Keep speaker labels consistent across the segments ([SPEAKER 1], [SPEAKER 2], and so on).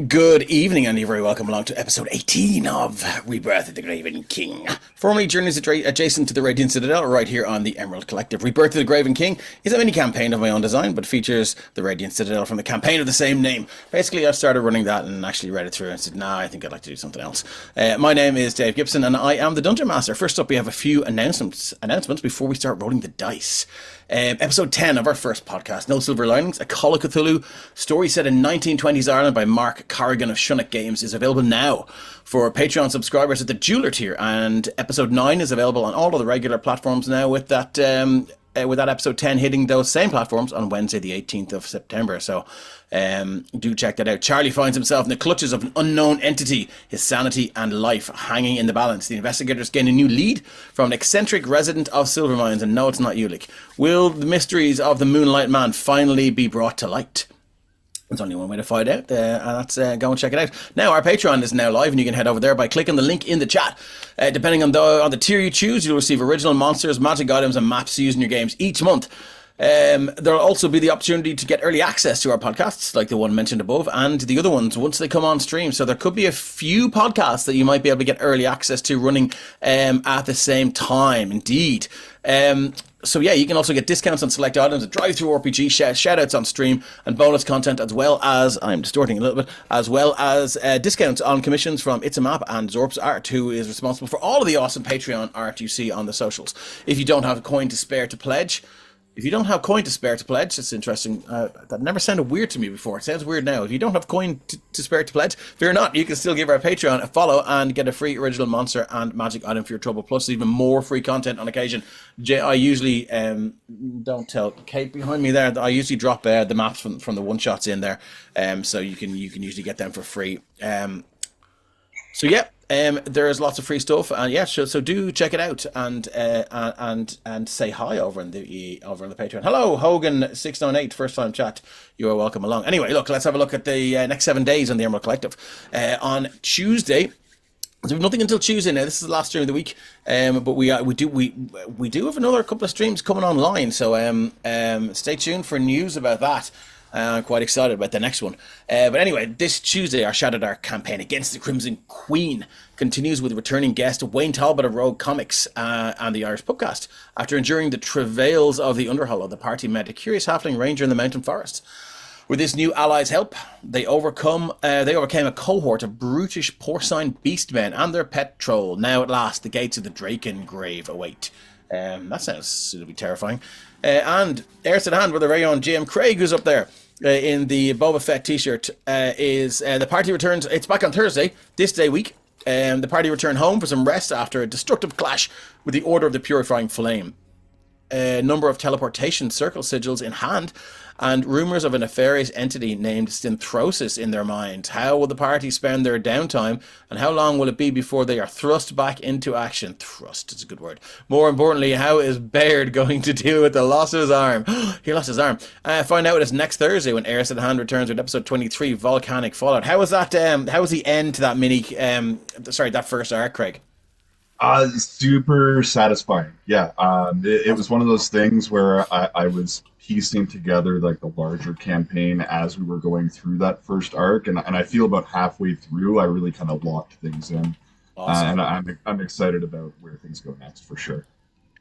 [SPEAKER 1] Good evening, and you're very welcome along to episode 18 of Rebirth of the Graven King. Formerly journeys adjacent to the Radiant Citadel, right here on the Emerald Collective. Rebirth of the Graven King is a mini campaign of my own design, but features the Radiant Citadel from the campaign of the same name. Basically, I started running that and actually read it through and said, nah, I think I'd like to do something else. My name is Dave Gibson, and I am the Dungeon Master. First up, we have a few announcements before we start rolling the dice. Episode 10 of our first podcast, No Silver Linings, a Call of Cthulhu story set in 1920s Ireland by Mark Corrigan of Shunnock Games, is available now for Patreon subscribers at the Jeweler tier, and episode 9 is available on all of the regular platforms now, with that episode 10 hitting those same platforms on Wednesday the 18th of September. So do check that out. Charlie finds himself in the clutches of an unknown entity, his sanity and life hanging in the balance. The investigators gain a new lead from an eccentric resident of silver mines, and no, it's not Ulick. Will the mysteries of the Moonlight Man finally be brought to light? There's only one way to find out, and that's go and check it out. Now, our Patreon is now live, and you can head over there by clicking the link in the chat. Depending on the tier you choose, you'll receive original monsters, magic items, and maps used in your games each month. There'll also be the opportunity to get early access to our podcasts, like the one mentioned above, and the other ones once they come on stream. So there could be a few podcasts that you might be able to get early access to running at the same time. Indeed. So yeah, you can also get discounts on select items, a drive-through RPG, shout-outs on stream, and bonus content, as well as, I'm distorting a little bit, as well as discounts on commissions from It's a Map and Zorp's Art, who is responsible for all of the awesome Patreon art you see on the socials. If you don't have a coin to spare to pledge, it's interesting. That never sounded weird to me before. It sounds weird now. If you don't have coin to spare to pledge, fear not. You can still give our Patreon a follow and get a free original monster and magic item for your trouble, plus even more free content on occasion. I usually, don't tell Kate behind me there, I usually drop the maps from the one-shots in there, so you can usually get them for free. So yeah. There's lots of free stuff, and yeah, so do check it out and say hi over on the Patreon. Hello, Hogan698, first time chat. You are welcome along. Anyway, look, let's have a look at the next 7 days on the Emerald Collective. On Tuesday, so we have nothing until Tuesday now. This is the last stream of the week, but we do have another couple of streams coming online. So stay tuned for news about that. I'm quite excited about the next one. But anyway, this Tuesday, our Shadow Dark campaign against the Crimson Queen continues with returning guest Wayne Talbot of Rogue Comics and the Irish Pubcast. After enduring the travails of the Underhollow, the party met a curious halfling ranger in the mountain forest. With this new ally's help, they overcame a cohort of brutish porcine beastmen and their pet troll. Now at last, the gates of the Draken Grave await. That sounds suitably terrifying. And Heirs to the Hand with our very own Jim Craig, who's up there in the Boba Fett t-shirt, is the party returns. It's back on Thursday, this day week. The party return home for some rest after a destructive clash with the Order of the Purifying Flame. A number of teleportation circle sigils in hand, and rumours of a nefarious entity named Synthrosis in their minds. How will the party spend their downtime, and how long will it be before they are thrust back into action? Thrust is a good word. More importantly, how is Baird going to deal with the loss of his arm? He lost his arm. Find out it's next Thursday when Heirs to the Hand returns with episode 23, Volcanic Fallout. How was that? How was the end to that that first arc, Craig?
[SPEAKER 2] Super satisfying. Yeah. It was one of those things where I was piecing together like the larger campaign as we were going through that first arc, and I feel about halfway through I really kind of locked things in. Awesome. And I'm excited about where things go next for sure.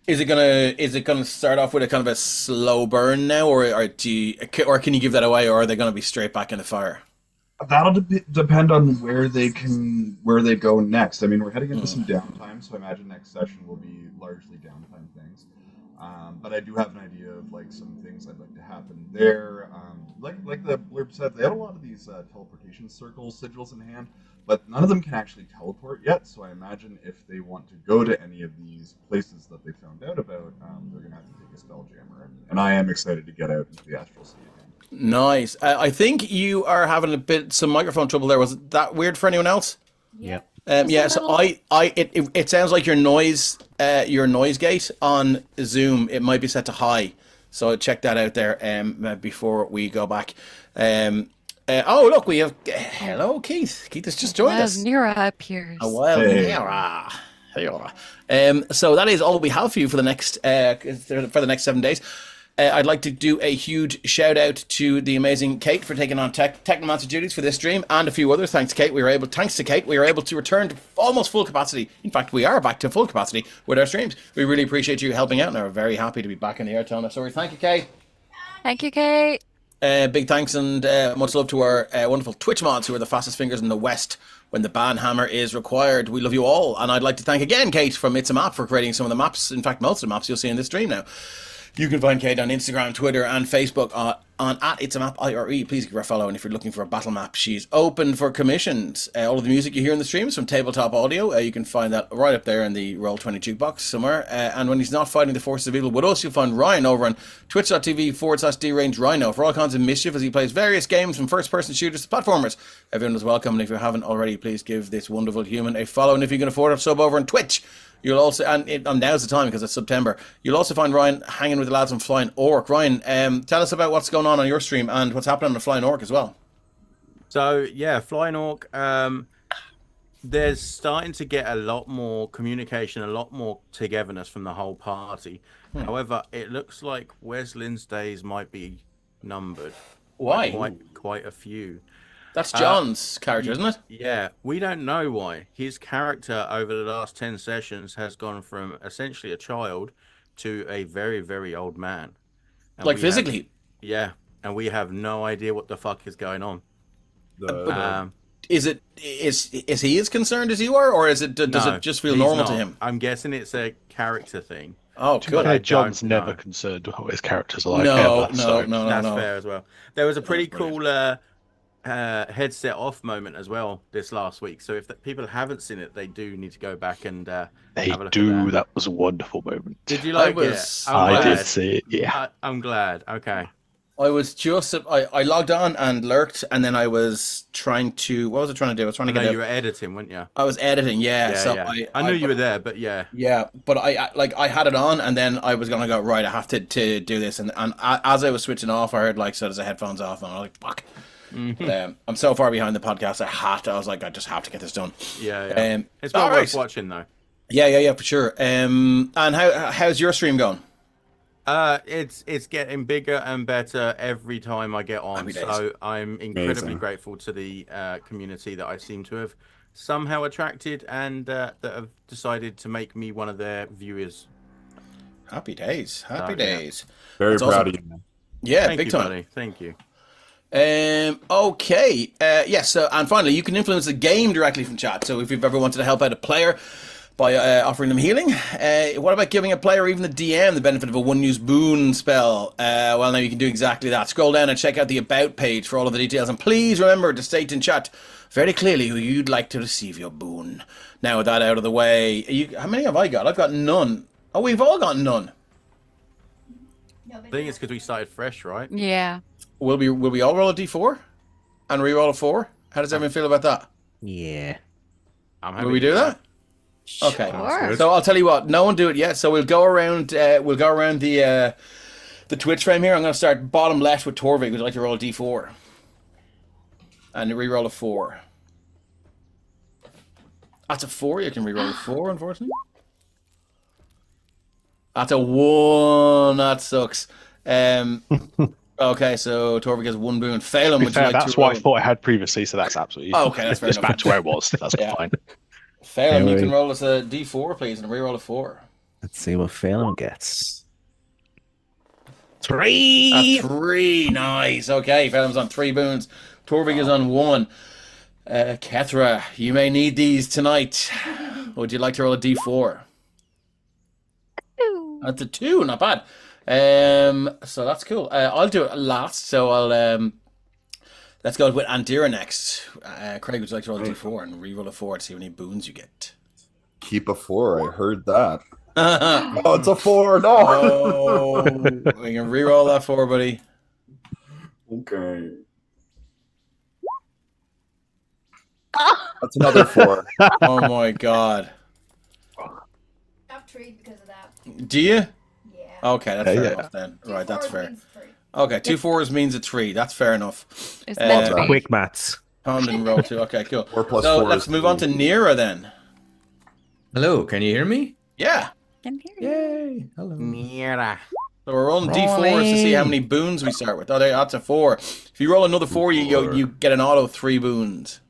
[SPEAKER 1] Is it gonna start off with a kind of a slow burn now, or can you give that away, or are they gonna be straight back in the fire?
[SPEAKER 2] That'll depend on where they go next. I mean, we're heading into some downtime, so I imagine next session will be largely downtime things. But I do have an idea of like some things I'd like to happen there. Like the blurb said, they had a lot of these teleportation circle sigils in hand, but none of them can actually teleport yet. So I imagine if they want to go to any of these places that they found out about, they're gonna have to take a spelljammer, and I am excited to get out into the astral sea again.
[SPEAKER 1] Nice. I think you are having some microphone trouble there. Was that weird for anyone else?
[SPEAKER 3] Yeah.
[SPEAKER 1] Yeah. So it sounds like your noise gate on Zoom, it might be set to high. So check that out there before we go back. Oh look, we have hello Keith. Keith has just joined us.
[SPEAKER 3] Nira appears.
[SPEAKER 1] Oh well,
[SPEAKER 2] hey.
[SPEAKER 1] Nira. Hey. So that is all we have for you for the next 7 days. I'd like to do a huge shout out to the amazing Kate for taking on Technomancer duties for this stream, and a few others. Thanks to Kate, we were able to return to almost full capacity. In fact, we are back to full capacity with our streams. We really appreciate you helping out, and we're very happy to be back in the air telling our story. Thank you, Kate.
[SPEAKER 3] Thank you, Kate.
[SPEAKER 1] Big thanks and much love to our wonderful Twitch mods who are the fastest fingers in the West when the ban hammer is required. We love you all, and I'd like to thank again Kate from It's a Map for creating some of the maps. In fact, most of the maps you'll see in this stream now. You can find Kate on Instagram, Twitter, and Facebook on at It's a Map IRE. Please give her a follow, and if you're looking for a battle map, she's open for commissions. All of the music you hear in the stream is from Tabletop Audio. You can find that right up there in the Roll20 jukebox somewhere. And when he's not fighting the forces of evil with us, you'll find Ryan over on twitch.tv/DRange for all kinds of mischief as he plays various games from first-person shooters to platformers. Everyone is welcome, and if you haven't already, please give this wonderful human a follow. And if you can afford it, sub over on Twitch. You'll also, and now's the time because it's September, you'll also find Ryan hanging with the lads on Flying Orc. Ryan, tell us about what's going on your stream and what's happening on the Flying Orc as well.
[SPEAKER 4] So, yeah, Flying Orc, there's starting to get a lot more communication, a lot more togetherness from the whole party. However, it looks like Wesley's days might be numbered.
[SPEAKER 1] Why?
[SPEAKER 4] Quite a few.
[SPEAKER 1] That's John's character, isn't it?
[SPEAKER 4] Yeah, we don't know why. His character over the last 10 sessions has gone from essentially a child to a very, very old man. And
[SPEAKER 1] like physically?
[SPEAKER 4] Yeah, and we have no idea what the fuck is going on.
[SPEAKER 1] Is he as concerned as you are, or is it does it just feel normal to him?
[SPEAKER 4] I'm guessing it's a character thing.
[SPEAKER 1] Oh, good.
[SPEAKER 5] John's never concerned what his characters are like.
[SPEAKER 1] No.
[SPEAKER 4] That's fair as well. There was a pretty cool headset off moment as well this last week. So if people haven't seen it, they do need to go back and have a look at that.
[SPEAKER 5] That was a wonderful moment.
[SPEAKER 4] Did you like it?
[SPEAKER 5] I did see it. Yeah,
[SPEAKER 4] I'm glad. Okay.
[SPEAKER 1] I was just I logged on and lurked, and then I was trying to. What was I trying to do? I was trying to get.
[SPEAKER 4] You were editing, weren't you?
[SPEAKER 1] I was editing, yeah.
[SPEAKER 4] I knew you were there, but yeah.
[SPEAKER 1] Yeah, but I had it on, and then I was gonna go right. I have to do this, and as I was switching off, I heard so there's the headphones off, and I was like, fuck. Mm-hmm. I'm so far behind the podcast. I was like, I just have to get this done.
[SPEAKER 4] Yeah. It's well worth watching though.
[SPEAKER 1] Yeah, for sure. And how's your stream going?
[SPEAKER 4] It's getting bigger and better every time I get on. So I'm incredibly grateful to the community that I seem to have somehow attracted and that have decided to make me one of their viewers.
[SPEAKER 1] Happy days.
[SPEAKER 2] Very proud of you, man.
[SPEAKER 1] Yeah,
[SPEAKER 4] Thank
[SPEAKER 1] big
[SPEAKER 4] you,
[SPEAKER 1] time.
[SPEAKER 4] Buddy. Thank you.
[SPEAKER 1] Okay. Yes. And finally, you can influence the game directly from chat. So if you've ever wanted to help out a player by offering them healing, what about giving a player or even the DM the benefit of a one-use boon spell? Well, now you can do exactly that. Scroll down and check out the About page for all of the details. And please remember to state in chat very clearly who you'd like to receive your boon. Now with that out of the way, how many have I got? I've got none. Oh, we've all got none.
[SPEAKER 4] I think it's because we started fresh, right?
[SPEAKER 3] Yeah.
[SPEAKER 1] Will we all roll a d4 and re-roll a 4? How does everyone feel about that?
[SPEAKER 6] Yeah.
[SPEAKER 1] Will we do that? Okay.
[SPEAKER 3] Sure.
[SPEAKER 1] So I'll tell you what. No one do it yet. So we'll go around. The Twitch frame here. I'm going to start bottom left with Torvik. Would you like to roll a d4 and re-roll a 4? That's a 4. You can re-roll a 4. Unfortunately. That's a 1. That sucks. Okay, so Torvik has 1 boon. Phelan, would you like
[SPEAKER 5] that's
[SPEAKER 1] to
[SPEAKER 5] what
[SPEAKER 1] roll?
[SPEAKER 5] I thought I had previously, so that's absolutely
[SPEAKER 1] okay, that's fair
[SPEAKER 5] just
[SPEAKER 1] enough.
[SPEAKER 5] back to where it was. That's fine.
[SPEAKER 1] Phelan, you can roll us a d4, please, and re-roll a 4.
[SPEAKER 6] Let's see what Phelan gets. 3!
[SPEAKER 1] A 3, nice. Okay, Phelan's on 3 boons. Torvik is on 1. Kethra, you may need these tonight. Would you like to roll a d4? That's a 2, not bad. So that's cool. I'll do it last. So I'll let's go with Andira next. Craig, would you like to roll a d4 and re-roll a 4 to see how many boons you get?
[SPEAKER 2] Keep a 4. I heard that. Oh, it's a 4. No.
[SPEAKER 1] Oh, we can re-roll that 4, buddy.
[SPEAKER 2] Okay. That's another 4.
[SPEAKER 1] Oh my god.
[SPEAKER 7] I've treed because of that.
[SPEAKER 1] Do you?
[SPEAKER 7] Yeah.
[SPEAKER 1] Okay, that's fair enough then. Right, that's fair. Okay, 2 4s means a 3. That's fair enough.
[SPEAKER 3] It's meant to be.
[SPEAKER 6] Quick maths.
[SPEAKER 1] Tom didn't roll 2. Okay, cool.
[SPEAKER 2] 4 plus
[SPEAKER 1] So
[SPEAKER 2] 4
[SPEAKER 1] let's
[SPEAKER 2] is
[SPEAKER 1] move on to Nira then.
[SPEAKER 8] Hello, can you hear me?
[SPEAKER 1] Yeah.
[SPEAKER 3] Can hear you.
[SPEAKER 8] Yay! Hello.
[SPEAKER 4] Mira.
[SPEAKER 1] So we're rolling d4s to see how many boons we start with. Oh, that's a 4. If you roll another 4, you get an auto 3 boons.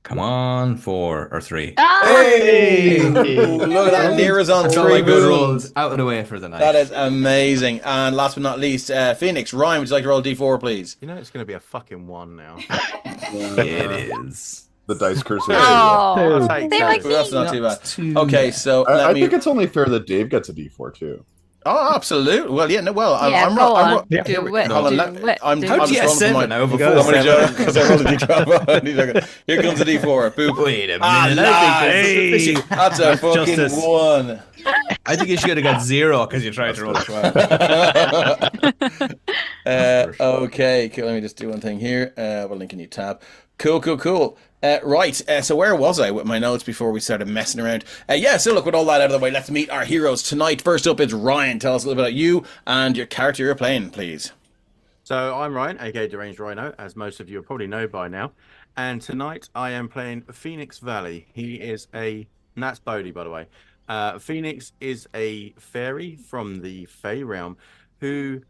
[SPEAKER 8] Come on, 4 or 3.
[SPEAKER 3] Hey!
[SPEAKER 1] Ooh, look at that. Nira's on 3
[SPEAKER 8] good
[SPEAKER 1] boons.
[SPEAKER 8] rolls out of the way for the night.
[SPEAKER 1] That is amazing. And last but not least, Phoenix, Ryan, would you like to roll d4, please?
[SPEAKER 4] You know it's going to be a fucking 1 now.
[SPEAKER 8] It is.
[SPEAKER 2] The dice cursor.
[SPEAKER 3] Oh,
[SPEAKER 4] I'll take
[SPEAKER 3] they
[SPEAKER 4] that.
[SPEAKER 3] like
[SPEAKER 1] That's not too bad. Okay, so
[SPEAKER 2] I think it's only fair that Dave gets a D4 too.
[SPEAKER 1] Oh, absolutely. Well, yeah, no, well,
[SPEAKER 3] Yeah,
[SPEAKER 1] I'm
[SPEAKER 3] go on.
[SPEAKER 1] yeah.
[SPEAKER 3] Do
[SPEAKER 1] Hold
[SPEAKER 3] it,
[SPEAKER 1] on,
[SPEAKER 3] do
[SPEAKER 1] let-
[SPEAKER 3] it,
[SPEAKER 1] I'm
[SPEAKER 3] do
[SPEAKER 8] How'd
[SPEAKER 1] just
[SPEAKER 8] you get
[SPEAKER 1] rolling for
[SPEAKER 8] 7
[SPEAKER 1] my-
[SPEAKER 8] over
[SPEAKER 3] Go.
[SPEAKER 8] 4?
[SPEAKER 1] Somebody joke, because I rolled a d12. Here comes a d4. Boop.
[SPEAKER 8] Wait a minute.
[SPEAKER 1] Ah,
[SPEAKER 8] I think
[SPEAKER 1] That's a fucking
[SPEAKER 6] Justice.
[SPEAKER 1] 1.
[SPEAKER 8] I think you should have got 0 because you tried to roll a 12.
[SPEAKER 1] Okay, cool. Let me just do one thing here. What link can you tab? Cool. Right, so where was I with my notes before we started messing around? So look, with all that out of the way, let's meet our heroes tonight. First up is Ryan. Tell us a little bit about you and your character you're playing, please.
[SPEAKER 4] So I'm Ryan, aka Deranged Rhino, as most of you probably know by now. And tonight I am playing Phoenix Valley. He is and that's Bodhi, by the way. Phoenix is a fairy from the Fey realm who,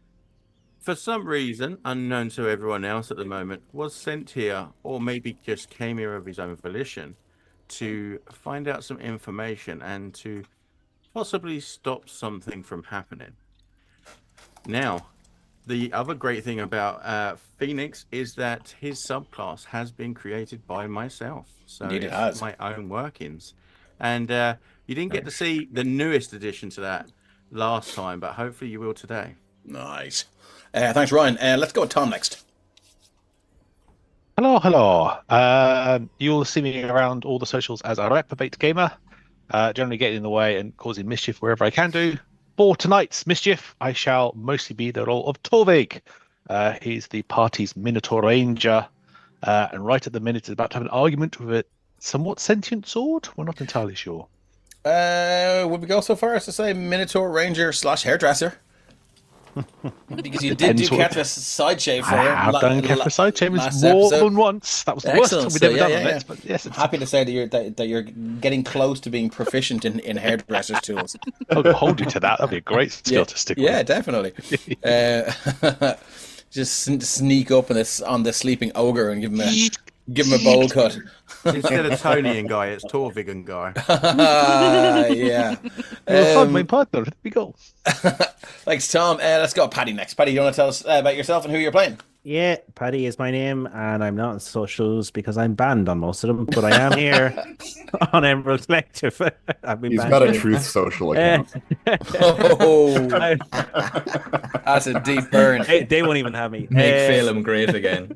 [SPEAKER 4] for some reason, unknown to everyone else at the moment, was sent here, or maybe just came here of his own volition, to find out some information and to possibly stop something from happening. Now, the other great thing about Phoenix is that his subclass has been created by myself. So
[SPEAKER 1] Indeed it
[SPEAKER 4] it's
[SPEAKER 1] has.
[SPEAKER 4] my own workings. And you didn't get to see the newest addition to that last time, but hopefully you will today.
[SPEAKER 1] Nice. Thanks, Ryan. Let's go with Tom next.
[SPEAKER 5] Hello. You'll see me around all the socials as a reprobate gamer, generally getting in the way and causing mischief wherever I can do. For tonight's mischief, I shall mostly be the role of Torvig. He's the party's Minotaur Ranger, and right at the minute is about to have an argument with a somewhat sentient sword. We're not entirely sure.
[SPEAKER 1] Would we go so far as to say Minotaur Ranger / hairdresser? Because you did do
[SPEAKER 5] Depends what-
[SPEAKER 1] Ketra's side shave for
[SPEAKER 5] I
[SPEAKER 1] her.
[SPEAKER 5] have done Kethra side chambers
[SPEAKER 1] last
[SPEAKER 5] more
[SPEAKER 1] episode.
[SPEAKER 5] than once. That was the worst time
[SPEAKER 1] Excellent.
[SPEAKER 5] we'd
[SPEAKER 1] So,
[SPEAKER 5] ever done
[SPEAKER 1] yeah,
[SPEAKER 5] on
[SPEAKER 1] yeah.
[SPEAKER 5] it. But yes, it's
[SPEAKER 1] Happy to say that you're getting close to being proficient in hairdressers tools.
[SPEAKER 5] I'll hold you to that. That'd be a great skill to stick
[SPEAKER 1] Yeah,
[SPEAKER 5] with.
[SPEAKER 1] definitely. Just sneak up on the sleeping ogre and give him a bowl cut.
[SPEAKER 4] Instead of Tony and Guy, it's Torvig and Guy.
[SPEAKER 1] Yeah.
[SPEAKER 5] You'll find my partner. There we go.
[SPEAKER 1] Thanks, Tom. Let's go, Paddy next. Paddy, you want to tell us about yourself and who you're playing?
[SPEAKER 6] Yeah, Paddy is my name, and I'm not on socials because I'm banned on most of them, but I am here on Emerald Collective. I've been
[SPEAKER 2] He's
[SPEAKER 6] banned
[SPEAKER 2] got a
[SPEAKER 6] here.
[SPEAKER 2] truth social account.
[SPEAKER 1] Oh, that's a deep burn.
[SPEAKER 6] They won't even have me.
[SPEAKER 8] Make Phelim great again.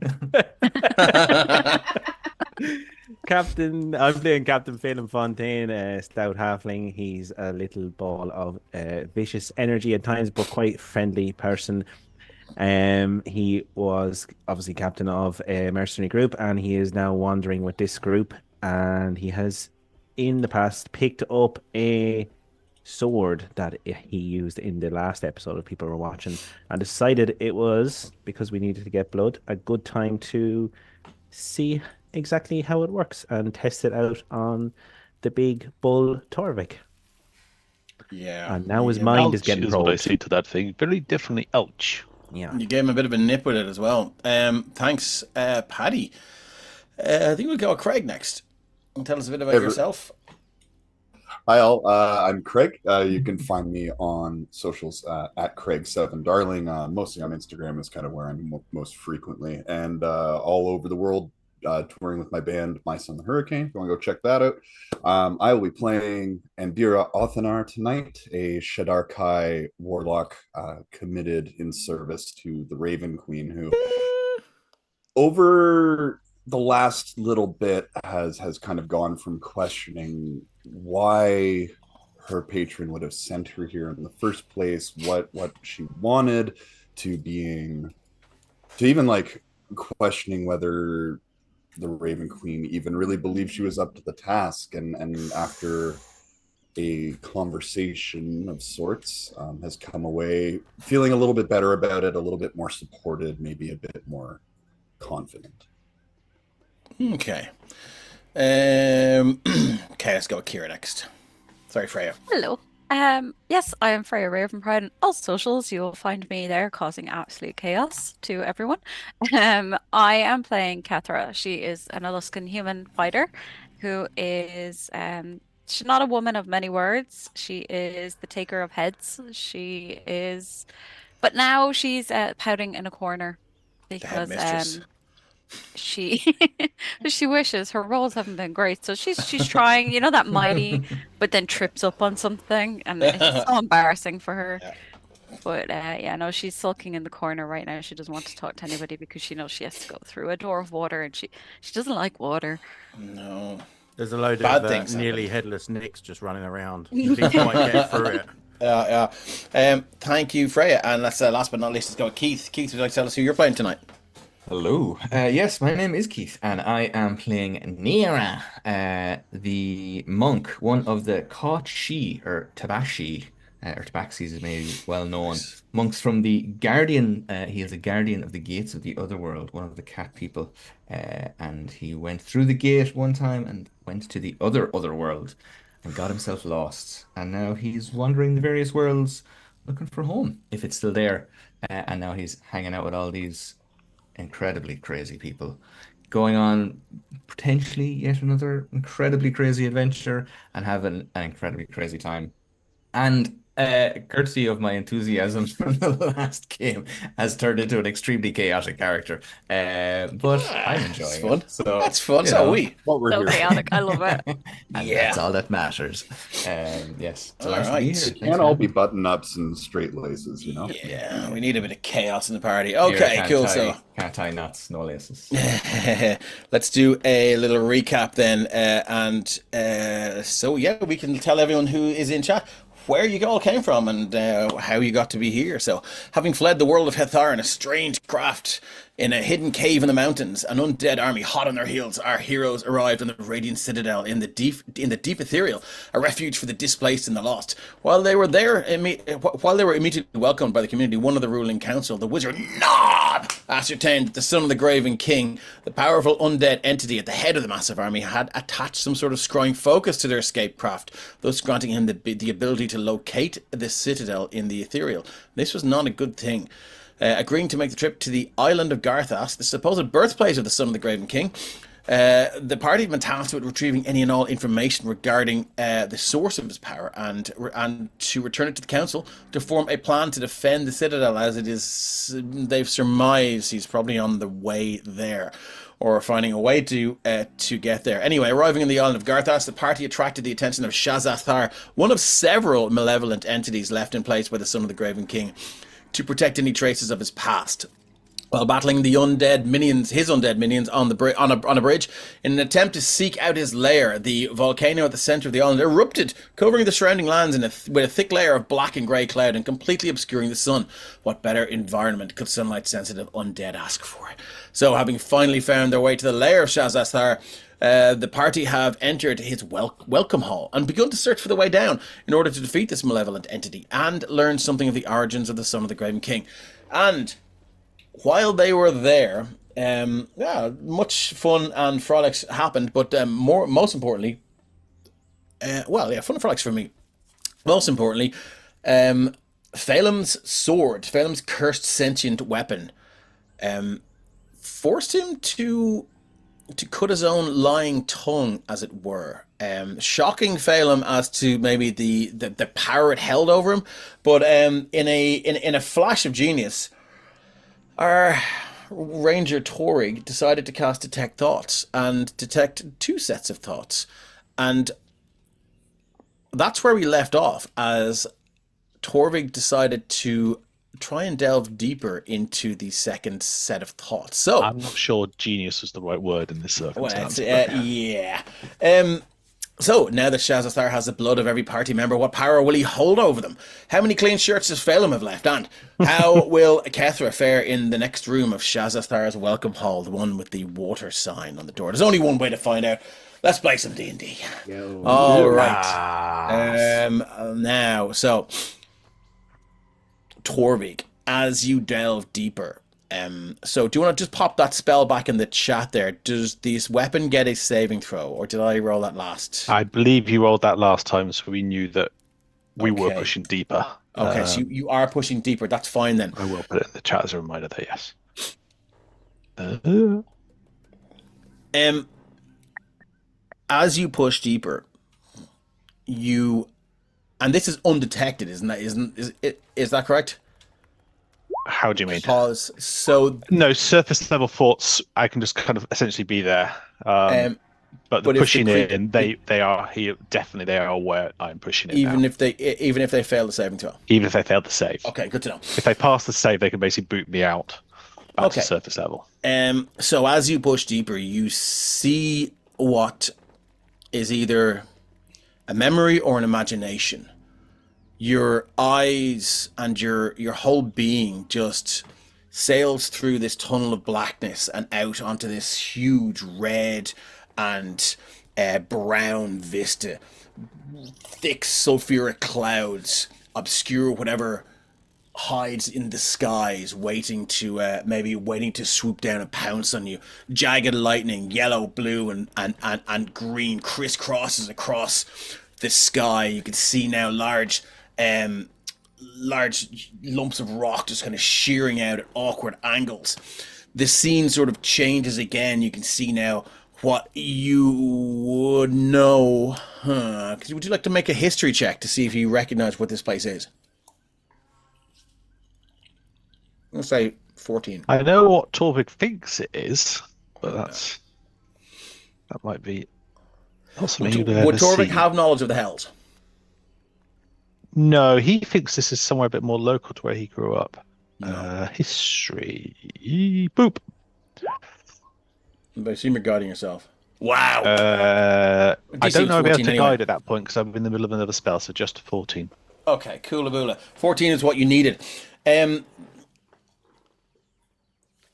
[SPEAKER 6] I'm playing Captain Phelim Fontaine, a stout halfling. He's a little ball of vicious energy at times, but quite friendly person. He was obviously captain of a mercenary group, and he is now wandering with this group. And he has, in the past, picked up a sword that he used in the last episode if people were watching, and decided it was, because we needed to get blood, a good time to see exactly how it works and test it out on the big bull Torvik.
[SPEAKER 1] Yeah.
[SPEAKER 6] And now his mind is
[SPEAKER 5] Ouch
[SPEAKER 6] getting
[SPEAKER 5] is what I
[SPEAKER 6] probed.
[SPEAKER 5] say to that thing. Very definitely ouch.
[SPEAKER 6] Yeah.
[SPEAKER 1] You gave him a bit of a nip with it as well. Thanks, Paddy. I think we'll go with Craig next. Tell us a bit about yourself.
[SPEAKER 2] Hi all, I'm Craig. You can find me on socials at Craig7Darling. Mostly on Instagram is kind of where I'm most frequently, and all over the world, touring with my band, My Son the Hurricane. If you want to go check that out. I will be playing Andira Othanar tonight, a Shadarkai warlock committed in service to the Raven Queen, who over the last little bit has kind of gone from questioning why her patron would have sent her here in the first place, what she wanted, to even like questioning whether the Raven Queen even really believed she was up to the task, and after a conversation of sorts, has come away feeling a little bit better about it, a little bit more supported, maybe a bit more confident.
[SPEAKER 1] Okay. Okay, let's go with Kira next. Sorry, Freya.
[SPEAKER 3] Hello. Yes, I am Freya Raven Pride on all socials. You will find me there causing absolute chaos to everyone. I am playing Kethra. She is an Aluskan human fighter who is she's not a woman of many words. She is the taker of heads. She is, but now she's pouting in a corner
[SPEAKER 1] The head
[SPEAKER 3] because
[SPEAKER 1] mistress.
[SPEAKER 3] she she wishes her rolls haven't been great, so she's trying, that mighty, but then trips up on something, and it's so embarrassing for her.
[SPEAKER 1] Yeah.
[SPEAKER 3] But yeah, no, she's sulking in the corner right now. She doesn't want to talk to anybody because she knows she has to go through a door of water, and she doesn't like water.
[SPEAKER 1] No.
[SPEAKER 4] There's a load
[SPEAKER 1] Bad
[SPEAKER 4] of
[SPEAKER 1] things
[SPEAKER 4] nearly
[SPEAKER 1] happen.
[SPEAKER 4] headless Nicks just running around. You didn't quite get through it.
[SPEAKER 1] Yeah. Thank you, Freya. And let's last but not least, let's go with Keith. Keith, would you like to tell us who you're playing tonight?
[SPEAKER 8] Hello. Yes, my name is Keith, and I am playing Nira, the monk, one of the Kachi, or Tabaxi, or Tabaxis is maybe well known. Monks from the Guardian. He is a guardian of the gates of the otherworld, one of the cat people. And he went through the gate one time and went to the otherworld and got himself lost. And now he's wandering the various worlds looking for home, if it's still there. And now he's hanging out with all these incredibly crazy people, going on potentially yet another incredibly crazy adventure and having an incredibly crazy time. And courtesy of my enthusiasm from the last game, has turned into an extremely chaotic character. But I'm enjoying
[SPEAKER 1] fun.
[SPEAKER 8] it. So
[SPEAKER 1] That's fun. So are we.
[SPEAKER 2] What we're
[SPEAKER 3] So
[SPEAKER 2] here.
[SPEAKER 3] chaotic. I love it.
[SPEAKER 8] And
[SPEAKER 1] Yeah.
[SPEAKER 8] that's all that matters. Yes.
[SPEAKER 1] All
[SPEAKER 8] nice to be
[SPEAKER 1] right.
[SPEAKER 8] here.
[SPEAKER 2] It
[SPEAKER 8] Thanks
[SPEAKER 2] can't
[SPEAKER 8] for
[SPEAKER 2] all
[SPEAKER 8] having
[SPEAKER 2] be button ups and straight laces, you know?
[SPEAKER 1] Yeah, we need a bit of chaos in the party.
[SPEAKER 8] me.
[SPEAKER 1] Okay,
[SPEAKER 8] Here,
[SPEAKER 1] cool.
[SPEAKER 8] can't tie knots, no laces.
[SPEAKER 1] Let's do a little recap then. So, yeah, we can tell everyone who is in chat where you all came from and how you got to be here. So, having fled the world of Hethar in a strange craft in a hidden cave in the mountains, an undead army hot on their heels, our heroes arrived on the Radiant Citadel in the deep ethereal, a refuge for the displaced and the lost. While they were immediately welcomed by the community, one of the ruling council, the wizard Nob, ascertained that the son of the Graven King, the powerful undead entity at the head of the massive army, had attached some sort of scrying focus to their escape craft, thus granting him the ability to locate the citadel in the ethereal. This was not a good thing. Agreeing to make the trip to the island of Garthas, the supposed birthplace of the son of the Graven King, the party had been tasked with retrieving any and all information regarding the source of his power and to return it to the council to form a plan to defend the citadel, as it is they've surmised he's probably on the way there, or finding a way to get there. Anyway, arriving in the island of Garthas, the party attracted the attention of Shazasthar, one of several malevolent entities left in place by the son of the Graven King, to protect any traces of his past. While battling the undead minions, his undead minions on a bridge, in an attempt to seek out his lair, the volcano at the center of the island erupted, covering the surrounding lands with a thick layer of black and grey cloud and completely obscuring the sun. What better environment could sunlight-sensitive undead ask for? So, having finally found their way to the lair of Shazasthar, the party have entered his welcome hall and begun to search for the way down in order to defeat this malevolent entity and learn something of the origins of the son of the Graven King. And while they were there, much fun and frolics happened, but most importantly, fun and frolics for me. Most importantly, Phalem's sword, Phalem's cursed sentient weapon, forced him to cut his own lying tongue, as it were. Shocking Phalem as to maybe the power it held over him, but in a flash of genius, our Ranger Torig decided to cast Detect Thoughts and detect two sets of thoughts. And that's where we left off, as Torvig decided to try and delve deeper into the second set of thoughts. So
[SPEAKER 5] I'm not sure genius was the right word in this circumstance.
[SPEAKER 1] Yeah. So, now that Shazasthar has the blood of every party member, what power will he hold over them? How many clean shirts does Phalem have left? And how will Kethra fare in the next room of Shazasthar's welcome hall, the one with the water sign on the door? There's only one way to find out. Let's play some D&D. All right. Now, so, Torvig, as you delve deeper, so do you want to just pop that spell back in the chat there? Does this weapon get a saving throw, or did I roll that last?
[SPEAKER 5] I believe you rolled that last time, so we knew that we were
[SPEAKER 1] Okay.
[SPEAKER 5] pushing deeper.
[SPEAKER 1] Okay, so you are pushing deeper. That's fine then.
[SPEAKER 5] I will put it in the chat as a reminder there, yes.
[SPEAKER 1] As you push deeper, and this is undetected, isn't that? Is that correct?
[SPEAKER 5] How do you mean?
[SPEAKER 1] No,
[SPEAKER 5] surface level thoughts. I can just kind of essentially be there. But pushing in, they are here. Definitely, they are aware I'm pushing it.
[SPEAKER 1] Even if they fail the saving throw.
[SPEAKER 5] Even if they fail the save.
[SPEAKER 1] Okay, good to know.
[SPEAKER 5] If they pass the save, they can basically boot me out back to surface level.
[SPEAKER 1] So as you push deeper, you see what is either a memory or an imagination. Your eyes and your whole being just sails through this tunnel of blackness and out onto this huge red and brown vista. Thick sulfuric clouds obscure whatever hides in the skies, waiting to swoop down and pounce on you. Jagged lightning, yellow, blue, and green crisscrosses across the sky. You can see now large lumps of rock just kind of shearing out at awkward angles. The scene sort of changes again. You can see now what you would know. Would you like to make a history check to see if you recognize what this place is? I'll say 14.
[SPEAKER 5] I know what Torvik thinks it is, but that might be not something
[SPEAKER 1] Would Torvik have knowledge of the Hells?
[SPEAKER 5] No, he thinks this is somewhere a bit more local to where he grew up.
[SPEAKER 1] No.
[SPEAKER 5] History. Boop.
[SPEAKER 1] But I assume you're guiding yourself. Wow.
[SPEAKER 5] I don't know if I'll be able to
[SPEAKER 1] anyway.
[SPEAKER 5] guide at that point because I'm in the middle of another spell, so just 14.
[SPEAKER 1] Okay, coolaboola. 14 is what you needed.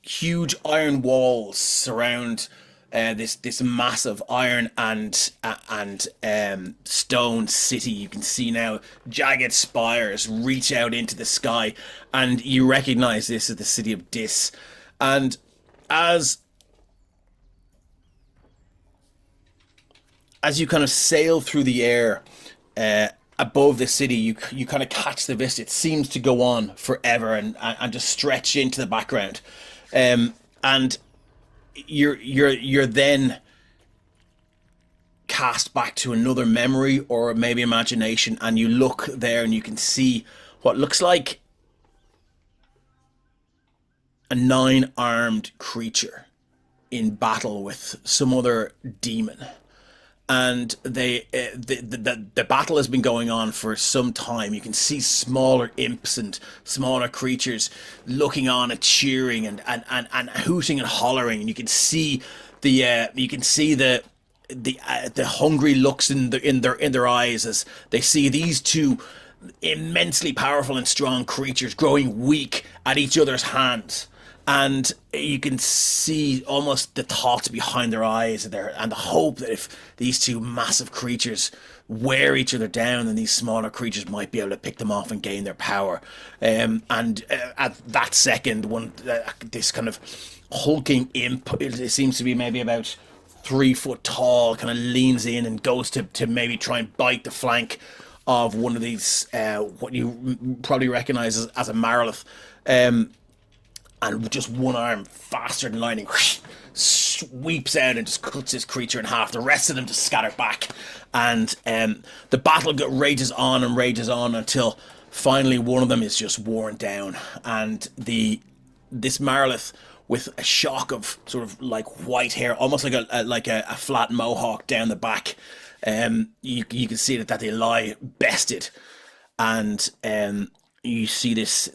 [SPEAKER 1] Huge iron walls surround this massive iron and stone city. You can see now jagged spires reach out into the sky, and you recognize this as the city of Dis. And as you kind of sail through the air above the city, you kind of catch the vista. It seems to go on forever and just stretch into the background. And you're then cast back to another memory or maybe imagination, and you look there and you can see what looks like a 9-armed creature in battle with some other demon. And the battle has been going on for some time. You can see smaller imps and smaller creatures looking on and cheering and hooting and hollering. And you can see the hungry looks in their eyes as they see these two immensely powerful and strong creatures growing weak at each other's hands. And you can see almost the thoughts behind their eyes and the hope that if these two massive creatures wear each other down, then these smaller creatures might be able to pick them off and gain their power. And at that second, this kind of hulking imp, it seems to be maybe about 3 foot tall, kind of leans in and goes to maybe try and bite the flank of one of these, what you probably recognize as a Marilith. And with just one arm, faster than lightning, sweeps out and just cuts this creature in half. The rest of them just scatter back. And the battle rages on until finally one of them is just worn down. And this Marilith, with a shock of sort of like white hair, almost like a flat mohawk down the back, you can see that they lie bested. And you see this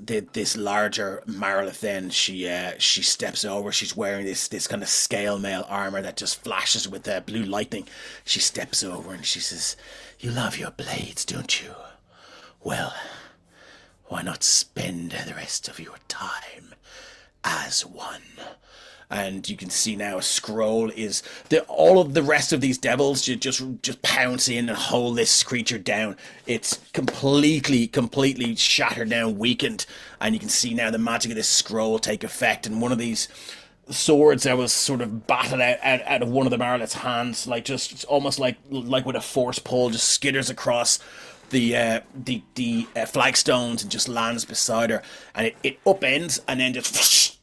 [SPEAKER 1] larger Marilith. Then she steps over. She's wearing this kind of scale mail armor that just flashes with blue lightning. She steps over and she says, "You love your blades, don't you? Well, why not spend the rest of your time as one?" And you can see now a scroll is all of the rest of these devils just pounce in and hold this creature down. It's completely shattered down, weakened, and you can see now the magic of this scroll take effect. And one of these swords that was sort of batted out of one of the Marilith's hands, like just almost like with a force pull, just skitters across the flagstones and just lands beside her, and it upends and then just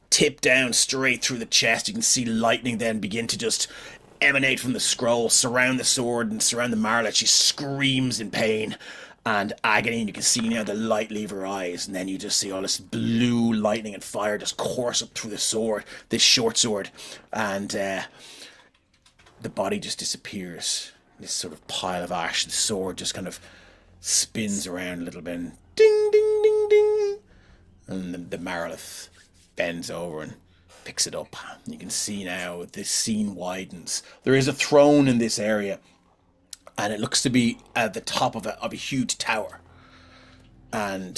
[SPEAKER 1] tip down straight through the chest. You can see lightning then begin to just emanate from the scroll, surround the sword and surround the Marlet. She screams in pain and agony, and you can see now the light leave her eyes, and then you just see all this blue lightning and fire just course up through the sword, this short sword, and the body just disappears. This sort of pile of ash. The sword just kind of spins around a little bit, and ding, ding, ding, ding, and the Marlith bends over and picks it up. You can see now this scene widens. There is a throne in this area, and it looks to be at the top of a huge tower. And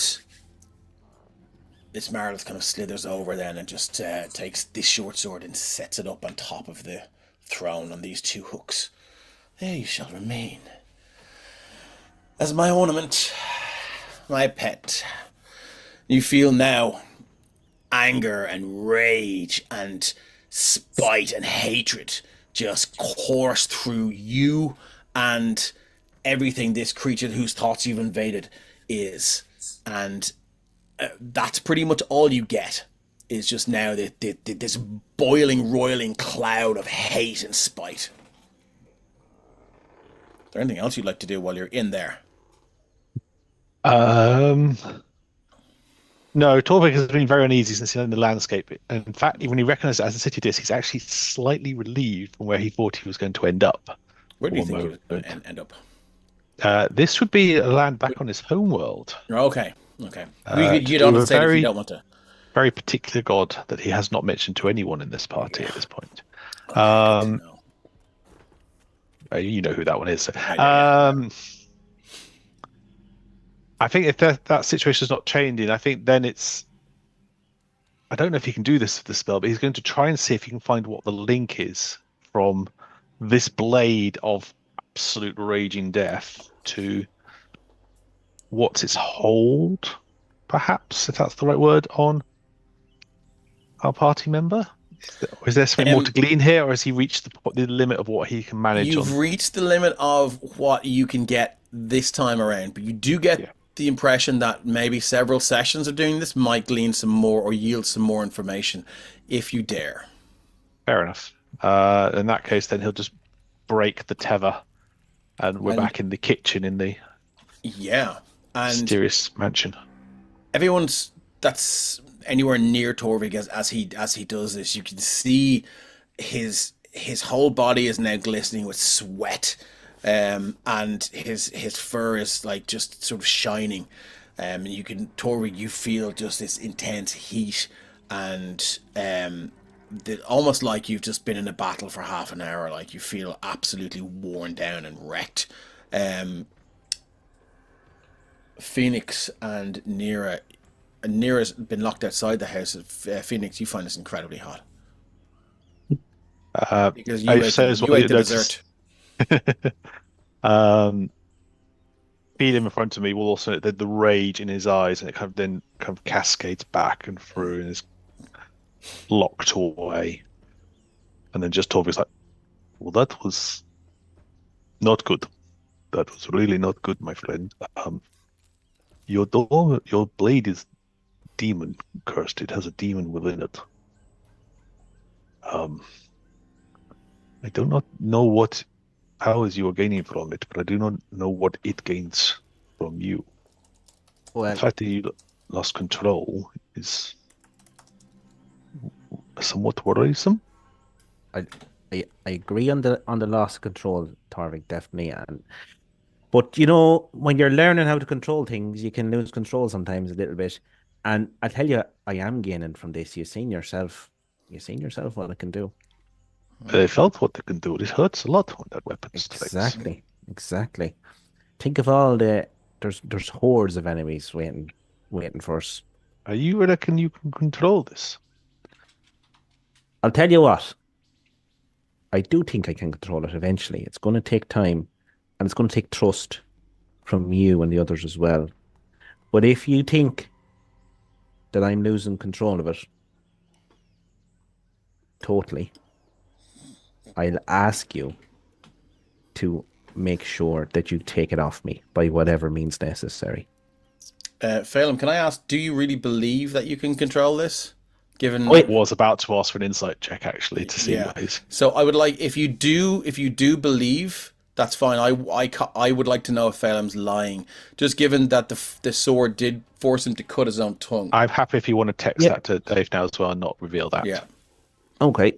[SPEAKER 1] this Marlith kind of slithers over then and just takes this short sword and sets it up on top of the throne on these two hooks. There you shall remain, as my ornament, my pet. You feel now anger and rage and spite and hatred just course through you and everything this creature whose thoughts you've invaded is. And that's pretty much all you get, is just now this boiling, roiling cloud of hate and spite. Is there anything else you'd like to do while you're in there?
[SPEAKER 5] No, Torvik has been very uneasy since he learned the landscape. In fact, when he recognised it as a city disc, he's actually slightly relieved from where he thought he was going to end up.
[SPEAKER 1] Where do you think he was going to end up?
[SPEAKER 5] This would be a land back on his homeworld.
[SPEAKER 1] Okay. You don't have to say it if you don't want to.
[SPEAKER 5] Very particular god that he has not mentioned to anyone in this party at this point. You know who that one is. I think if that situation is not changing, I think then it's... I don't know if he can do this with the spell, but he's going to try and see if he can find what the link is from this blade of absolute raging death to what's its hold, perhaps, if that's the right word, on our party member. Is there something more to glean here, or has he reached the limit of what he can manage?
[SPEAKER 1] You've reached the limit of what you can get this time around, but you do get the impression that maybe several sessions of doing this might glean some more or yield some more information if you dare.
[SPEAKER 5] Fair enough. In that case, then he'll just break the tether, and we're back in the kitchen in the mysterious mansion.
[SPEAKER 1] Everyone's that's anywhere near Torvik as he does this, you can see his whole body is now glistening with sweat. And his fur is like just sort of shining. Torvik, you feel just this intense heat, and almost like you've just been in a battle for half an hour. Like you feel absolutely worn down and wrecked. Phoenix and Nira. Nira's been locked outside the house. Phoenix, you find this incredibly hot. Because you ate the dessert.
[SPEAKER 5] Feeling in front of me will also the rage in his eyes, and it kind of cascades back and through and is locked away. And then just Torvik's like, well, that was not good. That was really not good, my friend. Your blade is demon cursed. It has a demon within it. I do not know what powers you are gaining from it, but I do not know what it gains from you. Well, the fact that you lost control is somewhat worrisome.
[SPEAKER 6] I agree on the loss of control, Torvik, definitely. But you know, when you're learning how to control things, you can lose control sometimes a little bit. And I tell you, I am gaining from this. You've seen yourself what it can do.
[SPEAKER 5] They felt what they can do. It hurts a lot when that weapon strikes.
[SPEAKER 6] Exactly. Think of all there's hordes of enemies waiting for us.
[SPEAKER 5] Are you reckon you can control this?
[SPEAKER 6] I'll tell you what. I do think I can control it eventually. It's going to take time, and it's going to take trust from you and the others as well. But if you think that I'm losing control of it totally, I'll ask you to make sure that you take it off me by whatever means necessary.
[SPEAKER 1] Phelim, can I ask, do you really believe that you can control this? Given
[SPEAKER 5] I was about to ask for an insight check actually to see
[SPEAKER 1] yeah.
[SPEAKER 5] ways.
[SPEAKER 1] So I would like, if you do believe, that's fine. I would like to know if Phelim's lying, just given that the sword did force him to cut his own tongue.
[SPEAKER 5] I'm happy if you want to text that to Dave now as well and not reveal that.
[SPEAKER 1] Yeah.
[SPEAKER 6] Okay.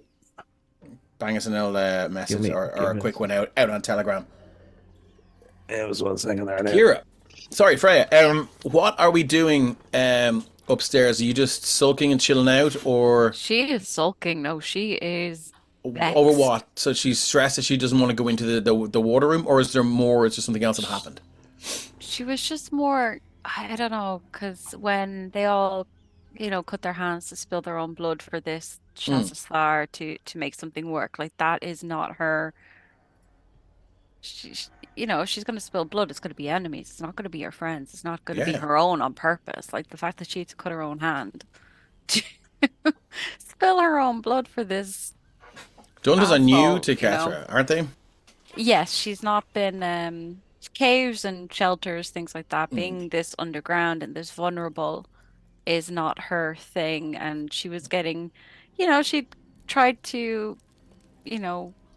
[SPEAKER 1] Bang us an old message or a quick one out on Telegram.
[SPEAKER 6] It was 1 second there.
[SPEAKER 1] Kira, sorry, Freya. What are we doing upstairs? Are you just sulking and chilling out, or
[SPEAKER 3] She is sulking. No, she is vexed.
[SPEAKER 1] over what? So she's stressed that she doesn't want to go into the water room, or is there more? Is there something else that happened?
[SPEAKER 3] She was just more, I don't know, because when they all, cut their hands to spill their own blood for this Shazasthar to make something work, like that is not her. If she's going to spill blood, it's going to be enemies. It's not going to be her friends. It's not going to be her own on purpose. Like the fact that she had to cut her own hand to spill her own blood for this.
[SPEAKER 1] Dungeons are new
[SPEAKER 3] asshole,
[SPEAKER 1] to Kethra, aren't they?
[SPEAKER 3] Yes, she's not been caves and shelters, things like that. Being this underground and this vulnerable is not her thing. And she was getting, she tried to,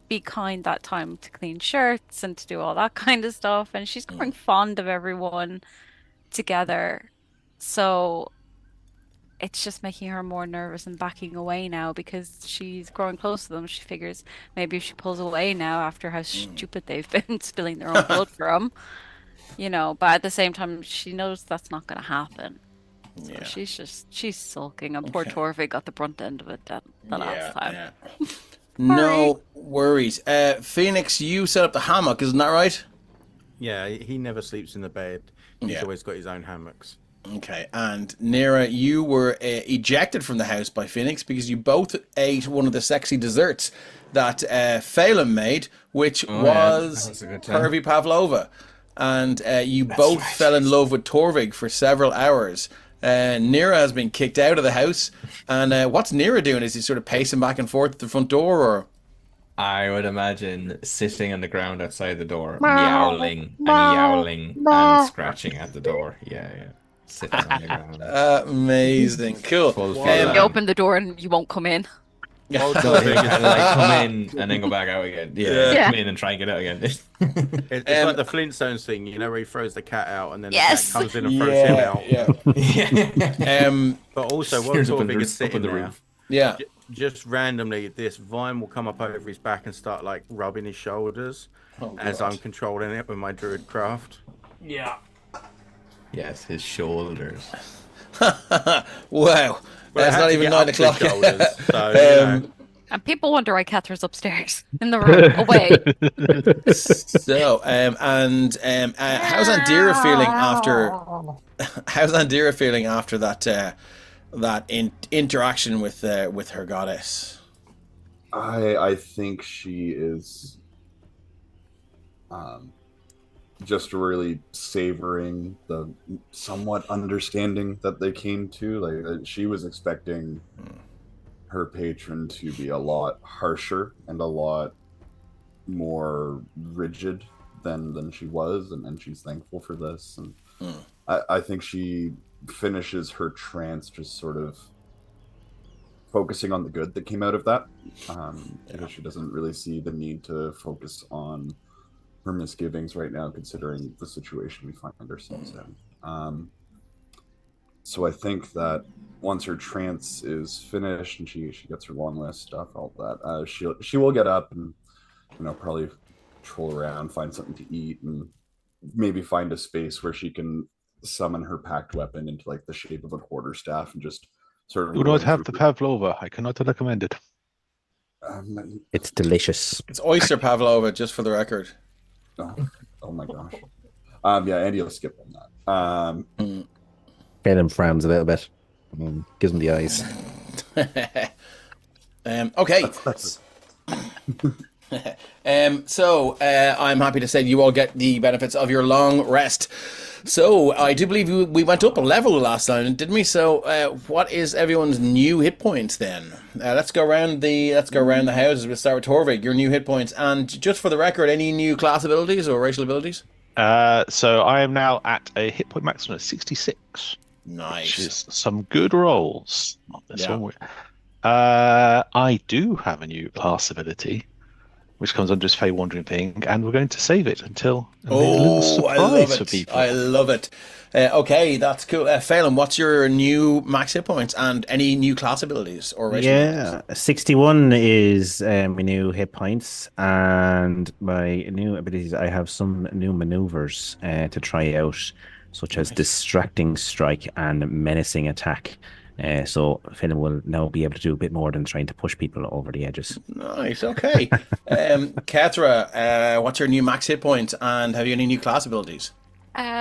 [SPEAKER 3] be kind that time to clean shirts and to do all that kind of stuff. And she's growing fond of everyone together. So it's just making her more nervous and backing away now because she's growing close to them. She figures maybe if she pulls away now after how stupid they've been spilling their own blood for them, but at the same time, she knows that's not going to happen. So she's sulking, and poor Torvig got the brunt end of it the last time.
[SPEAKER 1] Yeah. No worries. Phoenix, you set up the hammock, isn't that right?
[SPEAKER 4] Yeah, he never sleeps in the bed. He's always got his own hammocks.
[SPEAKER 1] Okay, and Nera, you were ejected from the house by Phoenix because you both ate one of the sexy desserts that Phelim made, which was Pervy Pavlova. And you both fell in love with Torvig for several hours. Nera has been kicked out of the house. And what's Nera doing? Is he sort of pacing back and forth at the front door, or?
[SPEAKER 8] I would imagine sitting on the ground outside the door, meowling and yowling and scratching at the door. Yeah. Sitting on the ground.
[SPEAKER 1] Amazing. Cool.
[SPEAKER 3] You open the door and you won't come in.
[SPEAKER 8] So he kind of like come in and then go back out again. Yeah. Come in and try and get out again.
[SPEAKER 4] It's like the Flintstones thing, where he throws the cat out and then the cat comes in and throws him out.
[SPEAKER 1] Yeah.
[SPEAKER 4] But also, while Torvig is sitting there,
[SPEAKER 1] yeah,
[SPEAKER 4] just randomly, this vine will come up over his back and start like rubbing his shoulders as I'm controlling it with my druid craft.
[SPEAKER 1] Yeah.
[SPEAKER 8] Yes, his shoulders.
[SPEAKER 1] Wow. That's not even 9 o'clock.
[SPEAKER 3] And people wonder why Kethra's upstairs in the room away.
[SPEAKER 1] So, how's Andira feeling after? How's Andira feeling after that interaction with her goddess?
[SPEAKER 2] I think she is just really savoring the somewhat understanding that they came to. Like, she was expecting her patron to be a lot harsher and a lot more rigid than she was, and she's thankful for this. And I think she finishes her trance just sort of focusing on the good that came out of that, because she doesn't really see the need to focus on her misgivings right now, considering the situation we find ourselves in. So I think that once her trance is finished and she gets her long list stuff, all that, she will get up and probably troll around, find something to eat, and maybe find a space where she can summon her packed weapon into like the shape of a quarterstaff and just sort of.
[SPEAKER 5] Do not have the pavlova. I cannot recommend it.
[SPEAKER 6] It's delicious.
[SPEAKER 1] It's oyster pavlova, just for the record.
[SPEAKER 2] Oh my gosh. Yeah, Andy will skip on that.
[SPEAKER 6] Phelim frowns a little bit. Gives him the eyes.
[SPEAKER 1] Okay. So I'm happy to say you all get the benefits of your long rest. So I do believe we went up a level last time, didn't we? So what is everyone's new hit points then? Let's go around the houses. We'll start with Torvik. Your new hit points, and just for the record, any new class abilities or racial abilities?
[SPEAKER 5] So I am now at a hit point maximum of 66.
[SPEAKER 1] Nice.
[SPEAKER 5] Which is some good rolls. Not this
[SPEAKER 1] Yeah.
[SPEAKER 5] one. I do have a new class ability, which comes under this Fey Wandering thing, and we're going to save it until a little surprise
[SPEAKER 1] I love
[SPEAKER 5] for
[SPEAKER 1] it.
[SPEAKER 5] people.
[SPEAKER 1] I love it. Okay, that's cool. Phelan, what's your new max hit points and any new class abilities or racial abilities?
[SPEAKER 6] 61 is my new hit points, and my new abilities. I have some new maneuvers to try out, such as distracting strike and menacing attack. So Finn will now be able to do a bit more than trying to push people over the edges.
[SPEAKER 1] Nice. Okay. Kethra, what's your new max hit points and have you any new class abilities?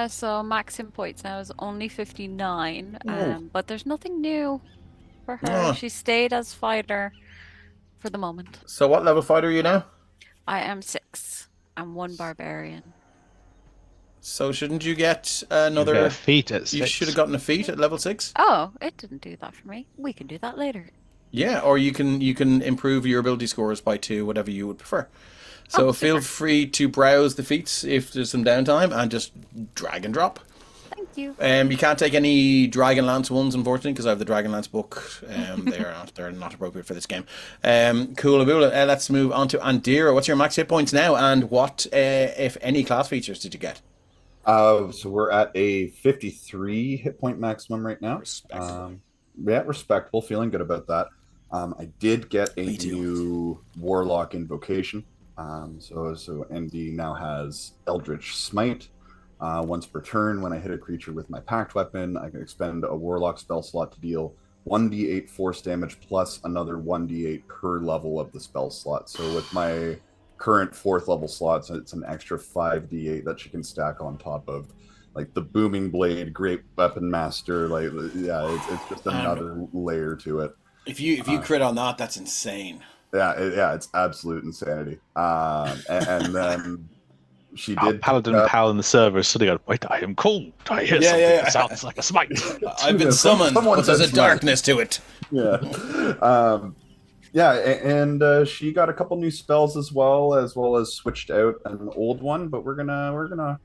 [SPEAKER 3] So max hit points now is only 59,
[SPEAKER 1] Oh.
[SPEAKER 3] but there's nothing new for her.
[SPEAKER 1] Oh.
[SPEAKER 3] She stayed as fighter for the moment.
[SPEAKER 1] So what level fighter are you now?
[SPEAKER 3] I am 6. I'm 1 barbarian.
[SPEAKER 1] So shouldn't you get
[SPEAKER 5] You
[SPEAKER 1] another
[SPEAKER 5] get a feat at
[SPEAKER 1] You
[SPEAKER 5] 6.
[SPEAKER 1] should have gotten a feat at level 6.
[SPEAKER 3] Oh, it didn't do that for me. We can do that later.
[SPEAKER 1] Yeah, or you can improve your ability scores by 2, whatever you would prefer. So feel free to browse the feats if there's some downtime and just drag and drop.
[SPEAKER 3] Thank you.
[SPEAKER 1] You can't take any Dragonlance ones, unfortunately, because I have the Dragonlance book. They're not appropriate for this game. Cool, Abula. Let's move on to Andira. What's your max hit points now, and what, if any, class features did you get?
[SPEAKER 2] So we're at a 53 hit point maximum right now.
[SPEAKER 1] Respectable.
[SPEAKER 2] Yeah, respectable. Feeling good about that. I did get a new Warlock invocation. So ND now has Eldritch Smite. Once per turn, when I hit a creature with my packed weapon, I can expend a Warlock spell slot to deal 1d8 force damage plus another 1d8 per level of the spell slot. So with my current 4th level slots, it's an extra 5d8 that she can stack on top of like the Booming Blade, Great Weapon Master. Like, yeah, it's just another layer to it.
[SPEAKER 1] If you crit on that, that's insane.
[SPEAKER 2] Yeah, it's absolute insanity. And then she did.
[SPEAKER 5] Paladin Pal in the server is suddenly going, wait, I am called. I hear something that sounds like a smite.
[SPEAKER 1] I've been summoned, but there's a darkness to it.
[SPEAKER 2] Yeah. And she got a couple new spells as well as switched out an old one, but we're gonna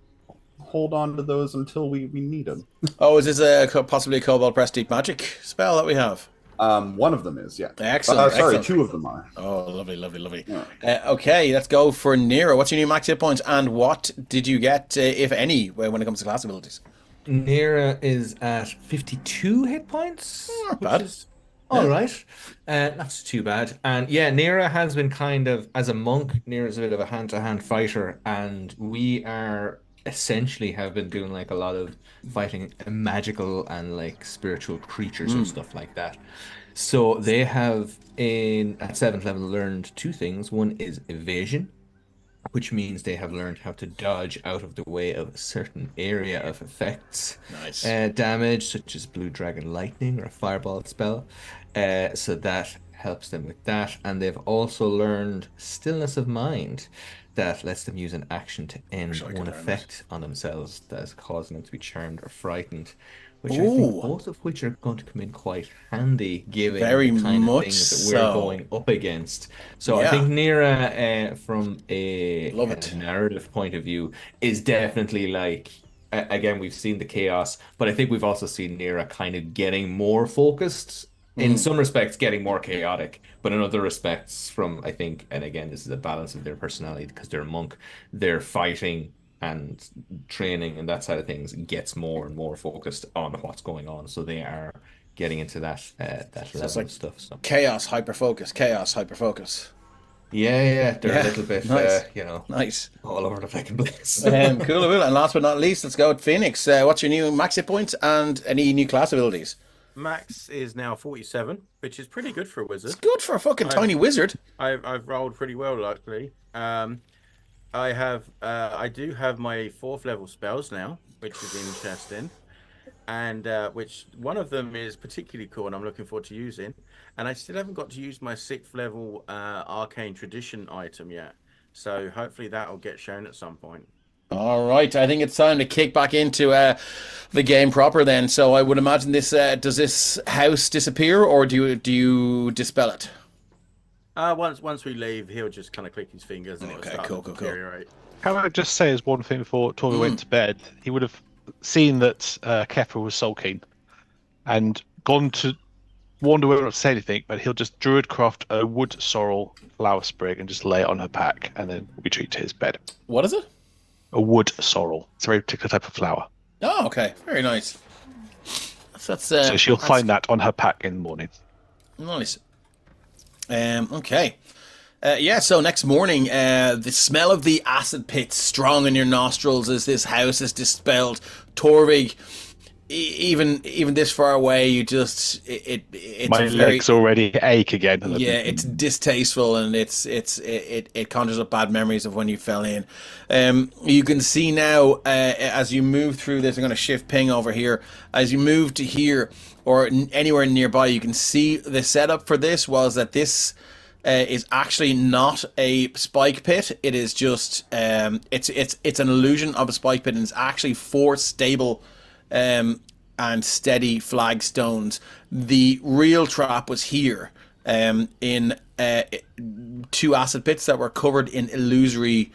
[SPEAKER 2] hold on to those until we need them.
[SPEAKER 1] Oh, is this possibly a Cobalt Press Deep Magic spell that we have?
[SPEAKER 2] One of them is, yeah.
[SPEAKER 1] Excellent.
[SPEAKER 2] Sorry,
[SPEAKER 1] excellent.
[SPEAKER 2] 2 of them are.
[SPEAKER 1] Oh, lovely.
[SPEAKER 2] Yeah.
[SPEAKER 1] Okay, let's go for Nero. What's your new max hit points, and what did you get, if any, when it comes to class abilities?
[SPEAKER 8] Nira is at 52 hit points.
[SPEAKER 1] Not bad.
[SPEAKER 8] Is all right. Not too bad. And yeah, Nira has been kind of, as a monk, Nira's a bit of a hand-to-hand fighter, and we are essentially have been doing like a lot of fighting magical and like spiritual creatures and stuff like that. So they have at 7th level learned 2 things. One is evasion, which means they have learned how to dodge out of the way of a certain area of effects.
[SPEAKER 1] Nice.
[SPEAKER 8] Damage, such as Blue Dragon Lightning or a Fireball spell. So that helps them with that. And they've also learned Stillness of Mind, that lets them use an action to end one effect on themselves that is causing them to be charmed or frightened, which I think both of which are going to come in quite handy given the kind of things that we're going up against. So I think Nira, from a narrative point of view, is definitely like, again, we've seen the chaos, but I think we've also seen Nira kind of getting more focused. In some respects, getting more chaotic, but in other respects, from, I think, and again, this is a balance of their personality because they're a monk, their fighting and training and that side of things gets more and more focused on what's going on. So they are getting into that level of stuff. So
[SPEAKER 1] chaos, hyper focus.
[SPEAKER 8] Yeah, they're a little bit,
[SPEAKER 1] nice,
[SPEAKER 8] all over the fucking place.
[SPEAKER 1] Cool. And last but not least, let's go with Phoenix. What's your new max hit points and any new class abilities?
[SPEAKER 4] Max is now 47, which is pretty good for a wizard.
[SPEAKER 1] It's good for a fucking tiny wizard.
[SPEAKER 4] I've rolled pretty well, luckily. I do have my 4th level spells now, which is interesting. and which one of them is particularly cool, and I'm looking forward to using. And I still haven't got to use my 6th level Arcane Tradition item yet, so hopefully that'll get shown at some point.
[SPEAKER 1] All right, I think it's time to kick back into the game proper then. So I would imagine this does this house disappear, or do you dispel it?
[SPEAKER 4] Once we leave, he'll just kind of click his fingers and it'll start to deteriorate.
[SPEAKER 5] Can I just say as one thing before Tori went to bed, he would have seen that Kethra was sulking and gone to wonder whether to say anything, but he'll just druidcraft a wood sorrel flower sprig and just lay it on her pack and then retreat to his bed.
[SPEAKER 1] What is it?
[SPEAKER 5] A wood sorrel. It's a very particular type of flower.
[SPEAKER 1] Oh, okay. Very nice.
[SPEAKER 5] So she'll find that on her pack in the morning.
[SPEAKER 1] Nice. Okay. So next morning, the smell of the acid pit strong in your nostrils as this house is dispelled. Torvig, even this far away, you just it's
[SPEAKER 5] my legs already ache again.
[SPEAKER 1] Yeah, it's distasteful and it conjures up bad memories of when you fell in. You can see now as you move through this. I'm going to shift ping over here. As you move to here or anywhere nearby, you can see the setup for this was that this is actually not a spike pit. It is just it's an illusion of a spike pit, and it's actually 4 stable and steady flagstones. The real trap was here in 2 acid pits that were covered in illusory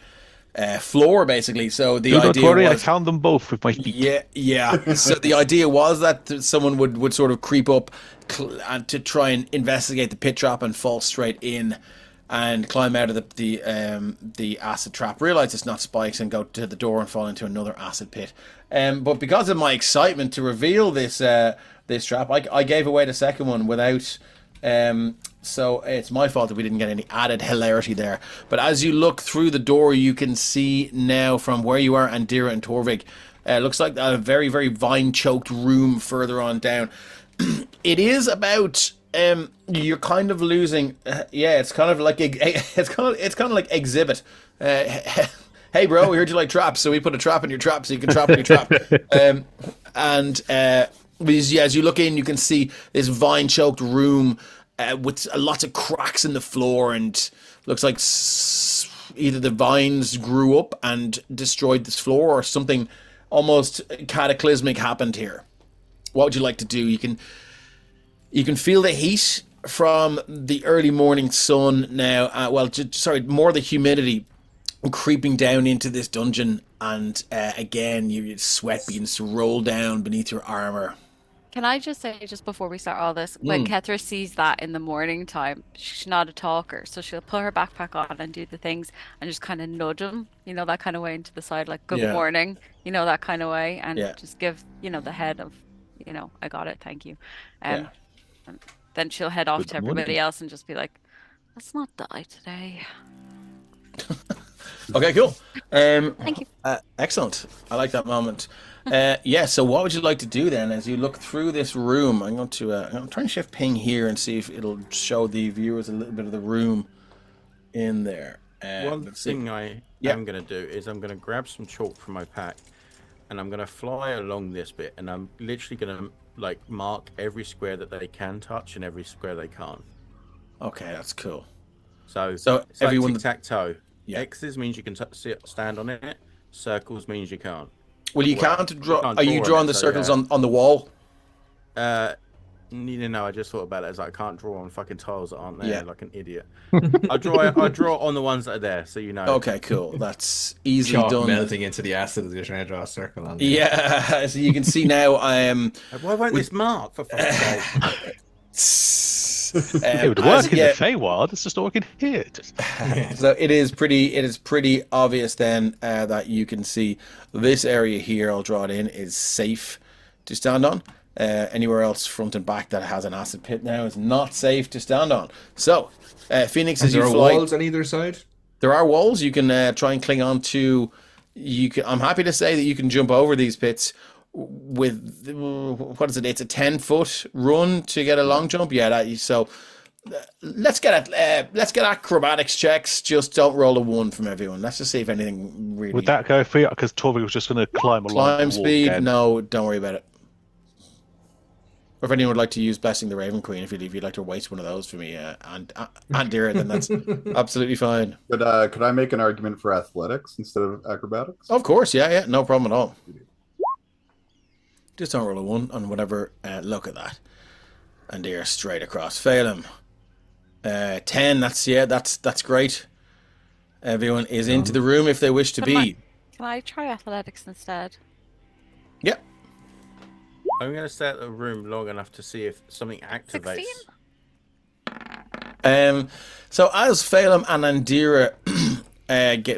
[SPEAKER 1] floor, basically. So the idea
[SPEAKER 5] don't worry,
[SPEAKER 1] was,
[SPEAKER 5] I found them both with my feet.
[SPEAKER 1] Yeah. So the idea was that someone would sort of creep up and to try and investigate the pit trap and fall straight in and climb out of the acid trap, realize it's not spikes, and go to the door and fall into another acid pit. But because of my excitement to reveal this trap, I gave away the second one without. So it's my fault that we didn't get any added hilarity there. But as you look through the door, you can see now from where you are, Andira and Torvig, looks like a very, very vine-choked room further on down. It is about you're kind of losing. It's kind of like it's kind of like Exhibit. Hey bro, we heard you like traps, so we put a trap in your trap so you can trap in your trap. As you look in, you can see this vine-choked room with lots of cracks in the floor, and looks like either the vines grew up and destroyed this floor, or something almost cataclysmic happened here. What would you like to do? You can feel the heat from the early morning sun now. More the humidity creeping down into this dungeon, and again, your sweat begins to roll down beneath your armor.
[SPEAKER 3] Can I just say, just before we start all this, when Kethra sees that in the morning time, she's not a talker, so she'll put her backpack on and do the things and just kind of nudge him, that kind of way into the side, like, good morning, that kind of way, and just give, the head of, I got it, thank you. And then she'll head off to everybody else and just be like, let's not die today.
[SPEAKER 1] Okay, cool.
[SPEAKER 3] Thank you.
[SPEAKER 1] Excellent. I like that moment. So what would you like to do then as you look through this room? I'm going to try and shift ping here and see if it'll show the viewers a little bit of the room in there.
[SPEAKER 4] One thing I am going to do is I'm going to grab some chalk from my pack, and I'm going to fly along this bit, and I'm literally going to mark every square that they can touch and every square they can't.
[SPEAKER 1] Okay, that's cool.
[SPEAKER 4] So it's
[SPEAKER 1] everyone
[SPEAKER 4] like tic-tac-toe. X's means you can stand on it. Circles means you can't.
[SPEAKER 1] Well, you can't draw. Are you drawing the circles on the wall?
[SPEAKER 4] I just thought about it as I can't draw on fucking tiles that aren't there, like an idiot. I draw on the ones that are there, so you know.
[SPEAKER 1] Okay, cool. That's easily done.
[SPEAKER 8] Melting into the acid as you're trying to draw a circle on.
[SPEAKER 1] Yeah, so you can see now.
[SPEAKER 4] Why won't this mark for fuck's sake?
[SPEAKER 5] It would work in the Feywild. It's just working here.
[SPEAKER 1] So it is pretty obvious then that you can see this area here. I'll draw it in, is safe to stand on. Anywhere else front and back that has an acid pit now is not safe to stand on. So Phoenix, as you fly,
[SPEAKER 8] there are walls on either side.
[SPEAKER 1] There are walls. You can try and cling on to. I'm happy to say that you can jump over these pits with, what is it? It's a 10-foot run to get a long jump. Let's get acrobatics checks. Just don't roll a 1 from everyone. Let's just see if anything really.
[SPEAKER 5] Would that go for you? Because Torvig was just going to climb along.
[SPEAKER 1] Climb speed? No, don't worry about it. Or if anyone would like to use Blessing the Raven Queen, if you'd like to waste one of those for me, and Dira, then that's absolutely fine.
[SPEAKER 2] But could I make an argument for athletics instead of acrobatics?
[SPEAKER 1] Of course, yeah, no problem at all. Just don't roll a 1 on whatever. Look at that, and Dira straight across. Fail him. 10. That's great. Everyone is into the room if they wish to be.
[SPEAKER 3] Can I try athletics instead?
[SPEAKER 1] Yeah.
[SPEAKER 4] I'm going to stay at the room long enough to see if something activates.
[SPEAKER 3] 16?
[SPEAKER 1] So as Phelim and Andira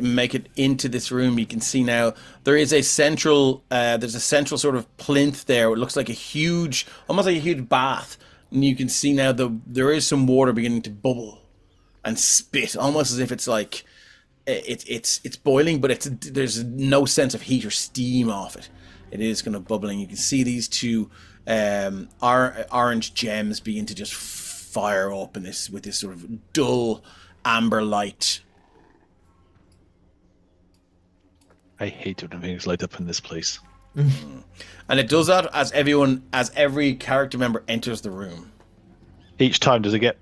[SPEAKER 1] make it into this room, you can see now there is a central sort of plinth there. It looks like almost like a huge bath, and you can see now there is some water beginning to bubble and spit, almost as if it's like it's boiling, but there's no sense of heat or steam off it. It is kind of bubbling. You can see these two orange gems begin to just fire up with this sort of dull amber light.
[SPEAKER 5] I hate when things light up in this place.
[SPEAKER 1] And it does that as every character member enters the room.
[SPEAKER 5] Each time does it get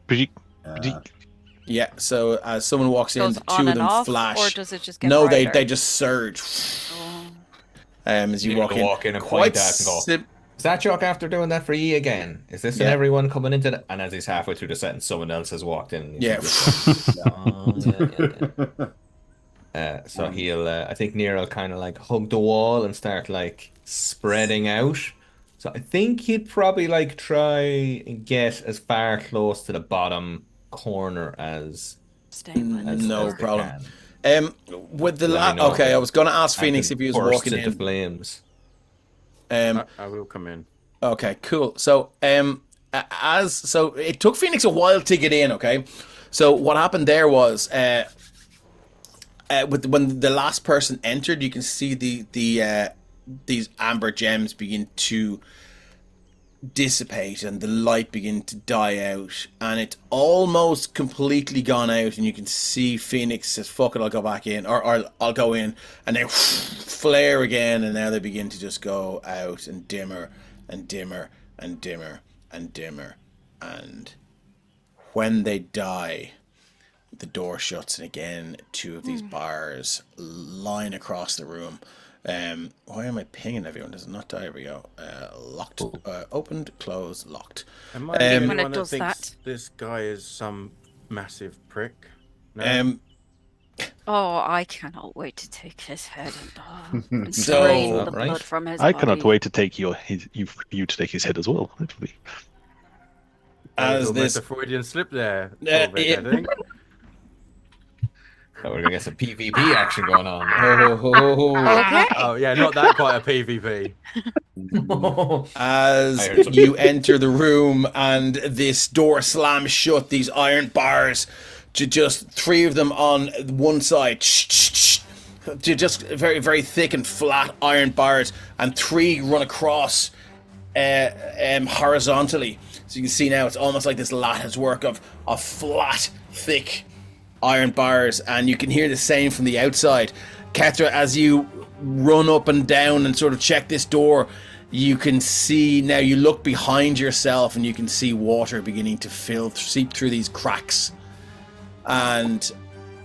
[SPEAKER 1] Yeah, so as someone walks in, the two of them flash.
[SPEAKER 3] Or does it just get
[SPEAKER 1] No,
[SPEAKER 3] brighter?
[SPEAKER 1] they just surge. As you walk in
[SPEAKER 8] and
[SPEAKER 1] quite
[SPEAKER 8] point at and go, is that Jock after doing that for ye again? Is this everyone coming into the... And as he's halfway through the sentence, someone else has walked in.
[SPEAKER 1] Yeah.
[SPEAKER 8] So he'll, I think Nero will kind of like hug the wall and start like spreading out. So I think he'd probably like try and get as far close to the bottom corner as
[SPEAKER 1] no problem. With the okay, I was going to ask Phoenix if he was walking in.
[SPEAKER 8] Flames.
[SPEAKER 4] I will come in.
[SPEAKER 1] Okay, cool. So so it took Phoenix a while to get in. Okay, so what happened there was when the last person entered, you can see these amber gems begin to dissipate and the light begin to die out, and it's almost completely gone out, and you can see Phoenix says, fuck it, I'll go back in, or I'll go in, and they flare again, and now they begin to just go out and dimmer and dimmer and dimmer and dimmer, and when they die, the door shuts, and again two of these bars line across the room. Why am I pinging everyone? Does it not die? Here we go. Locked, opened, closed, locked.
[SPEAKER 4] Am I the only
[SPEAKER 3] when it
[SPEAKER 4] one that
[SPEAKER 3] does
[SPEAKER 4] thinks this guy is some massive prick? No?
[SPEAKER 3] Oh, I cannot wait to take his head and
[SPEAKER 1] So-
[SPEAKER 3] drain the
[SPEAKER 8] Right.
[SPEAKER 3] blood from his
[SPEAKER 5] I cannot
[SPEAKER 3] body.
[SPEAKER 5] wait to take you to take his head as well. Hopefully.
[SPEAKER 1] As
[SPEAKER 4] Almost
[SPEAKER 1] this
[SPEAKER 4] a Freudian slip there.
[SPEAKER 1] Yeah,
[SPEAKER 4] a bit, I think.
[SPEAKER 8] So we're gonna get some PvP action going on.
[SPEAKER 3] Okay.
[SPEAKER 4] Oh yeah, not that quite a PvP.
[SPEAKER 1] as
[SPEAKER 8] I heard something.
[SPEAKER 1] you enter the room and this door slams shut, these iron bars, just three of them on one side, just very, very thick and flat iron bars, and three run across horizontally. So you can see now it's almost like this lattice work of flat, thick iron bars, and you can hear the same from the outside. Kethra, as you run up and down and sort of check this door, you can see now, you look behind yourself and you can see water beginning to seep through these cracks, and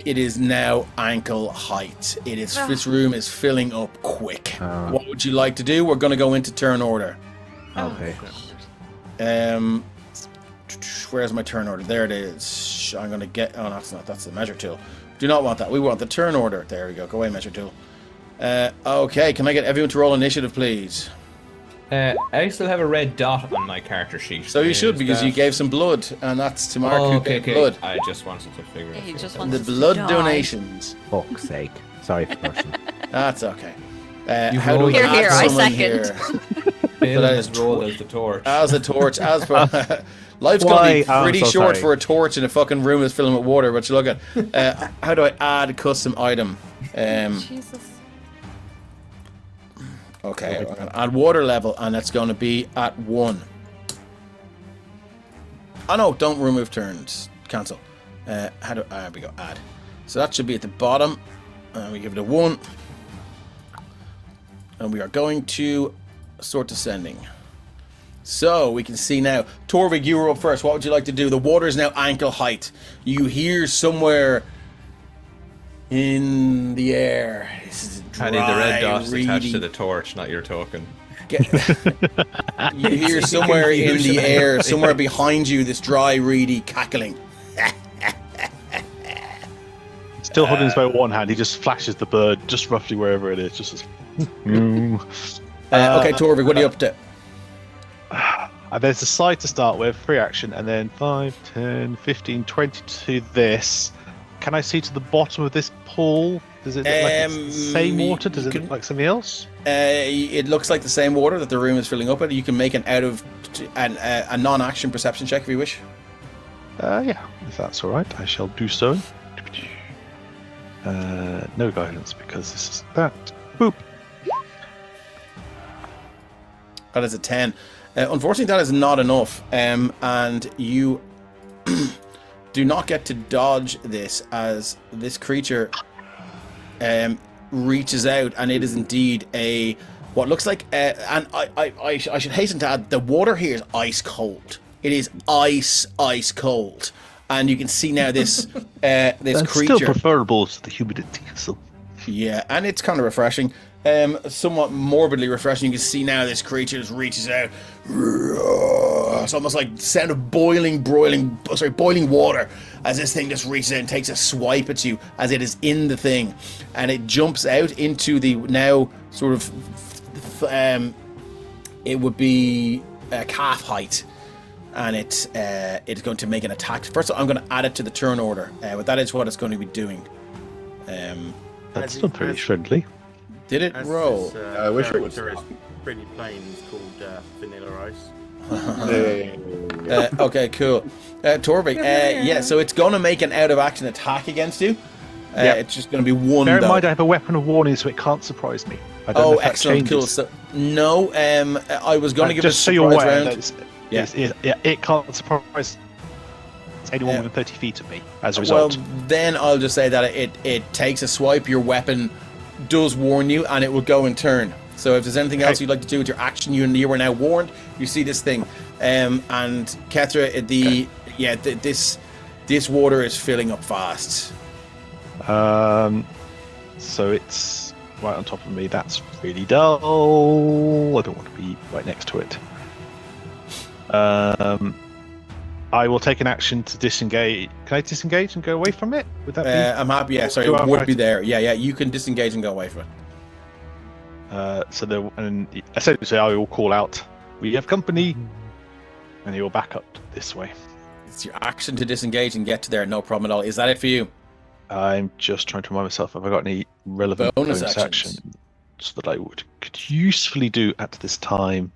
[SPEAKER 1] it is now ankle height. This room is filling up quick. What would you like to do? We're going to go into turn order.
[SPEAKER 6] Okay.
[SPEAKER 1] Where's my turn order? There it is. I'm going to get... Oh, that's the measure tool. Do not want that. We want the turn order. There we go. Go away, measure tool. Okay, can I get everyone to roll initiative, please?
[SPEAKER 8] I still have a red dot on my character sheet.
[SPEAKER 1] So you should, because you gave some blood, and that's to mark who gave blood.
[SPEAKER 8] I just wanted to figure it out.
[SPEAKER 3] He just
[SPEAKER 1] The
[SPEAKER 3] wants to
[SPEAKER 1] blood
[SPEAKER 3] die.
[SPEAKER 1] donations.
[SPEAKER 6] Fuck's sake. Sorry for pushing.
[SPEAKER 1] That's okay.
[SPEAKER 8] You
[SPEAKER 1] How do we
[SPEAKER 3] Here,
[SPEAKER 1] add
[SPEAKER 3] here, I
[SPEAKER 1] someone
[SPEAKER 3] second.
[SPEAKER 1] here?
[SPEAKER 8] Bill
[SPEAKER 1] that
[SPEAKER 8] has
[SPEAKER 1] is
[SPEAKER 8] rolled as the torch.
[SPEAKER 1] As a torch, as per... Life's
[SPEAKER 6] Why?
[SPEAKER 1] going to be pretty
[SPEAKER 6] I'm so
[SPEAKER 1] short
[SPEAKER 6] sorry.
[SPEAKER 1] for a torch in a fucking room that's filling with water, but you look at... how do I add a custom item?
[SPEAKER 3] Jesus.
[SPEAKER 1] Okay, I'm going to add water level, and that's going to be at 1. Oh no, don't remove turns. Cancel. There we go, add. So that should be at the bottom, and we give it a 1. And we are going to sort descending. So we can see now. Torvig, you were up first. What would you like to do? The water is now ankle height. You hear somewhere in the air. This is dry,
[SPEAKER 8] I need the red dot
[SPEAKER 1] reedy.
[SPEAKER 8] attached to the torch, not your token.
[SPEAKER 1] You hear somewhere in the air, somewhere behind you, this dry, reedy cackling.
[SPEAKER 5] Still holding his bow with one hand, he just flashes the bird just roughly wherever it is. Just as...
[SPEAKER 1] Okay, Torvig, what are you up to?
[SPEAKER 5] There's a slide to start with, free action, and then 5, 10, 15, 20 to this. Can I see to the bottom of this pool? Does it look like it's the same water? Does it look like something else?
[SPEAKER 1] It looks like the same water that the room is filling up with. You can make a non-action perception check if you wish.
[SPEAKER 5] Yeah, if that's all right, I shall do so. No guidance because this is that. Boop.
[SPEAKER 1] That is a 10. Unfortunately, that is not enough, and you do not get to dodge this as this creature reaches out, and it is indeed what looks like. And I should hasten to add, the water here is ice cold. It is ice cold, and you can see now this this
[SPEAKER 5] That's
[SPEAKER 1] creature.
[SPEAKER 5] still preferable to the humidity. So
[SPEAKER 1] yeah, and it's kind of refreshing. Somewhat morbidly refreshing. You can see now this creature just reaches out. It's almost like the sound of boiling water as this thing just reaches out and takes a swipe at you as it is in the thing, and it jumps out into the now sort of it would be calf height, and it's going to make an attack. First of all, I'm going to add it to the turn order, but that is what it's going to be doing.
[SPEAKER 5] that's not very friendly.
[SPEAKER 1] Did it roll?
[SPEAKER 2] I wish it was
[SPEAKER 4] pretty plain. It's called Vanilla Ice.
[SPEAKER 1] Okay, cool. Torvig, yeah, so it's going to make an out-of-action attack against you. It's just going to be one.
[SPEAKER 5] Bear in mind, I have a weapon of warning, so it can't surprise me. I don't know if that
[SPEAKER 1] excellent, cool.
[SPEAKER 5] changes.
[SPEAKER 1] So, no, I was going to give
[SPEAKER 5] just
[SPEAKER 1] it a
[SPEAKER 5] so you're
[SPEAKER 1] surprise
[SPEAKER 5] aware.
[SPEAKER 1] round.
[SPEAKER 5] It can't surprise anyone within 30 feet of me. As a result,
[SPEAKER 1] Well, then I'll just say that it takes a swipe. Your weapon does warn you, and it will go in turn. So if there's anything else you'd like to do with your action, you were now warned. You see this thing, and Kethra, this water is filling up fast.
[SPEAKER 5] So it's right on top of me. That's really dull. I don't want to be right next to it. I will take an action to disengage. Can I disengage and go away from it? Would that be?
[SPEAKER 1] I'm happy. Yeah, sorry, it would be there. Yeah, you can disengage and go away from it.
[SPEAKER 5] And essentially, I will call out, "We have company," and he will back up this way.
[SPEAKER 1] It's your action to disengage and get to there. No problem at all. Is that it for you?
[SPEAKER 5] I'm just trying to remind myself, have I got any relevant bonus actions that I could usefully do at this time?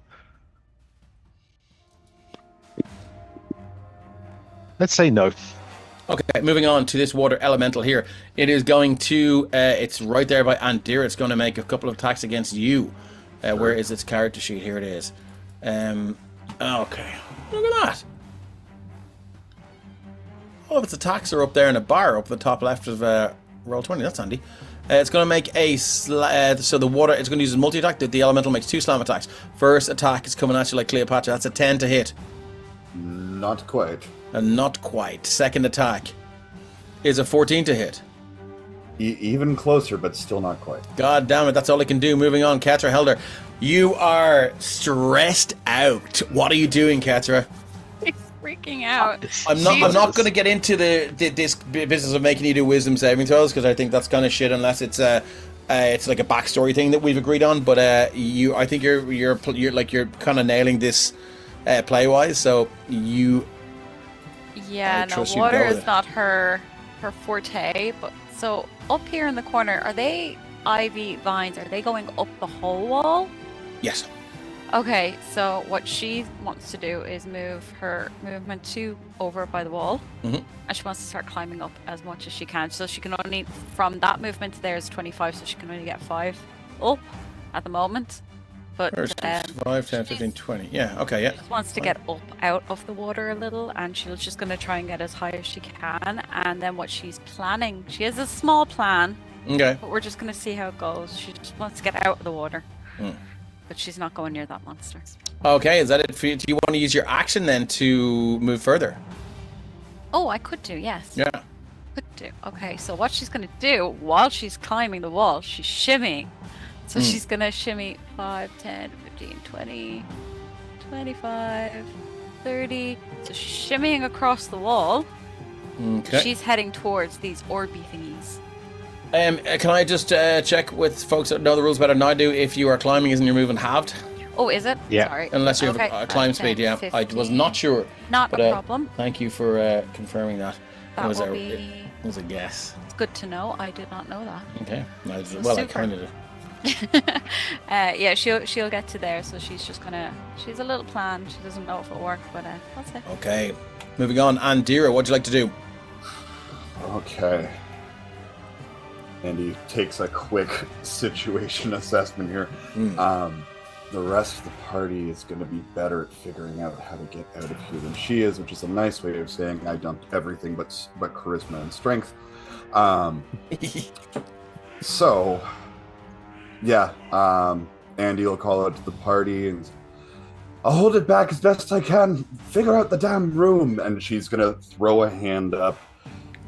[SPEAKER 5] Let's say no.
[SPEAKER 1] Okay, moving on to this water elemental here. It is going to, it's right there by Andira. It's going to make a couple of attacks against you. Where is its character sheet? Here it is. Okay, look at that. All of its attacks are up there in a bar up the top left of roll 20. That's handy. It's going to make so the water, it's going to use a multi-attack. The elemental makes 2 slam attacks. First attack is coming at you like Cleopatra. That's a 10 to hit.
[SPEAKER 2] not quite.
[SPEAKER 1] And not quite. Second attack is a 14 to hit.
[SPEAKER 2] Even closer, but still not quite.
[SPEAKER 1] God damn it, that's all I can do. Moving on, Kethra Helder. You are stressed out. What are you doing, Kethra?
[SPEAKER 3] He's freaking out.
[SPEAKER 1] I'm not going to get into this business of making you do wisdom saving throws, because I think that's kind of shit unless it's like a backstory thing that we've agreed on. But I think you're kind of nailing this play wise. So you.
[SPEAKER 3] Yeah, no, water is not her forte. But so up here in the corner, are they ivy vines? Are they going up the whole wall?
[SPEAKER 1] Yes.
[SPEAKER 3] Okay, so what she wants to do is move her movement 2 over by the wall, and she wants to start climbing up as much as she can. So she can only, from that movement to there is 25, so she can only get 5 up at the moment. But
[SPEAKER 1] 5, 10, 15, 20. Yeah, okay, yeah.
[SPEAKER 3] She just wants to get up out of the water a little, and she's just going to try and get as high as she can. And then what she's planning, she has a small plan.
[SPEAKER 1] Okay.
[SPEAKER 3] But we're just going to see how it goes. She just wants to get out of the water. but she's not going near that monster.
[SPEAKER 1] Okay, is that it for you? Do you want to use your action then to move further?
[SPEAKER 3] Oh, I could do, yes.
[SPEAKER 1] Yeah.
[SPEAKER 3] Could do. Okay, so what she's going to do while she's climbing the wall, she's shimmying. So she's going to shimmy 5, 10, 15, 20, 25, 30. So she's shimmying across the wall.
[SPEAKER 1] Okay.
[SPEAKER 3] She's heading towards these orby thingies.
[SPEAKER 1] Can I just check with folks that know the rules better than I do? If you are climbing, isn't your movement halved?
[SPEAKER 3] Oh, is it?
[SPEAKER 5] Yeah.
[SPEAKER 3] Sorry.
[SPEAKER 1] Unless you have
[SPEAKER 3] Okay,
[SPEAKER 1] a climb
[SPEAKER 3] 10,
[SPEAKER 1] speed, yeah.
[SPEAKER 3] 15.
[SPEAKER 1] I was not sure.
[SPEAKER 3] Not
[SPEAKER 1] but,
[SPEAKER 3] a problem.
[SPEAKER 1] Thank you for confirming that.
[SPEAKER 3] That
[SPEAKER 1] it was
[SPEAKER 3] will
[SPEAKER 1] a,
[SPEAKER 3] be...
[SPEAKER 1] It was a guess.
[SPEAKER 3] It's good to know. I did not know that.
[SPEAKER 1] Okay. I
[SPEAKER 3] Super.
[SPEAKER 1] kind of did.
[SPEAKER 3] Yeah, she'll get to there, so she's just she's a little plan. She doesn't know if it'll work, but that's it.
[SPEAKER 1] Okay. Moving on. Andira, what'd you like to do?
[SPEAKER 2] Okay. Andy takes a quick situation assessment here. The rest of the party is going to be better at figuring out how to get out of here than she is, which is a nice way of saying I dumped everything but charisma and strength. So, yeah, Andy will call out to the party and I'll hold it back as best I can. Figure out the damn room. And she's going to throw a hand up.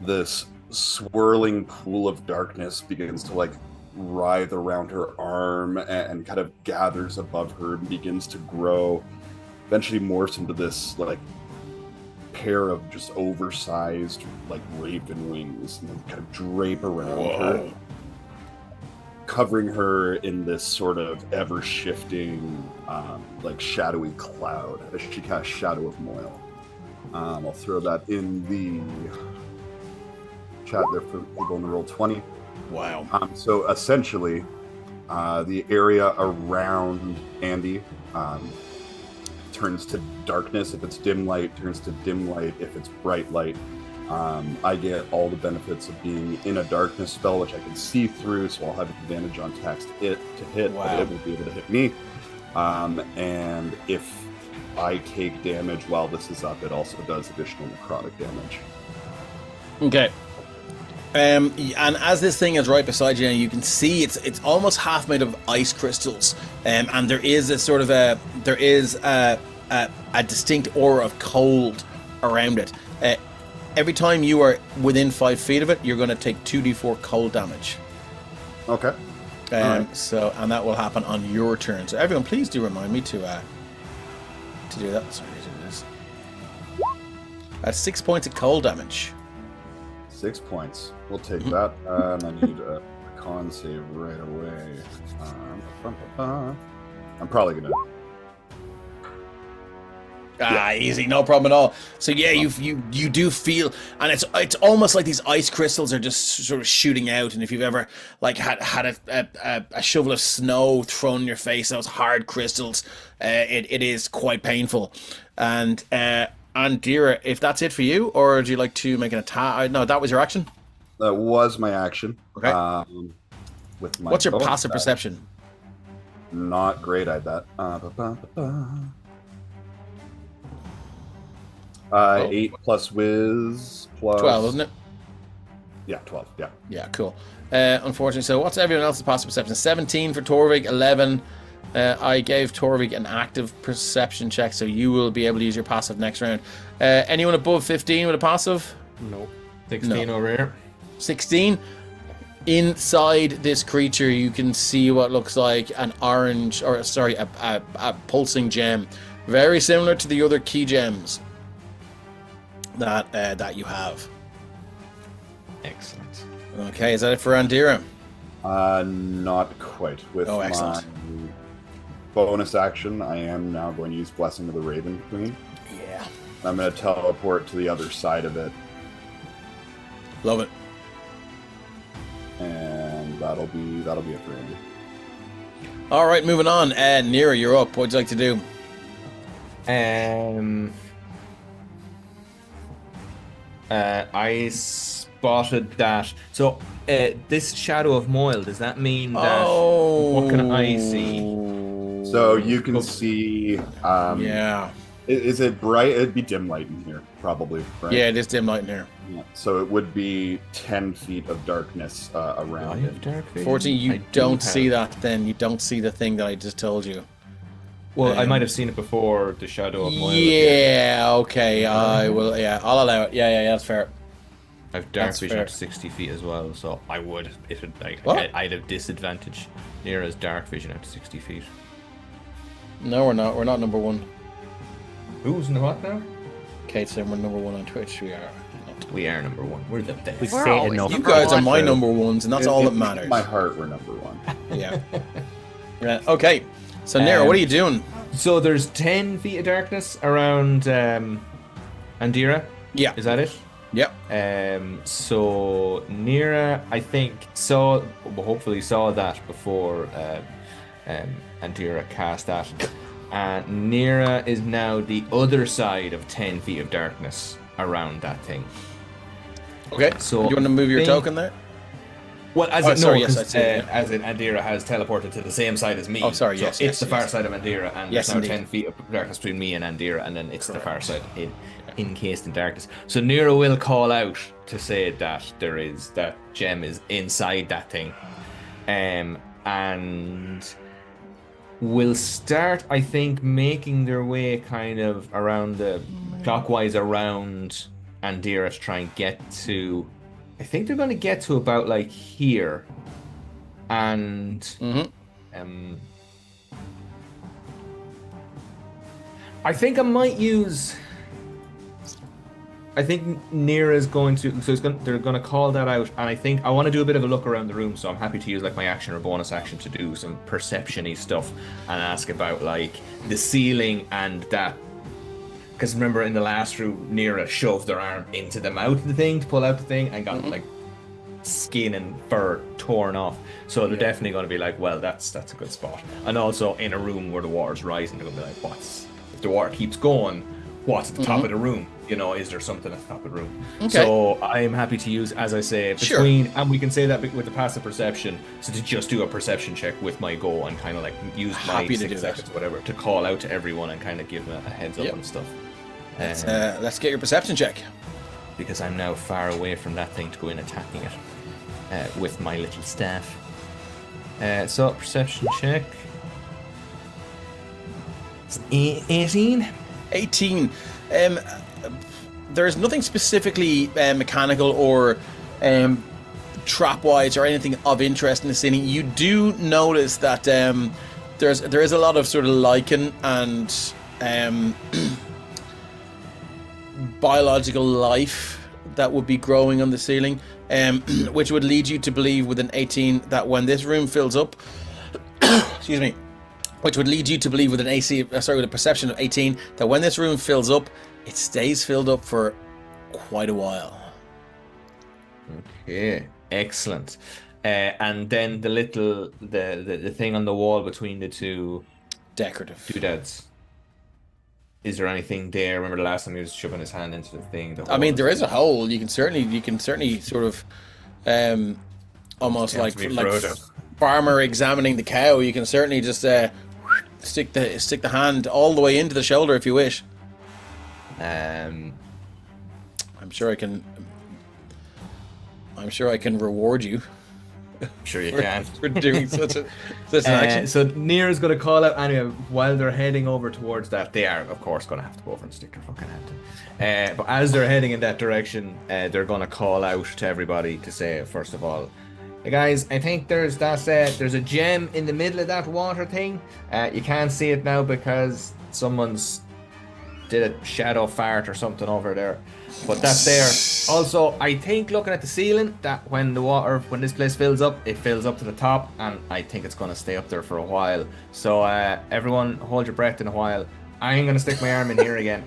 [SPEAKER 2] This swirling pool of darkness begins to like writhe around her arm and kind of gathers above her and begins to grow. Eventually morphs into this like pair of just oversized like raven wings and kind of drape around her, covering her in this sort of ever-shifting like shadowy cloud as she casts Shadow of Moil. I'll throw that in the chat there for people in the roll 20.
[SPEAKER 1] Wow.
[SPEAKER 2] So essentially, the area around Andy turns to darkness. If it's dim light, turns to dim light. If it's bright light, I get all the benefits of being in a darkness spell, which I can see through, so I'll have advantage on attacks to hit,
[SPEAKER 1] wow.
[SPEAKER 2] but it won't be able to hit me. And if I take damage while this is up, it also does additional necrotic damage.
[SPEAKER 1] Okay. And as this thing is right beside you, you can see it's almost half made of ice crystals, and there is a sort of a distinct aura of cold around it. Every time you are within 5 feet of it, you're going to take 2d4 cold damage.
[SPEAKER 2] Okay.
[SPEAKER 1] Right. So, and that will happen on your turn. So, everyone, please do remind me to do that. Sorry, it is. That's 6 points of cold damage.
[SPEAKER 2] 6 points. We'll take that. And I need a con save right away. I'm probably gonna.
[SPEAKER 1] Easy, no problem at all. So yeah, you do feel, and it's almost like these ice crystals are just sort of shooting out. And if you've ever like had a shovel of snow thrown in your face, those hard crystals, it is quite painful. And Andira, if that's it for you, or would you like to make an attack? No, that was your action.
[SPEAKER 2] That was my action.
[SPEAKER 1] Okay.
[SPEAKER 2] With my
[SPEAKER 1] What's your passive perception?
[SPEAKER 2] Not great at that. 8 plus whiz plus
[SPEAKER 1] 12, isn't it?
[SPEAKER 2] Yeah, 12. Yeah.
[SPEAKER 1] Yeah, cool. Unfortunately, so what's everyone else's passive perception? 17 for Torvig, 11. I gave Torvig an active perception check, so you will be able to use your passive next round. Anyone above 15 with a passive?
[SPEAKER 8] Nope. 16 over here.
[SPEAKER 1] 16. Inside this creature, you can see what looks like an orange, or sorry, a pulsing gem, very similar to the other key gems that you have.
[SPEAKER 8] Excellent.
[SPEAKER 1] Okay, is that it for Andira?
[SPEAKER 2] Not quite. With
[SPEAKER 1] excellent.
[SPEAKER 2] my bonus action, I am now going to use Blessing of the Raven Queen.
[SPEAKER 1] Yeah.
[SPEAKER 2] I'm going to teleport to the other side of it,
[SPEAKER 1] Love it.
[SPEAKER 2] and that'll be it for Andy.
[SPEAKER 1] All right, moving on. Nira, you're up. What'd you like to do?
[SPEAKER 8] I spotted that. So, this Shadow of Moil, does that mean that... What can I see?
[SPEAKER 2] So you can see
[SPEAKER 1] yeah.
[SPEAKER 2] Is it bright? It'd be dim light in here, probably. Right?
[SPEAKER 1] Yeah, it is dim light in here.
[SPEAKER 2] Yeah. So it would be 10 feet of darkness around it.
[SPEAKER 1] Fortunately, you don't see that. Then you don't see the thing that I just told you.
[SPEAKER 8] Well, I might have seen it before the shadow of my.
[SPEAKER 1] Yeah. Okay. I will. Yeah, I'll allow it. Yeah. That's fair.
[SPEAKER 8] I have dark
[SPEAKER 1] That's
[SPEAKER 8] vision
[SPEAKER 1] fair.
[SPEAKER 8] up to 60 feet as well, so I would. If it like,
[SPEAKER 1] What?
[SPEAKER 8] I'd have disadvantage. Nira's dark vision up to 60 feet.
[SPEAKER 1] No, we're not. We're not number one.
[SPEAKER 8] Who's in the what now?
[SPEAKER 1] Kate said we're number one on Twitch. We are.
[SPEAKER 8] We are number one. We're the best.
[SPEAKER 6] We
[SPEAKER 3] We're
[SPEAKER 6] say
[SPEAKER 3] always
[SPEAKER 6] enough.
[SPEAKER 1] You
[SPEAKER 3] number
[SPEAKER 1] guys are
[SPEAKER 3] one.
[SPEAKER 1] my number ones, and that's all that
[SPEAKER 2] In
[SPEAKER 1] matters.
[SPEAKER 2] my heart, we're number one.
[SPEAKER 1] Yeah. Yeah. Okay. So Nero, what are you doing?
[SPEAKER 8] So there's 10 feet of darkness around Andira.
[SPEAKER 1] Yeah.
[SPEAKER 8] Is that it?
[SPEAKER 1] Yep.
[SPEAKER 8] So Nira, I think, hopefully saw that before Andira cast that. And Nira is now the other side of 10 feet of darkness around that thing.
[SPEAKER 1] Okay.
[SPEAKER 8] So
[SPEAKER 1] you want to move your
[SPEAKER 8] think-
[SPEAKER 1] token there?
[SPEAKER 8] Well, as
[SPEAKER 1] Oh,
[SPEAKER 8] in,
[SPEAKER 1] sorry,
[SPEAKER 8] no,
[SPEAKER 1] yes,
[SPEAKER 8] 'cause,
[SPEAKER 1] I see it, yeah.
[SPEAKER 8] as in Andira has teleported to the same side as me.
[SPEAKER 1] Oh, sorry,
[SPEAKER 8] so
[SPEAKER 1] yes,
[SPEAKER 8] it's
[SPEAKER 1] yes,
[SPEAKER 8] the far
[SPEAKER 1] yes.
[SPEAKER 8] side of Andira, and
[SPEAKER 1] Yes,
[SPEAKER 8] there's now
[SPEAKER 1] indeed.
[SPEAKER 8] 10 feet of darkness between me and Andira, and then it's the far side encased in darkness. So Nira will call out to say that that gem is inside that thing, and will start, I think, making their way kind of around clockwise around Andira to try and get to. I think they're going to get to about like here, and I think I might use. I think Nira's going to, they're going to call that out, and I think I want to do a bit of a look around the room, so I'm happy to use like my action or bonus action to do some perception-y stuff and ask about like the ceiling and that. Because remember in the last room, Nira shoved their arm into the mouth of the thing to pull out the thing and got like skin and fur torn off. So they're definitely going to be like, well, that's a good spot. And also in a room where the water's rising, they're going to be like, if the water keeps going, what's at the top of the room? You know, is there something at the top of the room?
[SPEAKER 1] Okay.
[SPEAKER 8] So I'm happy to use, as I say, and we can say that with the passive perception, so to just do a perception check with my go and kind of like use my
[SPEAKER 1] Happy to
[SPEAKER 8] 6
[SPEAKER 1] do that.
[SPEAKER 8] seconds, whatever, to call out to everyone and kind of give them a heads up and stuff.
[SPEAKER 1] Let's get your perception check.
[SPEAKER 8] Because I'm now far away from that thing to go in attacking it with my little staff. So perception check. It's 18.
[SPEAKER 1] 18. There's nothing specifically mechanical or trap-wise or anything of interest in the ceiling. You do notice that there is a lot of sort of lichen and biological life that would be growing on the ceiling, which would lead you to believe with an 18 that when this room fills up, excuse me, which would lead you to believe with with a perception of 18 that when this room fills up, it stays filled up for quite a while.
[SPEAKER 8] Okay, excellent. And then the thing on the wall between the two
[SPEAKER 1] Decorative
[SPEAKER 8] doodads. Is there anything there? Remember the last time he was shoving his hand into the thing?
[SPEAKER 1] I mean, there is a hole. You can certainly sort of almost like farmer examining the cow. You can certainly just stick the hand all the way into the shoulder if you wish. I'm sure I can reward you.
[SPEAKER 8] Sure you can.
[SPEAKER 1] For doing such an action.
[SPEAKER 8] So Nira's going to call out anyway while they're heading over towards that. They are, of course, going to have to go over and stick their fucking hand in. But as they're heading in that direction, they're going to call out to everybody to say, first of all, hey guys, I think there's a gem in the middle of that water thing. You can't see it now because someone's did a shadow fart or something over there. But that's there. Also, I think looking at the ceiling, that when this place fills up, it fills up to the top, and I think it's going to stay up there for a while. So everyone, hold your breath in a while. I ain't going to stick my arm in here again.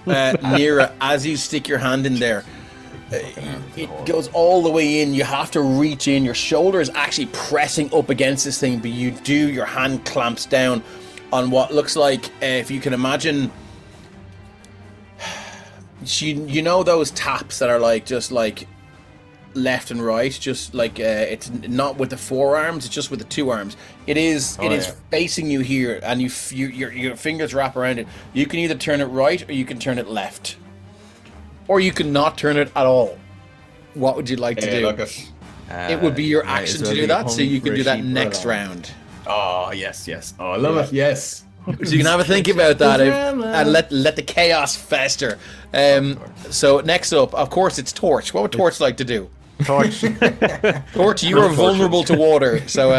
[SPEAKER 1] Nira, as you stick your hand in there, it goes all the way in. You have to reach in. Your shoulder is actually pressing up against this thing, but your hand clamps down on what looks like, if you can imagine, you know those taps that are like just like left and right, just like it's not with the forearms, it's just with the two arms. It is facing you here, and your fingers wrap around it. You can either turn it right or you can turn it left, or you can not turn it at all. What would you like to do? It would be your action to do that, so you can do that next round.
[SPEAKER 8] Oh yes. Oh, I love it. Yes.
[SPEAKER 1] So you can have a think about that and let the chaos fester. So next up, of course, it's Torch. What would Torch like to do?
[SPEAKER 6] Torch.
[SPEAKER 1] Torch, you are vulnerable to water, so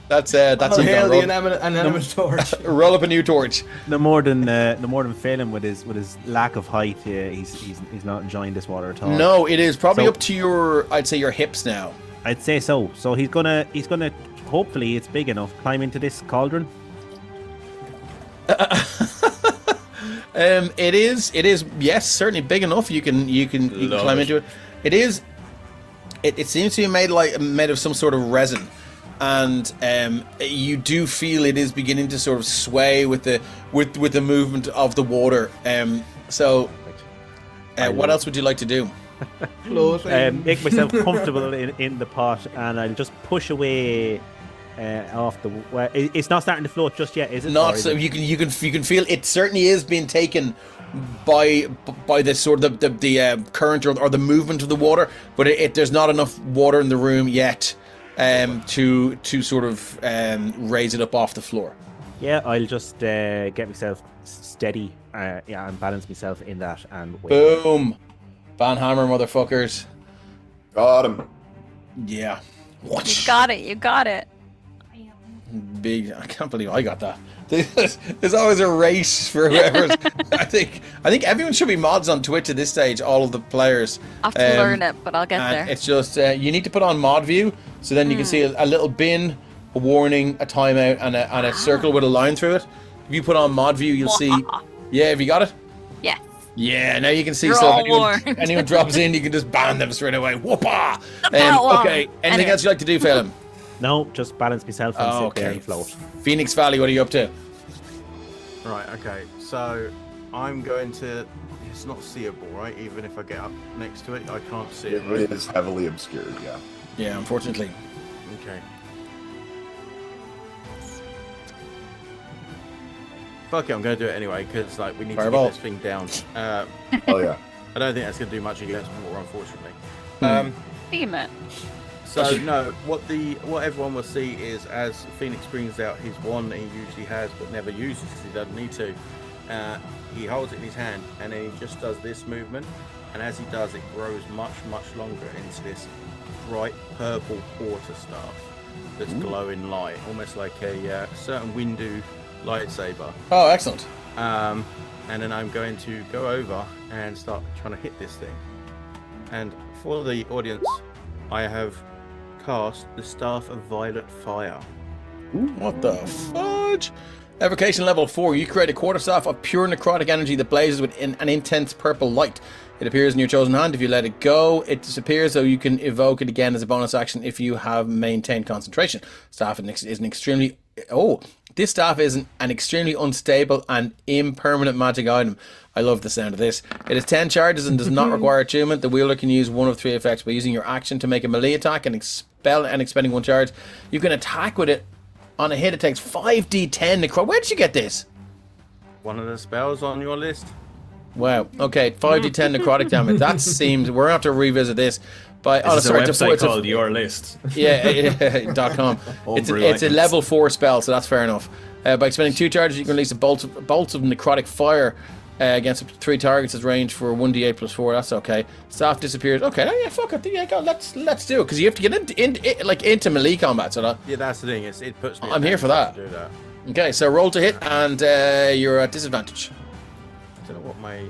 [SPEAKER 1] that's
[SPEAKER 8] Oh,
[SPEAKER 1] you.
[SPEAKER 8] hail the inanimate torch.
[SPEAKER 1] Roll up a new torch.
[SPEAKER 6] No more than failing with his lack of height. He's not enjoying this water at all.
[SPEAKER 1] No, it is probably up to I'd say your hips now.
[SPEAKER 6] I'd say so. So he's gonna hopefully it's big enough climb into this cauldron.
[SPEAKER 1] It is yes, certainly big enough. You can climb into it. It seems to be made of some sort of resin, and you do feel it is beginning to sort of sway with the movement of the water. What else would you like to do?
[SPEAKER 6] Make myself comfortable in the pot, and I'll just push away off the. Well, it's not starting to float just yet, is it?
[SPEAKER 1] Not so. You can feel it. Certainly is being taken by the sort of the current or the movement of the water, but there's not enough water in the room yet to sort of raise it up off the floor.
[SPEAKER 6] Yeah, I'll just get myself steady, and balance myself in that, and wait.
[SPEAKER 1] Boom, Van Hammer, motherfuckers.
[SPEAKER 2] Got him.
[SPEAKER 1] Yeah.
[SPEAKER 3] You got it.
[SPEAKER 1] Big. I can't believe I got that. There's always a race for whoever's. I think everyone should be mods on Twitch at this stage. All of the players.
[SPEAKER 3] I have to learn it, but I'll get there.
[SPEAKER 1] It's just you need to put on mod view, so then you can see a little bin, a warning, a timeout, and a circle with a line through it. If you put on mod view, you'll see. Yeah, have you got it?
[SPEAKER 3] Yes.
[SPEAKER 1] Yeah, now you can see.
[SPEAKER 3] You're
[SPEAKER 1] So
[SPEAKER 3] all
[SPEAKER 1] if anyone drops in, you can just ban them straight away. Whoopah! Okay. Anything else you'd like to do, Phelan?
[SPEAKER 6] No, just balance myself and sit there and float.
[SPEAKER 1] Phoenix Valley, what are you up to?
[SPEAKER 4] Right, okay. So I'm going to. It's not seeable, right? Even if I get up next to it, I can't see it. Right?
[SPEAKER 2] It is heavily obscured, yeah.
[SPEAKER 1] Yeah, unfortunately.
[SPEAKER 4] Okay. Fuck it, I'm going to do it anyway because we need
[SPEAKER 1] Fireball.
[SPEAKER 4] to get this thing down.
[SPEAKER 2] Oh yeah.
[SPEAKER 4] I don't think that's going to do much against water, unfortunately.
[SPEAKER 3] Steam it.
[SPEAKER 4] So no, what everyone will see is as Phoenix brings out his wand that he usually has but never uses because he doesn't need to. He holds it in his hand and then he just does this movement, and as he does, it grows much longer into this bright purple water staff that's glowing light, almost like a certain Windu lightsaber.
[SPEAKER 1] Oh, excellent.
[SPEAKER 4] And then I'm going to go over and start trying to hit this thing. And for the audience, I have cast the Staff of Violet Fire.
[SPEAKER 1] Ooh, what the fudge? Evocation level 4. You create a quarterstaff of pure necrotic energy that blazes with an intense purple light. It appears in your chosen hand. If you let it go, it disappears, so you can evoke it again as a bonus action if you have maintained concentration. This staff is an extremely unstable and impermanent magic item. I love the sound of this. It has 10 charges and does not require attunement. The wielder can use one of 3 effects by using your action to make a melee attack and expending 1 charge. You can attack with it. On a hit, it takes 5d10 necrotic. Where did you get this?
[SPEAKER 4] One of the spells on your list.
[SPEAKER 1] Wow. Okay, 5d10 necrotic damage. That seems. We're gonna have to revisit this. But
[SPEAKER 9] This is a website called Your List.
[SPEAKER 1] Yeah, .com. It's a level 4 spell, so that's fair enough. By expending 2 charges, you can release a bolt of necrotic fire against up to 3 targets as range for 1d8 plus 4. That's okay. Staff disappears. Okay, yeah, fuck it. Yeah, go. Let's do it because you have to get into melee combat. So
[SPEAKER 4] yeah, that's the thing. It puts me.
[SPEAKER 1] I'm here for that.
[SPEAKER 4] To do that.
[SPEAKER 1] Okay, so roll to hit, and you're at disadvantage.
[SPEAKER 4] I don't know what my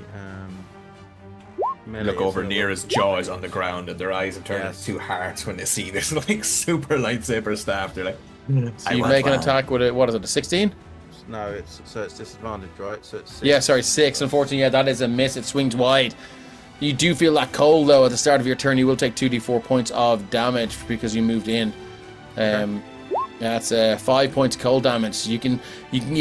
[SPEAKER 9] Look over near his jaw is on the ground and their eyes have turned into 2 hearts when they see this super lightsaber staff. They're like,
[SPEAKER 1] So you make an attack with a 16?
[SPEAKER 4] No, it's disadvantage, right? So it's 6.
[SPEAKER 1] Yeah, sorry, 6. Unfortunately, yeah, that is a miss. It swings wide. You do feel that cold though at the start of your turn. You will take 2d4 points of damage because you moved in. That's 5 points of cold damage. You can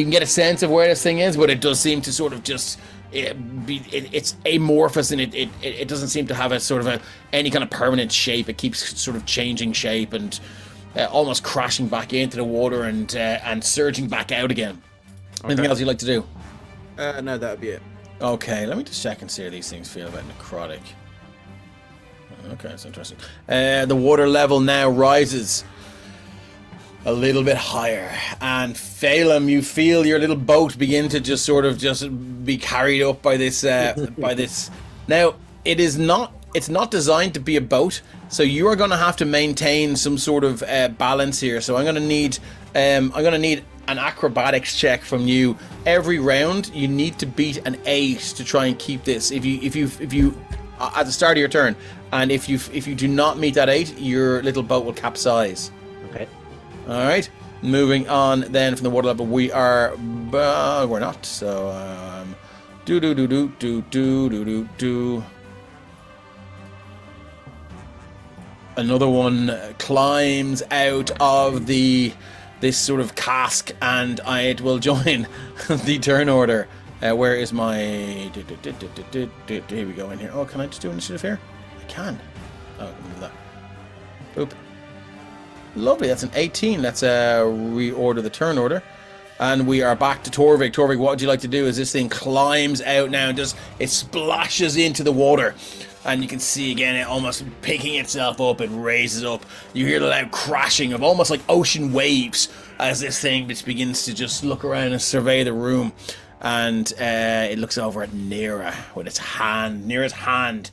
[SPEAKER 1] get a sense of where this thing is, but it does seem to sort of just it's amorphous, and it doesn't seem to have a sort of any kind of permanent shape. It keeps sort of changing shape and almost crashing back into the water and surging back out again. Okay. Anything else you'd like to do?
[SPEAKER 4] No, that would be it.
[SPEAKER 1] Okay, let me just check and see how these things feel about necrotic. Okay, that's interesting. The water level now rises a little bit higher, and Phelim, you feel your little boat begin to just be carried up by this by this. Now, it's not designed to be a boat, so you are going to have to maintain some sort of balance here. So I'm going to need an acrobatics check from you every round. You need to beat an 8 to try and keep this. If you at the start of your turn, and if you do not meet that 8, your little boat will capsize.
[SPEAKER 6] Okay.
[SPEAKER 1] All right. Moving on then from the water level, we're not. So another one climbs out of this sort of cask, and it will join the turn order. Where is my... Here we go in here. Oh, can I just do initiative here? I can. Oh, that. Boop. Lovely, that's an 18. Let's reorder the turn order. And we are back to Torvik. Torvik, what would you like to do as this thing climbs out now and it splashes into the water? And you can see again it almost picking itself up. It raises up. You hear the loud crashing of almost like ocean waves as this thing just begins to just look around and survey the room. And it looks over at Nira with Nira's hand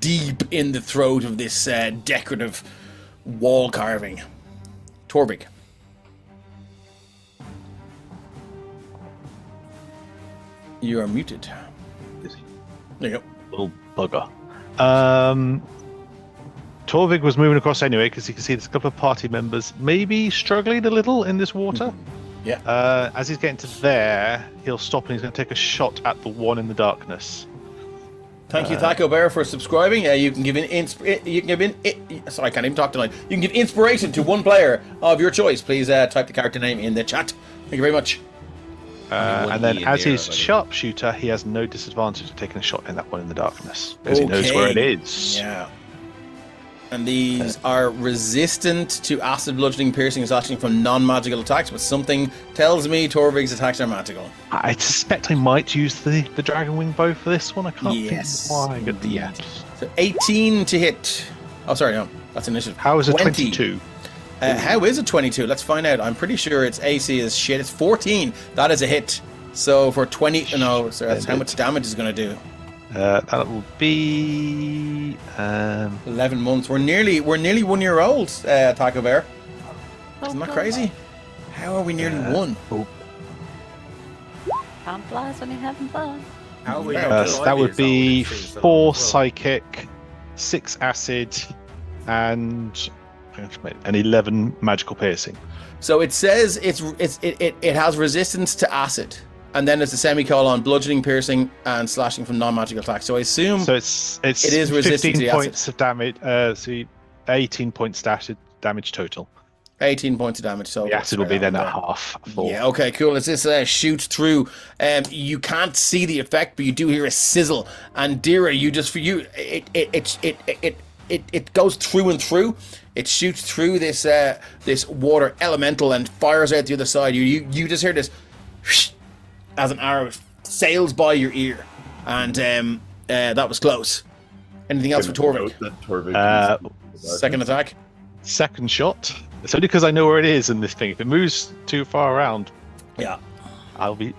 [SPEAKER 1] deep in the throat of this decorative wall carving. Torvik. You are muted. There you go.
[SPEAKER 5] Little bugger. Torvik was moving across anyway because you can see there's a couple of party members maybe struggling a little in this water.
[SPEAKER 1] Yeah.
[SPEAKER 5] As he's getting to there, he'll stop and he's going to take a shot at the one in the darkness.
[SPEAKER 1] Thank you, Taco Bear, for subscribing. You can give sorry, I can't even talk tonight. You can give inspiration to one player of your choice. Please type the character name in the chat. Thank you very much.
[SPEAKER 5] And then as he's sharpshooter, he has no disadvantage of taking a shot in that one in the darkness because he knows where it is.
[SPEAKER 1] Yeah. And these are resistant to acid, bludgeoning, piercing, and slashing from non-magical attacks, but something tells me Torvik's attacks are magical.
[SPEAKER 5] I suspect I might use the dragon wing bow for this one. I can't think why.
[SPEAKER 1] Yeah. So 18 to hit. Oh, sorry, no. That's initiative.
[SPEAKER 5] How is it 22?
[SPEAKER 1] How is it 22? Let's find out. I'm pretty sure its AC is shit. It's 14. That is a hit. So for 20... No, sorry, that's how much damage is going to do.
[SPEAKER 5] That will be
[SPEAKER 1] 11 months. We're nearly 1 year old, Taco Bear. Isn't that crazy? How are we nearly 1?
[SPEAKER 3] Time flies when you're having fun.
[SPEAKER 5] So that would be 4 psychic, 6 acid, and 11 magical piercing.
[SPEAKER 1] So it says it has resistance to acid. And then there's a semicolon, bludgeoning, piercing, and slashing from non-magical attacks. So I assume
[SPEAKER 5] it
[SPEAKER 1] is resistant to
[SPEAKER 5] 15 points of damage. So 18 points damage total.
[SPEAKER 1] 18 points of damage. So
[SPEAKER 5] the acid will be then at half. 4.
[SPEAKER 1] Yeah. Okay. Cool. As this shoots through, you can't see the effect, but you do hear a sizzle. And Dira, it goes through and through. It shoots through this water elemental and fires out the other side. You just hear this. Whoosh, as an arrow sails by your ear, and that was close. Anything else for Torvik? Second attack.
[SPEAKER 5] Second shot. It's only because I know where it is in this thing. If it moves too far around,
[SPEAKER 1] yeah,
[SPEAKER 5] I'll be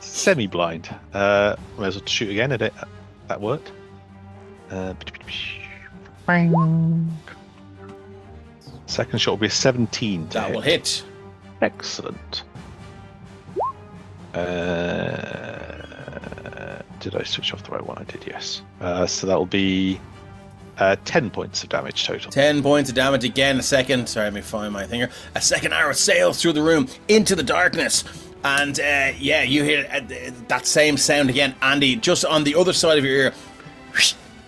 [SPEAKER 5] semi-blind. Might as well shoot again. That worked. Second shot will be a 17.
[SPEAKER 1] That will hit.
[SPEAKER 5] Excellent. Did I switch off the right one? I did, yes. So that will be 10 points of damage total.
[SPEAKER 1] 10 points of damage again. Sorry, let me find my thing here. A second arrow sails through the room into the darkness. And you hear that same sound again, Andy, just on the other side of your ear,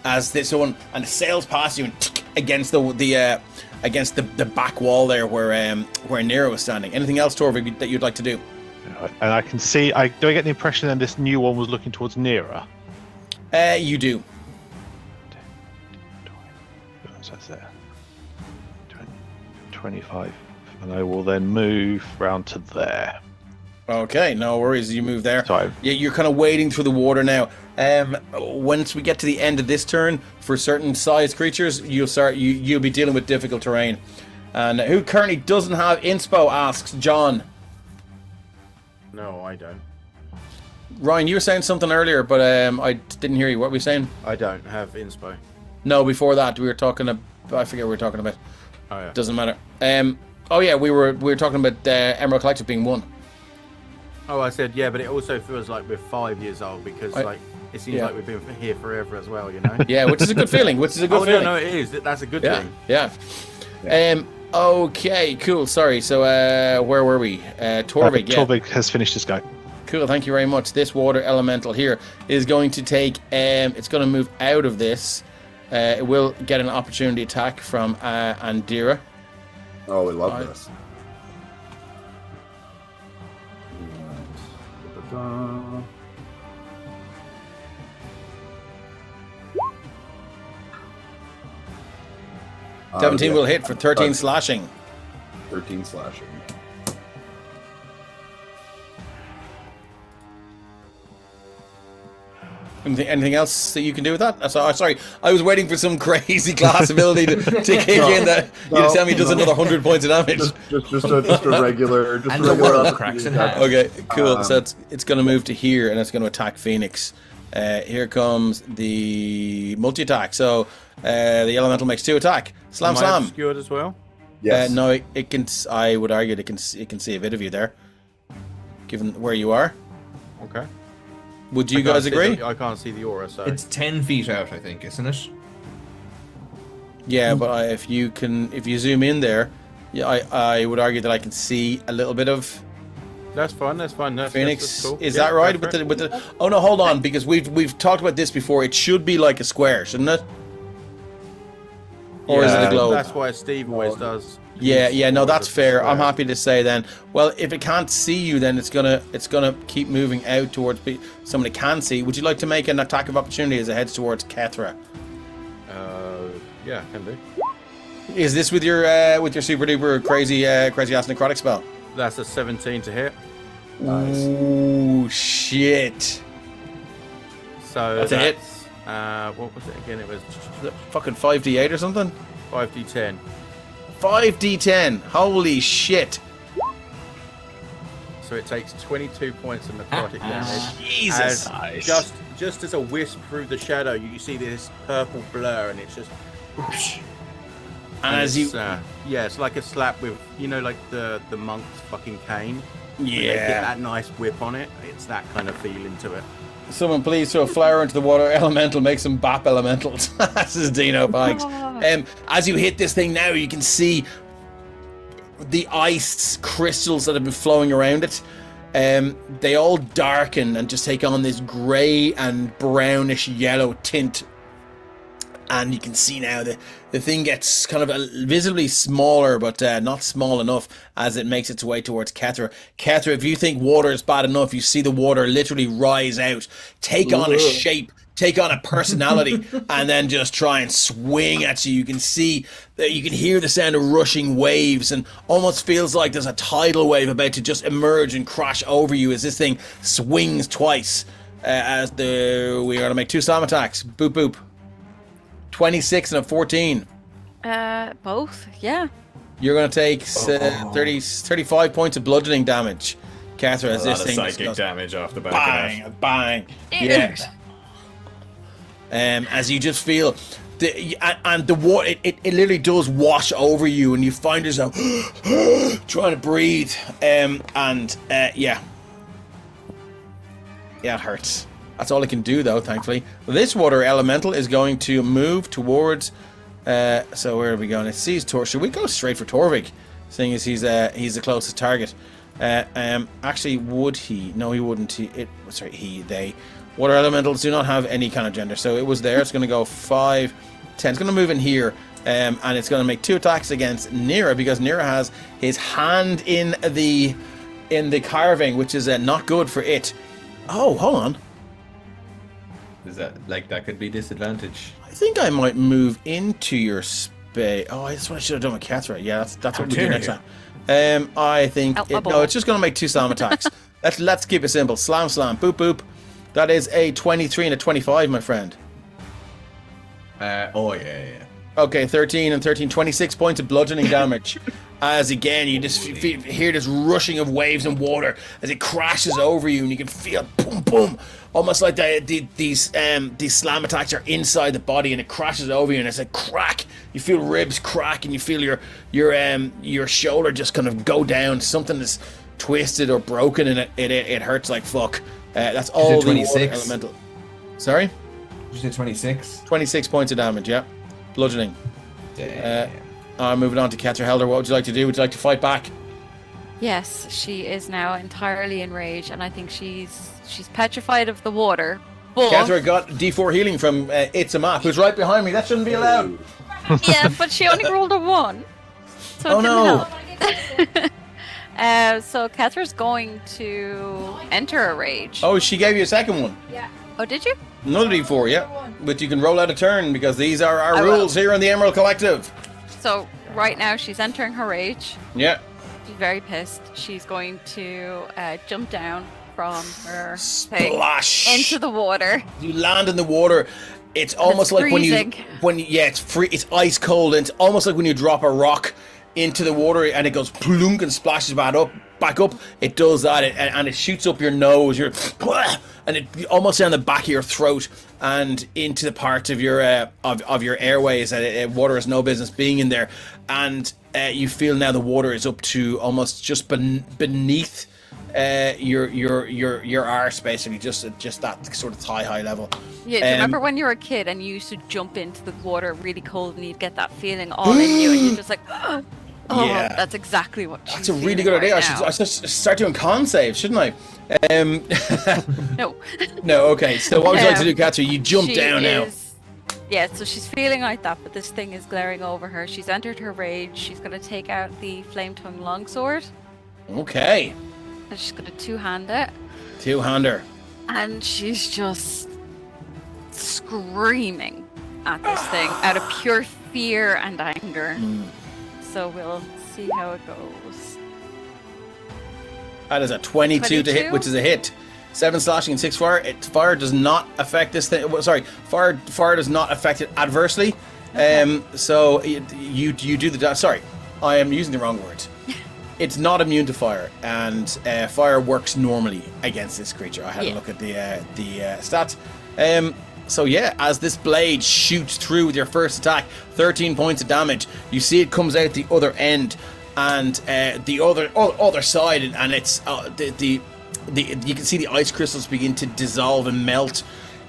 [SPEAKER 1] as this one, and it sails past you and against the back wall there where Nero was standing. Anything else, Torvik, that you'd like to do?
[SPEAKER 5] And I can see. Do I get the impression then this new one was looking towards Nira?
[SPEAKER 1] You do.
[SPEAKER 5] So that's there. 25, and I will then move round to there.
[SPEAKER 1] Okay, no worries. You move there.
[SPEAKER 5] Sorry.
[SPEAKER 1] Yeah, you're kind of wading through the water now. Once we get to the end of this turn, for certain sized creatures, you'll be dealing with difficult terrain. And who currently doesn't have inspo? Asks John.
[SPEAKER 4] No, I don't.
[SPEAKER 1] Ryan, you were saying something earlier, but I didn't hear you. What were you saying?
[SPEAKER 4] I don't have inspo.
[SPEAKER 1] No, before that we were talking about. I forget what we were talking about.
[SPEAKER 4] Oh yeah.
[SPEAKER 1] Doesn't matter. Oh yeah, we were talking about Emerald Collective being one.
[SPEAKER 4] Oh, I said yeah, but it also feels like we're 5 years old because it seems like we've been here forever as well, you know.
[SPEAKER 1] Yeah, which is a good feeling. Feeling.
[SPEAKER 4] No, it is. That's a good thing.
[SPEAKER 1] Yeah. Okay, cool. Sorry. So where were we? Torvig. Yeah.
[SPEAKER 5] Torvig has finished his go.
[SPEAKER 1] Cool. Thank you very much. This water elemental here is going to take. It's going to move out of this. It will get an opportunity attack from Andira.
[SPEAKER 2] Oh, we love this.
[SPEAKER 1] Uh, 17 will hit for 13 slashing.
[SPEAKER 2] 13 slashing.
[SPEAKER 1] Anything else that you can do with that? Sorry, I was waiting for some crazy class ability to kick in that you tell me does another 100 points of damage.
[SPEAKER 2] Just a regular. Just
[SPEAKER 8] and
[SPEAKER 2] a
[SPEAKER 8] the
[SPEAKER 2] regular
[SPEAKER 8] world cracks in half.
[SPEAKER 1] Okay, cool. So it's going to move to here and it's going to attack Phoenix. Here comes the multi attack. So the elemental makes 2 attack. Slam.
[SPEAKER 4] Obscured as well.
[SPEAKER 2] Yes.
[SPEAKER 1] No, it can. I would argue it can see a bit of you there, given where you are.
[SPEAKER 4] Okay.
[SPEAKER 1] Would you guys agree?
[SPEAKER 4] I can't see the aura, so
[SPEAKER 8] It's 10 feet out, I think, isn't it?
[SPEAKER 1] Yeah, but if you zoom in there, yeah, I would argue that I can see a little bit of
[SPEAKER 4] that's fine. That's
[SPEAKER 1] Phoenix.
[SPEAKER 4] That's cool.
[SPEAKER 1] Is that right? With the oh no, hold on, because we've talked about this before. It should be like a square, shouldn't it? Or is it a globe?
[SPEAKER 4] That's why Steve always does.
[SPEAKER 1] Yeah, no, that's fair. I'm happy to say then. Well, if it can't see you, then it's gonna keep moving out towards someone it can see. Would you like to make an attack of opportunity as it heads towards Kethra?
[SPEAKER 4] Yeah, can do.
[SPEAKER 1] Is this with your super duper crazy ass necrotic spell?
[SPEAKER 4] That's a 17 to hit.
[SPEAKER 2] Nice.
[SPEAKER 1] Ooh, shit.
[SPEAKER 4] So
[SPEAKER 1] That's a hit.
[SPEAKER 4] What was it again? It was
[SPEAKER 1] Fucking 5d8 or something?
[SPEAKER 4] 5d10.
[SPEAKER 1] 5d10. Holy shit.
[SPEAKER 4] So it takes 22 points of necrotic damage.
[SPEAKER 1] Jesus.
[SPEAKER 5] Nice.
[SPEAKER 4] Just as a wisp through the shadow, you see this purple blur, and it's just.
[SPEAKER 1] And as you,
[SPEAKER 4] it's like a slap with, like the monk's fucking cane.
[SPEAKER 1] yeah.
[SPEAKER 4] They get that nice whip on it. It's that kind of feeling to it.
[SPEAKER 1] Someone please throw a flower into the water elemental, make some bap elementals. This is Dino Pikes. As you hit this thing now, you can see the ice crystals that have been flowing around it. They all darken and just take on this grey and brownish yellow tint. And you can see now the thing gets kind of visibly smaller, but not small enough as it makes its way towards Kethra. Kethra, if you think water is bad enough, you see the water literally rise out, take on a shape, take on a personality, and then just try and swing at you. You can see that you can hear the sound of rushing waves, and almost feels like there's a tidal wave about to just emerge and crash over you as this thing swings twice. We are going to make 2 slam attacks. Boop boop. 26 and a 14.
[SPEAKER 3] Both, yeah.
[SPEAKER 1] You're going to take 35 points of bludgeoning damage, Kethra, as this thing
[SPEAKER 9] psychic
[SPEAKER 1] goes
[SPEAKER 9] damage off the back of that.
[SPEAKER 1] bang. Yeah. As you just feel the water, it literally does wash over you, and you find yourself trying to breathe. Yeah, it hurts. That's all it can do, though, thankfully. This water elemental is going to move towards... so where are we going? It sees Tor. Should we go straight for Torvig, seeing as he's the closest target? Actually, would he? No, he wouldn't. They. Water elementals do not have any kind of gender. So it was there. It's going to go 5, 10. It's going to move in here. And it's going to make 2 attacks against Nira, because Nira has his hand in the in the carving, which is not good for it. Oh, hold on.
[SPEAKER 9] Is that like that could be disadvantage?
[SPEAKER 1] I think I might move into your space. Oh, that's what I should have done with Kethra. Yeah, that's what we do next time. I think no, it's just going to make 2 slam attacks. Let's keep it simple. Slam, boop, boop. That is a 23 and a 25, my friend.
[SPEAKER 9] Oh yeah.
[SPEAKER 1] Okay, 13 and 13, 26 points of bludgeoning damage. As again, you just hear this rushing of waves and water as it crashes over you, and you can feel boom, boom, almost like these slam attacks are inside the body, and it crashes over you, and it's a crack. You feel ribs crack, and you feel your shoulder just kind of go down. Something is twisted or broken, and it hurts like fuck. That's all the water elemental. Sorry?
[SPEAKER 9] Did you say 26?
[SPEAKER 1] 26 points of damage, yeah. Bludgeoning. Moving on to Kethra Helder. What would you like to do? Would you like to fight back?
[SPEAKER 3] Yes, she is now entirely enraged, and I think she's petrified of the water. But...
[SPEAKER 1] Kethra got D4 healing from It's a Map, who's right behind me. That shouldn't be allowed.
[SPEAKER 3] Yeah, but she only rolled a 1. So
[SPEAKER 1] oh no!
[SPEAKER 3] So Kethra's going to enter a rage.
[SPEAKER 1] Oh, she gave you a second one.
[SPEAKER 7] Yeah.
[SPEAKER 3] Oh, did you?
[SPEAKER 1] Another D4, yeah. But you can roll out a turn because these are our rules here on the Emerald Collective.
[SPEAKER 3] So right now she's entering her rage.
[SPEAKER 1] Yeah.
[SPEAKER 3] She's very pissed. She's going to jump down from her
[SPEAKER 1] splash
[SPEAKER 3] thing into the water.
[SPEAKER 1] You land in the water. It's almost like
[SPEAKER 3] freezing.
[SPEAKER 1] it's free. It's ice cold, and it's almost like when you drop a rock into the water and it goes plunk and splashes back up. It does that, and it shoots up your nose. And it almost down the back of your throat and into the part of your airways. Water has no business being in there, and you feel now the water is up to almost just beneath your arse, basically, just that sort of thigh-high level.
[SPEAKER 3] Yeah, do you remember when you were a kid and you used to jump into the water really cold and you'd get that feeling all in you, and you're just like, oh, yeah, that's exactly what.
[SPEAKER 1] That's a really good idea. I should start doing con saves, shouldn't I?
[SPEAKER 3] No.
[SPEAKER 1] No. Okay. So what would you like to do, Kethra? You jump down now.
[SPEAKER 3] Yeah. So she's feeling like that, but this thing is glaring over her. She's entered her rage. She's going to take out the flame tongue longsword.
[SPEAKER 1] Okay.
[SPEAKER 3] And she's going to two-hand it.
[SPEAKER 1] Two-hander.
[SPEAKER 3] And she's just screaming at this thing out of pure fear and anger. So we'll see how it goes.
[SPEAKER 1] That is a 22 to hit, which is a hit. 7 slashing and 6 fire. Fire does not affect this thing. Sorry, fire does not affect it adversely. Okay. So you do the. Sorry, I am using the wrong words. It's not immune to fire, and fire works normally against this creature. I had a look at the stats. So yeah, as this blade shoots through with your first attack, 13 points of damage. You see it comes out the other end, and the other side, and it's you can see the ice crystals begin to dissolve and melt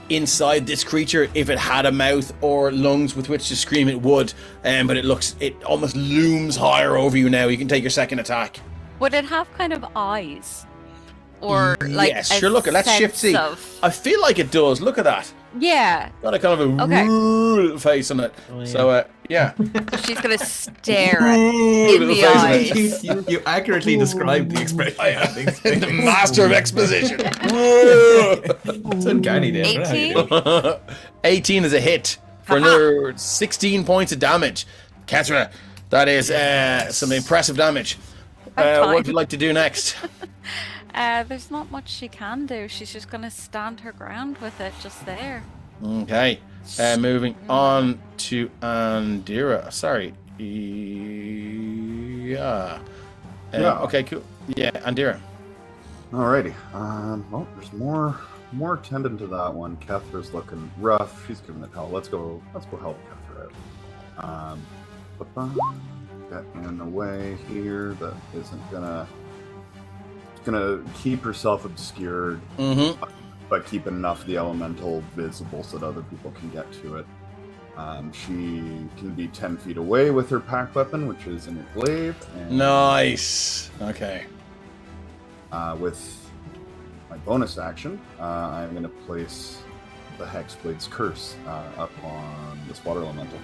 [SPEAKER 1] inside this creature. If it had a mouth or lungs with which to scream, it would. But it almost looms higher over you now. You can take your second attack.
[SPEAKER 3] Would it have kind of eyes? Or like
[SPEAKER 1] yes, sure. Look, let's shift C. I feel like it does. Look at that.
[SPEAKER 3] Yeah.
[SPEAKER 1] Got a kind of a face on it. Oh, yeah. So yeah.
[SPEAKER 3] She's gonna stare at in the eyes.
[SPEAKER 9] You accurately described the expression.
[SPEAKER 1] The master of exposition.
[SPEAKER 9] It's uncanny, Dave.
[SPEAKER 3] 18?
[SPEAKER 1] 18 is a hit for another 16 points of damage. Kethra, that is some impressive damage. What would you like to do next?
[SPEAKER 3] There's not much she can do. She's just going to stand her ground with it just there.
[SPEAKER 1] Okay. Moving on to Andira. Sorry. Yeah. Okay, cool. Yeah, Andira.
[SPEAKER 2] Alrighty. Well, there's more tendon to that one. Kethra's looking rough. She's giving it hell. Let's go help Kethra out. Get in the way here. That isn't gonna keep herself obscured, but keep enough of the elemental visible so that other people can get to it. She can be 10 feet away with her pack weapon, which is in a glaive.
[SPEAKER 1] Nice. Okay.
[SPEAKER 2] With my bonus action, I'm going to place the Hexblade's Curse up on this water elemental.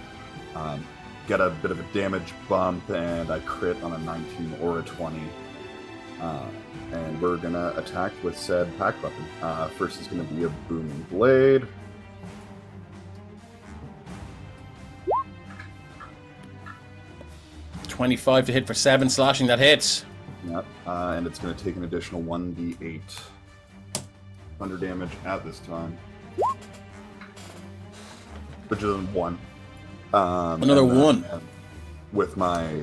[SPEAKER 2] Get a bit of a damage bump, and I crit on a 19 or a 20. And we're gonna attack with said pack weapon. First is gonna be a booming blade.
[SPEAKER 1] $25 to hit for 7 slashing. That hits.
[SPEAKER 2] Yep. And it's gonna take an additional 1d8 thunder damage at this time, which is 1.
[SPEAKER 1] Another 1.
[SPEAKER 2] With my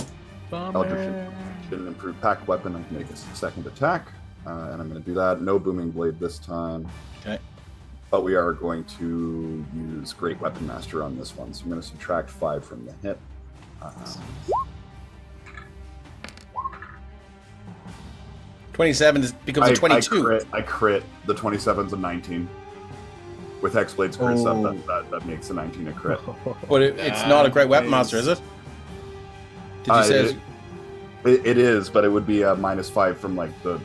[SPEAKER 2] Eldritch improved pack weapon, I can make a second attack, and I'm going to do that. No booming blade this time.
[SPEAKER 1] Okay.
[SPEAKER 2] But we are going to use Great Weapon Master on this one, so I'm going to subtract 5 from the hit.
[SPEAKER 1] 27 becomes a 22.
[SPEAKER 2] I crit. The 27's a 19. With Hexblade's crit up, that makes a 19 a crit.
[SPEAKER 1] But it's not a Great Weapon Master, is it? Did you say
[SPEAKER 2] it is, but it would be a -5 from like the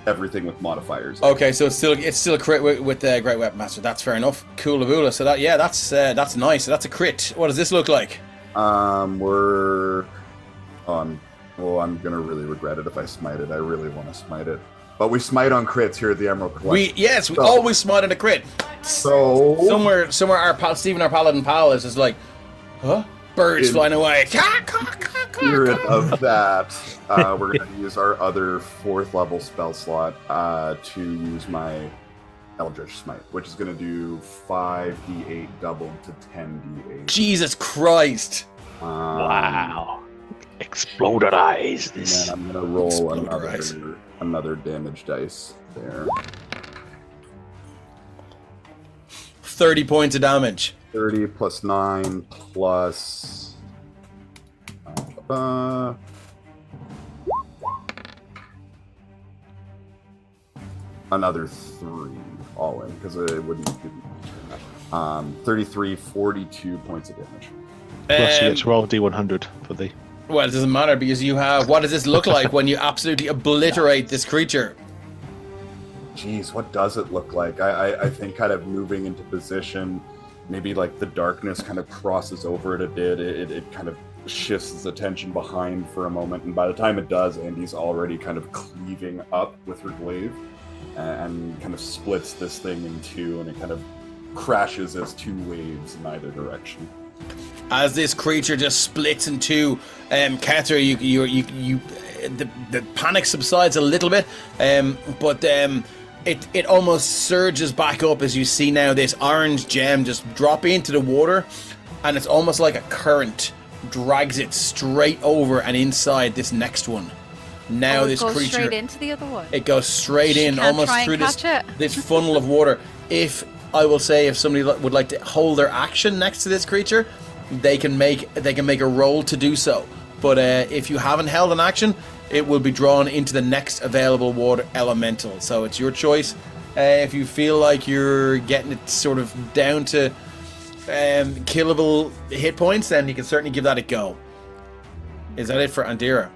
[SPEAKER 2] everything with modifiers.
[SPEAKER 1] Okay, so it's still a crit with the Great Weapon Master. That's fair enough. Cool, Labula. So that's nice. So that's a crit. What does this look like?
[SPEAKER 2] I'm gonna really regret it if I smite it. I really want to smite it, but we smite on crits here at the Emerald Collection.
[SPEAKER 1] We always smite on a crit.
[SPEAKER 2] So
[SPEAKER 1] somewhere our pal Stephen, our paladin pal, is just like, huh? Birds flying away.
[SPEAKER 2] Spirit of that, we're going to use our other 4th level spell slot to use my Eldritch Smite, which is going to do 5d8 doubled to 10d8.
[SPEAKER 1] Jesus Christ!
[SPEAKER 5] Wow! Exploderize this.
[SPEAKER 2] And then I'm going to roll another damage dice there.
[SPEAKER 1] 30 points of damage.
[SPEAKER 2] 30 plus 9 plus another 3 all in, because it wouldn't be 33, 42 points of damage.
[SPEAKER 5] Plus you get to roll D100 for the...
[SPEAKER 1] Well, it doesn't matter, because you have... What does this look like when you absolutely obliterate this creature?
[SPEAKER 2] Jeez, what does it look like? I think kind of moving into position, maybe like the darkness kind of crosses over it a bit. It kind of shifts its attention behind for a moment, and by the time it does, Andy's already kind of cleaving up with her glaive and kind of splits this thing in two, and it kind of crashes as 2 waves in either direction.
[SPEAKER 1] As this creature just splits in 2, Kethra, the panic subsides a little bit, but it almost surges back up as you see now this orange gem just drop into the water, and it's almost like a current drags it straight over and inside this next one. Now this creature... It goes
[SPEAKER 3] straight into the other one?
[SPEAKER 1] It goes straight in, almost through this funnel of water. If somebody would like to hold their action next to this creature, they can make a roll to do so. But if you haven't held an action, it will be drawn into the next available water elemental. So it's your choice. If you feel like you're getting it sort of down to killable hit points, then you can certainly give that a go. Is that it for Andira?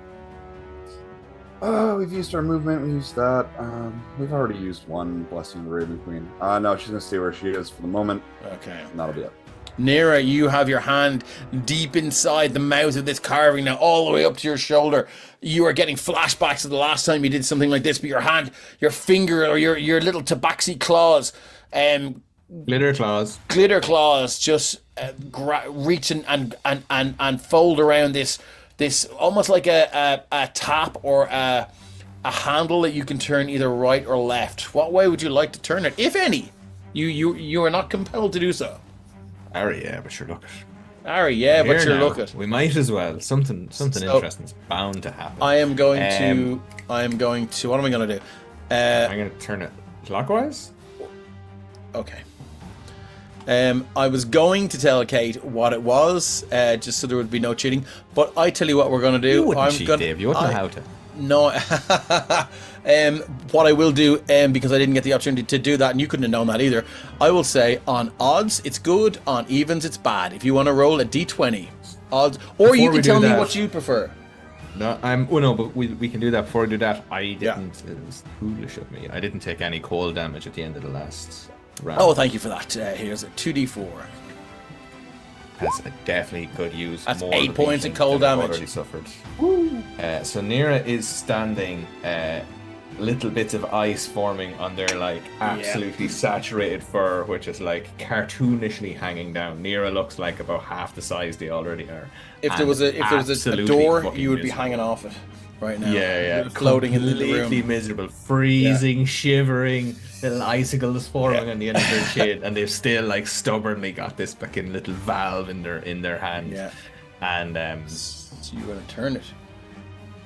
[SPEAKER 2] We've used our movement, we used that. We've already used one Blessing the Raven Queen. No, she's gonna stay where she is for the moment.
[SPEAKER 1] Okay.
[SPEAKER 2] And that'll be it.
[SPEAKER 1] Nera, you have your hand deep inside the mouth of this carving now, all the way up to your shoulder. You are getting flashbacks of the last time you did something like this, but your hand, your finger, or your little tabaxi claws,
[SPEAKER 9] glitter claws,
[SPEAKER 1] just reach and fold around this almost like a tap or a handle that you can turn either right or left. What way would you like to turn it, if any? You are not compelled to do so.
[SPEAKER 9] Ari, yeah, but sure, look at. We might as well. Something interesting's bound to happen.
[SPEAKER 1] I am going to. What am I going to do?
[SPEAKER 9] I'm going to turn it clockwise.
[SPEAKER 1] Okay. I was going to tell Kate what it was, just so there would be no cheating. But I tell you what we're going to do.
[SPEAKER 9] You wouldn't cheat, Dave. You wouldn't know how to.
[SPEAKER 1] No. What I will do, because I didn't get the opportunity to do that, and you couldn't have known that either, I will say on odds it's good, on evens it's bad. If you want to roll a d20 odds, or
[SPEAKER 9] Before
[SPEAKER 1] you can tell me
[SPEAKER 9] that,
[SPEAKER 1] what you prefer.
[SPEAKER 9] No, but we can do that. Before we do that, I didn't. It was foolish of me. I didn't take any cold damage at the end of the last round.
[SPEAKER 1] Oh, thank you for that. Here's a 2d4.
[SPEAKER 9] That's a definitely could use.
[SPEAKER 1] That's
[SPEAKER 9] more
[SPEAKER 1] 8 points of cold damage.
[SPEAKER 9] Already suffered. So Nira is standing little bits of ice forming on their like absolutely saturated fur, which is like cartoonishly hanging down. Nira looks like about half the size they already are.
[SPEAKER 1] If there was a door, you would be hanging off it right now.
[SPEAKER 9] Yeah.
[SPEAKER 1] Floating in the room.
[SPEAKER 9] Completely miserable, freezing, shivering, little icicles forming on the end of their chin, and they've still like stubbornly got this fucking little valve in their hand.
[SPEAKER 1] Yeah.
[SPEAKER 9] And
[SPEAKER 1] so you're gonna turn it.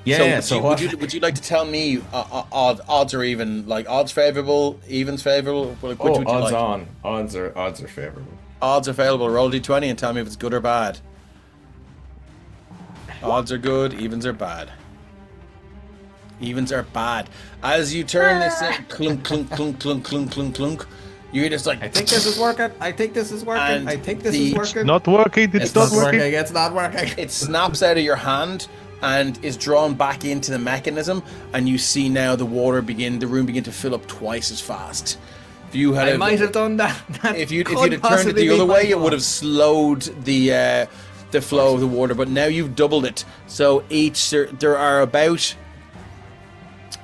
[SPEAKER 9] Yeah.
[SPEAKER 1] So would you like to tell me odds or even, like odds favorable, evens favorable? Which would you
[SPEAKER 9] odds
[SPEAKER 1] like?
[SPEAKER 9] on. Odds are favorable.
[SPEAKER 1] Odds are favorable. Roll d20 and tell me if it's good or bad. Odds are good. Evens are bad. Evens are bad. As you turn this in, clunk, clunk, clunk, clunk, clunk, clunk, clunk. You're just like.
[SPEAKER 9] I think this is working. I think this is working.
[SPEAKER 5] It's not working. It's not working.
[SPEAKER 9] It's not working.
[SPEAKER 1] It snaps out of your hand and is drawn back into the mechanism, and you see now the room begin to fill up twice as fast. If you had,
[SPEAKER 9] I might have done that.
[SPEAKER 1] If you'd have turned it the other way, it would have slowed the flow of the water. But now you've doubled it. So there are about,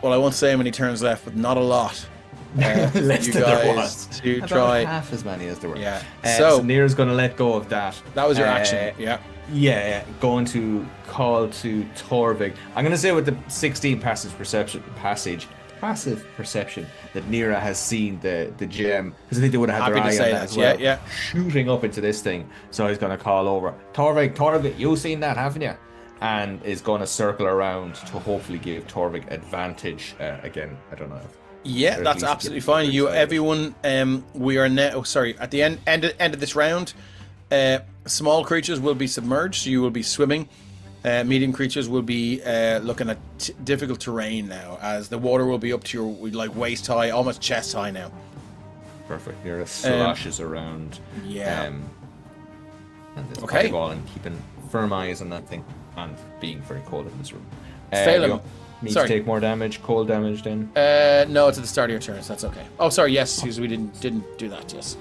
[SPEAKER 1] well, I won't say how many turns left, but not a lot.
[SPEAKER 9] Less
[SPEAKER 1] you
[SPEAKER 9] than there
[SPEAKER 1] guys
[SPEAKER 9] was.
[SPEAKER 1] to
[SPEAKER 9] About
[SPEAKER 1] try
[SPEAKER 9] half as many as there were.
[SPEAKER 1] Yeah.
[SPEAKER 9] So Nira's going to let go of that.
[SPEAKER 1] That was your action. Yeah.
[SPEAKER 9] Yeah, going to call to Torvig. I'm going to say with the 16 passive perception that Nira has seen the gem, because I think they would have had their eye on that as well.
[SPEAKER 1] Yeah.
[SPEAKER 9] Shooting up into this thing. So he's going to call over, Torvig, you've seen that, haven't you? And is going to circle around to hopefully give Torvig advantage again. I don't know.
[SPEAKER 1] Yeah, that's absolutely fine. Everyone, we are now. Sorry, at the end of this round, small creatures will be submerged. So you will be swimming. Medium creatures will be looking at difficult terrain now, as the water will be up to your like waist high, almost chest high now.
[SPEAKER 9] Perfect. Nira sloshes around.
[SPEAKER 1] Yeah.
[SPEAKER 9] And there's
[SPEAKER 1] Okay.
[SPEAKER 9] fireball and keeping firm eyes on that thing, and being very cold in this room.
[SPEAKER 1] Phelan.
[SPEAKER 9] Me to take more damage, cold damage then?
[SPEAKER 1] No, it's at the start of your turn, so that's okay. Oh, sorry, yes, because we didn't do that, yes.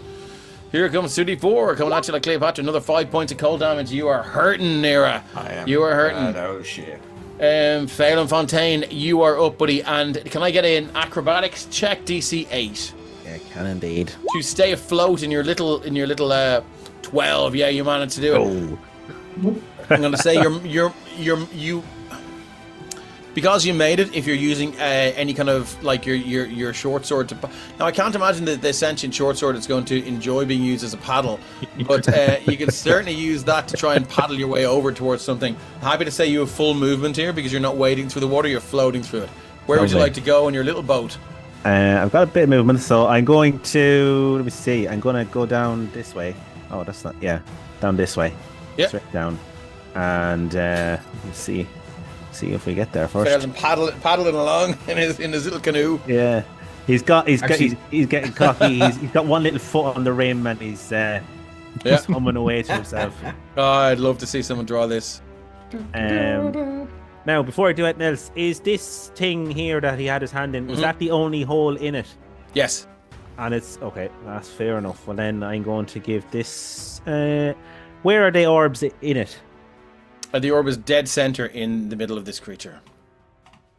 [SPEAKER 1] Here comes 2d4, coming at you like Cleopatra, another 5 points of cold damage. You are hurting, Nira.
[SPEAKER 9] I am.
[SPEAKER 1] You are hurting.
[SPEAKER 9] Oh, shit.
[SPEAKER 1] Phelan Fontaine, you are up, buddy, and can I get an acrobatics check, DC 8?
[SPEAKER 6] Yeah, can indeed.
[SPEAKER 1] To stay afloat in your little 12, yeah, you managed to do it.
[SPEAKER 6] Oh.
[SPEAKER 1] I'm going to say you because you made it. If you're using any kind of like your short sword to, now I can't imagine that the sentient short sword is going to enjoy being used as a paddle, but you can certainly use that to try and paddle your way over towards something. Happy to say you have full movement here because you're not wading through the water, you're floating through it. Where would you like to go in your little boat?
[SPEAKER 6] I've got a bit of movement, so I'm going to, let me see, I'm going to go down this way. Oh, that's not, yeah, down this way.
[SPEAKER 1] Yeah.
[SPEAKER 6] Straight down. And let's see if we get there first.
[SPEAKER 1] Fails and paddling along in his little canoe.
[SPEAKER 6] Yeah, he's getting cocky. he's got one little foot on the rim, and he's humming away to himself.
[SPEAKER 1] Oh, I'd love to see someone draw this.
[SPEAKER 6] Now, before I do it, Nels, is this thing here that he had his hand in? Was that the only hole in it?
[SPEAKER 1] Yes.
[SPEAKER 6] And it's okay. That's fair enough. Well, then I'm going to give this. Where are the orbs in it?
[SPEAKER 1] The orb is dead center in the middle of this creature.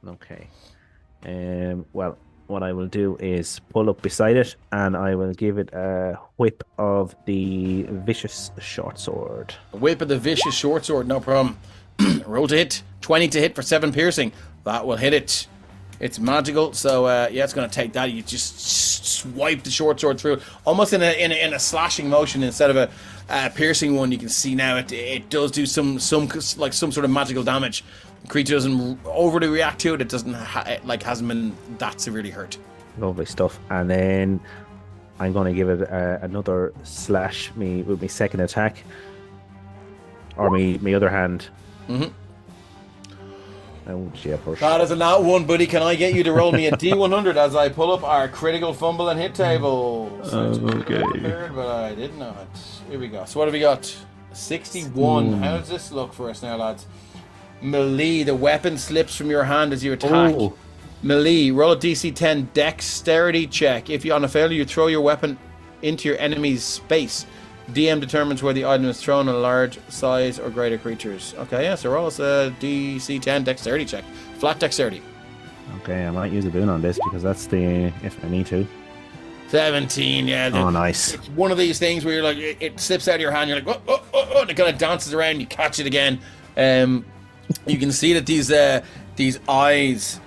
[SPEAKER 6] Okay. Well, what I will do is pull up beside it, and I will give it a whip of the vicious short sword.
[SPEAKER 1] A whip of the vicious short sword, no problem. Roll to hit. 20 to hit for 7 piercing. That will hit it. It's magical, so yeah, it's going to take that. You just swipe the short sword through, almost in a slashing motion instead of a piercing one. You can see now it does do some sort of magical damage. The creature doesn't overly react to it. It doesn't hasn't been that severely hurt.
[SPEAKER 6] Lovely stuff. And then I'm going to give it another slash with my second attack, or my other hand.
[SPEAKER 1] Mm-hmm.
[SPEAKER 6] Oh, yeah,
[SPEAKER 1] that is a nat 1, buddy. Can I get you to roll me a D100 as I pull up our critical fumble and hit table?
[SPEAKER 5] Okay.
[SPEAKER 1] But I didn't know it. Here we go. So what have we got? 61. How does this look for us now, lads? Melee. The weapon slips from your hand as you attack.
[SPEAKER 6] Oh.
[SPEAKER 1] Melee. Roll a DC 10 dexterity check. If you're on a failure, you throw your weapon into your enemy's space. DM determines where the item is thrown on large size or greater creatures. Okay, yeah, so roll us a DC 10 dexterity check. Flat dexterity.
[SPEAKER 6] Okay, I might use a boon on this because that's the if I need to.
[SPEAKER 1] 17, yeah.
[SPEAKER 6] Oh, nice.
[SPEAKER 1] It's one of these things where you're like, it slips out of your hand, you're like, oh, and it kind of dances around, you catch it again. You can see that these eyes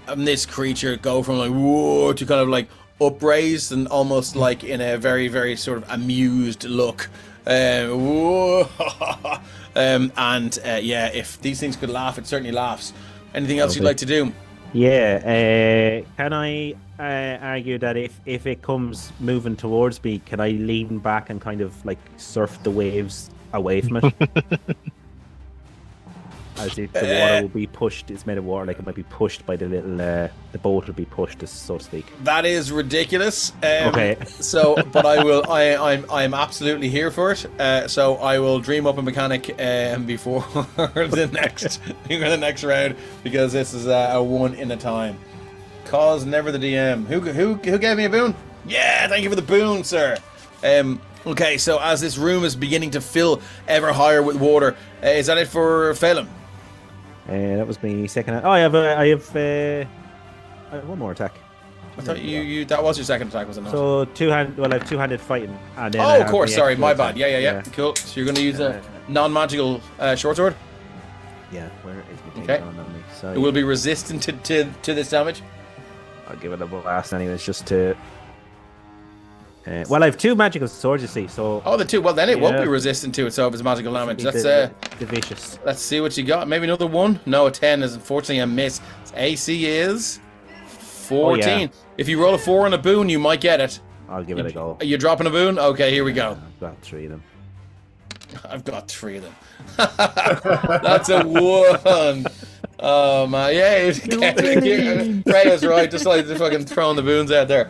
[SPEAKER 1] of this creature go from like, whoa, to kind of like upraised and almost like in a very, very sort of amused look. Whoa. Yeah, if these things could laugh, it certainly laughs. Anything else you'd like to do?
[SPEAKER 6] Yeah, can I argue that if it comes moving towards me, can I lean back and kind of like surf the waves away from it? As if the water will be pushed, it's made of water, like it might be pushed by the little, the boat will be pushed, so to speak.
[SPEAKER 1] That is ridiculous.
[SPEAKER 6] Okay.
[SPEAKER 1] So, but I'm absolutely here for it. So I will dream up a mechanic before the next round, because this is a one in a time. Cause never the DM. Who gave me a boon? Yeah, thank you for the boon, sir. Okay, so as this room is beginning to fill ever higher with water, is that it for Phelim?
[SPEAKER 6] That was my second. Oh, I have one more attack.
[SPEAKER 1] I thought you that was your second attack, was it not?
[SPEAKER 6] So I have two-handed fighting, and then
[SPEAKER 1] of course. Sorry, my bad. Yeah. Cool. So you're going to use a non-magical short sword.
[SPEAKER 6] Yeah. Where is the
[SPEAKER 1] okay?
[SPEAKER 6] On me? So
[SPEAKER 1] it will be resistant to this damage.
[SPEAKER 6] I'll give it a blast anyways, just to. Well, I have two magical swords, you see. So.
[SPEAKER 1] Oh, the two. Well, then it won't be resistant to it. So if it's magical damage, that's
[SPEAKER 6] the vicious.
[SPEAKER 1] Let's see what you got. Maybe another one. No, a 10 is unfortunately a miss. AC is 14.
[SPEAKER 6] Oh, yeah.
[SPEAKER 1] If you roll a 4 on a boon, you might get it.
[SPEAKER 6] I'll give it a go.
[SPEAKER 1] Are you dropping a boon? Okay, here we go.
[SPEAKER 6] I've got 3 of them.
[SPEAKER 1] I've got 3 of them. That's a 1. Oh man, yeah, Freya's right. Just like fucking throwing the boons out there.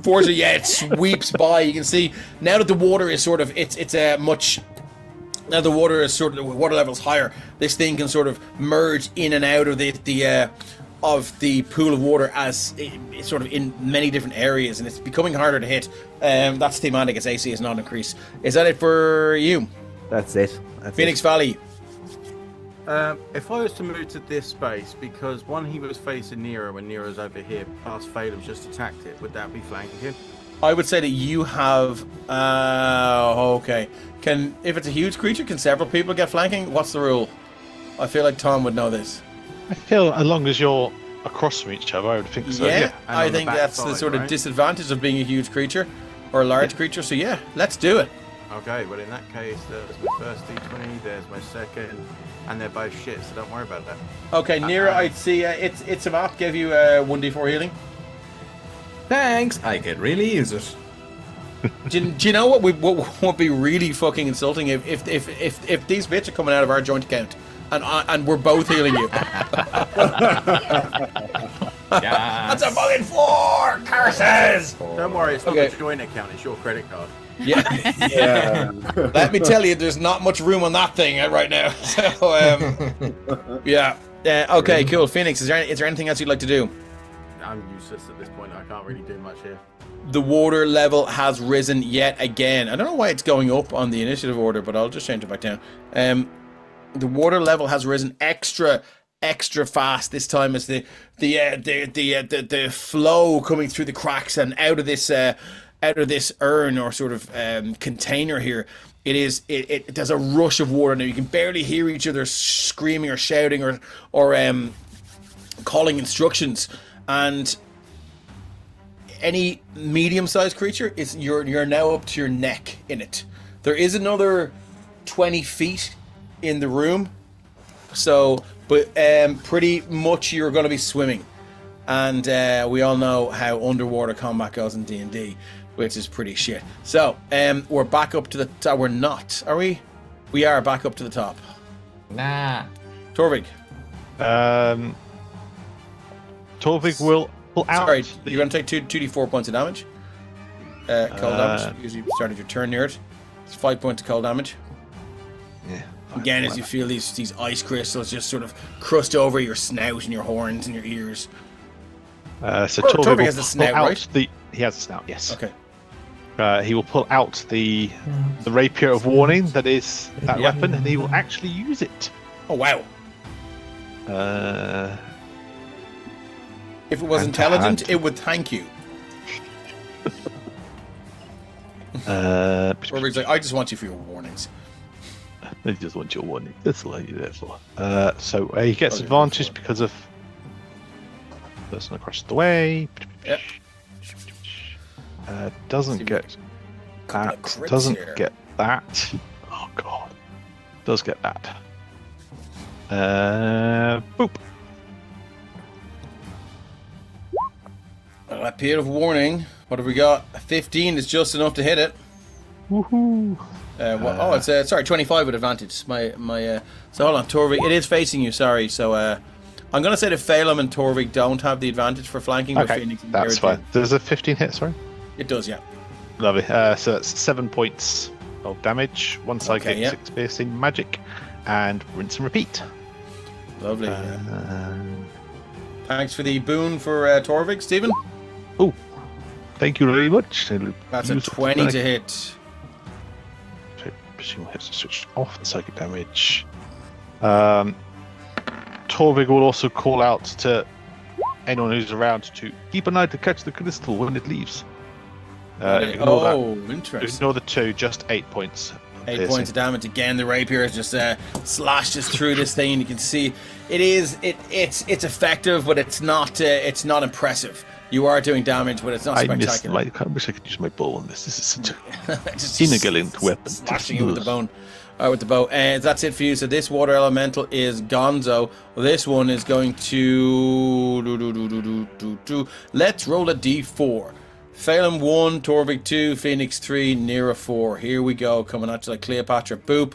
[SPEAKER 1] Fortunately, yeah, it sweeps by. You can see now that the water is sort of now the water is sort of water level's higher. This thing can sort of merge in and out of the pool of water as it's sort of in many different areas, and it's becoming harder to hit. That's thematic. Its AC is not increased. Is that it for you?
[SPEAKER 6] That's it.
[SPEAKER 1] Phoenix Valley.
[SPEAKER 4] If I was to move to this space, because one, he was facing Nero when Nero's over here, past Phelim's just attacked it, would that be flanking him?
[SPEAKER 1] I would say that you have. Okay. If it's a huge creature, can several people get flanking? What's the rule? I feel like Tom would know this.
[SPEAKER 5] I feel as long as you're across from each other, I would think so.
[SPEAKER 1] Yeah, I think that's the sort of disadvantage of being a huge creature or a large creature. So yeah, let's do it.
[SPEAKER 4] Okay, well in that case, there's my first D20, there's my second, and they're both shit, so don't worry about that. Okay,
[SPEAKER 1] Nira, I'd see it's a map. Give you 1d4 healing.
[SPEAKER 8] Thanks. I could really use it.
[SPEAKER 1] Do you know what would be really fucking insulting if these bits are coming out of our joint account and we're both healing you? That's a fucking 4 curses.
[SPEAKER 4] Don't worry, it's not a joint account. It's your credit card.
[SPEAKER 1] Yeah. Let me tell you, there's not much room on that thing right now. So, yeah. Okay, cool. Phoenix, is there anything else you'd like to do?
[SPEAKER 4] I'm useless at this point. I can't really do much here.
[SPEAKER 1] The water level has risen yet again. I don't know why it's going up on the initiative order, but I'll just change it back down. The water level has risen extra fast this time as the flow coming through the cracks and out of this urn or sort of container here. It does a rush of water now. You can barely hear each other screaming or shouting or calling instructions. And any medium-sized creature you're now up to your neck in it. There is another 20 feet in the room, so but pretty much you're going to be swimming, and we all know how underwater combat goes in D&D, which is pretty shit. So we're back up to the top. We're not, are we? We are back up to the top.
[SPEAKER 8] Nah.
[SPEAKER 1] Torvig.
[SPEAKER 5] Torvig will pull out.
[SPEAKER 1] Sorry, you're going to take 2d4 points of damage. Cold damage. Usually you started your turn near it. It's 5 points of cold damage.
[SPEAKER 5] Yeah.
[SPEAKER 1] Again, as you feel these ice crystals just sort of crust over your snout and your horns and your ears.
[SPEAKER 5] So Torvig
[SPEAKER 1] has a snout, right?
[SPEAKER 5] He has a snout, yes.
[SPEAKER 1] Okay.
[SPEAKER 5] He will pull out the rapier of warning that is that weapon, and he will actually use it.
[SPEAKER 1] Oh wow! If it was
[SPEAKER 5] Hand to
[SPEAKER 1] intelligent,
[SPEAKER 5] hand.
[SPEAKER 1] it would thank you. Torvig's like, I just want you for your warnings.
[SPEAKER 5] They just want your warning. That's all you're there for. So he gets
[SPEAKER 1] Okay,
[SPEAKER 5] advantage
[SPEAKER 1] before.
[SPEAKER 5] because of person across the way.
[SPEAKER 1] Yep.
[SPEAKER 5] Doesn't
[SPEAKER 1] See,
[SPEAKER 5] get
[SPEAKER 1] couple of
[SPEAKER 5] that.
[SPEAKER 1] crits
[SPEAKER 5] Doesn't
[SPEAKER 1] here.
[SPEAKER 5] get that. Oh god. Does get that. Boop.
[SPEAKER 1] A bit of warning. What have we got? A 15 is just enough to hit it.
[SPEAKER 5] Woohoo.
[SPEAKER 1] It's 25 with advantage. So hold on, Torvig. It is facing you. Sorry. So I'm gonna say that Phelim and Torvig don't have the advantage for flanking. But
[SPEAKER 5] Okay,
[SPEAKER 1] Phoenix and
[SPEAKER 5] that's
[SPEAKER 1] Nira
[SPEAKER 5] fine. Does a 15 hit? Sorry.
[SPEAKER 1] do. It does, yeah.
[SPEAKER 5] Lovely. So that's 7 points of damage. One psychic,
[SPEAKER 1] Okay, yeah.
[SPEAKER 5] 6 piercing magic, and rinse and repeat.
[SPEAKER 1] Lovely. Thanks for the boon for Torvig, Stephen.
[SPEAKER 5] Oh, thank you very much.
[SPEAKER 1] That's a
[SPEAKER 5] Use
[SPEAKER 1] 20
[SPEAKER 5] automatic-
[SPEAKER 1] to hit.
[SPEAKER 5] She has to switch off the psychic damage. Torvig will also call out to anyone who's around to keep an eye to catch the crystal when it leaves. Ignore that.
[SPEAKER 1] Interesting.
[SPEAKER 5] Ignore the 2, just 8 points.
[SPEAKER 1] 8
[SPEAKER 5] piercing.
[SPEAKER 1] points of damage again. The rapier is just slashes through this thing. You can see it's effective, but it's not impressive. You are doing damage, but it's not
[SPEAKER 5] I
[SPEAKER 1] spectacular.
[SPEAKER 5] wish I could use my bow on this. This is such a
[SPEAKER 1] Just
[SPEAKER 5] intelligent weapon.
[SPEAKER 1] Slashing it with the bone. With the bow. And that's it for you. So this water elemental is Gonzo. This one is going to let's roll a d4. Phelim 1, Torvig 2, Phoenix 3, Nira 4. Here we go. Coming at you like Cleopatra. Boop.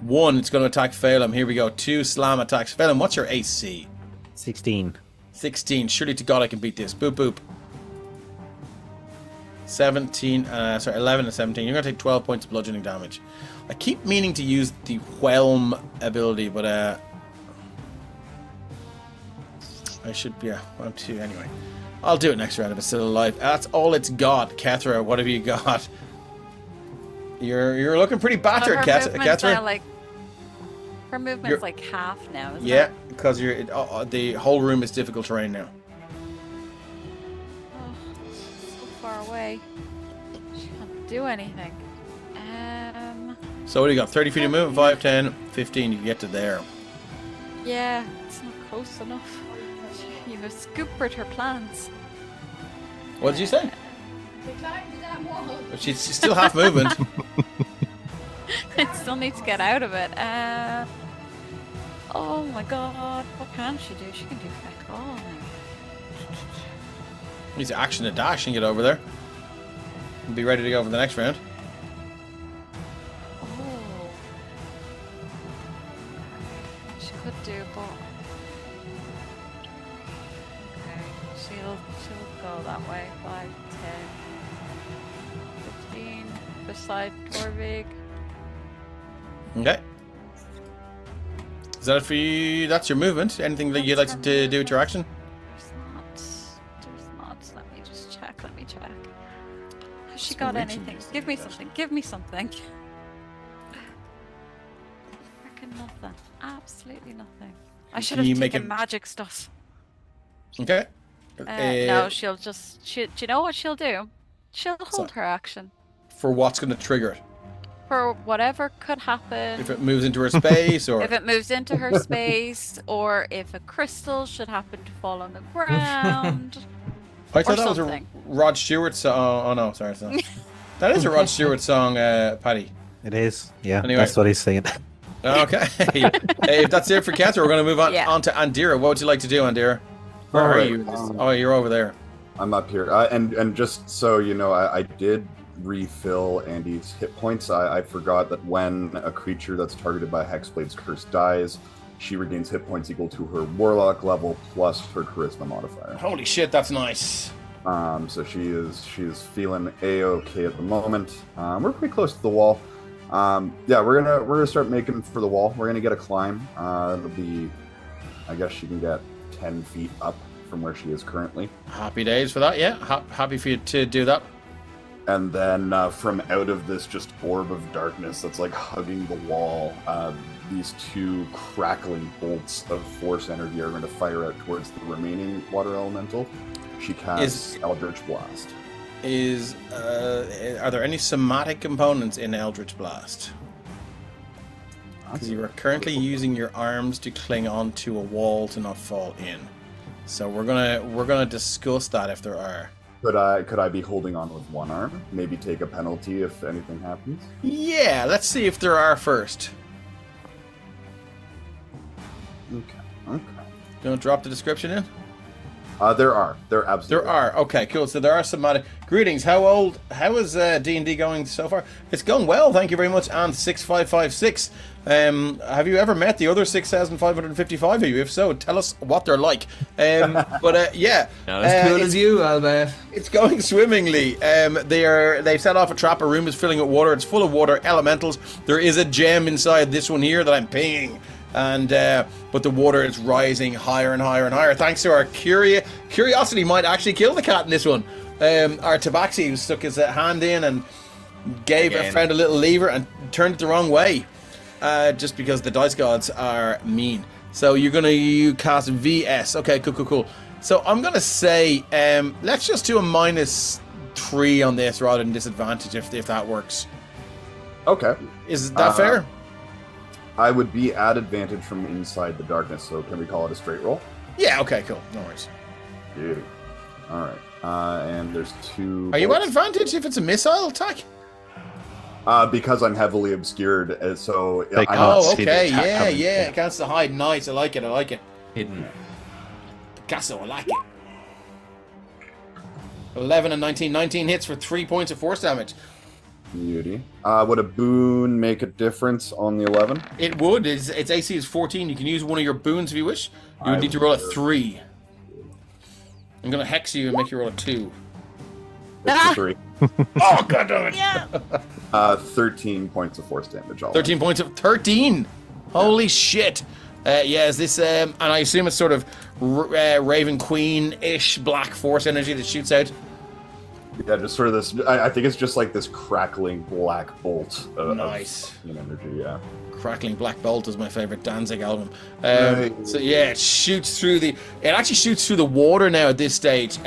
[SPEAKER 1] 1, it's going to attack Phelim. Here we go. 2, slam attacks. Phelim, what's your AC?
[SPEAKER 6] 16.
[SPEAKER 1] 16. Surely to God I can beat this. Boop, boop. 11 and 17. You're going to take 12 points of bludgeoning damage. I keep meaning to use the Whelm ability, but I should, yeah, 1, 2, anyway. I'll do it next round if it's still alive. That's all it's got. Kethra, what have you got? You're looking pretty battered, Kethra.
[SPEAKER 3] Her movement's like half now, isn't
[SPEAKER 1] Yeah,
[SPEAKER 3] it?
[SPEAKER 1] because the whole room is difficult terrain now.
[SPEAKER 3] Oh, so far away. She can't do anything.
[SPEAKER 1] So what do you got? 30 feet of movement, 5, 10, 15. You can get to there.
[SPEAKER 3] Yeah, it's not close enough. You have scoopered her plans.
[SPEAKER 1] What did you say?
[SPEAKER 7] They climbed that wall.
[SPEAKER 1] She's still half movement.
[SPEAKER 3] I still need to get out of it. Oh my god, what can she do? She can do feck all.
[SPEAKER 1] Needs to action a dash and get over there. And be ready to go for the next round.
[SPEAKER 3] Oh. She could do, but... Okay, she'll go that way. 5, 10, 15, beside Torvig.
[SPEAKER 1] Okay. Is that it for you? That's your movement. Anything that you'd like to do with your action?
[SPEAKER 3] There's not. Let me just check. Has she
[SPEAKER 1] It's
[SPEAKER 3] got
[SPEAKER 1] reaching
[SPEAKER 3] anything?
[SPEAKER 1] distance,
[SPEAKER 3] Give me
[SPEAKER 1] yes.
[SPEAKER 3] something. Give me something. Freaking nothing. Absolutely nothing. I should
[SPEAKER 1] Can you
[SPEAKER 3] have
[SPEAKER 1] make
[SPEAKER 3] taken
[SPEAKER 1] a-
[SPEAKER 3] magic stuff.
[SPEAKER 1] Okay.
[SPEAKER 3] No, she'll just... do you know what she'll do? She'll hold her action.
[SPEAKER 1] For what's going to trigger it?
[SPEAKER 3] For whatever could happen.
[SPEAKER 1] If it moves into her space, or
[SPEAKER 3] If it moves into her space, or if a crystal should happen to fall on the ground.
[SPEAKER 1] I thought
[SPEAKER 3] or
[SPEAKER 1] that was a
[SPEAKER 3] something.
[SPEAKER 1] Rod Stewart song. Oh no, sorry, it's not. That is a Rod Stewart song, Paddy.
[SPEAKER 6] It is. Yeah,
[SPEAKER 1] Anyway.
[SPEAKER 6] that's what he's saying.
[SPEAKER 1] Okay. Hey, if that's it for Kethra, we're going to move on,
[SPEAKER 3] Yeah.
[SPEAKER 1] on to Andira. What would you like to do, Andira? Where are
[SPEAKER 2] Alright,
[SPEAKER 1] you? Oh, you're over there.
[SPEAKER 2] I'm up here. And just so you know, I did refill Andy's hit points. I forgot that when a creature that's targeted by Hexblade's Curse dies, she regains hit points equal to her Warlock level plus her Charisma modifier.
[SPEAKER 1] Holy shit, that's nice.
[SPEAKER 2] So she is feeling a-okay at the moment. We're pretty close to the wall. Yeah, we're gonna start making for the wall. We're gonna get a climb. It'll be, I guess she can get 10 feet up from where she is currently.
[SPEAKER 1] Happy days for that, yeah. Happy for you to do that.
[SPEAKER 2] And then from out of this just orb of darkness that's like hugging the wall, these two crackling bolts of force energy are going to fire out towards the remaining water elemental. She casts Eldritch Blast.
[SPEAKER 1] Are there any somatic components in Eldritch Blast? Because you are currently using your arms to cling onto a wall to not fall in. So we're gonna discuss that if there are.
[SPEAKER 2] Could I be holding on with one arm? Maybe take a penalty if anything happens?
[SPEAKER 1] Yeah, let's see if there are first.
[SPEAKER 2] Okay.
[SPEAKER 1] You want to drop the description in?
[SPEAKER 2] There are. There absolutely.
[SPEAKER 1] There are. Okay, cool. So there are somatic. Greetings. How is D&D going so far? It's going well, thank you very much. And 6556. Have you ever met the other 6,555 of you? If so, tell us what they're like. Yeah.
[SPEAKER 8] Not as cool as you, I'll bet.
[SPEAKER 1] It's going swimmingly. They set off a trap. A room is filling with water. It's full of water elementals. There is a gem inside this one here that I'm pinging. And but the water is rising higher and higher and higher. Thanks to our curiosity, might actually kill the cat in this one. Our Tabaxi who stuck his hand in and gave a friend a little lever and turned it the wrong way, just because the dice gods are mean. So you cast VS. Okay, cool. So I'm gonna say let's just do a -3 on this rather than disadvantage if that works.
[SPEAKER 2] Okay.
[SPEAKER 1] Is that fair?
[SPEAKER 2] I would be at advantage from inside the darkness, so can we call it a straight roll?
[SPEAKER 1] Yeah, okay, cool. No worries.
[SPEAKER 2] Beauty. Alright. And there's 2...
[SPEAKER 1] Are you at advantage if it's a missile attack?
[SPEAKER 2] Because I'm heavily obscured, so...
[SPEAKER 1] okay, yeah. It counts to hide. Nice, I like it.
[SPEAKER 8] Hidden.
[SPEAKER 1] Picasso, I like it. 11 and 19. 19 hits for 3 points of force damage.
[SPEAKER 2] Beauty. Would a boon make a difference on the 11?
[SPEAKER 1] It would. Its AC is 14. You can use one of your boons if you wish. You would need to roll a 3. I'm going to hex you and make you roll a 2.
[SPEAKER 2] It's a 3.
[SPEAKER 1] Oh, god damn it.
[SPEAKER 3] Yeah.
[SPEAKER 2] 13 points of force damage.
[SPEAKER 1] 13 points of... 13? Holy shit. Is this... and I assume it's sort of Raven Queen-ish black force energy that shoots out.
[SPEAKER 2] Yeah, just sort of this... I think it's just like this crackling black bolt of energy, yeah.
[SPEAKER 1] Crackling Black Bolt is my favorite Danzig album.
[SPEAKER 2] Right.
[SPEAKER 1] So yeah, it shoots through the... It actually shoots through the water now at this stage.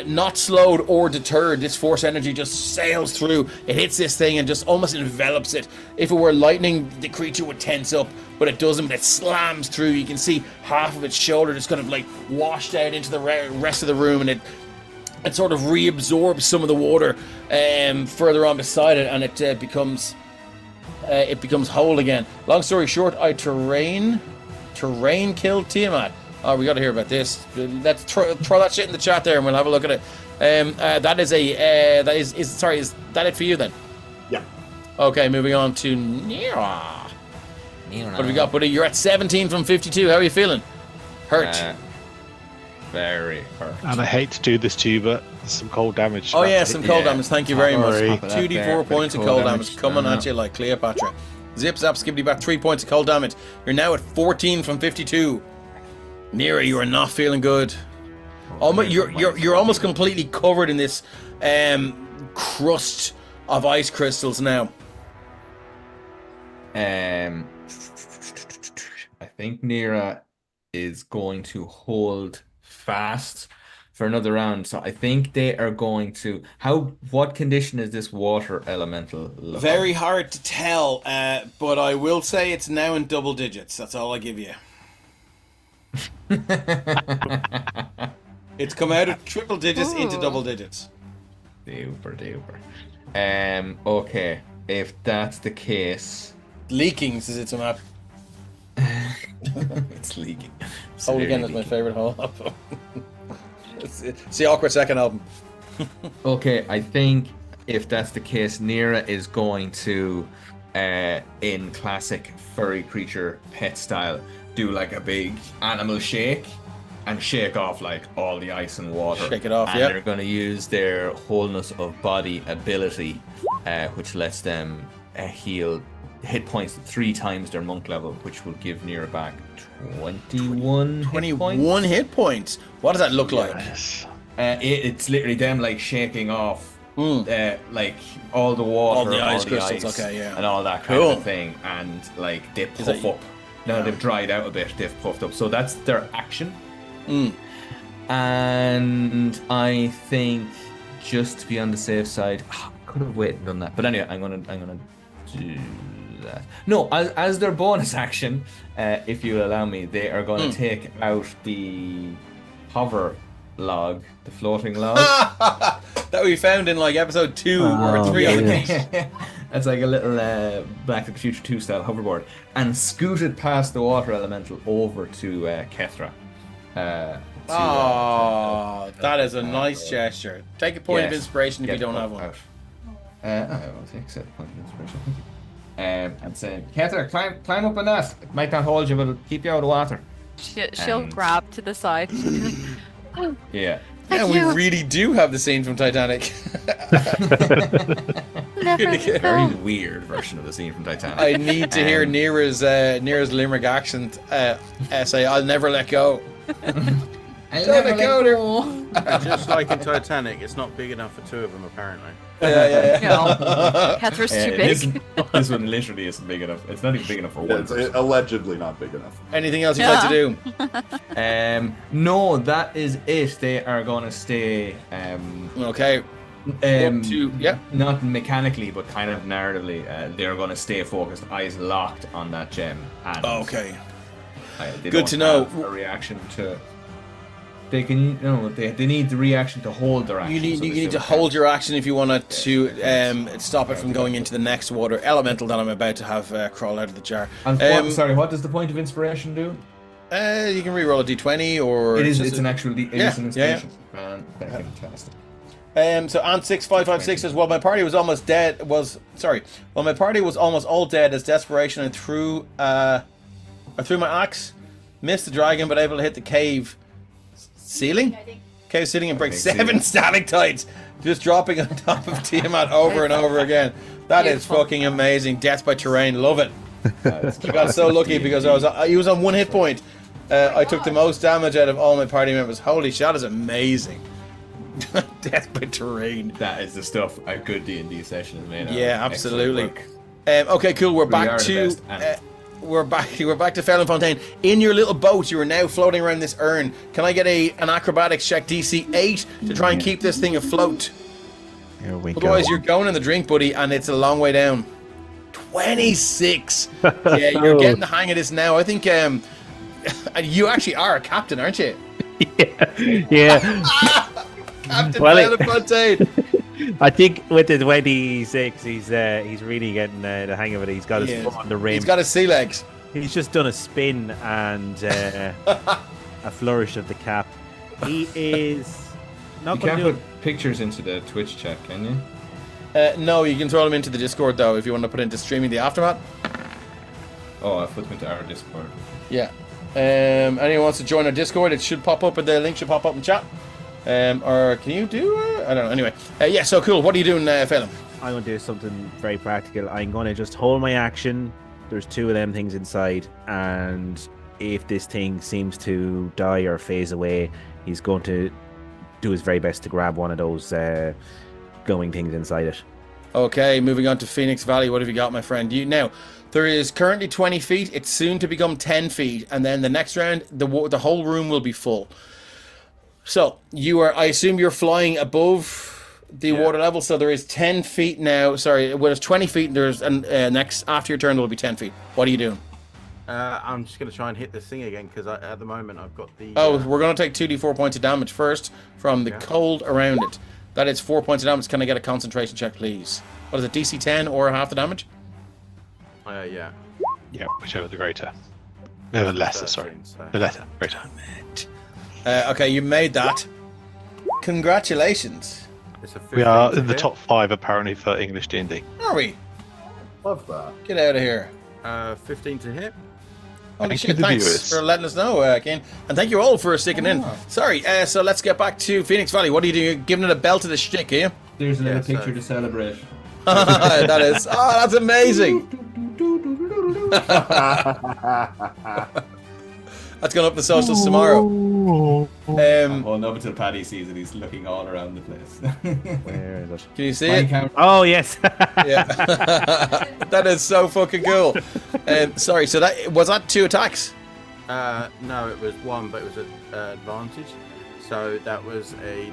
[SPEAKER 1] Not slowed or deterred. This force energy just sails through. It hits this thing and just almost envelops it. If it were lightning, the creature would tense up, but it doesn't. But it slams through. You can see half of its shoulder just kind of like washed out into the rest of the room, and it sort of reabsorbs some of the water further on beside it, and it becomes whole again. Long story short, I terrain killed Tiamat. Oh, we got to hear about this. Let's throw that shit in the chat there, and we'll have a look at it. Is that it for you then?
[SPEAKER 2] Yeah.
[SPEAKER 1] Okay, moving on to Nira. What have we got, buddy? You're at 17 from 52. How are you feeling? Hurt.
[SPEAKER 8] Very hurt.
[SPEAKER 5] And I hate to do this to you, but some cold damage.
[SPEAKER 1] Oh yeah, some cold damage. Thank you very much.
[SPEAKER 5] Sorry.
[SPEAKER 1] 2d4 points of cold damage coming at you like Cleopatra. Zip zap skibbity back 3 points of cold damage. You're now at 14 from 52. Nira, you are not feeling good. You're almost completely covered in this crust of ice crystals now.
[SPEAKER 8] I think Nira is going to hold fast for another round, so I think they are going to... What condition is this water elemental looking?
[SPEAKER 1] Very hard to tell, but I will say it's now in double digits. That's all I give you. It's come out of triple digits into double digits.
[SPEAKER 8] Duper. Okay, if that's the case...
[SPEAKER 1] Leaking, says it's a map.
[SPEAKER 8] It's leaking.
[SPEAKER 1] Hole Again is my favorite hole. It's the awkward second album.
[SPEAKER 8] Okay, I think if that's the case, Nira is going to, in classic furry creature pet style, do like a big animal shake and shake off like all the ice and water.
[SPEAKER 1] Shake it off,
[SPEAKER 8] and
[SPEAKER 1] yeah.
[SPEAKER 8] They're going to use their wholeness of body ability, which lets them heal hit points 3 times their monk level, which will give Nira back 21
[SPEAKER 1] hit points. What does that look like?
[SPEAKER 8] It's literally them like shaking off like all the water,
[SPEAKER 1] All the ice crystals, okay, yeah.
[SPEAKER 8] and all that kind
[SPEAKER 1] Cool.
[SPEAKER 8] of thing, and like they puff
[SPEAKER 1] that-
[SPEAKER 8] up. Now they've dried out a bit, they've puffed up. So that's their action. And I think just to be on the safe side, I could have waited and done that. But anyway, I'm gonna do that. No, as their bonus action, if you allow me, they are going to take out the hover log, the floating log.
[SPEAKER 1] That we found in like episode 2 or 3 on the case.
[SPEAKER 8] It's like a little Back to the Future 2 style hoverboard, and scooted past the water elemental over to Kethra.
[SPEAKER 1] That is a nice gesture. Take a point of inspiration if you don't have one.
[SPEAKER 8] I will take a point of inspiration. And say, Kethra, climb up on that. It might not hold you, but it'll keep you out of the water.
[SPEAKER 3] She'll grab to the side.
[SPEAKER 8] Yeah.
[SPEAKER 1] Yeah, we really do have the scene from Titanic.
[SPEAKER 8] Very weird version of the scene from Titanic.
[SPEAKER 1] I need to hear Nira's Limerick accent say, "I'll never let go."
[SPEAKER 8] I'll never let go.
[SPEAKER 4] Just like in Titanic, it's not big enough for 2 of them, apparently.
[SPEAKER 1] Yeah.
[SPEAKER 3] Ketra's too big.
[SPEAKER 8] This one literally isn't big enough. It's not even big enough for one
[SPEAKER 2] It's
[SPEAKER 8] person.
[SPEAKER 2] allegedly not big enough.
[SPEAKER 1] Anything else you'd like to do?
[SPEAKER 8] No, that is it. They are going to stay.
[SPEAKER 1] Okay.
[SPEAKER 8] Not mechanically, but kind of narratively. They're going to stay focused, eyes locked on that gem. And
[SPEAKER 1] Okay.
[SPEAKER 8] they
[SPEAKER 1] Good
[SPEAKER 8] don't
[SPEAKER 1] to know.
[SPEAKER 8] have a reaction to. They can they need the reaction to hold their action.
[SPEAKER 1] You need
[SPEAKER 8] so
[SPEAKER 1] you
[SPEAKER 8] they
[SPEAKER 1] need to
[SPEAKER 8] still
[SPEAKER 1] hold your action if you want to stop it from going into the next water elemental that I'm about to have crawl out of the jar.
[SPEAKER 8] And sorry, what does the point of inspiration do?
[SPEAKER 1] You can re-roll a d20 or
[SPEAKER 8] It's an actual it is an
[SPEAKER 1] yeah.
[SPEAKER 8] inspiration. Fantastic.
[SPEAKER 1] So Ant 6556 says, "Well, my party was almost dead. My party was almost all dead as desperation. I threw my axe, missed the dragon, but able to hit the cave ceiling. Cave ceiling and break 7 stalactites, just dropping on top of Tiamat over and over again. That is fucking amazing. Death by terrain, love it. I got so lucky because he was on 1 hit point. I took the most damage out of all my party members. Holy shit, that is amazing." Death by terrain.
[SPEAKER 8] That is the stuff a good D&D session is made of.
[SPEAKER 1] Yeah, absolutely. Okay, cool. We're back to we're back to Felon Fontaine. In your little boat, you are now floating around this urn. Can I get an acrobatics check DC 8 to try and keep this thing afloat?
[SPEAKER 6] Here we
[SPEAKER 1] Otherwise,
[SPEAKER 6] go.
[SPEAKER 1] you're going in the drink, buddy, and it's a long way down. 26. Yeah, you're getting the hang of this now. I think you actually are a captain, aren't you?
[SPEAKER 6] Yeah.
[SPEAKER 1] Captain
[SPEAKER 6] Well,
[SPEAKER 1] Felon Fontaine.
[SPEAKER 6] I think with the 26, he's really getting the hang of it. He's got his foot on the rim.
[SPEAKER 1] He's got his sea legs.
[SPEAKER 6] He's just done a spin and a flourish of the cap. He is not
[SPEAKER 8] You
[SPEAKER 6] going
[SPEAKER 8] can't
[SPEAKER 6] to do
[SPEAKER 8] put pictures into the Twitch chat, can you?
[SPEAKER 1] No, you can throw them into the Discord though if you want to put into streaming the aftermath.
[SPEAKER 8] Oh, I put them into our Discord.
[SPEAKER 1] Yeah. Anyone wants to join our Discord? It should pop up. The link should pop up in chat. Or can you do? I don't know. Anyway, yeah. So cool. What are you doing, Phelan?
[SPEAKER 6] I'm going to do something very practical. I'm going to just hold my action. There's 2 of them things inside, and if this thing seems to die or phase away, he's going to do his very best to grab one of those glowing things inside it.
[SPEAKER 1] Okay, moving on to Phoenix Valley. What have you got, my friend? Now, there is currently 20 feet. It's soon to become 10 feet, and then the next round, the whole room will be full. So I assume you're flying above the water level. So there is 10 feet now. Sorry, well, it's 20 feet. And there's next after your turn, there will be 10 feet. What are you doing?
[SPEAKER 4] I'm just going to try and hit this thing again because at the moment I've got the.
[SPEAKER 1] We're going to take 2d4 points of damage first from the cold around it. That is 4 points of damage. Can I get a concentration check, please? What is it, DC 10 or half the damage?
[SPEAKER 4] Yeah.
[SPEAKER 5] Yeah, whichever the greater. No, the lesser, sorry. The lesser, greater.
[SPEAKER 1] Okay, you made that. Congratulations.
[SPEAKER 5] We are in the top 5 apparently for English D&D.
[SPEAKER 1] Are we?
[SPEAKER 2] Love that.
[SPEAKER 1] Get out of here.
[SPEAKER 4] 15 to hit.
[SPEAKER 1] Holy
[SPEAKER 5] Thank
[SPEAKER 1] shit,
[SPEAKER 5] you, the
[SPEAKER 1] thanks
[SPEAKER 5] viewers.
[SPEAKER 1] for letting us know, Kane. And thank you all for sticking in. Sorry, so let's get back to Phoenix Valley. What are you doing? You're giving it a belt to the shtick, are you?
[SPEAKER 8] There's a little picture to celebrate.
[SPEAKER 1] That is. Oh, that's amazing. That's going up the socials tomorrow.
[SPEAKER 8] I'm holding up until Paddy sees it. He's looking all around the place.
[SPEAKER 6] Where is it?
[SPEAKER 1] Can you see it?
[SPEAKER 6] Oh yes.
[SPEAKER 1] Yeah. That is so fucking cool. Sorry, so was that 2 attacks?
[SPEAKER 4] No, it was 1, but it was an advantage. So that was a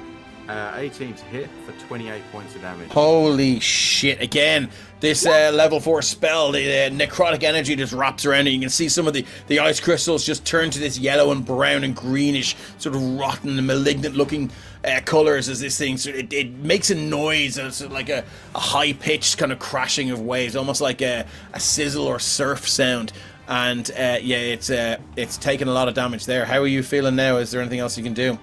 [SPEAKER 4] 18 to hit for 28 points of damage.
[SPEAKER 1] Holy shit. Again, this level 4 spell, the necrotic energy just wraps around it. You can see some of the ice crystals just turn to this yellow and brown and greenish, sort of rotten and malignant looking colors as this thing. So it makes a noise, it's like a high-pitched kind of crashing of waves, almost like a sizzle or surf sound. And it's taken a lot of damage there. How are you feeling now? Is there anything else you can do?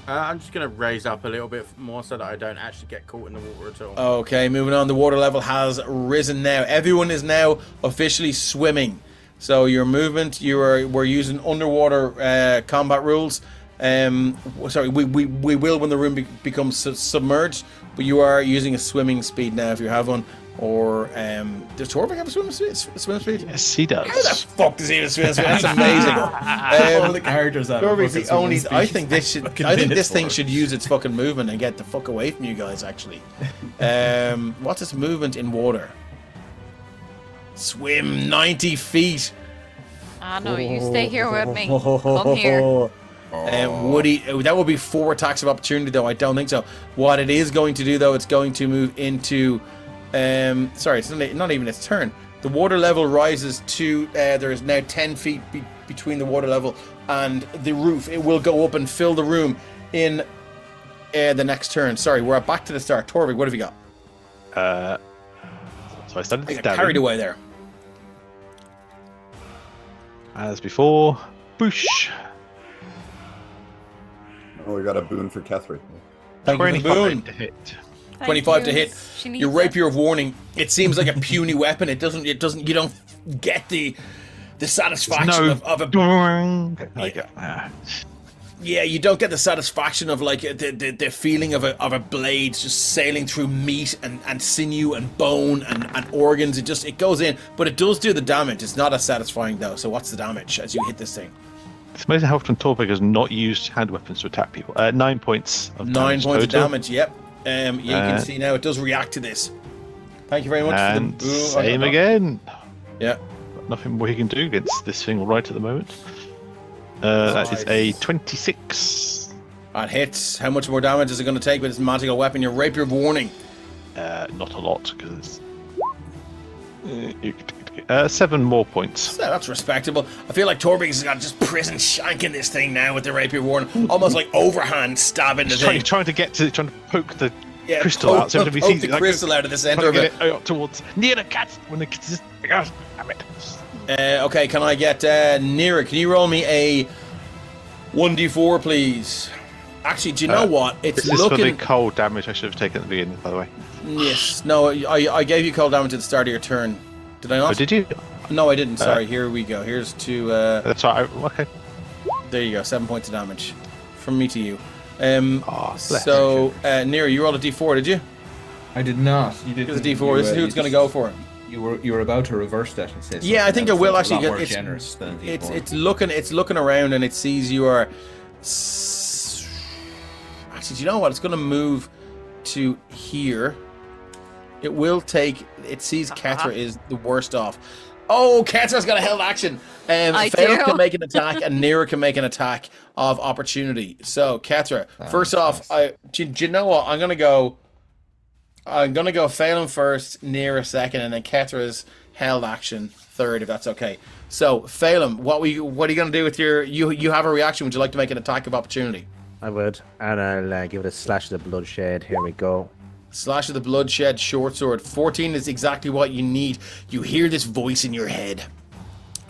[SPEAKER 4] I'm just going to raise up a little bit more so that I don't actually get caught in the water at all.
[SPEAKER 1] Okay, moving on. The water level has risen now. Everyone is now officially swimming. So your movement, we're using underwater combat rules. Sorry, we will when the room becomes submerged, but you are using a swimming speed now if you have one. Or does Torvik have a swim speed?
[SPEAKER 5] Yes, he does.
[SPEAKER 1] How the fuck does he have a swim speed? That's amazing.
[SPEAKER 8] All the characters have.
[SPEAKER 1] Torvik's the only. I think this thing should use its fucking movement and get the fuck away from you guys. Actually, what's its movement in water? Swim 90 feet.
[SPEAKER 3] Ah, no, you stay here with me. Come here.
[SPEAKER 1] Woody, that would be 4 attacks of opportunity, though. I don't think so. What it is going to do, though, it's going to move into. Sorry, it's not even its turn. The water level rises to. There is now 10 feet between the water level and the roof. It will go up and fill the room in the next turn. Sorry, we're back to the start. Torvik, what have you got?
[SPEAKER 5] So I started
[SPEAKER 1] I got carried away there.
[SPEAKER 5] As before, boosh.
[SPEAKER 2] Oh, we got a boon for Kethra.
[SPEAKER 1] Thank you for the boon.
[SPEAKER 5] To hit.
[SPEAKER 1] 25 to hit. Your
[SPEAKER 3] it.
[SPEAKER 1] rapier of warning. It seems like a puny weapon. It doesn't. You don't get the satisfaction of a. Yeah, you don't get the satisfaction of like the feeling of a blade just sailing through meat and sinew and bone and organs. It goes in, but it does do the damage. It's not as satisfying though. So what's the damage as you hit this thing?
[SPEAKER 5] It's amazing how often Torvik has not used hand weapons to attack people. 9 points of
[SPEAKER 1] 9
[SPEAKER 5] damage
[SPEAKER 1] points of
[SPEAKER 5] total.
[SPEAKER 1] damage. Yep. You can see now it does react to this. Thank you very much for the
[SPEAKER 5] And
[SPEAKER 1] boon.
[SPEAKER 5] same again.
[SPEAKER 1] Yeah.
[SPEAKER 5] Got nothing more he can do against this thing right at the moment. That is a 26.
[SPEAKER 1] That hits. How much more damage is it going to take with this magical weapon? Your rapier of warning.
[SPEAKER 5] Not a lot, because 7 more points.
[SPEAKER 1] So that's respectable. I feel like Torvik's got just prison shanking this thing now with the rapier of warning, almost like overhand stabbing the thing.
[SPEAKER 5] Trying to poke the crystal out. So
[SPEAKER 1] poke the crystal out of the center of it.
[SPEAKER 5] Towards near the cat when the cat is. Damn it.
[SPEAKER 1] Okay, can I get Nira? Can you roll me a 1d4, please? Actually, do you know what? It's
[SPEAKER 5] this
[SPEAKER 1] looking.
[SPEAKER 5] Is for the cold damage I should have taken at the beginning, by the way.
[SPEAKER 1] Yes. No, I gave you cold damage at the start of your turn. Did I not?
[SPEAKER 5] Oh, did you?
[SPEAKER 1] No, I didn't. Sorry. Here we go. Here's to.
[SPEAKER 5] That's right. Okay.
[SPEAKER 1] There you go. 7 points of damage from me to you.
[SPEAKER 5] So,
[SPEAKER 1] Nira, you rolled a d4, did you?
[SPEAKER 8] I did not. You did.
[SPEAKER 1] Here's a d4. This is who it's going to go for.
[SPEAKER 8] You were about to reverse that and say.
[SPEAKER 1] Yeah, I think I will actually.
[SPEAKER 8] A lot more generous than D4.
[SPEAKER 1] It's looking around and it sees you are. Actually, do you know what? It's going to move to here. It will take. It sees Kethra is the worst off. Oh, Ketra's got a held action. Fail can make an attack, and Nira can make an attack of opportunity. So, Kethra, first off, do you know what? I'm gonna go Phelan first, Nira second, and then Ketra's held action third, if that's okay. So, Phelan, what are you gonna do with your? You have a reaction. Would you like to make an attack of opportunity?
[SPEAKER 6] I would, and I'll give it a slash of the bloodshed. Here we go.
[SPEAKER 1] Slash of the bloodshed, short sword. 14 is exactly what you need. You hear this voice in your head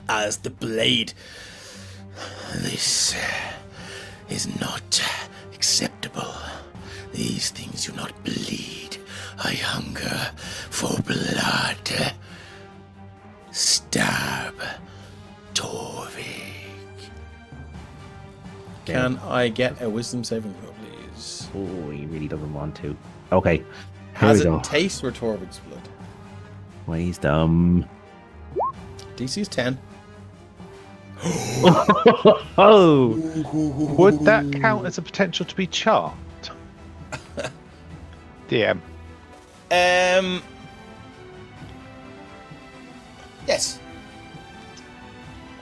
[SPEAKER 1] as the blade. This is not acceptable. These things do not bleed. I hunger for blood. Stab Torvik. Can I get a wisdom saving throw, please?
[SPEAKER 6] Oh, he really doesn't want to. Okay.
[SPEAKER 1] Has it taste for Torvik's blood?
[SPEAKER 6] Wisdom.
[SPEAKER 1] DC is 10.
[SPEAKER 6] Oh,
[SPEAKER 5] Would that count as a potential to be charmed? DM.
[SPEAKER 1] Yes.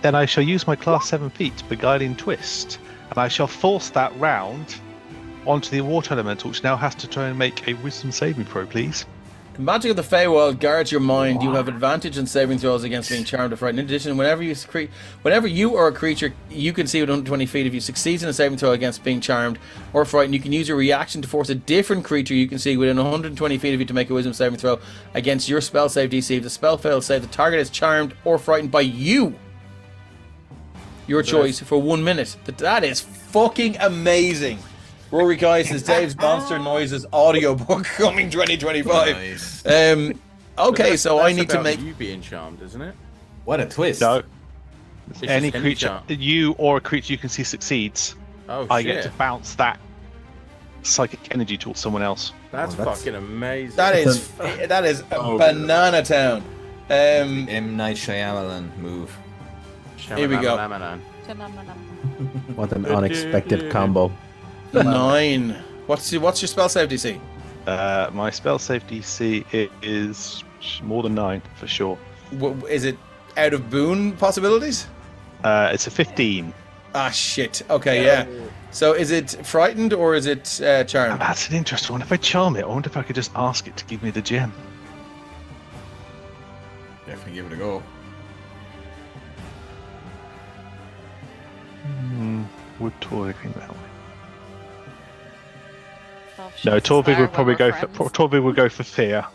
[SPEAKER 5] Then I shall use my class 7 feat, Beguiling Twist, and I shall force that round onto the water elemental, which now has to try and make a wisdom saving throw, please.
[SPEAKER 1] The magic of the Feywild guards your mind. You have advantage in saving throws against being charmed or frightened. In addition, whenever you or a creature you can see within 120 feet, if you succeed in a saving throw against being charmed or frightened, you can use your reaction to force a different creature you can see within 120 feet of you to make a wisdom saving throw against your spell save DC. If the spell fails save, the target is charmed or frightened by you. Your choice for 1 minute. That is fucking amazing. Rory Guy says Dave's Monster Noises audiobook coming 2025.
[SPEAKER 8] Nice.
[SPEAKER 1] Okay, so I need to
[SPEAKER 4] about
[SPEAKER 1] make
[SPEAKER 4] you being charmed, isn't it?
[SPEAKER 8] What a twist.
[SPEAKER 5] No.
[SPEAKER 4] It's
[SPEAKER 5] Any
[SPEAKER 4] just
[SPEAKER 5] creature,
[SPEAKER 4] charm.
[SPEAKER 5] you or a creature you can see succeeds,
[SPEAKER 4] Oh
[SPEAKER 5] I
[SPEAKER 4] shit!
[SPEAKER 5] get to bounce that psychic energy towards someone else.
[SPEAKER 4] That's
[SPEAKER 6] Oh, that's-
[SPEAKER 4] fucking amazing.
[SPEAKER 1] that is a banana town.
[SPEAKER 8] M. Night Shyamalan move.
[SPEAKER 1] Here we go.
[SPEAKER 6] what an unexpected combo.
[SPEAKER 1] 9. What's your spell save DC?
[SPEAKER 5] My spell save DC is more than 9 for sure.
[SPEAKER 1] Is it out of boon possibilities?
[SPEAKER 5] It's a 15.
[SPEAKER 1] Ah shit. Okay, yeah. So is it frightened or is it charmed?
[SPEAKER 5] That's an interesting one. If I charm it, I wonder if I could just ask it to give me the gem.
[SPEAKER 8] Definitely give it a go.
[SPEAKER 5] Would Torvig think that way? No, Torvig would probably go for Torvig would go for fear.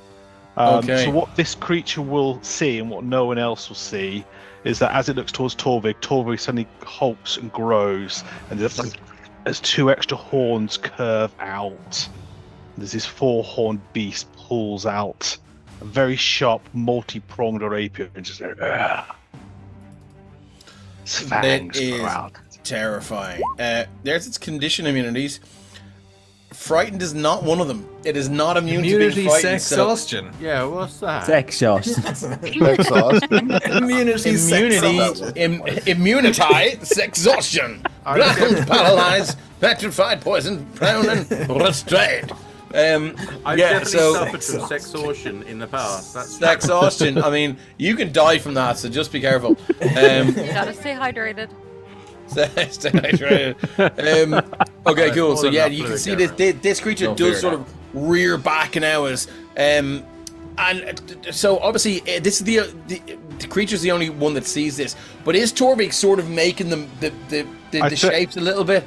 [SPEAKER 1] Okay.
[SPEAKER 5] So what this creature will see and what no one else will see is that as it looks towards Torvig suddenly hulks and grows, and as 2 extra horns curve out. There's this 4-horned beast pulls out a very sharp, multi-pronged rapier and just its fangs
[SPEAKER 1] is
[SPEAKER 5] grow out.
[SPEAKER 1] terrifying. There's its condition immunities. Frightened is not one of them. It is not immune to being frightened.
[SPEAKER 8] sex, exhaustion.
[SPEAKER 4] Yeah, what's that?
[SPEAKER 6] Sex shot.
[SPEAKER 8] Immunity,
[SPEAKER 1] Immunity, exhaustion, blackened, paralyzed, petrified, poisoned, prone, and restrained.
[SPEAKER 4] I've
[SPEAKER 1] yeah,
[SPEAKER 4] definitely
[SPEAKER 1] so
[SPEAKER 4] suffered from sexhaustion in the past. That's
[SPEAKER 1] exhaustion. I mean, you can die from that, so just be careful.
[SPEAKER 3] You gotta stay hydrated.
[SPEAKER 1] Stay hydrated. Okay, cool. So yeah, you can see this creature does sort of rear back now as and so obviously this is the creature's the only one that sees this. But is Torvik sort of making them the shapes a little bit?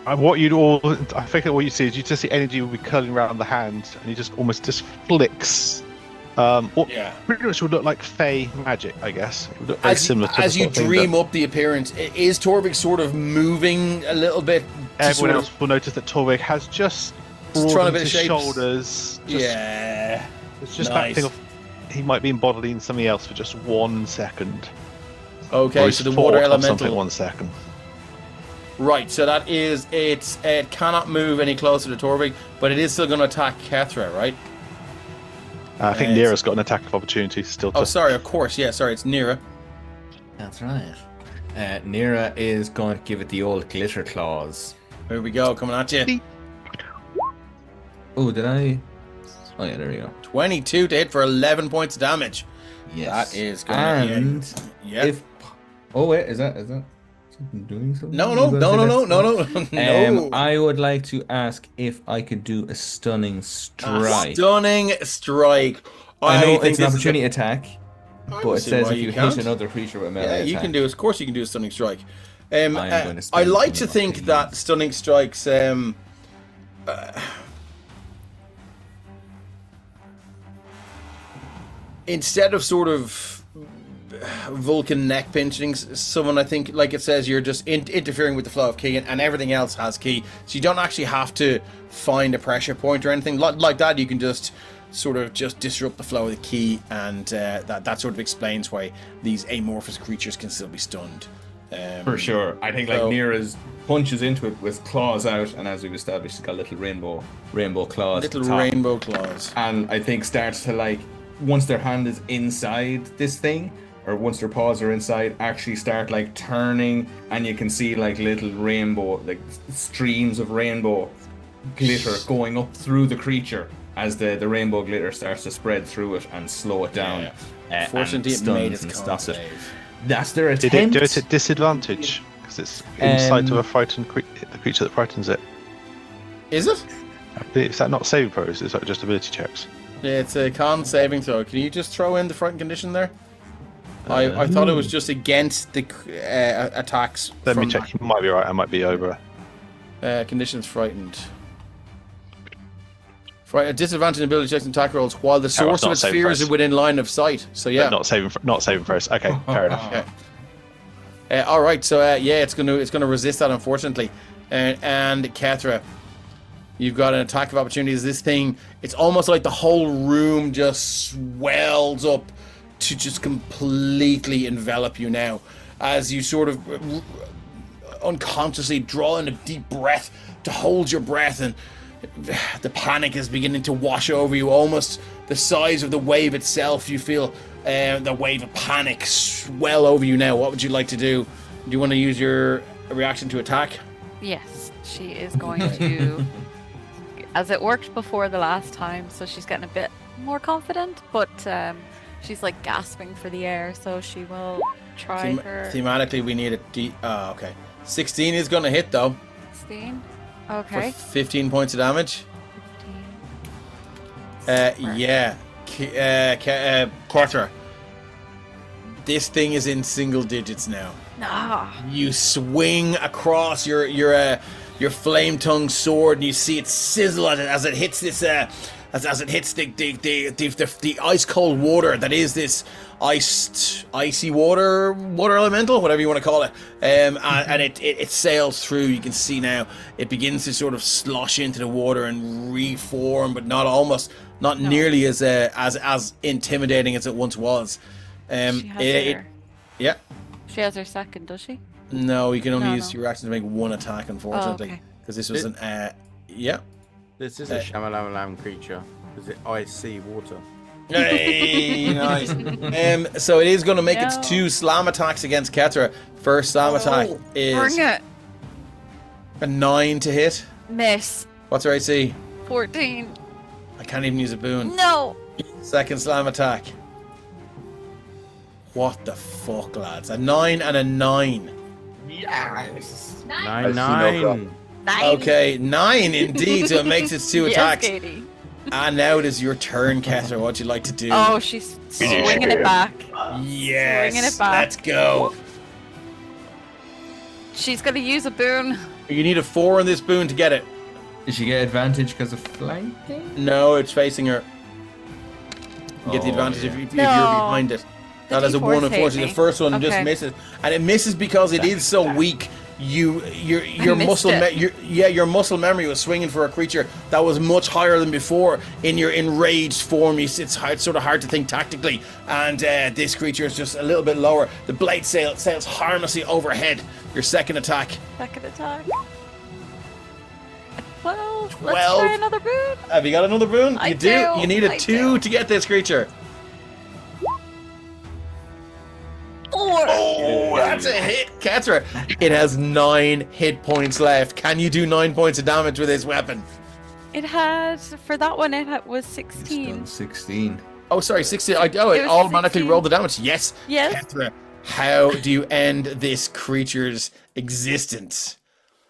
[SPEAKER 5] I think what you see is you just see energy will be curling around the hand, and he just almost flicks. Pretty much would look like Fey magic, I guess. It would look very similar to
[SPEAKER 1] as you dream up the appearance. Is Torvik sort of moving a little bit?
[SPEAKER 5] Everyone else will notice that Torvik has just
[SPEAKER 1] trying a bit of
[SPEAKER 5] his
[SPEAKER 1] shapes.
[SPEAKER 5] Shoulders. It's just
[SPEAKER 1] nice.
[SPEAKER 5] that thing of he might be embodying something else for just 1 second.
[SPEAKER 1] Okay, so the water elemental.
[SPEAKER 5] Something 1 second.
[SPEAKER 1] Right, so that is it cannot move any closer to Torvik, but it is still going to attack Kethra, right?
[SPEAKER 5] I think Nira's got an attack of opportunity still.
[SPEAKER 1] Oh, sorry, of course, yeah, sorry, it's Nira.
[SPEAKER 8] That's right. Nira is going to give it the old glitter claws.
[SPEAKER 1] Here we go, coming at you.
[SPEAKER 8] Oh, did I? Oh yeah, there we go.
[SPEAKER 1] 22 to hit for 11 points of damage.
[SPEAKER 8] Yes.
[SPEAKER 1] That is good.
[SPEAKER 8] And
[SPEAKER 1] if
[SPEAKER 8] wait, is that something doing something?
[SPEAKER 1] No.
[SPEAKER 8] I would like to ask if I could do a stunning strike.
[SPEAKER 1] Stunning strike.
[SPEAKER 8] I know
[SPEAKER 1] think
[SPEAKER 8] it's an opportunity attack, but it says if you
[SPEAKER 1] can't.
[SPEAKER 8] hit another creature with melee
[SPEAKER 1] Yeah, you
[SPEAKER 8] attack.
[SPEAKER 1] can do. Of course, you can do a stunning strike.
[SPEAKER 8] going to
[SPEAKER 1] I
[SPEAKER 8] spend
[SPEAKER 1] like to
[SPEAKER 8] some of
[SPEAKER 1] think
[SPEAKER 8] my
[SPEAKER 1] that stunning strikes. Instead of sort of Vulcan neck pinching someone, I think, like it says, you're just interfering with the flow of ki, and everything else has ki, so you don't actually have to find a pressure point or anything like that. You can just sort of just disrupt the flow of the ki, and that sort of explains why these amorphous creatures can still be stunned.
[SPEAKER 8] For sure. I think like Nira's punches into it with claws out, and as we've established, it's got little rainbow claws.
[SPEAKER 1] Little rainbow claws.
[SPEAKER 8] And I think starts to like, once their hand is inside this thing, or once their paws are inside, actually start like turning, and you can see like little rainbow, like streams of rainbow glitter going up through the creature as the rainbow glitter starts to spread through it and slow it down.
[SPEAKER 1] Fortunately, it made its con
[SPEAKER 8] stops it.
[SPEAKER 1] save.
[SPEAKER 8] That's their attempt.
[SPEAKER 5] Did it do it at disadvantage? Because it's inside of a frightened the creature that frightens it.
[SPEAKER 1] Is it?
[SPEAKER 5] Is that not saving throws? Is that just ability checks?
[SPEAKER 1] Yeah, it's a con saving throw. Can you just throw in the frightened condition there? I thought it was just against the attacks.
[SPEAKER 5] Let me check. You might be right. I might be over.
[SPEAKER 1] Conditions frightened. Disadvantage ability checks and attack rolls while the source of its fear is within line of sight. So yeah,
[SPEAKER 5] but not saving throws. Okay, fair enough.
[SPEAKER 1] Okay. All right. So it's gonna resist that, unfortunately. And Kethra, you've got an attack of opportunity. This thing, it's almost like the whole room just swells up to just completely envelop you now, as you sort of unconsciously draw in a deep breath to hold your breath, and the panic is beginning to wash over you, almost the size of the wave itself. You feel the wave of panic swell over you now. What would you like to do? Do you want to use your reaction to attack?
[SPEAKER 3] Yes, she is going to, as it worked before the last time, so she's getting a bit more confident, but she's like gasping for the air, so she will try her...
[SPEAKER 1] Thematically, we need a okay. 16 is going to hit, though.
[SPEAKER 3] 16? Okay.
[SPEAKER 1] For 15 points of damage.
[SPEAKER 3] 15.
[SPEAKER 1] Yeah. Kethra. This thing is in single digits now.
[SPEAKER 3] Nah.
[SPEAKER 1] You swing across your flame-tongued sword, and you see it sizzle as it hits this as it hits the ice cold water that is this icy water elemental, whatever you want to call it, and it sails through. You can see now it begins to sort of slosh into the water and reform, but not nearly as intimidating as it once was. Yeah.
[SPEAKER 3] She has her second, does she?
[SPEAKER 1] No, you can only use your action to make one attack, unfortunately, because this was
[SPEAKER 4] This is a Shamalalam creature. Is it ice, sea, water?
[SPEAKER 1] Hey, nice. So it is going to make its 2 slam attacks against Kethra. First slam attack is
[SPEAKER 3] bring it.
[SPEAKER 1] A 9 to hit.
[SPEAKER 3] Miss.
[SPEAKER 1] What's her AC?
[SPEAKER 3] 14.
[SPEAKER 1] I can't even use a boon.
[SPEAKER 3] No.
[SPEAKER 1] Second slam attack. What the fuck, lads? A 9 and a 9.
[SPEAKER 8] Yes.
[SPEAKER 4] 9.
[SPEAKER 1] Okay, 9 indeed. So it makes its 2 attacks.
[SPEAKER 3] Yes, Katie.
[SPEAKER 1] And now it is your turn, Kethra. What'd you like to do?
[SPEAKER 3] Oh, she's swinging it back.
[SPEAKER 1] Yes.
[SPEAKER 3] Swinging it back.
[SPEAKER 1] Let's go.
[SPEAKER 3] She's going to use a boon.
[SPEAKER 1] You need a 4 on this boon to get it.
[SPEAKER 8] Did she get advantage because of flanking?
[SPEAKER 1] No, it's facing her. You get the advantage if you're behind it. That is a 1, unfortunately. The first one just misses, and it misses because it is so weak. Your muscle memory was swinging for a creature that was much higher than before. In your enraged form, it's sort of hard to think tactically, and this creature is just a little bit lower. The blade sails harmlessly overhead. Your second attack.
[SPEAKER 3] Second attack. 12. Let's try another boon.
[SPEAKER 1] Have you got another boon?
[SPEAKER 3] I
[SPEAKER 1] You do. You need a 2 to get this creature.
[SPEAKER 3] 4.
[SPEAKER 1] Oh, that's a hit, Kethra. It has 9 hit points left. Can you do 9 points of damage with this weapon?
[SPEAKER 3] It had, for that one, it was 16.
[SPEAKER 8] It's done 16.
[SPEAKER 1] Oh, sorry, 16. It automatically
[SPEAKER 3] 16.
[SPEAKER 1] rolled the damage. Yes.
[SPEAKER 3] Yes.
[SPEAKER 1] Kethra, how do you end this creature's existence?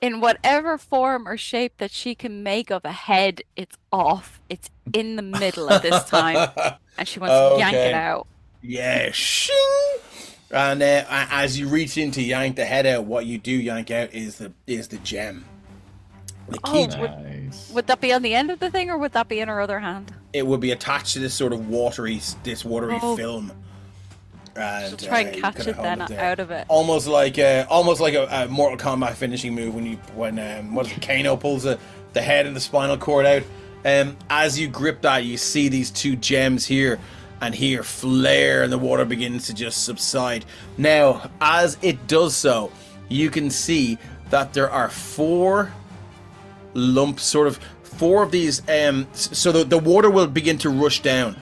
[SPEAKER 3] In whatever form or shape that she can make of a head, it's off. It's in the middle at this time. And she wants to yank it out.
[SPEAKER 1] Yeah, shing! And as you reach in to yank the head out, what you do yank out is the gem. The key.
[SPEAKER 3] Would that be on the end of the thing, or would that be in her other hand?
[SPEAKER 1] It would be attached to this sort of watery film. And
[SPEAKER 3] try and catch it then out of it.
[SPEAKER 1] Almost like a Mortal Kombat finishing move when Kano pulls the head and the spinal cord out. As you grip that, you see these 2 gems here and here flare, and the water begins to just subside. Now, as it does so, you can see that there are 4 lumps, 4 of these. So the water will begin to rush down.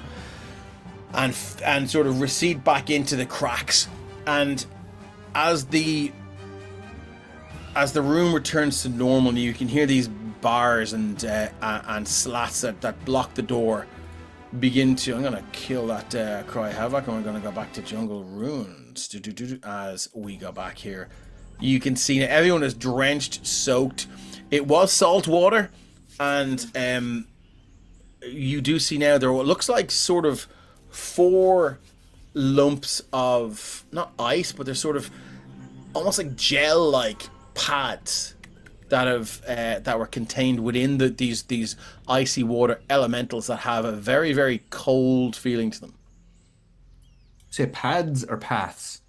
[SPEAKER 1] and sort of recede back into the cracks. And as the room returns to normal, you can hear these bars and slats that block the door begin to. I'm gonna kill that Cry Havoc, and we're gonna go back to Jungle Ruins. As we go back here, you can see that everyone is drenched, soaked. It was salt water, and you do see now there what looks like sort of 4 lumps of not ice, but they're sort of almost like gel-like pads that were contained within these icy water elementals that have a very, very cold feeling to them.
[SPEAKER 8] Say pads or paths?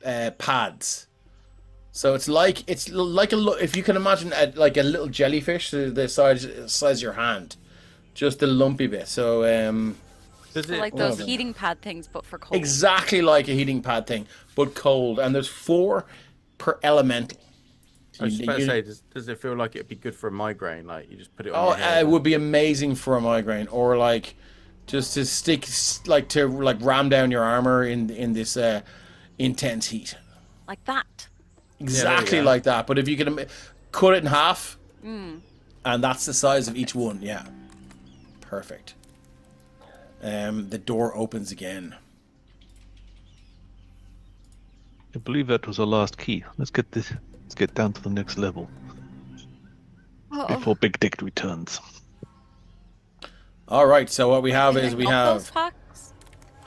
[SPEAKER 1] Pads. So it's like if you can imagine like a little jellyfish, the size of your hand, just the lumpy bit. So
[SPEAKER 3] like those heating pad things, but for cold.
[SPEAKER 1] Exactly like a heating pad thing, but cold. And there's 4 per elemental.
[SPEAKER 4] I was about to say, does it feel like it'd be good for a migraine? Like you just put it on your head?
[SPEAKER 1] It would be amazing for a migraine, or like just to to ram down your armor in this intense heat.
[SPEAKER 3] Like that.
[SPEAKER 1] Exactly like that. But if you can cut it in half, and that's the size of each one, yeah, perfect. The door opens again.
[SPEAKER 5] I believe that was our last key. Let's get down to the next level before Big Dick returns.
[SPEAKER 1] All right. So what we have is we have.
[SPEAKER 3] Those packs?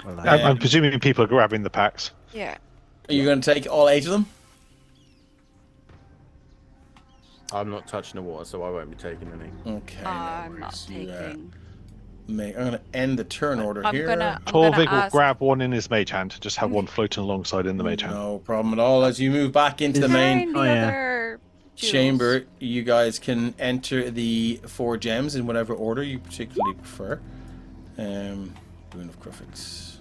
[SPEAKER 5] I'm presuming people are grabbing the packs.
[SPEAKER 3] Yeah.
[SPEAKER 1] Are you going to take all 8 of them?
[SPEAKER 4] I'm not touching the water, so I won't be taking any.
[SPEAKER 1] Okay.
[SPEAKER 3] I'm not taking.
[SPEAKER 1] I'm going to end the turn order here.
[SPEAKER 5] Torvig will grab one in his mage hand, just have one floating alongside in the mage hand.
[SPEAKER 1] No problem at all. As you move back into the main chamber, you guys can enter the 4 gems in whatever order you particularly prefer. Boon of Crufix.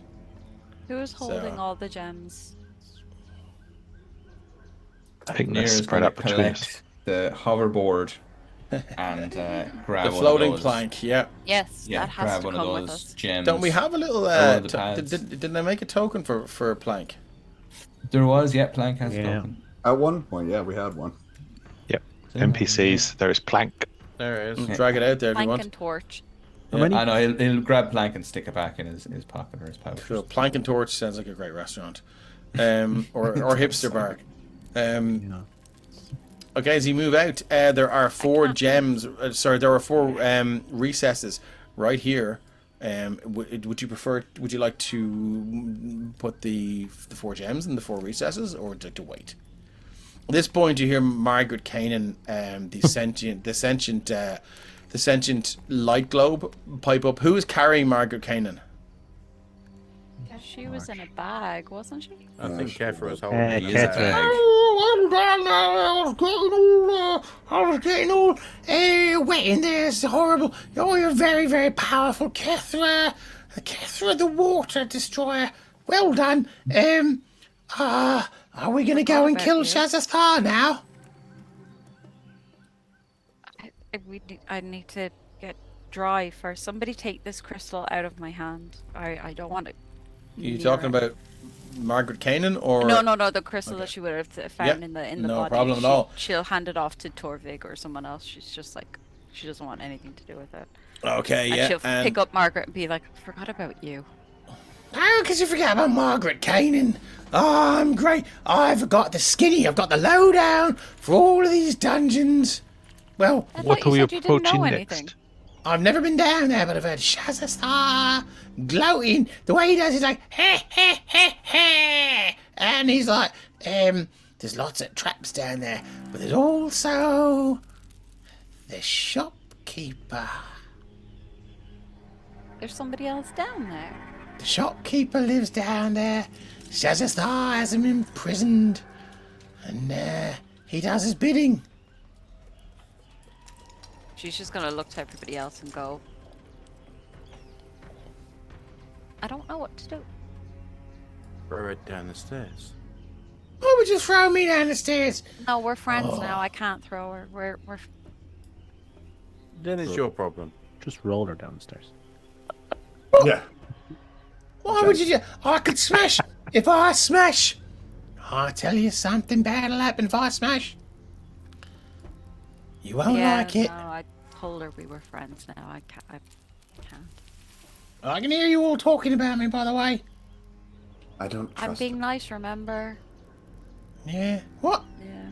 [SPEAKER 3] Who is holding all the gems?
[SPEAKER 5] I think they're spread out between us.
[SPEAKER 8] The hoverboard and grab
[SPEAKER 1] the floating
[SPEAKER 8] one of those.
[SPEAKER 1] plank. Yeah.
[SPEAKER 3] Yes, that has
[SPEAKER 8] grab
[SPEAKER 3] to
[SPEAKER 8] one
[SPEAKER 3] come
[SPEAKER 8] of
[SPEAKER 3] with
[SPEAKER 8] those
[SPEAKER 3] us.
[SPEAKER 8] gems.
[SPEAKER 1] Don't we have a little? Didn't I make a token for a plank?
[SPEAKER 8] There was, plank has a token.
[SPEAKER 2] At one point, we had one.
[SPEAKER 5] Yep. NPCs. There is plank.
[SPEAKER 4] There it is.
[SPEAKER 1] Drag it out there if you
[SPEAKER 3] Plank
[SPEAKER 1] want.
[SPEAKER 3] and torch.
[SPEAKER 8] I know he'll grab plank and stick it back in his pocket or his pouch.
[SPEAKER 1] Cool. Plank and torch sounds like a great restaurant, or hipster bar. Okay, as you move out, there are 4 gems. There are 4 recesses right here. Would you prefer? Would you like to put the 4 gems in the 4 recesses, or would you like to wait? At this point, you hear Margaret Kanan, the sentient light globe, pipe up. Who is carrying Margaret Kanan?
[SPEAKER 3] She was in a bag, wasn't she?
[SPEAKER 4] I think Kethra was holding
[SPEAKER 6] Kethra.
[SPEAKER 1] I'm down there. I was getting all wet in there. It's horrible. Oh, you're very, very powerful, Kethra. Kethra, the water destroyer. Well done. Are we going to go and kill Shazasthar now?
[SPEAKER 3] I need to get dry first. Somebody take this crystal out of my hand. I don't want it.
[SPEAKER 1] Are you talking about Margaret Kanan or
[SPEAKER 3] no, the crystal that she would have found in the
[SPEAKER 1] no
[SPEAKER 3] body.
[SPEAKER 1] Problem at all.
[SPEAKER 3] She'll hand it off to Torvig or someone else. She's just like, she doesn't want anything to do with it.
[SPEAKER 1] Okay,
[SPEAKER 3] and
[SPEAKER 1] yeah.
[SPEAKER 3] She'll pick up Margaret and be like, I forgot about you.
[SPEAKER 1] How could you forget about Margaret Kanan? Oh, I'm great. I've got the skinny. I've got the lowdown for all of these dungeons. Well,
[SPEAKER 5] what are we approaching next?
[SPEAKER 1] I've never been down there, but I've heard Shazasthar gloating. The way he does it is like, heh, heh, heh, heh. And he's like, there's lots of traps down there, but there's also the shopkeeper.
[SPEAKER 3] There's somebody else down there.
[SPEAKER 1] The shopkeeper lives down there. Shazasthar has him imprisoned, and he does his bidding.
[SPEAKER 3] She's just gonna look to everybody else and go, I don't know what to do.
[SPEAKER 4] Throw it down the stairs.
[SPEAKER 1] Why would you throw me down the stairs?
[SPEAKER 3] No, we're friends now. I can't throw her. We're.
[SPEAKER 4] Then it's your problem.
[SPEAKER 6] Just roll her down the stairs.
[SPEAKER 2] Yeah.
[SPEAKER 1] Why would you? I could smash. If I smash, I tell you something bad will happen if I smash. You won't like it.
[SPEAKER 3] No, I told her we were friends now. I can't.
[SPEAKER 1] I can hear you all talking about me, by the way.
[SPEAKER 2] I don't trust
[SPEAKER 3] I'm being nice, remember?
[SPEAKER 1] Yeah. What?
[SPEAKER 3] Yeah.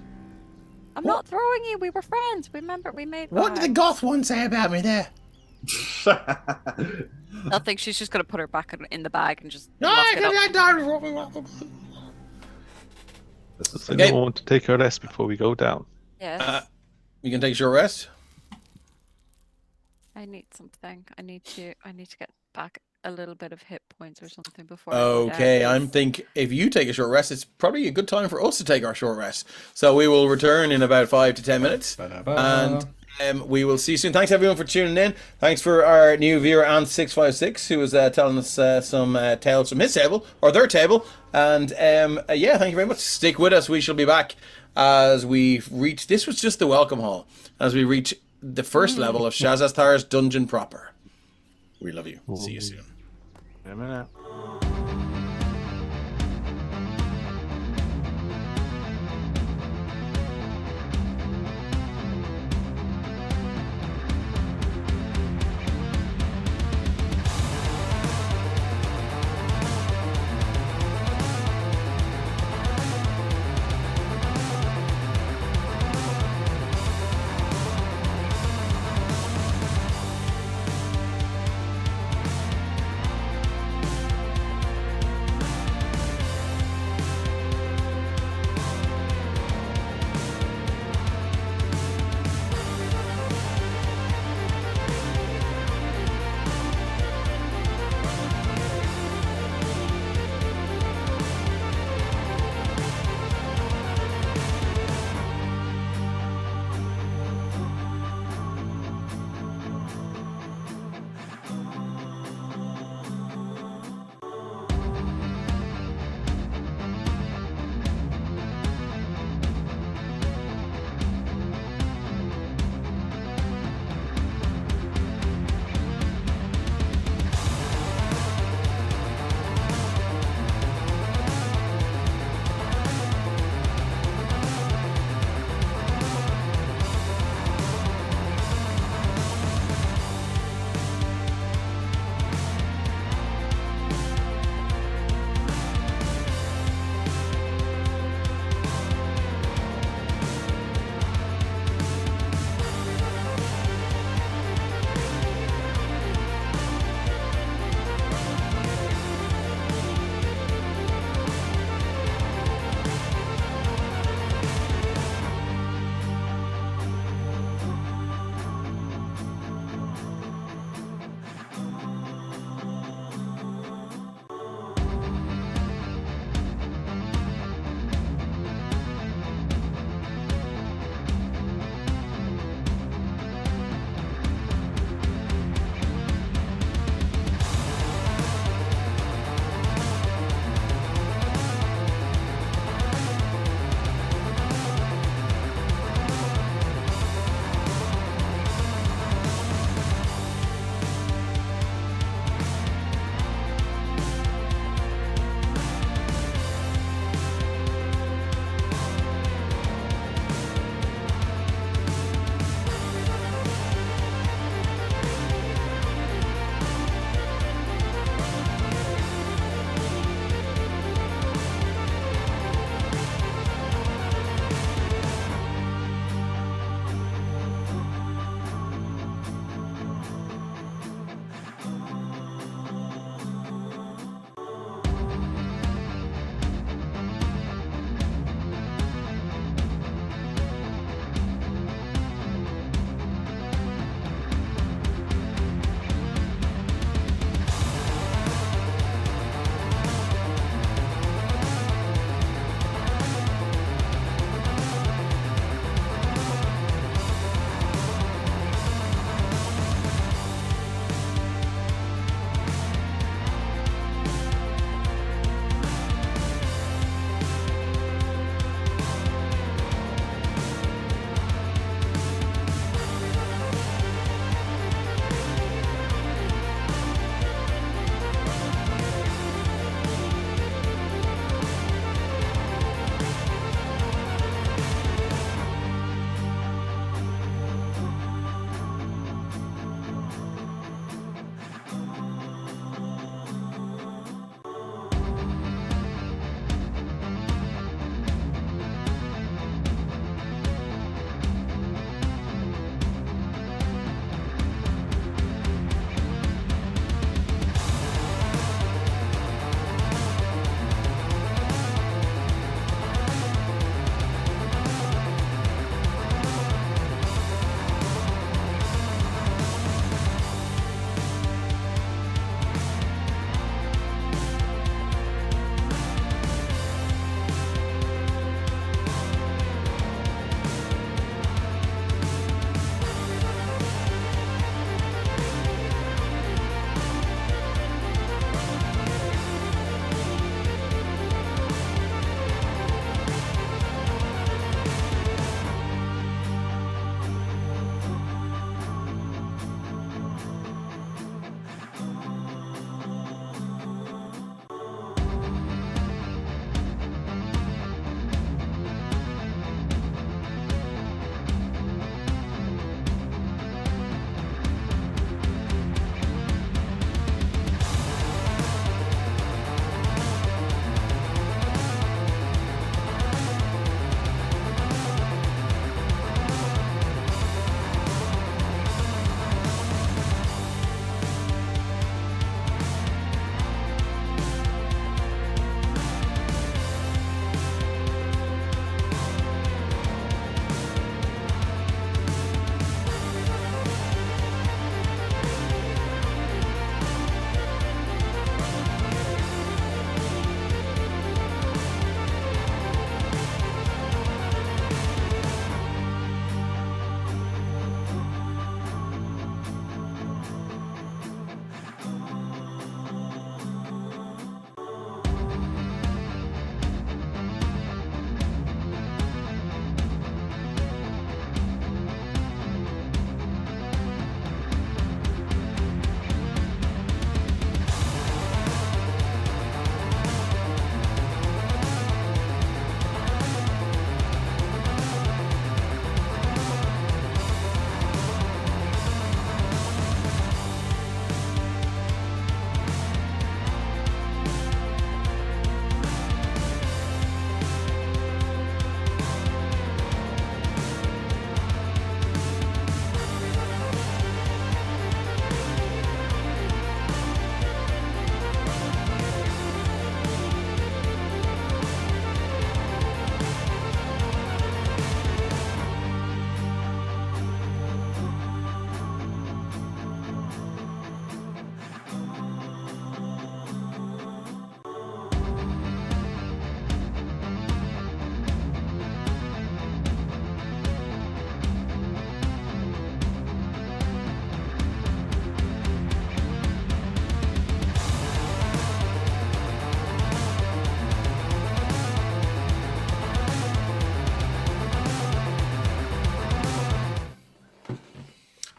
[SPEAKER 3] I'm not throwing you. We were friends. Remember, we made.
[SPEAKER 1] What did the goth one say about me there?
[SPEAKER 3] Nothing. She's just gonna put her back in the bag and just.
[SPEAKER 1] No,
[SPEAKER 3] lock it up.
[SPEAKER 5] Does anyone want to take a rest before we go down?
[SPEAKER 3] Yes.
[SPEAKER 1] You can take a short rest.
[SPEAKER 3] I need something. I need to get back a little bit of hit points or something before. I go
[SPEAKER 1] Okay,
[SPEAKER 3] down.
[SPEAKER 1] I'm think if you take a short rest, it's probably a good time for us to take our short rest. So we will return in about 5 to 10 minutes, and we will see you soon. Thanks everyone for tuning in. Thanks for our new viewer Ant656 who was telling us some tales from his table or their table. And yeah, thank you very much. Stick with us. We shall be back as we reach. This was just the welcome hall as we reach the first level of Shazasthar's dungeon proper. We love you. See you soon.
[SPEAKER 4] A minute.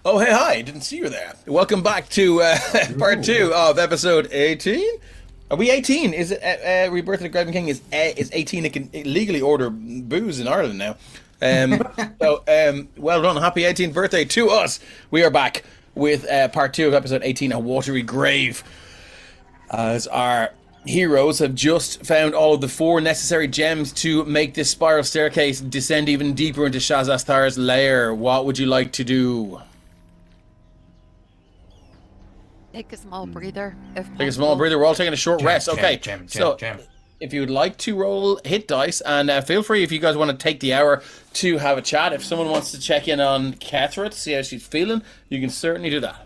[SPEAKER 1] Oh, hey, hi. Didn't see you there. Welcome back to part 2 of episode 18. Are we 18? Is it Rebirth of the Graven King is 18? It can legally order booze in Ireland now. Well done. Happy 18th birthday to us. We are back with part 2 of episode 18, A Watery Grave. As our heroes have just found all of the 4 necessary gems to make this spiral staircase descend even deeper into Shazasthar's lair. What would you like to do?
[SPEAKER 3] Take a small breather.
[SPEAKER 1] Take a small breather. We're all taking a short rest. Okay.
[SPEAKER 9] Gem.
[SPEAKER 1] If you would like to roll hit dice, and feel free if you guys want to take the hour to have a chat. If someone wants to check in on Kethra to see how she's feeling, you can certainly do that.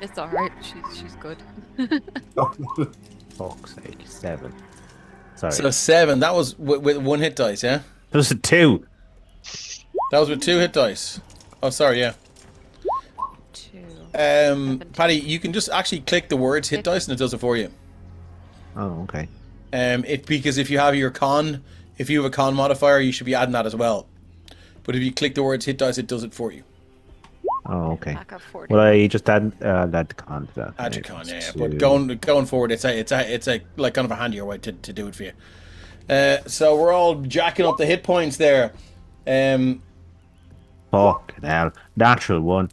[SPEAKER 3] It's alright. She's good.
[SPEAKER 6] Fuck's sake, 7. Sorry.
[SPEAKER 1] So 7. That was with 1 hit dice, yeah?
[SPEAKER 6] It was a 2.
[SPEAKER 1] That was with 2 hit dice. Oh, sorry, yeah.
[SPEAKER 3] 2.
[SPEAKER 1] Paddy, you can just actually click the words hit dice and it does it for you.
[SPEAKER 6] Oh, okay.
[SPEAKER 1] Because if you have a con modifier, you should be adding that as well. But if you click the words hit dice, it does it for you.
[SPEAKER 6] Oh, okay.
[SPEAKER 3] Back up 40.
[SPEAKER 6] Well, I just add the con to that.
[SPEAKER 1] Add your con, yeah. But going forward, it's a like kind of a handier way to do it for you. So we're all jacking up the hit points there.
[SPEAKER 6] Fucking hell. Natural 1.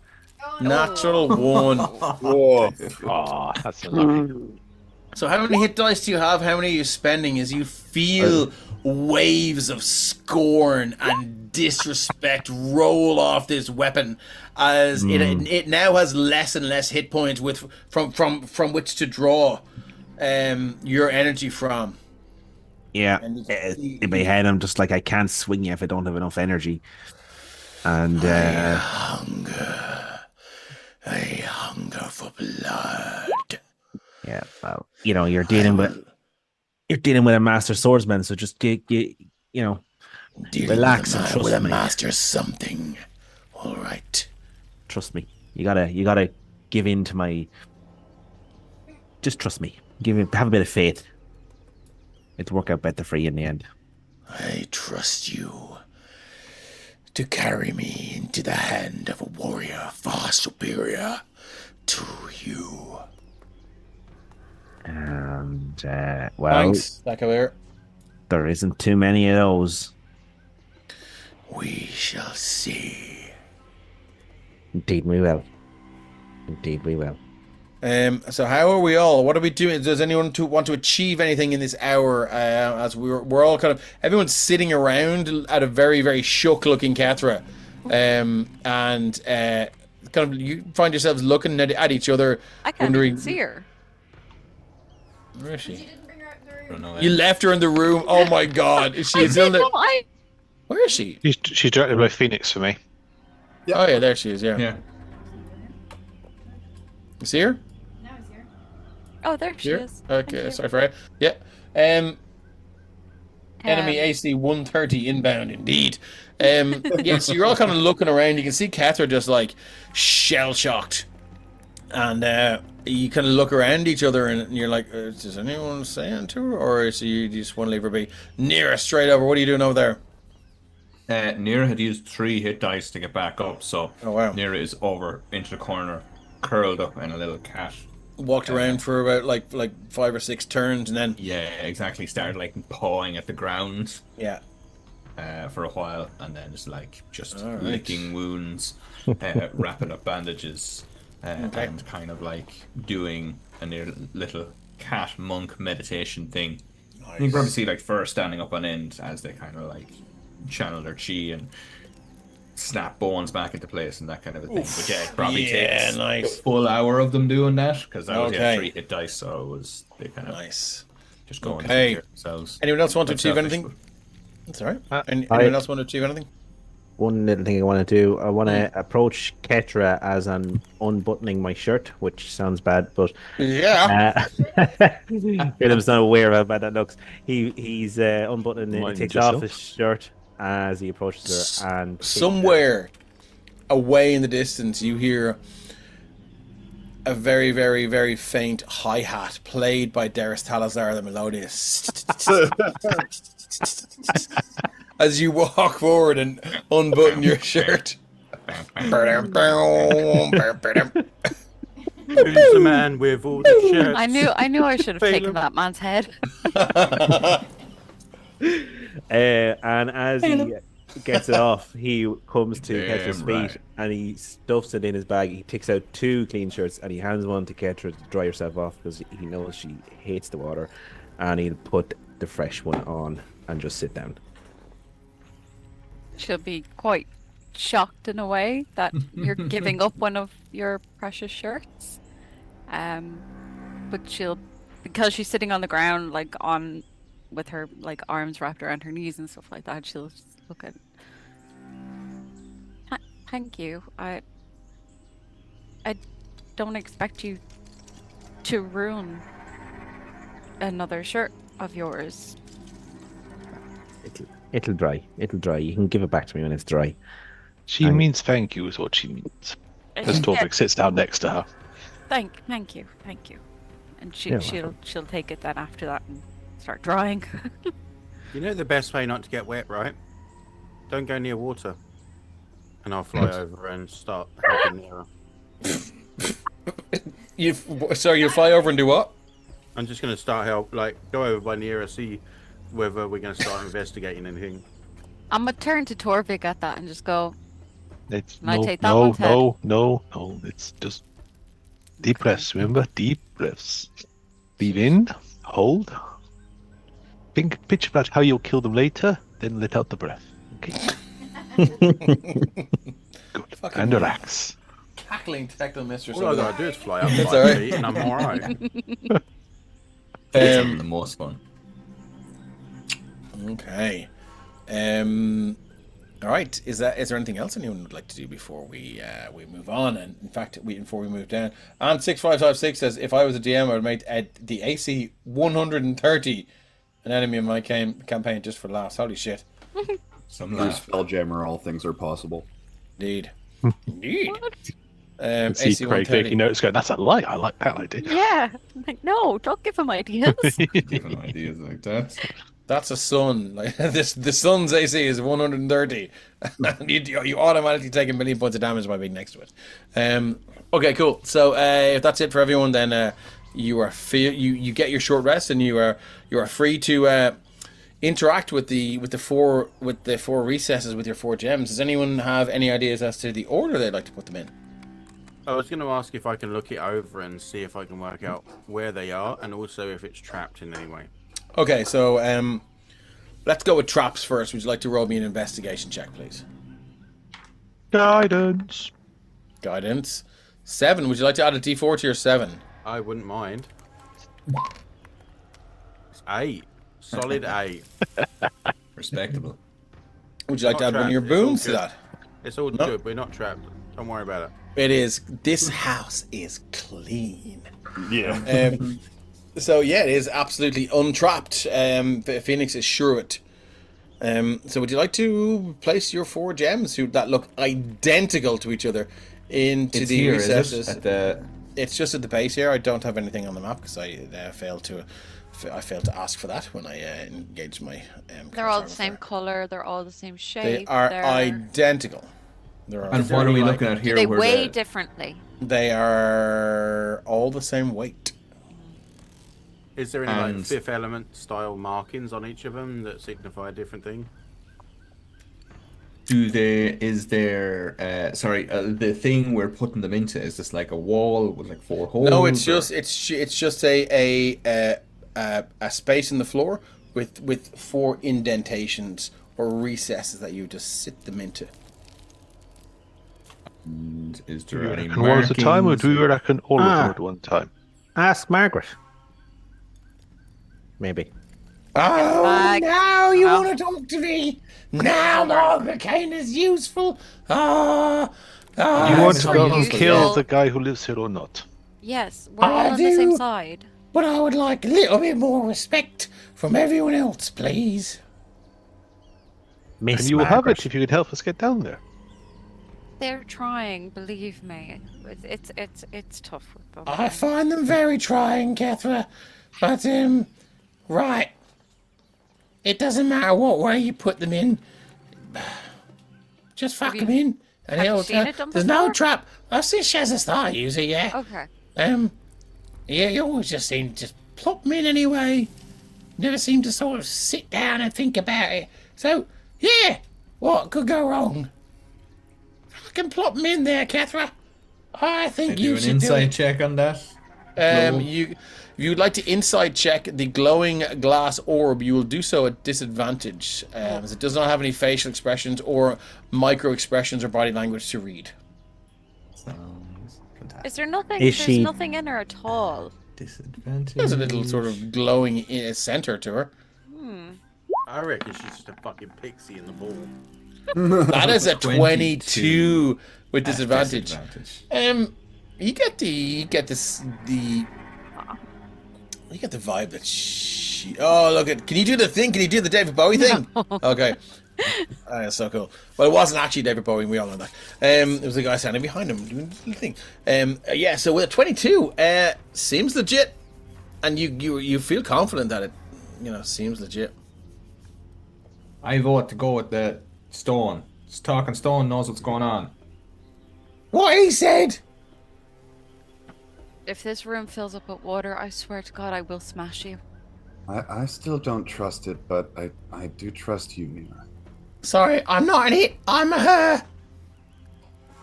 [SPEAKER 1] Natural 1.
[SPEAKER 5] Whoa. Oh, that's unlucky.
[SPEAKER 1] So how many hit dice do you have? How many are you spending as you feel waves of scorn and disrespect roll off this weapon as it now has less and less hit points from which to draw your energy from.
[SPEAKER 6] Yeah. In my head, I'm just like, I can't swing you if I don't have enough energy. And
[SPEAKER 1] I hunger for blood.
[SPEAKER 6] Yeah, well, you're dealing with a master swordsman, so just relax and trust
[SPEAKER 1] with
[SPEAKER 6] me.
[SPEAKER 1] a master something. All right.
[SPEAKER 6] Trust me. You gotta give in to my. Just trust me. Have a bit of faith. It'll work out better for you in the end.
[SPEAKER 1] I trust you to carry me into the hand of a warrior far superior to you.
[SPEAKER 6] And
[SPEAKER 1] thanks, Cavalier.
[SPEAKER 6] There isn't too many of those.
[SPEAKER 1] We shall see.
[SPEAKER 6] Indeed we will. Indeed we will.
[SPEAKER 1] So how are we all? What are we doing? Does anyone want to achieve anything in this hour? As we're all everyone's sitting around at a very, very shook-looking Kethra, and you find yourselves looking at each other.
[SPEAKER 3] I can't
[SPEAKER 1] wondering,
[SPEAKER 3] even see her.
[SPEAKER 1] Where is she?
[SPEAKER 7] You didn't bring her out the room.
[SPEAKER 1] You left her in the room. Oh my God! Is she still there? Where is she?
[SPEAKER 5] She's directly below Phoenix for me.
[SPEAKER 1] Yeah. Oh yeah, there she is. Yeah.
[SPEAKER 9] Yeah.
[SPEAKER 1] You see her?
[SPEAKER 7] Now he's here.
[SPEAKER 3] Oh, there she
[SPEAKER 1] Here?
[SPEAKER 3] is.
[SPEAKER 1] Okay, sorry for that. Yeah. Enemy AC 130 inbound, indeed. Yeah, so you're all kind of looking around. You can see Kethra just like shell shocked, and you kind of look around each other, and you're like, "Does anyone say anything to her, or is you just want to leave her be?" Near straight over. What are you doing over there?
[SPEAKER 9] Nira had used 3 hit dice to get back up, so Nira is over into the corner, curled up in a little cat.
[SPEAKER 1] Walked around for about like 5 or 6 turns, and then
[SPEAKER 9] exactly, started like pawing at the ground.
[SPEAKER 1] Yeah.
[SPEAKER 9] For a while, and then just licking wounds, wrapping up bandages, and kind of like doing a little cat monk meditation thing. Nice. You can probably see first standing up on end as they kind of channel their chi and snap bones back into place and that kind of a thing. But yeah, it probably takes a full hour of them doing that, because that was 3 hit dice, so it was just going to themselves.
[SPEAKER 1] Anyone else want to achieve anything? That's all right. Anyone else want to achieve anything?
[SPEAKER 6] One little thing I want to do, I want to approach Kethra as I'm unbuttoning my shirt, which sounds bad, but William's not aware of how bad that looks. He's unbuttoning it, he takes off his shirt as he approaches her, and
[SPEAKER 1] somewhere away in the distance you hear a very, very, very faint hi-hat played by Darius Talazar the Melodious. as you walk forward and unbutton your shirt.
[SPEAKER 4] Who's the man with all the shirts?
[SPEAKER 3] I knew I should have taken that man's head.
[SPEAKER 6] And as he gets it off, he comes to Ketra's feet
[SPEAKER 9] right.
[SPEAKER 6] and he stuffs it in his bag. He takes out 2 clean shirts and he hands one to Ketra to dry herself off because he knows she hates the water. And he'll put the fresh one on and just sit down.
[SPEAKER 3] She'll be quite shocked in a way that you're giving up one of your precious shirts. But because she's sitting on the ground, like with her like arms wrapped around her knees and stuff like that, she'll just look at. Thank you. I don't expect you to ruin another shirt of yours.
[SPEAKER 6] It'll dry. It'll dry. You can give it back to me when it's dry.
[SPEAKER 5] She means thank you is what she means. As Torvik sits down next to her.
[SPEAKER 3] Thank you. And she'll take it then after that and start drying.
[SPEAKER 4] You know the best way not to get wet, right? Don't go near water. And I'll fly over and start helping Nira.
[SPEAKER 1] You'll fly over and do what?
[SPEAKER 4] I'm just going to go over by Nira, see whether we're going to start investigating anything.
[SPEAKER 3] I'm gonna turn to Torvik at that and just go.
[SPEAKER 5] It's
[SPEAKER 3] I take that one's head?
[SPEAKER 5] No. It's just deep breaths. Remember, deep breaths. Breathe in, hold. Picture about how you'll kill them later, then let out the breath. Okay. Good.
[SPEAKER 1] Fucking
[SPEAKER 5] And relax.
[SPEAKER 1] Tackling technical mistress.
[SPEAKER 4] All I gotta do is fly up
[SPEAKER 1] That's
[SPEAKER 4] 5
[SPEAKER 1] alright.
[SPEAKER 4] feet and I'm alright.
[SPEAKER 9] It's the most fun.
[SPEAKER 1] Okay. All right. Is there anything else anyone would like to do before we move on? And in fact, before we move down, and 6556 says, if I was a DM, I would make the AC 130 an enemy in my campaign just for laughs. Holy shit!
[SPEAKER 9] Some
[SPEAKER 2] There's
[SPEAKER 9] laugh.
[SPEAKER 2] Spelljammer, all things are possible.
[SPEAKER 1] Indeed.
[SPEAKER 5] See
[SPEAKER 1] AC
[SPEAKER 5] Craig
[SPEAKER 1] 130.
[SPEAKER 5] taking notes going, that's a lie. I like that idea.
[SPEAKER 3] Yeah. Like, no, don't give him ideas.
[SPEAKER 9] Even ideas like that.
[SPEAKER 1] That's a sun. Like the sun's AC is 130. you automatically take a million points of damage by being next to it. Okay, cool. So if that's it for everyone, then you are you get your short rest, and you are free to interact with the four recesses with your 4 gems. Does anyone have any ideas as to the order they'd like to put them in?
[SPEAKER 4] I was going to ask if I can look it over and see if I can work out where they are, and also if it's trapped in any way.
[SPEAKER 1] Okay, so let's go with traps first. Would you like to roll me an investigation check, please?
[SPEAKER 5] Guidance.
[SPEAKER 1] 7. Would you like to add a D4 to your 7?
[SPEAKER 4] I wouldn't mind. It's 8. Solid 8.
[SPEAKER 9] Respectable.
[SPEAKER 1] Would you like to
[SPEAKER 4] Not
[SPEAKER 1] add one of your
[SPEAKER 4] trapped, it's all
[SPEAKER 1] boons to
[SPEAKER 4] good.
[SPEAKER 1] that?
[SPEAKER 4] It's all
[SPEAKER 1] No.
[SPEAKER 4] good. We're not trapped. Don't worry about it.
[SPEAKER 1] It is. This house is clean.
[SPEAKER 2] Yeah.
[SPEAKER 1] So yeah, it is absolutely untrapped. Phoenix is sure of it. So would you like to place your 4 gems that look identical to each other into
[SPEAKER 9] It's
[SPEAKER 1] the
[SPEAKER 9] here, is it?
[SPEAKER 1] recesses?
[SPEAKER 9] At the...
[SPEAKER 1] It's just at the base here. I don't have anything on the map because I failed to ask for that when I engaged my.
[SPEAKER 3] They're all the same color. They're all the same shape.
[SPEAKER 1] They are identical.
[SPEAKER 9] And what are we looking at here?
[SPEAKER 3] They
[SPEAKER 9] where
[SPEAKER 3] weigh
[SPEAKER 9] the...
[SPEAKER 3] differently.
[SPEAKER 1] They are all the same weight.
[SPEAKER 4] Is there any
[SPEAKER 9] And-
[SPEAKER 4] Fifth Element style markings on each of them that signify a different thing?
[SPEAKER 9] Is there the thing we're putting them into, is this like a wall with like 4 holes?
[SPEAKER 1] No, it's
[SPEAKER 9] or-
[SPEAKER 1] just a space in the floor with 4 indentations or recesses that you just sit them into.
[SPEAKER 9] And is
[SPEAKER 5] Do
[SPEAKER 9] there
[SPEAKER 5] you
[SPEAKER 9] any
[SPEAKER 5] reckon one at a time, or
[SPEAKER 9] markings
[SPEAKER 5] do you
[SPEAKER 9] or-
[SPEAKER 5] reckon all of them at one time?
[SPEAKER 6] Ask Margaret. Maybe.
[SPEAKER 1] Oh,
[SPEAKER 3] Bag.
[SPEAKER 1] now you
[SPEAKER 3] No.
[SPEAKER 1] want to talk to me? Now Margaret Kane is useful.
[SPEAKER 5] You want to
[SPEAKER 3] so
[SPEAKER 5] go and
[SPEAKER 3] useful.
[SPEAKER 5] kill the guy who lives here or not?
[SPEAKER 3] Yes, we're all on the same side.
[SPEAKER 1] But I would like a little bit more respect from everyone else, please.
[SPEAKER 6] Miss
[SPEAKER 5] And you will have
[SPEAKER 6] Margaret.
[SPEAKER 5] it if you could help us get down there.
[SPEAKER 3] They're trying, believe me. It's tough with them.
[SPEAKER 1] I find them very trying, Kethra. But right. It doesn't matter what way you put them in. Just fuck them in. And
[SPEAKER 3] Have you seen it done
[SPEAKER 1] there's no
[SPEAKER 3] before?
[SPEAKER 1] trap. I've seen Shazasthar use it, yeah.
[SPEAKER 3] Okay.
[SPEAKER 1] Yeah, you always just seem to just plop them in anyway. Never seem to sort of sit down and think about it. So, yeah, what could go wrong? Fucking plop them in there, Kethra. I think you
[SPEAKER 9] do
[SPEAKER 1] should
[SPEAKER 9] an
[SPEAKER 1] do
[SPEAKER 9] insight
[SPEAKER 1] it.
[SPEAKER 9] check on that.
[SPEAKER 1] If you'd like to insight check the glowing glass orb, you will do so at disadvantage, as it does not have any facial expressions or micro expressions or body language to read.
[SPEAKER 9] Sounds fantastic.
[SPEAKER 3] Is there nothing?
[SPEAKER 6] Is
[SPEAKER 3] There's
[SPEAKER 6] she-
[SPEAKER 3] nothing in her at all.
[SPEAKER 9] Disadvantage.
[SPEAKER 1] There's a little sort of glowing center to her.
[SPEAKER 4] I reckon she's just a fucking pixie in the ball.
[SPEAKER 1] That is a
[SPEAKER 9] 22
[SPEAKER 1] 22 with
[SPEAKER 9] at
[SPEAKER 1] disadvantage. You get the vibe that she. Oh, look at. Can you do the thing? Can you do the David Bowie thing? Okay. That's so cool. Well, it wasn't actually David Bowie. We all know that. It was the guy standing behind him doing the thing. Yeah. So with a 22, seems legit, and you feel confident that it, seems legit.
[SPEAKER 9] I vote to go with the stone. This talking stone knows what's going on.
[SPEAKER 1] What he said.
[SPEAKER 3] If this room fills up with water, I swear to God, I will smash you.
[SPEAKER 10] I still don't trust it, but I do trust you, Nina.
[SPEAKER 1] Sorry, I'm not an it. I'm a her.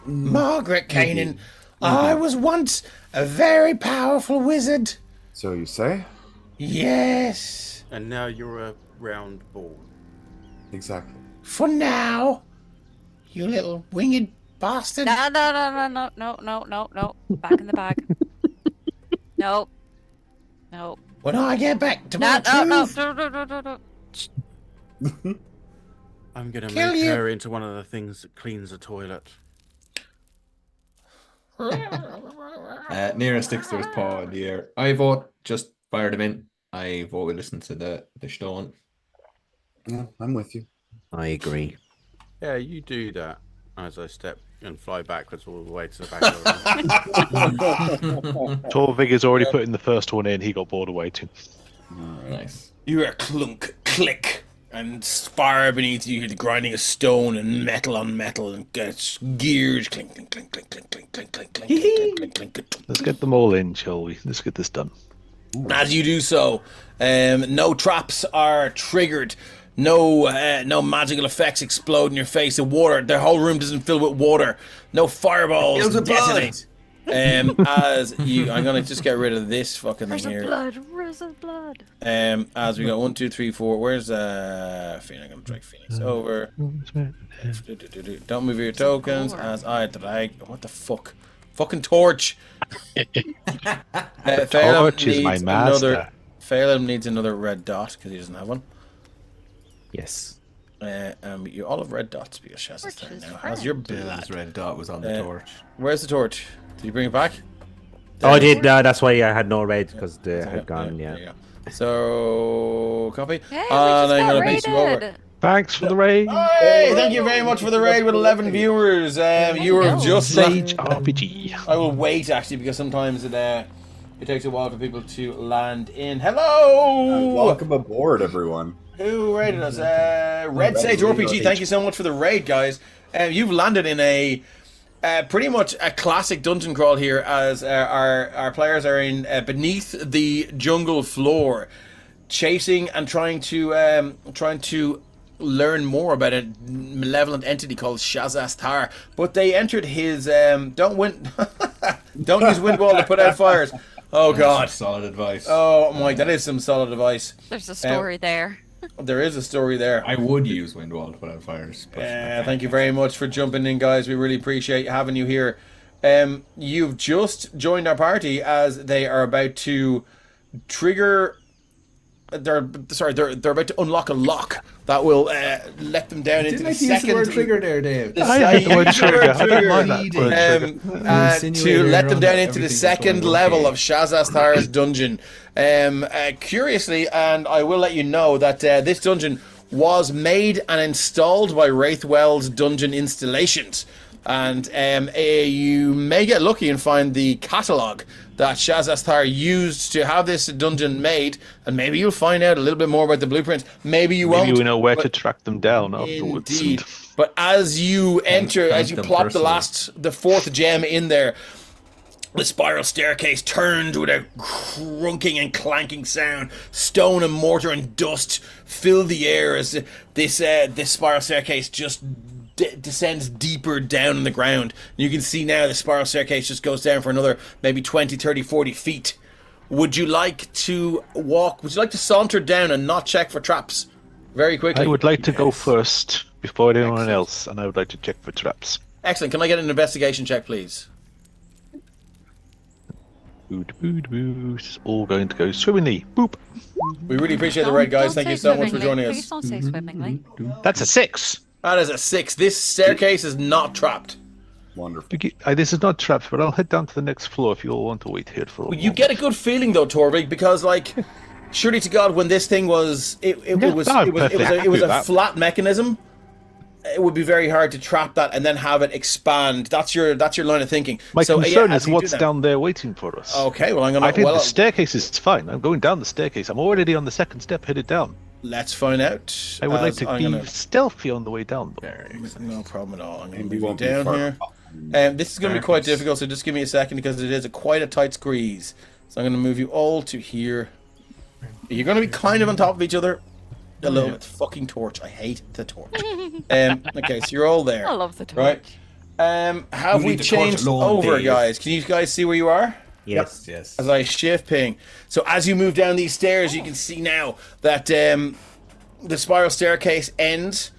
[SPEAKER 1] Margaret Kanan. I was once a very powerful wizard.
[SPEAKER 10] So you say?
[SPEAKER 1] Yes.
[SPEAKER 4] And now you're a round ball.
[SPEAKER 10] Exactly.
[SPEAKER 1] For now, you little winged bastard.
[SPEAKER 3] No. Back in the bag. No.
[SPEAKER 1] When I get back to my
[SPEAKER 3] No.
[SPEAKER 1] truth,
[SPEAKER 4] I'm gonna
[SPEAKER 1] Kill
[SPEAKER 4] make
[SPEAKER 1] you.
[SPEAKER 4] her into one of the things that cleans a toilet.
[SPEAKER 9] Nira sticks to his paw in the air. I vote just fire them in. I vote we listen to the stone.
[SPEAKER 10] Yeah, I'm with you.
[SPEAKER 6] I agree.
[SPEAKER 4] Yeah, you do that as I step and fly backwards all the way to the back of the room.
[SPEAKER 5] Torvig has already put in the first one in. He got bored away too.
[SPEAKER 9] Nice.
[SPEAKER 1] you hear a clunk, click, and fire beneath you. You hear the grinding of stone and metal on metal, and gears clink, clink, clink, clink, clink, clink, clink, clink, clink, clink, clink, clink, clink.
[SPEAKER 5] Let's get them all in, shall we? Let's get this done.
[SPEAKER 1] As you do so, no traps are triggered. No magical effects explode in your face. The whole room doesn't fill with water. No fireballs
[SPEAKER 9] Feels with blood.
[SPEAKER 1] detonate. I'm gonna just get rid of this fucking thing here.
[SPEAKER 3] Where's the blood?
[SPEAKER 1] As we go 1, 2, 3, 4. Where's Phoenix? I'm gonna drag Phoenix over. Don't move your tokens as I drag. What the fuck? Fucking torch.
[SPEAKER 5] Torch is my master.
[SPEAKER 1] Phelan needs another red dot because he doesn't have one.
[SPEAKER 6] Yes.
[SPEAKER 1] You all have red dots because Shazasthar
[SPEAKER 3] Torch is
[SPEAKER 1] now has your
[SPEAKER 9] Bill's
[SPEAKER 1] blood.
[SPEAKER 9] red dot was on the torch.
[SPEAKER 1] Where's the torch? Did you bring it back?
[SPEAKER 6] Oh, I did. That's why I had no red because they had gone.
[SPEAKER 1] there
[SPEAKER 6] Yeah.
[SPEAKER 1] you go. So copy.
[SPEAKER 3] Hey, we
[SPEAKER 1] And
[SPEAKER 3] just
[SPEAKER 1] I'm
[SPEAKER 3] got
[SPEAKER 1] gonna paste you over.
[SPEAKER 3] raided.
[SPEAKER 5] Thanks for the raid.
[SPEAKER 1] Hey, thank you very much for the raid with 11 viewers. You were just
[SPEAKER 5] Sage RPG.
[SPEAKER 1] I will wait actually because sometimes it takes a while for people to land in. Hello.
[SPEAKER 10] Welcome aboard, everyone.
[SPEAKER 1] Who raided us? Red Sage RPG. Thank you so much for the raid, guys. You've landed in a pretty much a classic dungeon crawl here, as our players are in beneath the jungle floor, chasing and trying to learn more about a malevolent entity called Shazasthar. But they entered his don't use wind wall to put out fires. Oh God!
[SPEAKER 9] Solid advice.
[SPEAKER 1] Oh Mike, that is some solid advice.
[SPEAKER 3] There's a story there.
[SPEAKER 1] There is a story there.
[SPEAKER 9] I would use Windwall to put out fires. But
[SPEAKER 1] Thank you very much for jumping in, guys. We really appreciate having you here. You've just joined our party as they are about to trigger. They're about to unlock a lock that will let them down into
[SPEAKER 9] Didn't
[SPEAKER 1] the
[SPEAKER 9] I use the
[SPEAKER 1] second.
[SPEAKER 9] word trigger there, Dave?
[SPEAKER 5] I had the word trigger. I don't mind that
[SPEAKER 9] Leading.
[SPEAKER 5] word trigger.
[SPEAKER 1] To let them down into the
[SPEAKER 9] Everything's
[SPEAKER 1] second
[SPEAKER 9] going
[SPEAKER 1] level
[SPEAKER 9] okay.
[SPEAKER 1] of Shazasthar's dungeon. Curiously, and I will let you know that this dungeon was made and installed by Wraithwell's Dungeon Installations. And you may get lucky and find the catalogue that Shazasthar used to have this dungeon made, and maybe you'll find out a little bit more about the blueprints. Maybe you won't.
[SPEAKER 5] Maybe we know where to track them down afterwards.
[SPEAKER 1] Indeed. But as you enter, as you plop the fourth gem in there, the spiral staircase turned with a crunking and clanking sound. Stone and mortar and dust fill the air as this spiral staircase just descends deeper down in the ground. You can see now the spiral staircase just goes down for another maybe 20, 30, 40 feet. Would you like to saunter down and not check for traps very quickly?
[SPEAKER 5] I would like to go first before anyone else, and I would like to check for traps.
[SPEAKER 1] Excellent. Can I get an investigation check, please?
[SPEAKER 5] It's all going to go swimmingly. Boop.
[SPEAKER 1] We really appreciate the raid, guys. Thank you so much for joining us.
[SPEAKER 3] Please don't say swimmingly.
[SPEAKER 5] That's a 6.
[SPEAKER 1] That is a 6. This staircase is not trapped.
[SPEAKER 2] Wonderful.
[SPEAKER 5] This is not trapped, but I'll head down to the next floor if you all want to wait here for a moment.
[SPEAKER 1] You get a good feeling though, Torvig, because like, surely to God, when this thing was, it was a flat mechanism. It would be very hard to trap that and then have it expand. That's your line of thinking.
[SPEAKER 5] My concern is what's down there waiting for us.
[SPEAKER 1] Okay, well I'm gonna.
[SPEAKER 5] I think the staircase is fine. I'm going down the staircase. I'm already on the second step, headed down.
[SPEAKER 1] Let's find out.
[SPEAKER 5] I would like to be stealthy on the way down.
[SPEAKER 1] No problem at all. I'm going to move you down here. This is going to be quite difficult, so just give me a second because it is quite a tight squeeze. So I'm going to move you all to here. You're going to be kind of on top of each other. A little bit. Fucking torch. I hate the torch. Okay, so you're all there.
[SPEAKER 3] I love the torch.
[SPEAKER 1] Right. Have we changed over, guys? Can you guys see where you are?
[SPEAKER 9] Yes.
[SPEAKER 1] As I shift ping. So as you move down these stairs, you can see now that the spiral staircase ends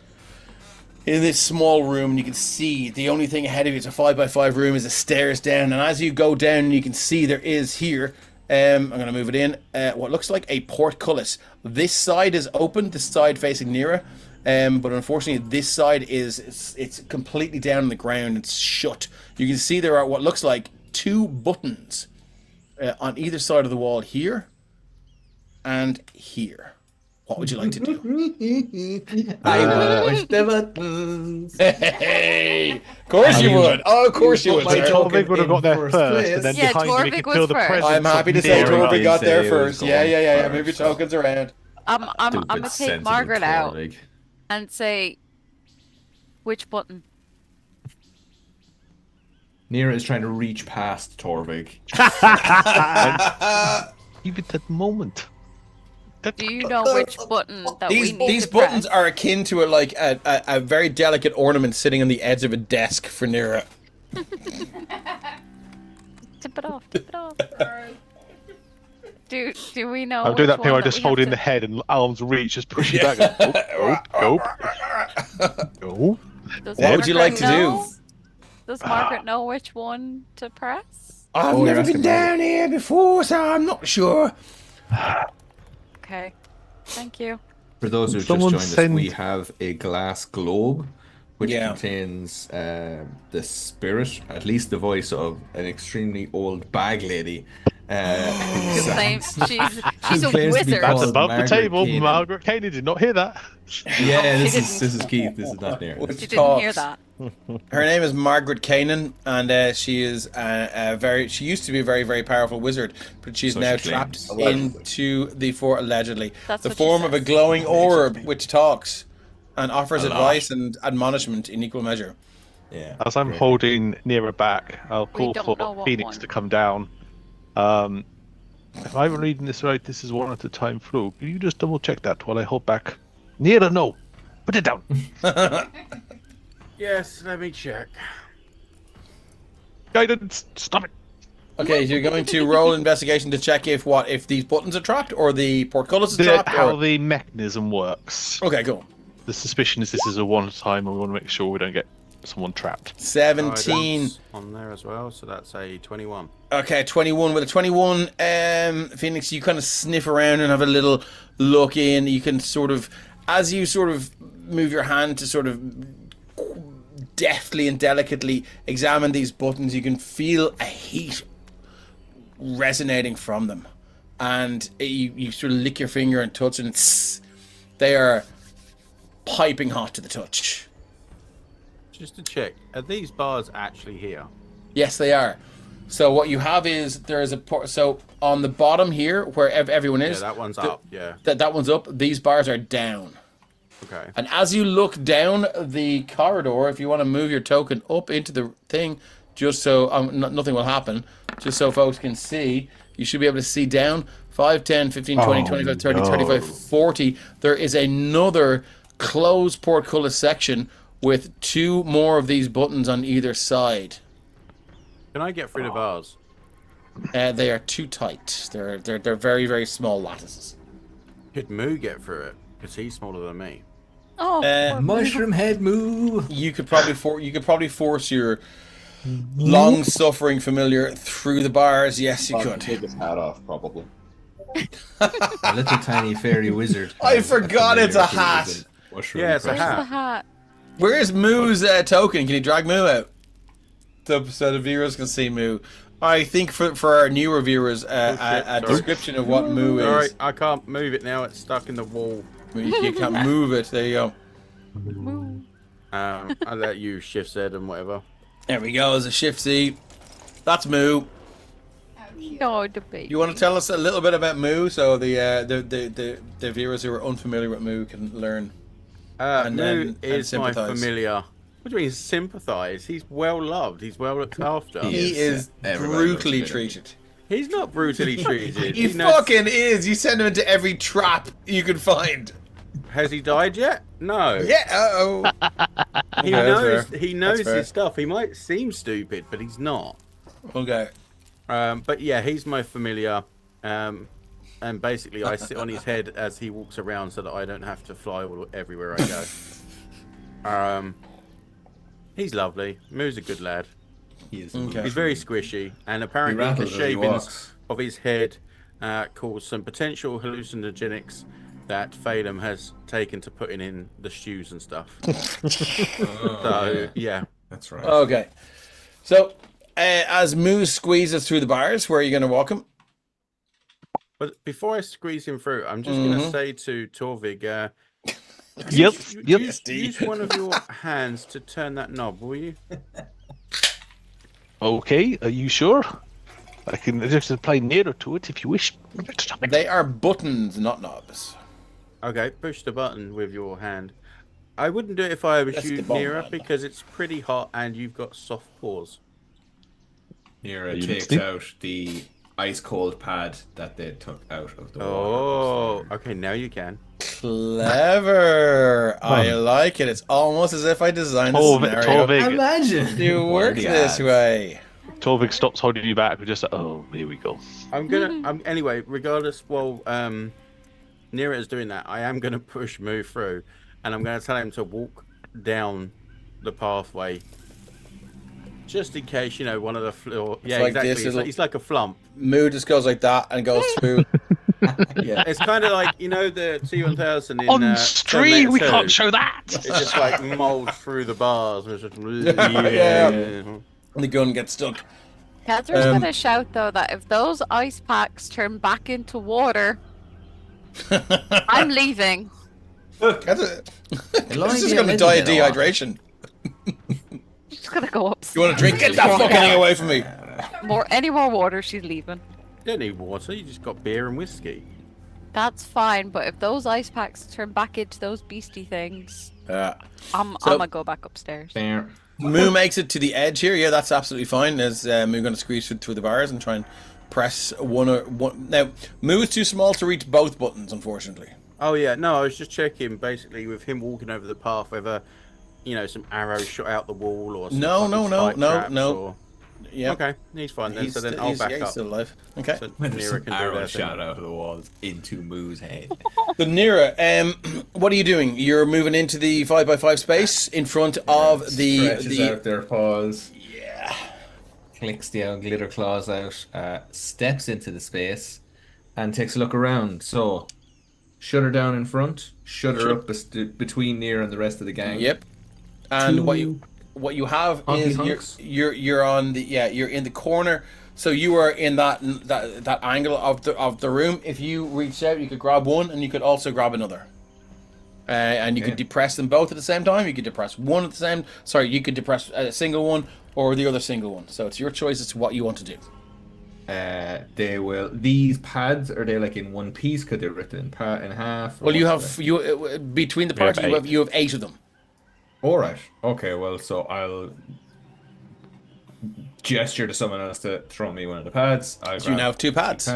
[SPEAKER 1] in this small room. And you can see the only thing ahead of you is a 5x5 room, is the stairs down. And as you go down, you can see there is here, I'm going to move it in, what looks like a portcullis. This side is open, this side facing Nira. But unfortunately, this side it's completely down on the ground. It's shut. You can see there are what looks like 2 buttons on either side of the wall here and here. What would you like to do?
[SPEAKER 9] I will push the buttons.
[SPEAKER 1] Hey, of course you would. Oh, of course you would.
[SPEAKER 5] Torvig would have got there first, and then behind him he could feel the presence.
[SPEAKER 1] I'm happy to say Torvig got there first. Yeah. Move your tokens around.
[SPEAKER 3] I'm gonna take Margaret out and say, which button?
[SPEAKER 9] Nira is trying to reach past Torvig.
[SPEAKER 5] Give it that moment.
[SPEAKER 3] Do you know which button that we need
[SPEAKER 1] These
[SPEAKER 3] to
[SPEAKER 1] buttons
[SPEAKER 3] press?
[SPEAKER 1] are akin to a very delicate ornament sitting on the edge of a desk for Nira.
[SPEAKER 3] Tip it off. Do we know?
[SPEAKER 5] I'll do that thing where I just hold in the head and arms reach, just push you back. Go.
[SPEAKER 1] What would you like to do?
[SPEAKER 3] Does Margaret know which one to press?
[SPEAKER 1] I've never been down here before, so I'm not sure.
[SPEAKER 3] Okay. Thank you.
[SPEAKER 9] For those who just joined us, we have a glass globe which contains the spirit, at least the voice of an extremely old bag lady.
[SPEAKER 3] She's a wizard.
[SPEAKER 5] That's above the table. Margaret Caney did not hear that.
[SPEAKER 9] Yeah, this is Keith. This is not there.
[SPEAKER 3] She didn't hear that.
[SPEAKER 1] Her name is Margaret Kanan, and she is she used to be a very, very powerful wizard, but she's now trapped into the allegedly the form of a glowing orb which talks and offers advice and admonishment in equal measure.
[SPEAKER 9] Yeah.
[SPEAKER 5] As I'm holding Nira back, I'll call for Phoenix to come down. If I'm reading this right, this is one at a time flow. Can you just double check that while I hold back? Nira, no. Put it down.
[SPEAKER 4] Yes, let me check.
[SPEAKER 5] Guidance, stop it.
[SPEAKER 1] Okay, so you're going to roll investigation to check if these buttons are trapped or the portcullis is trapped?
[SPEAKER 5] How the mechanism works.
[SPEAKER 1] Okay, cool.
[SPEAKER 5] The suspicion is this is a one-time, and we want to make sure we don't get someone trapped.
[SPEAKER 1] 17
[SPEAKER 4] on there as well, so that's a 21.
[SPEAKER 1] Okay, 21. With a 21, Phoenix, you kind of sniff around and have a little look in. You can as you move your hand to deftly and delicately examine these buttons, you can feel a heat resonating from them, and you sort of lick your finger and touch, and they are piping hot to the touch.
[SPEAKER 4] Just to check, are these bars actually here?
[SPEAKER 1] Yes, they are. So what you have is there is so on the bottom here where everyone is.
[SPEAKER 4] Yeah, that one's up. Yeah.
[SPEAKER 1] That one's up. These bars are down.
[SPEAKER 4] Okay.
[SPEAKER 1] And as you look down the corridor, if you want to move your token up into the thing, just so nothing will happen, just so folks can see, you should be able to see down 5, 10, 15, 20, 25, 30, 35, 40. There is another closed portcullis section with 2 more of these buttons on either side.
[SPEAKER 4] Can I get through the bars?
[SPEAKER 1] They are too tight. They're very, very small lattices.
[SPEAKER 4] Could Moo get through it? Because he's smaller than me.
[SPEAKER 3] Oh,
[SPEAKER 8] Mushroom head Moo.
[SPEAKER 1] You could probably force your long-suffering familiar through the bars. Yes, you could.
[SPEAKER 2] Take his hat off, probably.
[SPEAKER 8] A little tiny fairy wizard.
[SPEAKER 1] I forgot it's a hat.
[SPEAKER 4] Yeah, it's a
[SPEAKER 3] where's
[SPEAKER 4] hat.
[SPEAKER 3] the hat?
[SPEAKER 1] Where's Moo's token? Can you drag Moo out? So the viewers can see Moo. I think for our newer viewers, a description of what Moo is.
[SPEAKER 4] Alright, I can't move it now. It's stuck in the wall.
[SPEAKER 1] You can't move it. There you go.
[SPEAKER 4] I'll let you shift Z and whatever.
[SPEAKER 1] There we go. As a shift Z. That's Moo.
[SPEAKER 3] No, the baby.
[SPEAKER 1] You want to tell us a little bit about Moo, so the viewers who are unfamiliar with Moo can learn.
[SPEAKER 4] Moo is my
[SPEAKER 1] sympathise.
[SPEAKER 4] familiar. What do you mean sympathise? He's well loved. He's well looked after.
[SPEAKER 1] He is brutally treated.
[SPEAKER 4] He's not brutally treated.
[SPEAKER 1] He fucking is. You send him into every trap you can find.
[SPEAKER 4] Has he died yet? No.
[SPEAKER 1] Yeah.
[SPEAKER 4] He knows his stuff. He might seem stupid, but he's not.
[SPEAKER 1] Okay.
[SPEAKER 4] But yeah, he's my familiar. And basically, I sit on his head as he walks around so that I don't have to fly everywhere I go. He's lovely. Moo's a good lad.
[SPEAKER 9] He is.
[SPEAKER 1] Okay.
[SPEAKER 4] He's very squishy, and apparently the shavings of his head cause some potential hallucinogenics that Phelan has taken to putting in the stews and stuff. Yeah.
[SPEAKER 9] That's right.
[SPEAKER 1] Okay. So, as Moo squeezes through the bars, where are you going to walk him?
[SPEAKER 4] But before I squeeze him through, I'm just going to say to Torvig, use one of your hands to turn that knob, will you?
[SPEAKER 5] Okay, are you sure? I can just apply nearer to it if you wish.
[SPEAKER 1] They are buttons, not knobs.
[SPEAKER 4] Okay, push the button with your hand. I wouldn't do it if I was you, Nira, because it's pretty hot and you've got soft paws.
[SPEAKER 9] Nira takes out the ice cold pad that they took out of the water.
[SPEAKER 4] Oh, okay, now you can.
[SPEAKER 1] Clever. I like it. It's almost as if I designed the scenario.
[SPEAKER 8] Imagine
[SPEAKER 1] you work this way.
[SPEAKER 5] Torvig stops holding you back. We're just like, oh, here we go.
[SPEAKER 4] Anyway, regardless, while Nira is doing that, I am gonna push Moo through, and I'm gonna tell him to walk down the pathway, just in case, you know, one of the floor. Yeah,
[SPEAKER 1] like
[SPEAKER 4] exactly. He's like a flump.
[SPEAKER 1] Moo just goes like that and goes through.
[SPEAKER 4] Yeah, it's kind of like, you know, the T1000 in
[SPEAKER 5] on stream. We can't show that.
[SPEAKER 4] It just like molds through the bars. It's just,
[SPEAKER 1] yeah. And the gun gets stuck.
[SPEAKER 3] Ketra's gonna shout though that if those ice packs turn back into water, I'm leaving.
[SPEAKER 1] This is going to die of dehydration.
[SPEAKER 3] She's gonna go up.
[SPEAKER 1] You want to drink? Get that fucking thing away from me.
[SPEAKER 3] Any more water, she's leaving.
[SPEAKER 4] You don't need water, you just got beer and whiskey.
[SPEAKER 3] That's fine, but if those ice packs turn back into those beastie things, I'm gonna go back upstairs.
[SPEAKER 8] Fair.
[SPEAKER 1] Moo makes it to the edge here. Yeah, that's absolutely fine. As Moo going to squeeze through the bars and try and press one. Now, Moo is too small to reach both buttons, unfortunately.
[SPEAKER 4] Oh yeah, no, I was just checking basically with him walking over the path whether, you know, some arrows shot out the wall or some
[SPEAKER 1] no. Yeah.
[SPEAKER 4] Okay, he's fine then. So then I'll back up.
[SPEAKER 1] He's still alive. Okay.
[SPEAKER 4] So Nira can
[SPEAKER 9] arrows shot out of the walls into Moo's head.
[SPEAKER 1] So Nira, what are you doing? You're moving into the 5x5 space in front of the
[SPEAKER 8] Stretches out their paws.
[SPEAKER 1] Yeah.
[SPEAKER 8] Clicks the old glitter claws out. Steps into the space, and takes a look around. So, shutter down in front. Shutter up between Nira and the rest of the gang.
[SPEAKER 1] Yep. And what you have is you're on the you're in the corner, so you are in that angle of the room. If you reach out, you could grab one, and you could also grab another. And you could depress them both at the same time. You could depress one at the same. Sorry, you could depress a single one or the other single one. So it's your choice as to what you want to do.
[SPEAKER 8] They will. These pads, are they like in one piece? Could they rip it in half?
[SPEAKER 1] Well, you have between the parts you have 8 of them.
[SPEAKER 8] All right. Okay. Well, so I'll gesture to someone else to throw me one of the pads.
[SPEAKER 1] So you now have 2 pads.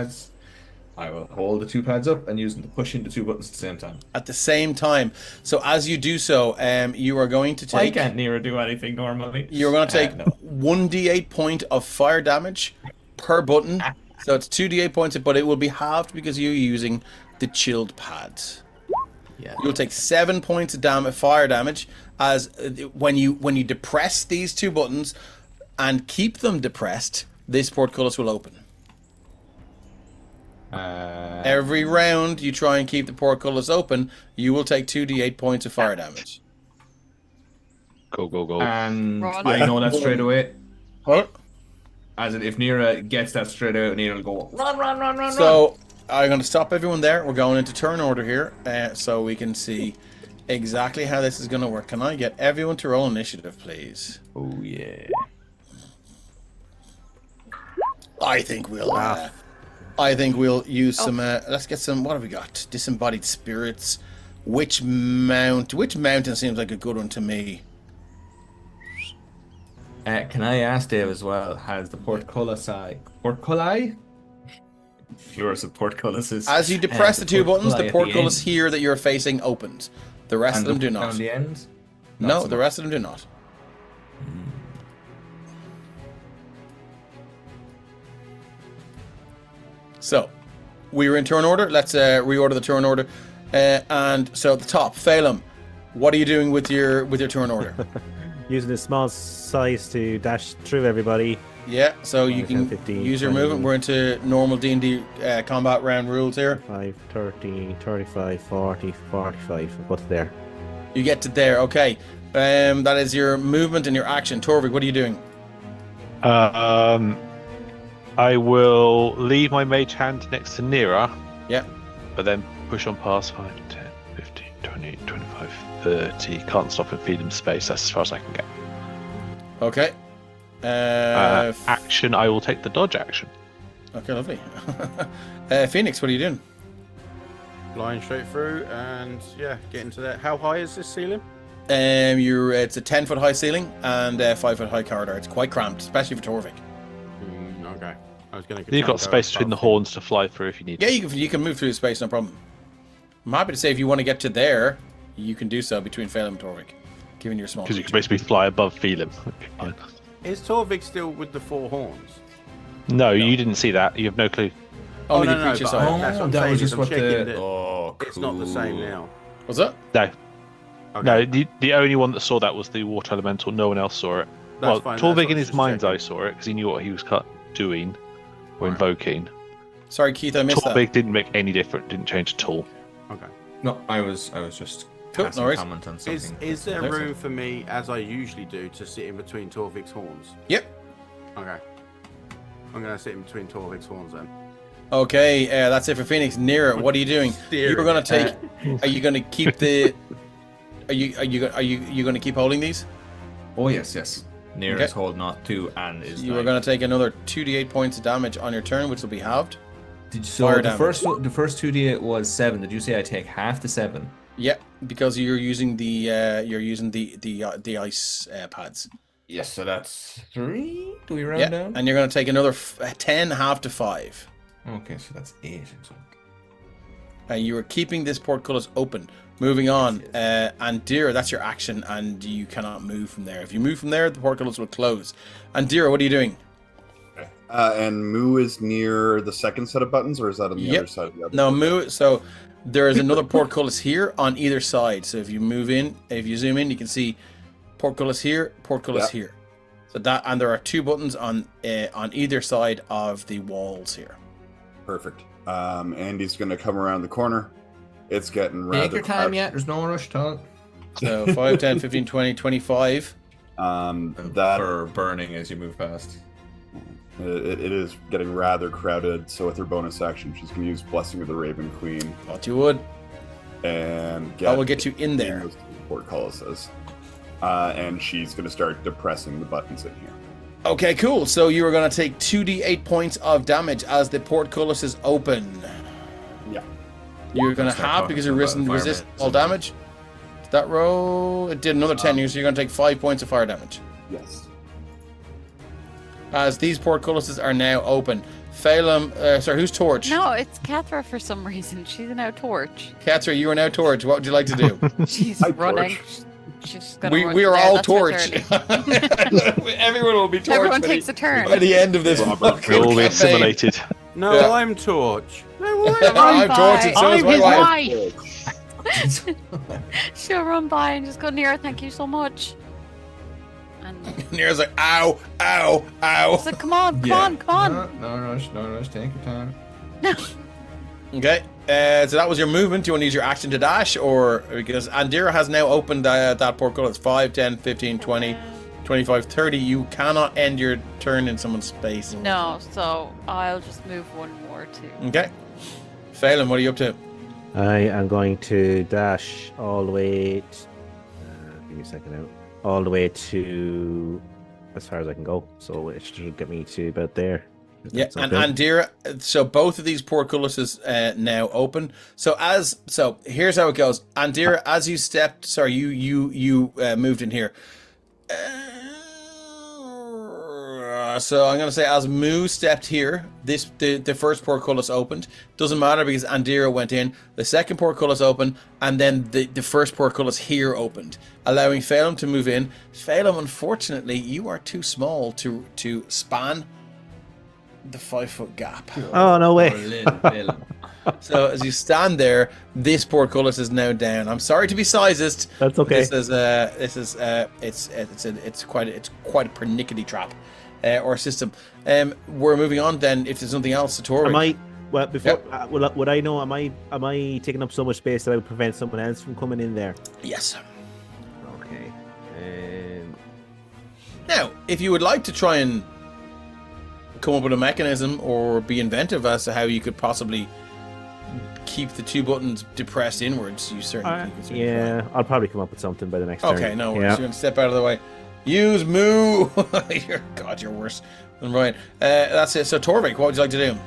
[SPEAKER 8] I will hold the 2 pads up and use them to push into 2 buttons at the same time.
[SPEAKER 1] At the same time. So as you do so, you are going to take...
[SPEAKER 8] Why can't Nira do anything normally?
[SPEAKER 1] You're going to take 1d8 point of fire damage per button. So it's 2d8 points, but it will be halved because you're using the chilled pads.
[SPEAKER 8] Yeah.
[SPEAKER 1] You'll take 7 points of fire damage as when you depress these 2 buttons and keep them depressed, this portcullis will open. Every round you try and keep the portcullis open, you will take 2d8 points of fire damage.
[SPEAKER 5] Go.
[SPEAKER 8] And I know that straight away.
[SPEAKER 1] What?
[SPEAKER 8] As in, if Nira gets that straight out, Nira will go, run.
[SPEAKER 1] So, I'm going to stop everyone there. We're going into turn order here, so we can see exactly how this is going to work. Can I get everyone to roll initiative, please?
[SPEAKER 8] Oh, yeah.
[SPEAKER 1] I think we'll use some. Let's get some. What have we got? Disembodied spirits. Which mountain seems like a good one to me?
[SPEAKER 8] Can I ask Dave as well? Has the portcullis? Plurals of portcullises.
[SPEAKER 1] As you depress the 2 buttons, the portcullis here that you're facing opens. The rest of them do not.
[SPEAKER 8] On the end?
[SPEAKER 1] No, the rest of them do not. So, we were in turn order. Let's reorder the turn order. And so at the top, Phelim, what are you doing with your turn order?
[SPEAKER 6] Using a small size to dash through everybody.
[SPEAKER 1] Yeah, so you can
[SPEAKER 6] 15,
[SPEAKER 1] use your
[SPEAKER 6] 20.
[SPEAKER 1] movement. We're into normal D&D combat round rules here.
[SPEAKER 6] 5, 30, 35, 40, 45. What's there?
[SPEAKER 1] You get to there, okay. That is your movement and your action. Torvik, what are you doing?
[SPEAKER 5] I will leave my mage hand next to Nira.
[SPEAKER 1] Yeah.
[SPEAKER 5] But then push on past 5, 10, 15, 20, 25, 30. Can't stop and feed them space. That's as far as I can get.
[SPEAKER 1] Okay.
[SPEAKER 5] Action, I will take the dodge action.
[SPEAKER 1] Okay, lovely. Phoenix, what are you doing?
[SPEAKER 4] Flying straight through and get into there. How high is this ceiling?
[SPEAKER 1] It's a 10-foot high ceiling and a 5-foot high corridor. It's quite cramped, especially for Torvik.
[SPEAKER 4] Okay. I was going to.
[SPEAKER 5] You've got space between the horns to fly through if you need.
[SPEAKER 1] Yeah, you can move through the space, no problem. I'm happy to say if you want to get to there, you can do so between Phelim and Torvik, given your small.
[SPEAKER 5] Because you can basically fly above Phelim. Okay,
[SPEAKER 4] is Torvik still with the 4 horns?
[SPEAKER 5] No, you didn't see that. You have no clue.
[SPEAKER 1] Only the creature side.
[SPEAKER 4] That's what I'm
[SPEAKER 8] that
[SPEAKER 4] saying,
[SPEAKER 8] was just
[SPEAKER 4] I'm
[SPEAKER 8] what
[SPEAKER 4] checking
[SPEAKER 8] the.
[SPEAKER 4] that
[SPEAKER 8] Oh, cool.
[SPEAKER 4] It's not the same now.
[SPEAKER 1] Was that?
[SPEAKER 5] No.
[SPEAKER 4] Okay.
[SPEAKER 5] No, the only one that saw that was the water elemental. No one else saw it.
[SPEAKER 4] That's fine,
[SPEAKER 5] Torvik in his mind's eye saw it because he knew what he was doing or invoking.
[SPEAKER 1] Sorry, Keith, I missed
[SPEAKER 5] Torvik didn't make any difference. Didn't change at all.
[SPEAKER 4] Okay.
[SPEAKER 8] No, I was just
[SPEAKER 1] Cool,
[SPEAKER 8] passing
[SPEAKER 1] no
[SPEAKER 8] a comment on something.
[SPEAKER 4] Is there room for me, as I usually do, to sit in between Torvik's horns?
[SPEAKER 1] Yep.
[SPEAKER 4] Okay. I'm going to sit in between Torvik's horns then.
[SPEAKER 1] Okay, that's it for Phoenix. Nira, what are you doing? You're going to take. Are you going to keep the? Are you going to keep holding these?
[SPEAKER 8] Oh yes. Nira
[SPEAKER 1] Okay.
[SPEAKER 8] is holding not 2 and is.
[SPEAKER 1] You are going to take another 2d8 points of damage on your turn, which will be halved.
[SPEAKER 8] So the first 2d8 was 7. Did you say I take half the 7?
[SPEAKER 1] Yep, because you're using the ice pads.
[SPEAKER 8] Yes, so that's 3. Do we round down?
[SPEAKER 1] And you're going to take another 10 half to 5.
[SPEAKER 8] Okay, so that's 8.
[SPEAKER 1] And you are keeping this portcullis open. Moving on, and Dira, that's your action, and you cannot move from there. If you move from there, the portcullis will close. And Dira, what are you doing?
[SPEAKER 10] And Moo is near the second set of buttons, or is that on the other side of the other?
[SPEAKER 1] No, Moo. So there is another portcullis here on either side. So if you move in, if you zoom in, you can see portcullis here, portcullis here. So that, and there are 2 buttons on either side of the walls here.
[SPEAKER 10] Perfect. Andy's going to come around the corner. It's getting rather.
[SPEAKER 8] Take your time yet. There's no rush, Todd.
[SPEAKER 1] So 5, 10, 15, 20, 25.
[SPEAKER 10] That
[SPEAKER 9] for burning as you move past.
[SPEAKER 10] It is getting rather crowded. So with her bonus action, she's going to use Blessing of the Raven Queen.
[SPEAKER 1] Thought you would.
[SPEAKER 10] and
[SPEAKER 1] I will get you in there.
[SPEAKER 10] those portcullises. And she's going to start depressing the buttons in here.
[SPEAKER 1] Okay, cool. So you are going to take 2d8 points of damage as the portcullises open.
[SPEAKER 10] Yeah.
[SPEAKER 1] You're going to have, because you resist all damage. Did that roll? It did another 10 so you're going to take 5 points of fire damage.
[SPEAKER 10] Yes.
[SPEAKER 1] As these portcullises are now open. Phelim, sorry, who's Torch?
[SPEAKER 3] No, it's Kethra for some reason. She's now Torch.
[SPEAKER 1] Kethra, you are now Torch. What would you like to do?
[SPEAKER 3] She's running. She's gonna run
[SPEAKER 1] we are
[SPEAKER 3] there.
[SPEAKER 1] all
[SPEAKER 3] That's her
[SPEAKER 1] Torch.
[SPEAKER 3] turn.
[SPEAKER 1] Everyone will be Torch.
[SPEAKER 3] Everyone takes a turn.
[SPEAKER 1] By the end of this fucking
[SPEAKER 5] We're all
[SPEAKER 1] campaign.
[SPEAKER 5] assimilated.
[SPEAKER 4] No,
[SPEAKER 1] Yeah.
[SPEAKER 4] I'm Torch. No,
[SPEAKER 1] I'm Torch, and so is my wife.
[SPEAKER 3] She'll run by and just go, Nira, thank you so much. And
[SPEAKER 1] Nira's like, ow, ow, ow.
[SPEAKER 3] it's like, come on.
[SPEAKER 8] No rush. Take your time.
[SPEAKER 1] Okay, so that was your movement. Do you want to use your action to dash? Or because Andira has now opened that portcullis, 5, 10, 15, 20, 25, 30. You cannot end your turn in someone's space.
[SPEAKER 3] No, so I'll just move one more too.
[SPEAKER 1] Okay. Phelim, what are you up to?
[SPEAKER 6] I am going to dash all the way. Give me a second out. All the way to as far as I can go. So it should get me to about there.
[SPEAKER 1] Yeah, and Andira, so both of these portcullises now open. So here's how it goes. Andira, as you stepped, sorry, you moved in here. So I'm gonna say as Moo stepped here, the first portcullis opened. Doesn't matter because Andira went in. The second portcullis opened, and then the first portcullis here opened, allowing Phelim to move in. Phelim, unfortunately, you are too small to span the 5-foot gap.
[SPEAKER 6] Oh, no way.
[SPEAKER 1] So as you stand there, this portcullis is now down. I'm sorry to be sizist.
[SPEAKER 6] That's okay.
[SPEAKER 1] It's quite a pernickety trap or system. We're moving on then. If there's something else, Satori.
[SPEAKER 6] Would I know? Am I taking up so much space that I would prevent someone else from coming in there?
[SPEAKER 1] Yes.
[SPEAKER 6] Okay.
[SPEAKER 1] Now, if you would like to try and come up with a mechanism or be inventive as to how you could possibly keep the two buttons depressed inwards, you certainly
[SPEAKER 6] yeah, I'll probably come up with something by the next turn.
[SPEAKER 1] Okay, no worries.
[SPEAKER 6] Yeah.
[SPEAKER 1] You're going to step out of the way. Use Moo! You're worse than Ryan. That's it. So, Torvik, what would you like to do?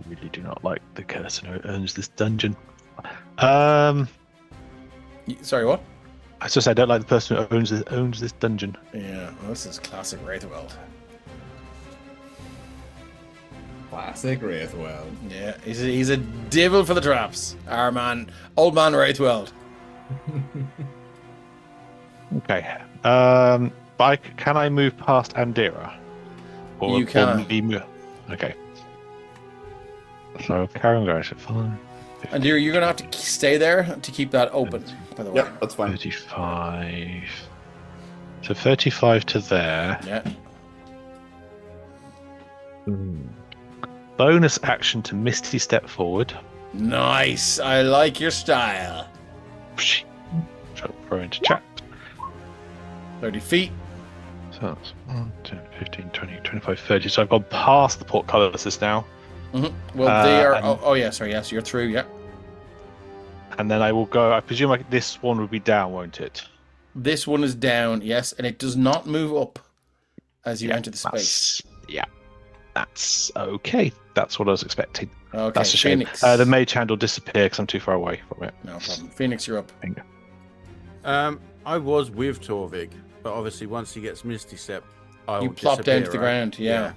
[SPEAKER 5] Really do not like the person who owns this dungeon.
[SPEAKER 1] Sorry, what?
[SPEAKER 5] I just said I don't like the person who owns this dungeon.
[SPEAKER 1] Yeah, well, this is classic Wraithweld.
[SPEAKER 8] Classic Wraithweld.
[SPEAKER 1] Yeah, he's a devil for the traps. Our man, old man Wraithweld.
[SPEAKER 5] Okay. Can I move past Andira?
[SPEAKER 1] You can.
[SPEAKER 5] Okay. So carry on, so fine.
[SPEAKER 1] Andira, you're going to have to stay there to keep that open, by the way.
[SPEAKER 10] Yep, that's fine.
[SPEAKER 5] 35. So 35 to there.
[SPEAKER 1] Yeah.
[SPEAKER 5] Bonus action to Misty step forward.
[SPEAKER 1] Nice. I like your style.
[SPEAKER 5] So throw into chat.
[SPEAKER 1] 30 feet.
[SPEAKER 5] So that's 1, 10, 15, 20, 25, 30. So I've gone past the portcullises now.
[SPEAKER 1] Mm-hmm. Well, they are... yeah, sorry. Yes, you're through, yeah.
[SPEAKER 5] And then I will go... I presume this one will be down, won't it?
[SPEAKER 1] This one is down, yes, and it does not move up as you enter the space.
[SPEAKER 5] Yeah. That's okay. That's what I was expecting.
[SPEAKER 1] Okay,
[SPEAKER 5] that's a shame.
[SPEAKER 1] Phoenix.
[SPEAKER 5] The mage hand will disappear because I'm too far away from it.
[SPEAKER 1] No problem. Phoenix, you're up.
[SPEAKER 4] I was with Torvik, but obviously once he gets Misty Step, I'll
[SPEAKER 1] you plop down to the
[SPEAKER 4] right?
[SPEAKER 1] ground, yeah.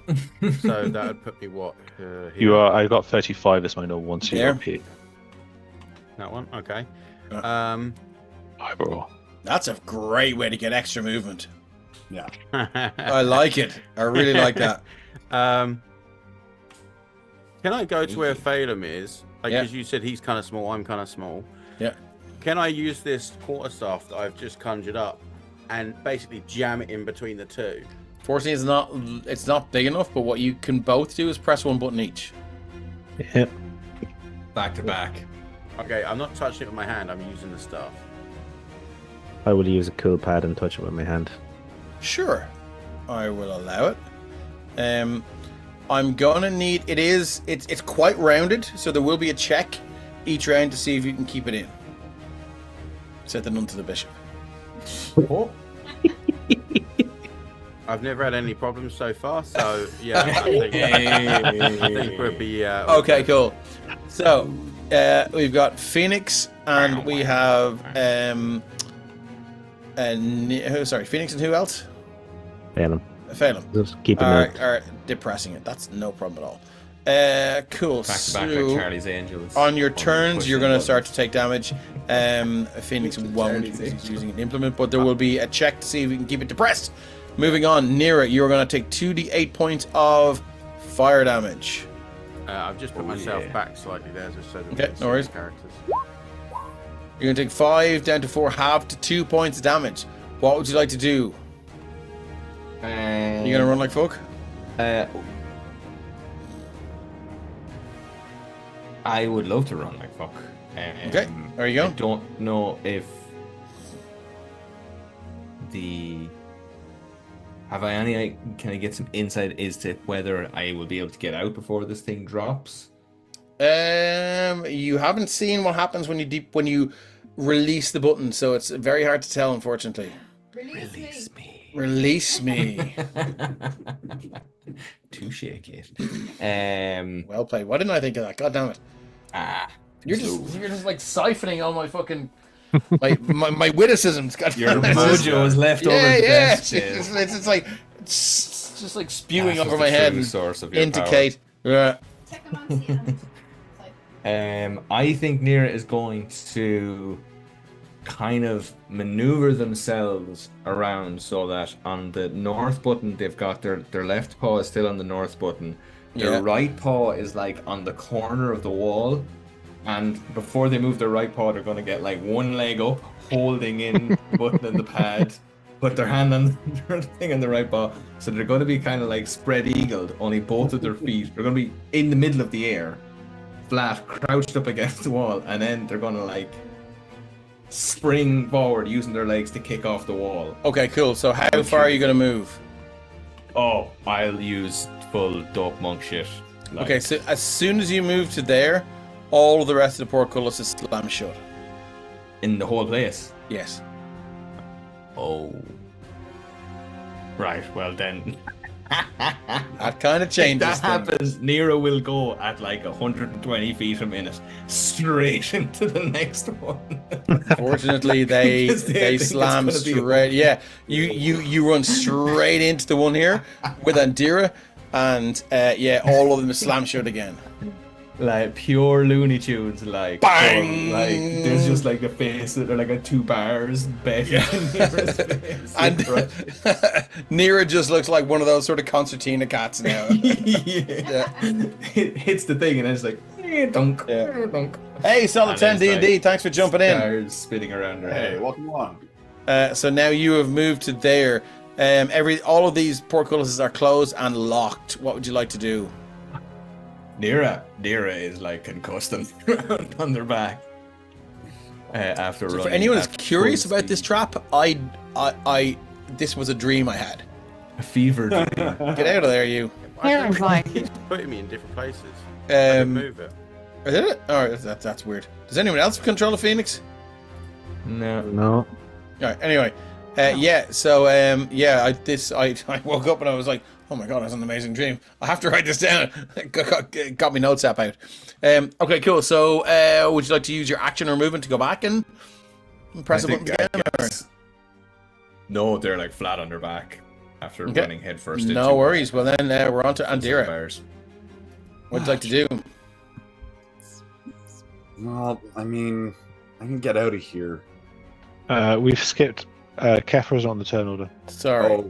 [SPEAKER 4] So that would put me what?
[SPEAKER 5] You are. I got 35 as my normal one, so you're up here.
[SPEAKER 4] That one, okay.
[SPEAKER 5] Eyebrow.
[SPEAKER 1] That's a great way to get extra movement.
[SPEAKER 10] Yeah.
[SPEAKER 1] I like it. I really like that.
[SPEAKER 4] Can I go to where Phelim is? Because you said he's kind of small, I'm kind of small.
[SPEAKER 1] Yeah.
[SPEAKER 4] Can I use this quarterstaff that I've just conjured up and basically jam it in between the two?
[SPEAKER 1] Fortunately, it's not big enough, but what you can both do is press one button each.
[SPEAKER 6] Yep.
[SPEAKER 8] Back to back.
[SPEAKER 4] Okay, I'm not touching it with my hand, I'm using the staff.
[SPEAKER 6] I will use a cool pad and touch it with my hand.
[SPEAKER 1] Sure, I will allow it. I'm gonna need. It's quite rounded, so there will be a check each round to see if you can keep it in. Set the nun to the bishop.
[SPEAKER 4] Oh. I've never had any problems so far, so yeah, I think we'll be.
[SPEAKER 1] Okay, cool. So we've got Phoenix, and we have Phoenix, and who else?
[SPEAKER 6] Phelan.
[SPEAKER 1] Just
[SPEAKER 6] keep it
[SPEAKER 1] are depressing it. That's no problem at all. Cool.
[SPEAKER 8] Back to back like Charlie's Angels.
[SPEAKER 1] On your turns, you're going to start to take damage. Phoenix won't because he's using an implement, but there will be a check to see if we can keep it depressed. Moving on, Nira, you're going to take 2d8 points of fire damage.
[SPEAKER 4] I've just put myself back slightly there, just so that we can
[SPEAKER 1] no worries.
[SPEAKER 4] characters.
[SPEAKER 1] You're going to take 5 down to 4, half to 2 points of damage. What would you like to do? You going to run like fuck?
[SPEAKER 8] I would love to run like fuck.
[SPEAKER 1] Okay, there you go.
[SPEAKER 8] I don't know if have I any? Can I get some insight as to whether I will be able to get out before this thing drops?
[SPEAKER 1] You haven't seen what happens when you release the button, so it's very hard to tell, unfortunately.
[SPEAKER 8] Release me.
[SPEAKER 1] Release me.
[SPEAKER 8] Touche, kid.
[SPEAKER 1] Well played. Why didn't I think of that? God damn it. You're just like siphoning all my fucking my witticisms. God
[SPEAKER 8] Your
[SPEAKER 1] damn it.
[SPEAKER 8] mojo is left over the best.
[SPEAKER 1] It's like just like spewing over my head and
[SPEAKER 8] source of your
[SPEAKER 1] indicate. Yeah.
[SPEAKER 8] I think Nira is going to kind of maneuver themselves around so that on the north button they've got their left paw is still on the north button. Their right paw is like on the corner of the wall, and before they move their right paw they're going to get like one leg up holding in the button and the pad, put their hand on the thing on the right paw, so they're going to be kind of like spread eagled, only both of their feet they're going to be in the middle of the air, flat, crouched up against the wall, and then they're going to like spring forward using their legs to kick off the wall.
[SPEAKER 1] Okay, cool. So how far are you going to move?
[SPEAKER 8] Oh, I'll use full dope monk shit.
[SPEAKER 1] Okay, so as soon as you move to there, all of the rest of the portcullis is slammed shut.
[SPEAKER 8] In the whole place?
[SPEAKER 1] Yes.
[SPEAKER 8] Oh. Right, well then.
[SPEAKER 1] That kind of changes.
[SPEAKER 8] If that happens, Nero will go at like 120 feet a minute straight into the next one.
[SPEAKER 1] Fortunately, they slam straight. Yeah, you run straight into the one here with Andira, and all of them slam shut again.
[SPEAKER 8] Like pure Looney Tunes, like
[SPEAKER 1] bang!
[SPEAKER 8] Like there's just like a face that are like a 2 bars bet in Nira's face.
[SPEAKER 1] And Nira just looks like one of those sort of concertina cats now.
[SPEAKER 8] It hits the thing and it's like dunk, dunk.
[SPEAKER 1] Hey, Solid 10 D&D, thanks for jumping in.
[SPEAKER 8] Stars spinning around her head.
[SPEAKER 10] Hey, welcome along.
[SPEAKER 1] So now you have moved to there. All of these portcullises are closed and locked. What would you like to do?
[SPEAKER 8] Nira is like concussed on their back after running.
[SPEAKER 1] For anyone who's curious about this trap, I this was a dream I had.
[SPEAKER 8] A fever dream.
[SPEAKER 1] Get out of there, you.
[SPEAKER 4] He's putting me in different places. I can move it.
[SPEAKER 1] Did it? Oh, that's weird. Does anyone else control a phoenix?
[SPEAKER 6] No.
[SPEAKER 1] All right. Anyway, So I woke up and I was like, oh my god, that's an amazing dream. I have to write this down. Got my notes app out. Okay, cool. So, would you like to use your action or movement to go back and press the buttons again?
[SPEAKER 8] No, they're like flat on their back after running head first.
[SPEAKER 1] No worries. Well, then we're on to Andira. What would you like to do?
[SPEAKER 10] Well, I mean, I can get out of here.
[SPEAKER 5] We've skipped. Kethra's on the turn order.
[SPEAKER 1] Sorry.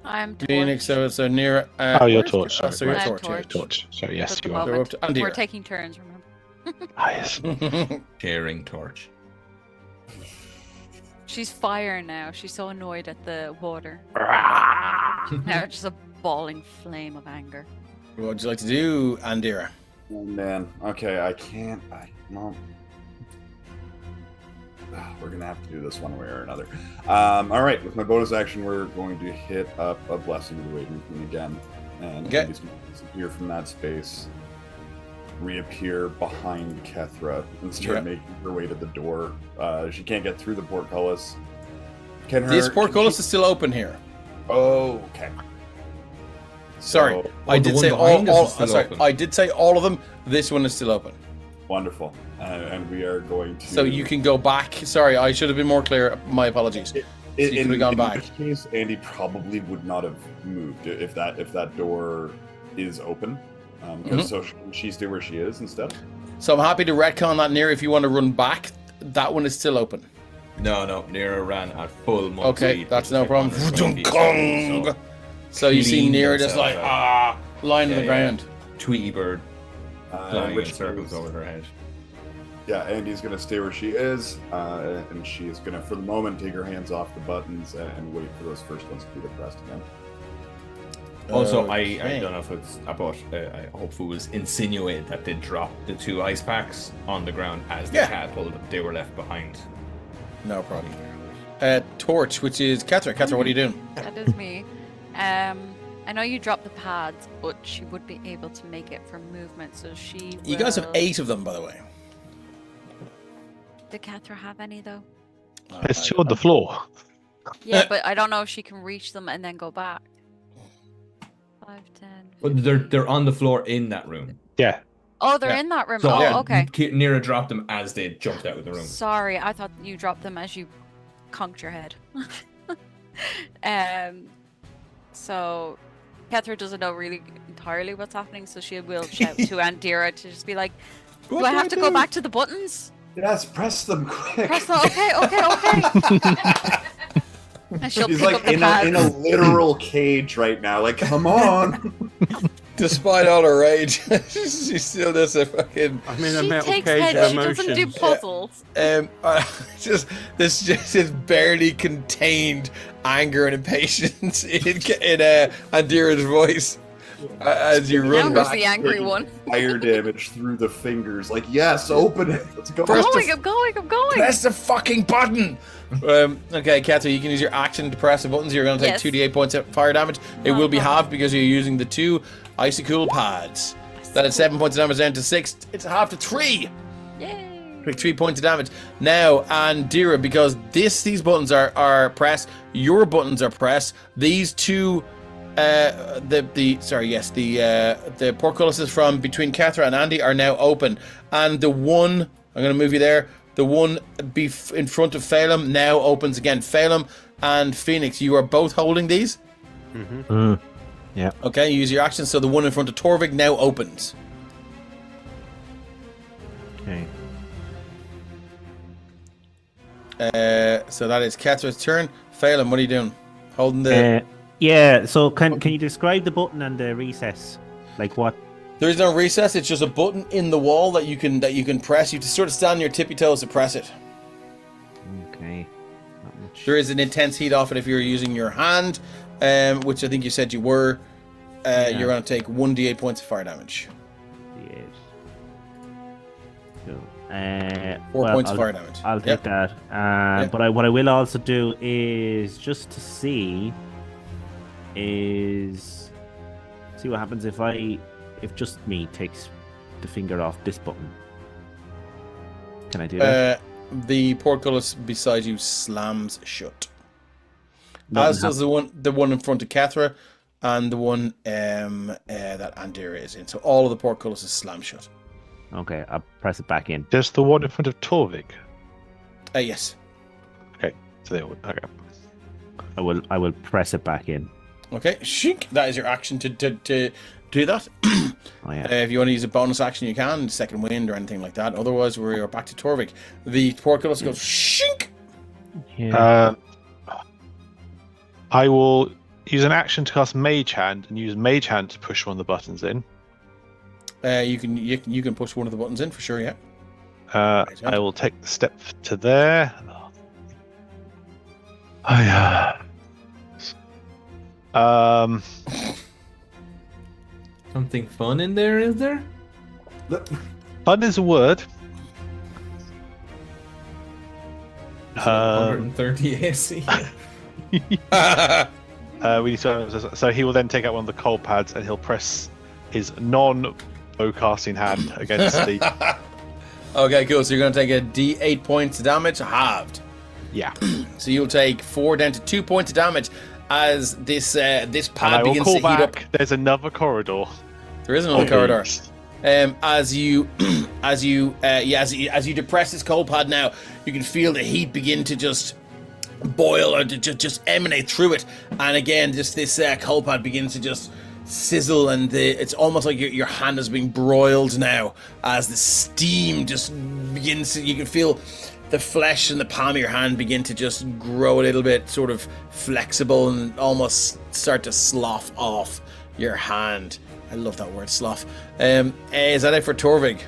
[SPEAKER 3] I'm
[SPEAKER 1] Phoenix, so near.
[SPEAKER 5] Your torch. Sorry.
[SPEAKER 1] So your
[SPEAKER 3] torch.
[SPEAKER 5] Torch. So yes, you
[SPEAKER 1] are.
[SPEAKER 3] Up to We're taking turns, remember?
[SPEAKER 5] Yes.
[SPEAKER 8] Sharing torch.
[SPEAKER 3] She's fire now. She's so annoyed at the water. Now it's just a bawling flame of anger.
[SPEAKER 1] What would you like to do, Andira?
[SPEAKER 10] Oh man. Okay, I can't. No. we're gonna have to do this one way or another. All right, with my bonus action, we're going to hit up a Blessing of the Waiting Queen again, and
[SPEAKER 1] Okay.
[SPEAKER 10] Andy's going to disappear from that space, reappear behind Kethra, and start making her way to the door. She can't get through the portcullis.
[SPEAKER 1] This portcullis is still open here.
[SPEAKER 10] Oh, okay.
[SPEAKER 1] Sorry,
[SPEAKER 10] So-
[SPEAKER 1] I did
[SPEAKER 8] the
[SPEAKER 1] say
[SPEAKER 8] one behind us
[SPEAKER 1] all.
[SPEAKER 8] is still
[SPEAKER 1] Sorry,
[SPEAKER 8] open.
[SPEAKER 1] I did say all of them. This one is still open.
[SPEAKER 10] Wonderful. And we are going to.
[SPEAKER 1] So you can go back. Sorry, I should have been more clear. My apologies. So you could have gone back.
[SPEAKER 10] In which case, Andy probably would not have moved if that door is open. So she stay where she is instead.
[SPEAKER 1] So I'm happy to retcon that near. If you want to run back, that one is still open.
[SPEAKER 9] No, Nira ran at full monk
[SPEAKER 1] Okay,
[SPEAKER 9] speed,
[SPEAKER 1] that's
[SPEAKER 9] which
[SPEAKER 1] no
[SPEAKER 9] is
[SPEAKER 1] problem.
[SPEAKER 9] 120 feet, so
[SPEAKER 1] So you see
[SPEAKER 9] cleaned
[SPEAKER 1] near just
[SPEAKER 9] themselves
[SPEAKER 1] like
[SPEAKER 9] out.
[SPEAKER 1] lying on
[SPEAKER 9] Yeah,
[SPEAKER 1] the ground.
[SPEAKER 9] Tweety bird flying
[SPEAKER 10] which
[SPEAKER 9] in circles
[SPEAKER 10] means-
[SPEAKER 9] over her head.
[SPEAKER 10] Yeah, Andy's gonna stay where she is, and she is gonna, for the moment, take her hands off the buttons and wait for those first ones to be depressed again.
[SPEAKER 9] Also,
[SPEAKER 1] Okay.
[SPEAKER 9] I don't know if it's about. I hope it was insinuated that they dropped the 2 ice packs on the ground as they catapulted them. They were left behind.
[SPEAKER 1] No problem. Torch, which is Kethra. Kethra, what are you doing?
[SPEAKER 3] That is me. I know you dropped the pads, but she would be able to make it for movement, so she.
[SPEAKER 1] You guys have
[SPEAKER 3] will-
[SPEAKER 1] 8 of them, by the way.
[SPEAKER 3] Did Kethra have any though?
[SPEAKER 5] It's two on the floor.
[SPEAKER 3] Yeah, but I don't know if she can reach them and then go back. 5, 10.
[SPEAKER 9] But they're on the floor in that room.
[SPEAKER 5] Yeah.
[SPEAKER 3] Oh, they're
[SPEAKER 9] Yeah.
[SPEAKER 3] in that room.
[SPEAKER 9] So
[SPEAKER 3] Oh, okay.
[SPEAKER 9] Nira dropped them as they jumped out of the room.
[SPEAKER 3] Sorry, I thought you dropped them as you conked your head. So Kethra doesn't know really entirely what's happening, so she will shout to Andira to just be like, "Do I have to go back to the buttons?
[SPEAKER 10] Yes, press them quick.
[SPEAKER 3] Press them. Okay. And she'll
[SPEAKER 10] She's
[SPEAKER 3] pick
[SPEAKER 10] like
[SPEAKER 3] up the
[SPEAKER 10] in
[SPEAKER 3] pads.
[SPEAKER 10] a literal cage right now. Like, come on.
[SPEAKER 1] Despite all her rage, she still does a fucking.
[SPEAKER 4] I'm in a
[SPEAKER 3] She
[SPEAKER 4] metal
[SPEAKER 3] takes
[SPEAKER 4] cage
[SPEAKER 3] head.
[SPEAKER 4] of
[SPEAKER 3] She doesn't do
[SPEAKER 4] emotions.
[SPEAKER 3] puzzles.
[SPEAKER 1] This is barely contained anger and impatience in Andira's voice as you run
[SPEAKER 3] Amber's
[SPEAKER 1] back.
[SPEAKER 3] the angry one.
[SPEAKER 10] Fire damage through the fingers. Like, yes, open it. Let's go.
[SPEAKER 3] I'm going.
[SPEAKER 1] Press the fucking button. Okay, Kethra, you can use your action to press the buttons. You're going to take
[SPEAKER 3] Yes.
[SPEAKER 1] 2d8 points of fire damage. It
[SPEAKER 3] No
[SPEAKER 1] will be
[SPEAKER 3] problem.
[SPEAKER 1] halved because you're using the 2 Icicle pads. That is 7 points of damage down to 6. It's half to 3.
[SPEAKER 3] Yay!
[SPEAKER 1] Take 3 points of damage. Now, Andira, because these buttons are pressed, your buttons are pressed. These two, the portcullises from between Kethra and Andy are now open, and the one I'm going to move you there. The one in front of Phelim now opens again. Phelim and Phoenix, you are both holding these.
[SPEAKER 6] Yeah.
[SPEAKER 1] Okay, use your action. So the one in front of Torvig now opens.
[SPEAKER 6] Okay.
[SPEAKER 1] So that is Kethra's turn. Phelim, what are you doing? Holding the.
[SPEAKER 6] Yeah. So can you describe the button and the recess? Like what?
[SPEAKER 1] There is no recess. It's just a button in the wall that you can press. You have to sort of stand on your tippy toes to press it.
[SPEAKER 6] Okay. Not much.
[SPEAKER 1] There is an intense heat off it if you're using your hand, which I think you said you were. You're going to take 1d8 points of fire damage.
[SPEAKER 6] Yes. Cool.
[SPEAKER 1] 4 points of fire damage.
[SPEAKER 6] I'll take that. But what I will also do is just to see what happens if just me takes the finger off this button. Can I do that?
[SPEAKER 1] The portcullis beside you slams shut.
[SPEAKER 6] Nothing
[SPEAKER 1] As does the one in front of Kethra, and the one that Andira is in. So all of the portcullises slam shut.
[SPEAKER 6] Okay, I'll press it back in.
[SPEAKER 5] There's the one in front of Torvig.
[SPEAKER 1] Yes.
[SPEAKER 5] Okay, so they all. Okay.
[SPEAKER 6] I will press it back in.
[SPEAKER 1] Okay, shink. That is your action to do that.
[SPEAKER 6] Oh, yeah.
[SPEAKER 1] If you want to use a bonus action, you can, second wind or anything like that. Otherwise, we're back to Torvik. The portcullis goes shink.
[SPEAKER 6] Yeah.
[SPEAKER 5] I will use an action to cast Mage Hand and use Mage Hand to push one of the buttons in.
[SPEAKER 1] You can push one of the buttons in for sure. Yeah.
[SPEAKER 5] I will take the step to there. Oh yeah.
[SPEAKER 9] Something fun in there, is there?
[SPEAKER 5] Fun is a word.
[SPEAKER 9] He's 130 AC.
[SPEAKER 5] We need to, so he will then take out one of the cold pads and he'll press his non-bow casting hand against the.
[SPEAKER 1] Okay, cool. So you're going to take a D8 points of damage, halved.
[SPEAKER 5] Yeah.
[SPEAKER 1] So you'll take 4 down to 2 points of damage as this pad
[SPEAKER 5] and I will
[SPEAKER 1] begins
[SPEAKER 5] call
[SPEAKER 1] to heat up.
[SPEAKER 5] back. There's another corridor.
[SPEAKER 1] There is another corridor. As you depress this cold pad now, you can feel the heat begin to just boil or to just emanate through it, and again, just this cold pad begins to just sizzle, and it's almost like your hand is being broiled now as the steam just begins to, you can feel the flesh and the palm of your hand begin to just grow a little bit sort of flexible and almost start to slough off your hand. I love that word, slough. Is that it for Torvig?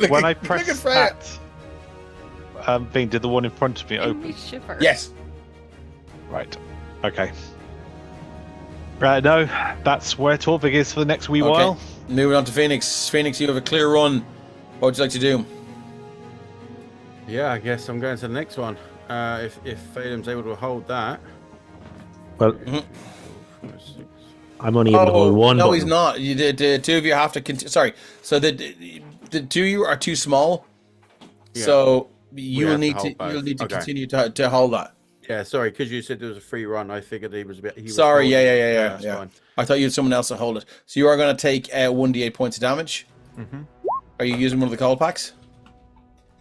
[SPEAKER 5] When I press that thing, did the one in front of me open?
[SPEAKER 1] Yes.
[SPEAKER 5] Right. Okay. Right, no, that's where Torvig is for the next wee while.
[SPEAKER 1] Moving on to Phoenix. Phoenix, you have a clear run. What would you like to do?
[SPEAKER 4] Yeah, I guess I'm going to the next one. If Phaedom's able to hold that.
[SPEAKER 6] Well, I'm only able to hold one.
[SPEAKER 1] No,
[SPEAKER 6] button.
[SPEAKER 1] he's not. The two of you have to continue. Sorry. So the two of you are too small. Yeah. So you'll need to continue to hold that.
[SPEAKER 4] Yeah, sorry, because you said there was a free run, I figured he was a bit.
[SPEAKER 1] Sorry, yeah. Fine. I thought you had someone else to hold it. So you are going to take 1d8 points of damage.
[SPEAKER 4] Mm-hmm.
[SPEAKER 1] Are you using one of the cold packs?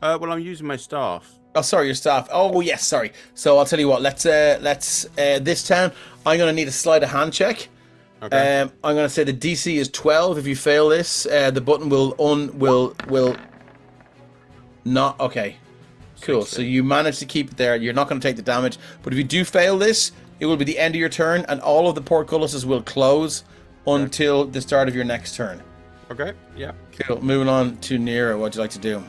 [SPEAKER 4] Well, I'm using my staff.
[SPEAKER 1] Oh, sorry, your staff. Oh, yes, sorry. So I'll tell you what. Let's this time I'm going to need a sleight of hand check.
[SPEAKER 4] Okay.
[SPEAKER 1] I'm going to say the DC is 12. If you fail this, the button will not. Okay. Cool. So you manage to keep it there. You're not going to take the damage. But if you do fail this, it will be the end of your turn, and all of the portcullises will close until the start of your next turn.
[SPEAKER 4] Okay. Yeah.
[SPEAKER 1] Cool. Moving on to Nira. What'd you like to do?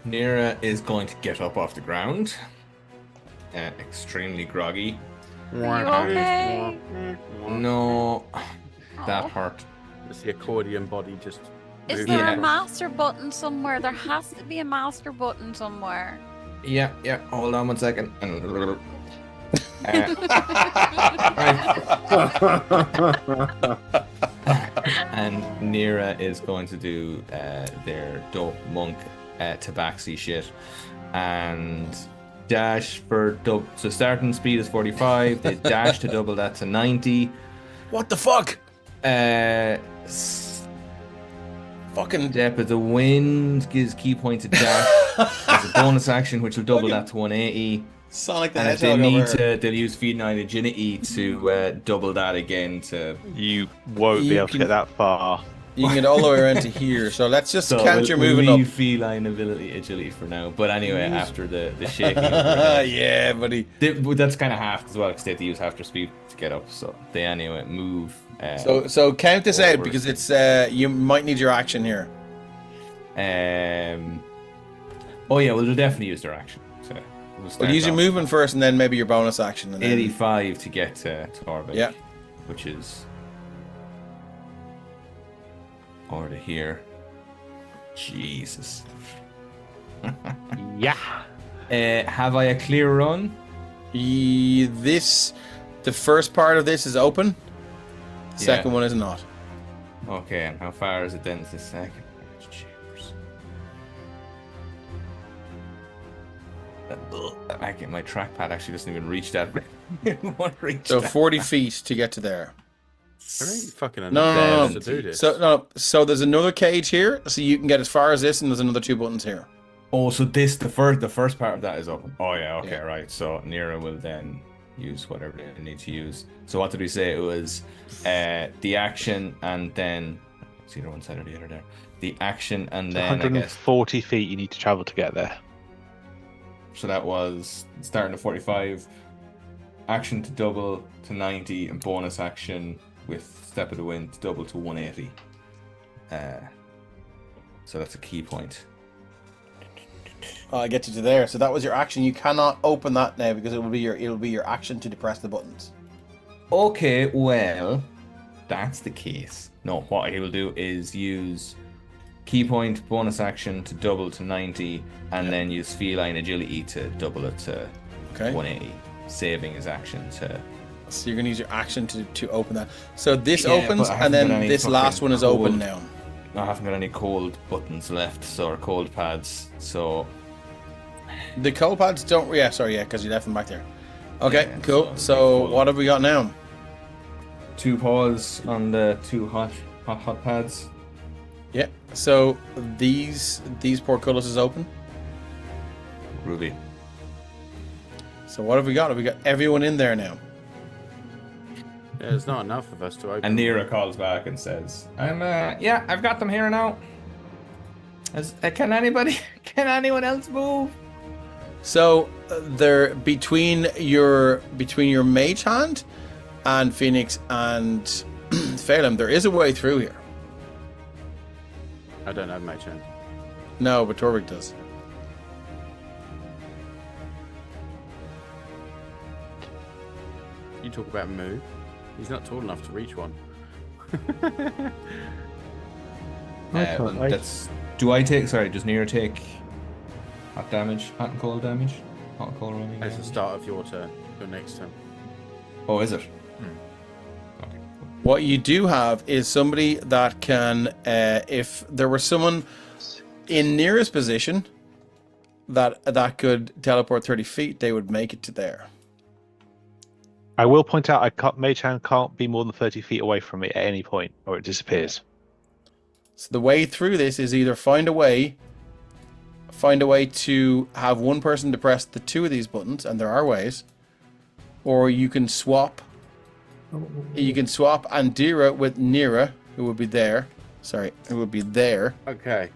[SPEAKER 8] Nira is going to get up off the ground. Extremely groggy.
[SPEAKER 3] Are you okay?
[SPEAKER 8] No. That hurt.
[SPEAKER 4] It's the accordion body just...
[SPEAKER 3] Is there a master button somewhere? There has to be a master button somewhere.
[SPEAKER 8] Yeah. Hold on 1 second. And Nira is going to do their dope monk tabaxi shit and dash for double. So starting speed is 45. They dash to double that to 90.
[SPEAKER 1] What the fuck? Fucking
[SPEAKER 8] Depth of the Wind gives key point to dash as a bonus action, which will double that to 180.
[SPEAKER 1] Sonic the
[SPEAKER 8] and if
[SPEAKER 1] Hedgehog
[SPEAKER 8] they need
[SPEAKER 1] over.
[SPEAKER 8] to, they'll use Feed 9 Agility to double that again to...
[SPEAKER 5] You won't be able to get that far.
[SPEAKER 1] You can get all the way around to here. So let's just count your moving
[SPEAKER 8] we'll
[SPEAKER 1] up.
[SPEAKER 8] leave feline agility for now. But anyway, after the shaking.
[SPEAKER 1] Yeah, buddy.
[SPEAKER 8] That's kind of half as well, because they have to use half their speed to get up. So they anyway move.
[SPEAKER 1] So count this out, because it's you might need your action here.
[SPEAKER 8] Oh yeah, well they'll definitely use their action. So
[SPEAKER 1] we'll use your movement first, and then maybe your bonus action. And then...
[SPEAKER 8] 85 to get to Torvik.
[SPEAKER 1] Yeah.
[SPEAKER 8] Which is over to here. Jesus.
[SPEAKER 5] Yeah.
[SPEAKER 8] Have I a clear run?
[SPEAKER 1] The first part of this is open. The second one is not.
[SPEAKER 8] Okay, and how far is it then to the second? Chambers. My trackpad actually doesn't even reach that.
[SPEAKER 1] So 40 feet to get to there.
[SPEAKER 4] There ain't fucking enough
[SPEAKER 1] No.
[SPEAKER 4] to do this.
[SPEAKER 1] So there's another cage here, so you can get as far as this, and there's another 2 buttons here.
[SPEAKER 8] Oh, so the first part of that is open. Oh yeah, okay, right. So Nira will then use whatever they need to use. So what did we say? It was the action and then it's either one side or the other there. The action and then
[SPEAKER 5] 140 feet you need to travel to get there.
[SPEAKER 8] So that was starting at 45, action to double to 90, and bonus action with Step of the Wind to double to 180. So that's a key point.
[SPEAKER 1] I get you to there. So that was your action. You cannot open that now because it'll be your action to depress the buttons.
[SPEAKER 8] Okay, well, that's the case. No, what he will do is use key point bonus action to double to 90, and then use feline agility to double it to 180, saving his action to.
[SPEAKER 1] So you're gonna use your action to open that. So this opens, and then this last one is open now.
[SPEAKER 8] I haven't got any cold buttons left, or cold pads. So
[SPEAKER 1] the cold pads don't. Yeah, sorry, because you left them back there. Okay, cool. So what have we got now?
[SPEAKER 8] 2 paws on the 2 hot pads.
[SPEAKER 1] Yeah. So these portcullis is open.
[SPEAKER 8] Ruby.
[SPEAKER 1] So what have we got? Have we got everyone in there now?
[SPEAKER 4] Yeah, there's not enough of us to open.
[SPEAKER 9] And Nira calls back and says,
[SPEAKER 8] yeah, I've got them here now. Can anyone else move?
[SPEAKER 1] So they're between your mage hand and Phoenix and Phelim. There is a way through here.
[SPEAKER 4] I don't have mage hand.
[SPEAKER 1] No, but Torvik does.
[SPEAKER 4] You talk about move. He's not tall enough to reach one.
[SPEAKER 8] Do I take? Sorry, does Nira take hot damage, hot and cold damage, hot and cold running?
[SPEAKER 4] It's the start of your turn. Your next turn.
[SPEAKER 8] Oh, is it?
[SPEAKER 1] Okay. What you do have is somebody that can, if there was someone in Nira's position that could teleport 30 feet, they would make it to there.
[SPEAKER 5] I will point out, Mage Hand can't be more than 30 feet away from it at any point, or it disappears.
[SPEAKER 1] So the way through this is either find a way to have one person to press the 2 of these buttons, and there are ways, or you can swap. You can swap Andira with Nira, who would be there. Sorry, who would be there.
[SPEAKER 4] Okay,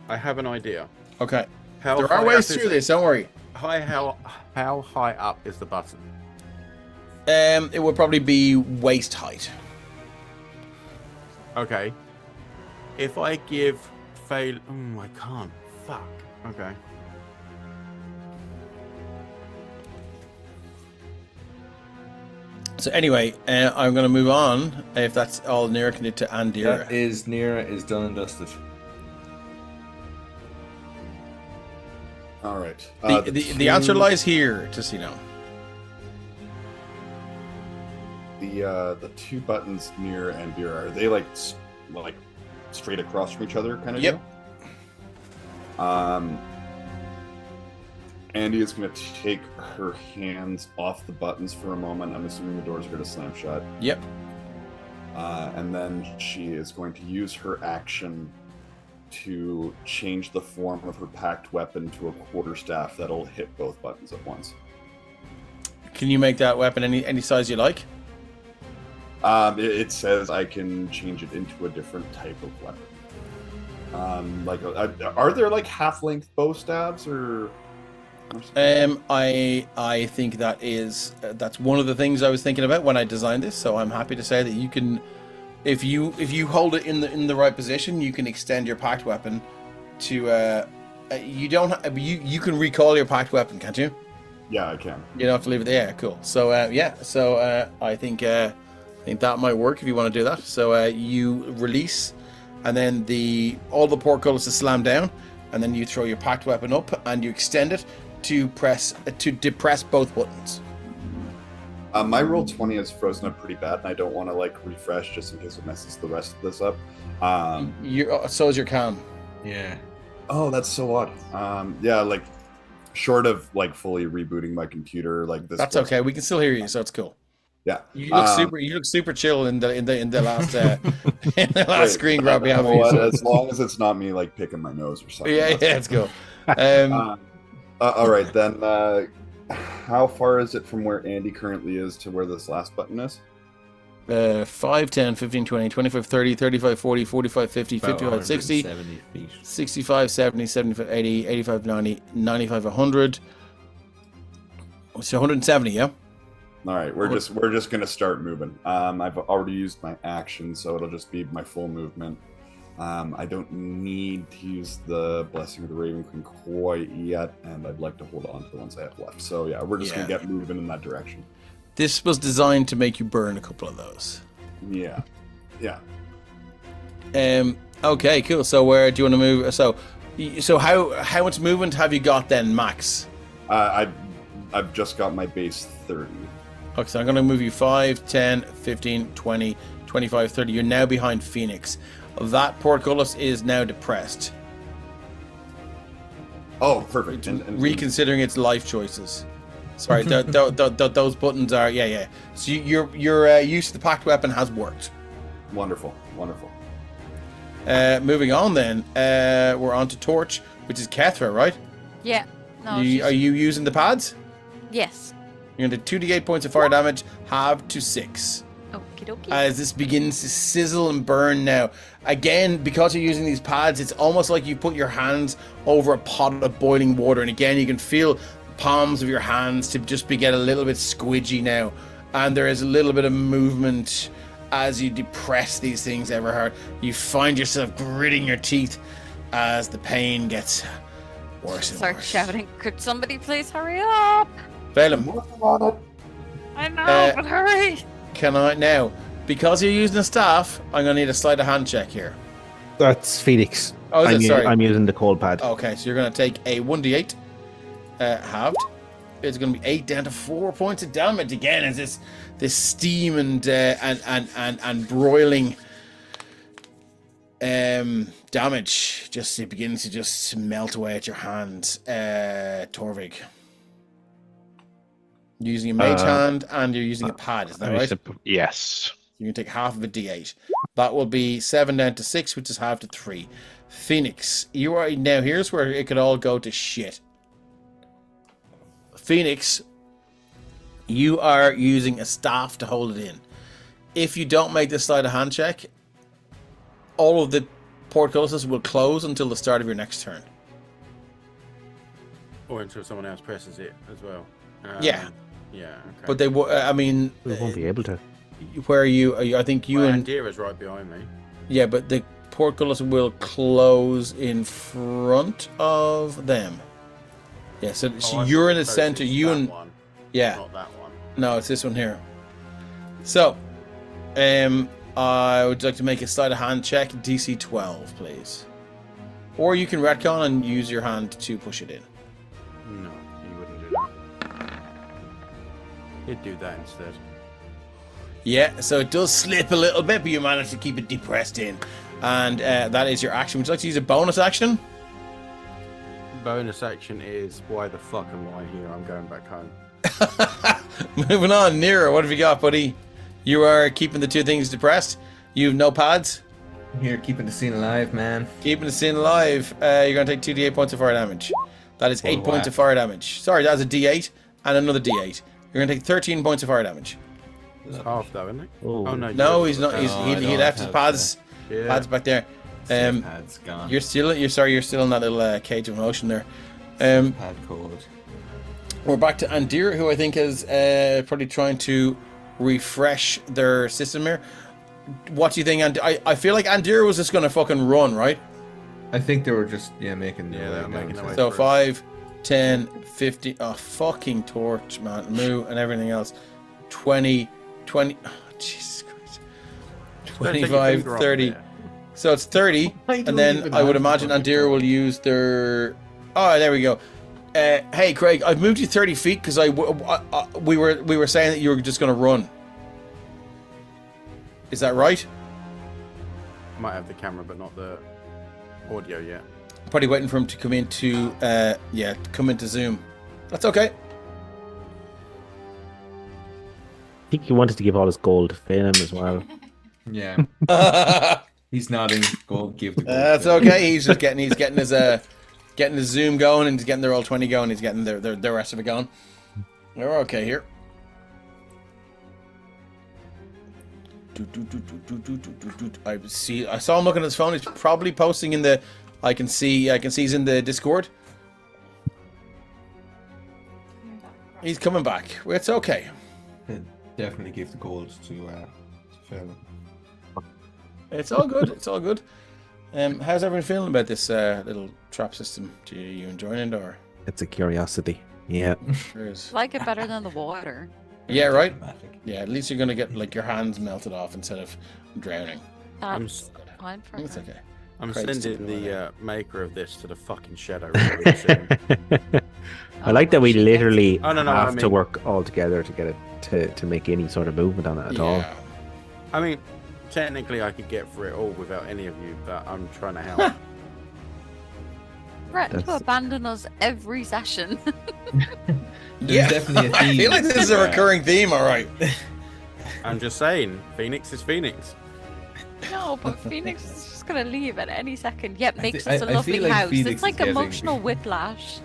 [SPEAKER 4] I have an idea.
[SPEAKER 1] Okay, there are ways through this. Don't worry.
[SPEAKER 4] How high up is the button?
[SPEAKER 1] It would probably be waist height.
[SPEAKER 4] Okay. If I give fail, I can't. Fuck. Okay.
[SPEAKER 1] So anyway, I'm going to move on. If that's all Nira can do to Andira.
[SPEAKER 8] Nira is done and dusted.
[SPEAKER 10] All right.
[SPEAKER 1] The answer lies here, just so you know.
[SPEAKER 10] The 2 buttons near Andira, are they like straight across from each other kind of
[SPEAKER 1] deal?
[SPEAKER 10] Andy is going to take her hands off the buttons for a moment. I'm assuming the doors are going to slam shut.
[SPEAKER 1] Yep.
[SPEAKER 10] And then she is going to use her action to change the form of her packed weapon to a quarterstaff that'll hit both buttons at once.
[SPEAKER 1] Can you make that weapon any size you like?
[SPEAKER 10] It says I can change it into a different type of weapon. Are there like half-length bow stabs or?
[SPEAKER 1] I think that's one of the things I was thinking about when I designed this. So I'm happy to say that you can, if you hold it in the right position, you can extend your packed weapon to. You can recall your packed weapon, can't you?
[SPEAKER 10] Yeah, I can.
[SPEAKER 1] You don't have to leave it there. Yeah, cool. So I think that might work if you want to do that. So you release, and then all the portcullis is slammed down, and then you throw your packed weapon up and you extend it to depress both buttons.
[SPEAKER 10] My roll 20 is frozen up pretty bad, and I don't want to refresh just in case it messes the rest of this up.
[SPEAKER 1] So is your cam.
[SPEAKER 8] Yeah.
[SPEAKER 10] Oh, that's so odd. Short of fully rebooting my computer, this.
[SPEAKER 1] That's okay. We can still hear you, so it's cool.
[SPEAKER 10] Yeah.
[SPEAKER 1] You look super chill in the last in the last screen grab we have.
[SPEAKER 10] As long as it's not me picking my nose or something.
[SPEAKER 1] Yeah, it's cool.
[SPEAKER 10] All right, then. How far is it from where Andy currently is to where this last button is?
[SPEAKER 1] 5, 10, 15, 20, 25, 30, 35, 40, 45, 50, 55, 60, 65, 70, 75, 80, 85, 90, 95, 100. So 170, yeah?
[SPEAKER 10] All right, we're just gonna start moving. I've already used my action, so it'll just be my full movement. I don't need to use the Blessing of the Raven Queen quite yet, and I'd like to hold on to the ones I have left. So yeah, we're just gonna get moving in that direction.
[SPEAKER 1] This was designed to make you burn a couple of those.
[SPEAKER 10] Yeah.
[SPEAKER 1] Okay, cool. So where do you want to move? So how much movement have you got then, max?
[SPEAKER 10] I've just got my base 30.
[SPEAKER 1] Okay, so I'm going to move you 5, 10, 15, 20, 25, 30. You're now behind Phoenix. That portcullis is now depressed.
[SPEAKER 10] Oh, perfect. And
[SPEAKER 1] reconsidering its life choices. Sorry, those buttons are yeah. So your use of the packed weapon has worked.
[SPEAKER 10] Wonderful.
[SPEAKER 1] Moving on then, we're on to Torch, which is Kethra, right?
[SPEAKER 3] Yeah. No.
[SPEAKER 1] Are you using the pads?
[SPEAKER 3] Yes.
[SPEAKER 1] You're going to 2d8 points of fire damage, halved to 6.
[SPEAKER 3] Okie dokie.
[SPEAKER 1] As this begins to sizzle and burn now. Again, because you're using these pads, it's almost like you put your hands over a pot of boiling water. And again, you can feel the palms of your hands to just get a little bit squidgy now. And there is a little bit of movement as you depress these things ever hard. You find yourself gritting your teeth as the pain gets worse and
[SPEAKER 3] Start
[SPEAKER 1] worse.
[SPEAKER 3] shouting, could somebody please hurry up?
[SPEAKER 1] Balaam.
[SPEAKER 3] I know, but hurry.
[SPEAKER 1] Can I now? Because you're using a staff, I'm gonna need a sleight of hand check here.
[SPEAKER 6] That's Phoenix.
[SPEAKER 1] Oh, is it? Sorry.
[SPEAKER 6] I'm using the cold pad.
[SPEAKER 1] Okay, so you're gonna take a 1d8 halved. It's gonna be 8 down to 4 points of damage again as this steam and broiling damage it begins to just melt away at your hands. Torvig. You're using a mage hand and you're using a pad, is that right?
[SPEAKER 5] Yes.
[SPEAKER 1] You can take half of a d8. That will be 7 down to 6, which is half to 3. Phoenix, you are now. Here's where it could all go to shit. Phoenix, you are using a staff to hold it in. If you don't make this sleight of hand check, all of the portcullises will close until the start of your next turn.
[SPEAKER 4] Or until someone else presses it as well.
[SPEAKER 1] Yeah.
[SPEAKER 4] Yeah. Okay.
[SPEAKER 1] But they I mean,
[SPEAKER 6] We won't be able to.
[SPEAKER 1] where are you? I think you and
[SPEAKER 4] Dira's right behind me.
[SPEAKER 1] yeah, but the portcullis will close in front of them. Yeah, so you're in the center. You and
[SPEAKER 4] one,
[SPEAKER 1] yeah,
[SPEAKER 4] not that one.
[SPEAKER 1] no, it's this one here. So, I would like to make a sleight of hand check, DC 12, please. Or you can retcon and use your hand to push it in.
[SPEAKER 4] No, he wouldn't do that. He'd do that instead.
[SPEAKER 1] Yeah, so it does slip a little bit, but you manage to keep it depressed in. And that is your action. Would you like to use a bonus action?
[SPEAKER 4] Bonus action is why the fuck am I here? I'm going back home.
[SPEAKER 1] Moving on, Nero, what have you got, buddy? You are keeping the two things depressed. You have no pads.
[SPEAKER 8] Here, keeping the scene alive, man.
[SPEAKER 1] Keeping the scene alive. You're going to take 2d8 points of fire damage. That is 8 points of fire damage. Sorry, that's a d8 and another d8. You're going to take 13 points of fire damage.
[SPEAKER 4] It's half though, isn't it?
[SPEAKER 6] Oh,
[SPEAKER 1] No, he's not. He left his pads.
[SPEAKER 4] Yeah.
[SPEAKER 1] Pads back there.
[SPEAKER 8] Pad's gone.
[SPEAKER 1] You're still in that little cage of motion there.
[SPEAKER 8] Pad code.
[SPEAKER 1] We're back to Andir, who I think is probably trying to refresh their system here. What do you think? I feel like Andir was just going to fucking run, right?
[SPEAKER 8] I think they were just making
[SPEAKER 4] Yeah, they were making their way.
[SPEAKER 1] So 5, 10, 50. Oh, fucking torch, man. Moo and everything else. 20. Oh, Jesus Christ. 25, 30. So it's 30. And then I would imagine Andir will use their... Oh, there we go. Hey, Craig, I've moved you 30 feet because we were saying that you were just going to run. Is that right?
[SPEAKER 4] I might have the camera, but not the audio yet.
[SPEAKER 1] Probably waiting for him to come into come into Zoom. That's okay.
[SPEAKER 6] I think he wanted to give all his gold to Phelan as well.
[SPEAKER 8] Yeah. He's nodding. Go give the gold.
[SPEAKER 1] That's okay. He's just getting his Zoom going and he's getting their Roll20 going. He's getting the rest of it going. We're okay here. I saw him looking at his phone. He's probably posting in the. I can see he's in the Discord. He's coming back. It's okay.
[SPEAKER 8] Definitely give the gold to Phil.
[SPEAKER 1] It's all good. It's all good. How's everyone feeling about this little trap system? Do you enjoying it or?
[SPEAKER 6] It's a curiosity. Yeah.
[SPEAKER 1] Sure is.
[SPEAKER 3] Like it better than the water.
[SPEAKER 1] Yeah, right. Yeah, at least you're gonna get like your hands melted off instead of drowning.
[SPEAKER 3] That's fine for
[SPEAKER 1] It's
[SPEAKER 3] her.
[SPEAKER 1] okay.
[SPEAKER 4] I'm
[SPEAKER 1] Craig's
[SPEAKER 4] sending
[SPEAKER 1] doing
[SPEAKER 4] the maker of this to the fucking shadow realm soon.
[SPEAKER 6] I like that we literally have to
[SPEAKER 4] mean-
[SPEAKER 6] work all together to get it to make any sort of movement on it at all.
[SPEAKER 1] Yeah.
[SPEAKER 4] I mean, technically, I could get through it all without any of you, but I'm trying to help.
[SPEAKER 3] Threaten to abandon us every session.
[SPEAKER 9] There's definitely a
[SPEAKER 1] I
[SPEAKER 9] theme.
[SPEAKER 1] feel like this is a recurring theme, all right.
[SPEAKER 4] I'm just saying, Phoenix is Phoenix.
[SPEAKER 3] No, but Phoenix is just gonna leave at any second. Yet makes
[SPEAKER 9] I
[SPEAKER 3] us a
[SPEAKER 9] feel
[SPEAKER 3] lovely
[SPEAKER 9] like
[SPEAKER 3] house.
[SPEAKER 9] Phoenix
[SPEAKER 3] It's like
[SPEAKER 9] is getting-
[SPEAKER 3] emotional whiplash.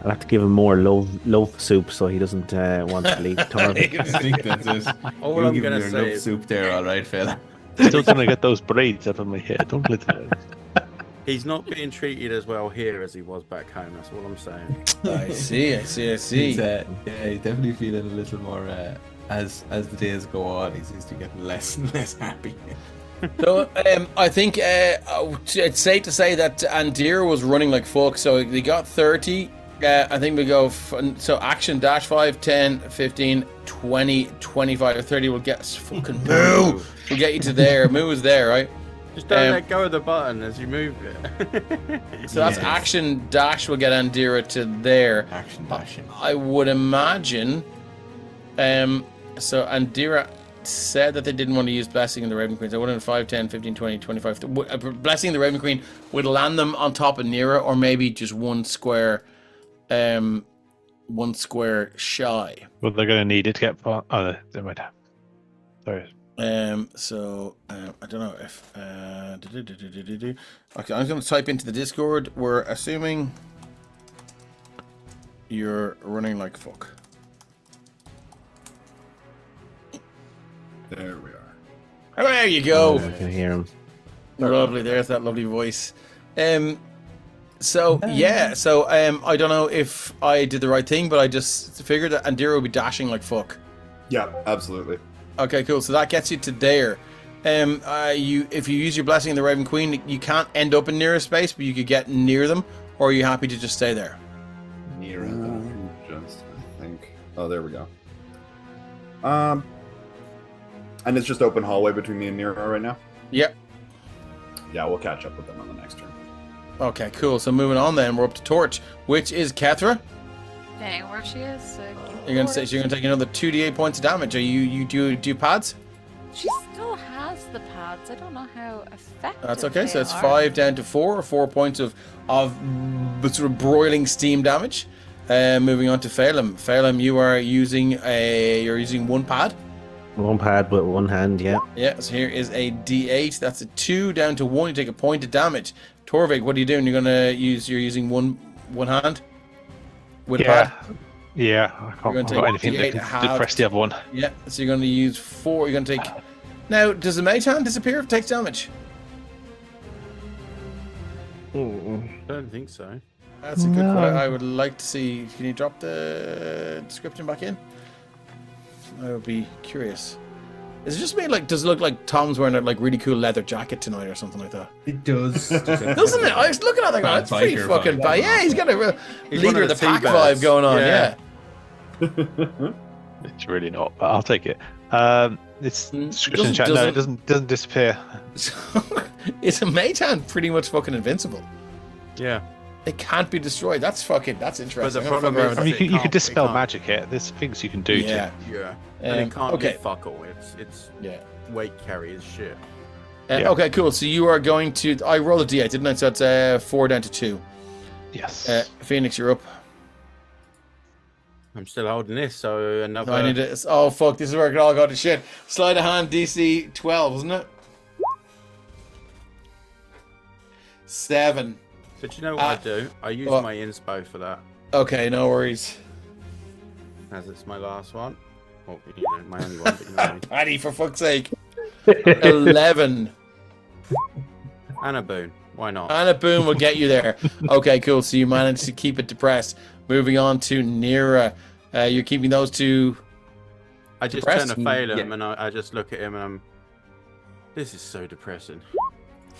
[SPEAKER 6] I'll have to give him more loaf soup so he doesn't want to leave Torvik.
[SPEAKER 9] I think that's it.
[SPEAKER 4] All
[SPEAKER 9] You'll
[SPEAKER 4] I'm
[SPEAKER 9] give
[SPEAKER 4] gonna
[SPEAKER 9] me your
[SPEAKER 4] say
[SPEAKER 9] love
[SPEAKER 4] is-
[SPEAKER 9] soup there, all right, fella.
[SPEAKER 5] Still trying to get those braids out of my hair. Don't let it.
[SPEAKER 4] He's not being treated as well here as he was back home. That's all I'm saying.
[SPEAKER 1] I see.
[SPEAKER 9] He's, he's definitely feeling a little more as the days go on. He seems to get less and less happy.
[SPEAKER 1] So I think it's safe to say that Andir was running like fuck. So they got 30. I think we go so action dash 5, 10, 15, 20, 25 or 30 will get us fucking moo. We'll get you to there. Moo is there, right?
[SPEAKER 4] Just don't let go of the button as you move it.
[SPEAKER 1] So that's action dash will get Andira to there.
[SPEAKER 9] Action dashing.
[SPEAKER 1] I would imagine. So Andira said that they didn't want to use Blessing in the Raven Queen. So I would have 5, 10, 15, 20, 25. Blessing in the Raven Queen would land them on top of Nira, or maybe just one square shy.
[SPEAKER 5] Well, they're going to need it to get far. Oh, they might have. Sorry.
[SPEAKER 1] So I don't know if okay, I'm going to type into the Discord. We're assuming you're running like fuck.
[SPEAKER 10] There we are.
[SPEAKER 1] Oh, there you go.
[SPEAKER 6] I can hear him.
[SPEAKER 1] Lovely. There's that lovely voice. So yeah. So I don't know if I did the right thing, but I just figured that Andira would be dashing like fuck.
[SPEAKER 10] Yeah, absolutely.
[SPEAKER 1] Okay, cool. So that gets you to there. If you use your Blessing in the Raven Queen, you can't end up in nearest space, but you could get near them. Or are you happy to just stay there?
[SPEAKER 10] Near them, just I think. Oh, there we go. And it's just open hallway between me and Nero right now.
[SPEAKER 1] Yep.
[SPEAKER 10] Yeah, we'll catch up with them on the next turn.
[SPEAKER 1] Okay, cool. So moving on, then we're up to Torch, which is Kethra.
[SPEAKER 3] Dang, where she is.
[SPEAKER 1] You're gonna say you're gonna take another 2d8 points of damage. Are you do pads?
[SPEAKER 3] She still has the pads. I don't know how effective.
[SPEAKER 1] That's okay. So
[SPEAKER 3] they
[SPEAKER 1] it's
[SPEAKER 3] are.
[SPEAKER 1] 5 down to 4, or 4 points of sort of broiling steam damage. Moving on to Phelim. Phelim, you're using one pad.
[SPEAKER 6] One pad with one hand, yeah.
[SPEAKER 1] Yeah. So here is a d8. That's a 2 down to 1. You take a point of damage. Torvik, what are you doing? You're using one hand with a pad.
[SPEAKER 5] Yeah, I can't got anything that can depress the other one.
[SPEAKER 1] Yeah, so you're going to use 4. You're going to take. Now, does the mage hand disappear if it takes damage?
[SPEAKER 4] I don't think so.
[SPEAKER 1] That's a good one. I would like to see. Can you drop the description back in? I would be curious. Is it just me? Like, does it look like Tom's wearing a really cool leather jacket tonight or something like that?
[SPEAKER 9] It does.
[SPEAKER 1] Doesn't it? I was looking at that going, that's pretty fucking bad. Yeah, he's got a real leader of the pack
[SPEAKER 4] T-Birds.
[SPEAKER 1] vibe going on. Yeah.
[SPEAKER 5] It's really not, but I'll take it. It's description chat. No, it
[SPEAKER 1] doesn't-
[SPEAKER 5] doesn't disappear.
[SPEAKER 1] Is a mage hand pretty much fucking invincible?
[SPEAKER 4] Yeah.
[SPEAKER 1] It can't be destroyed. That's interesting.
[SPEAKER 4] But the
[SPEAKER 1] I'm gonna
[SPEAKER 4] problem
[SPEAKER 1] fuck
[SPEAKER 4] is-
[SPEAKER 1] around
[SPEAKER 5] I mean,
[SPEAKER 4] It
[SPEAKER 5] you
[SPEAKER 4] can't-
[SPEAKER 5] can dispel
[SPEAKER 4] it can't.
[SPEAKER 5] magic here. There's things you can do.
[SPEAKER 1] Yeah.
[SPEAKER 4] Yeah. And it can't
[SPEAKER 1] okay.
[SPEAKER 4] be fuck all. It's
[SPEAKER 1] Yeah.
[SPEAKER 4] weight carry is shit.
[SPEAKER 5] Yeah.
[SPEAKER 1] Okay, cool. So you are going to. I rolled a d8, didn't I? So it's 4 down to 2.
[SPEAKER 5] Yes.
[SPEAKER 1] Phoenix, you're up.
[SPEAKER 4] I'm still holding this, so another.
[SPEAKER 1] No, I need it. Oh fuck! This is where it all got to shit. Sleight of hand, DC 12, wasn't it? 7.
[SPEAKER 4] But you know what I do? I use
[SPEAKER 1] what?
[SPEAKER 4] my inspo for that,
[SPEAKER 1] Okay, no worries.
[SPEAKER 4] as it's my last one. Well, you know, my only one, but you know what I mean.
[SPEAKER 1] Paddy, for fuck's sake. 11.
[SPEAKER 4] And a boon. Why not?
[SPEAKER 1] And a boom will get you there. Okay, cool. So you managed to keep it depressed. Moving on to Nira. You're keeping those two.
[SPEAKER 4] I just
[SPEAKER 1] depressed?
[SPEAKER 4] turn to Phelim
[SPEAKER 9] Yeah.
[SPEAKER 4] and I just look at him and I'm. This is so depressing.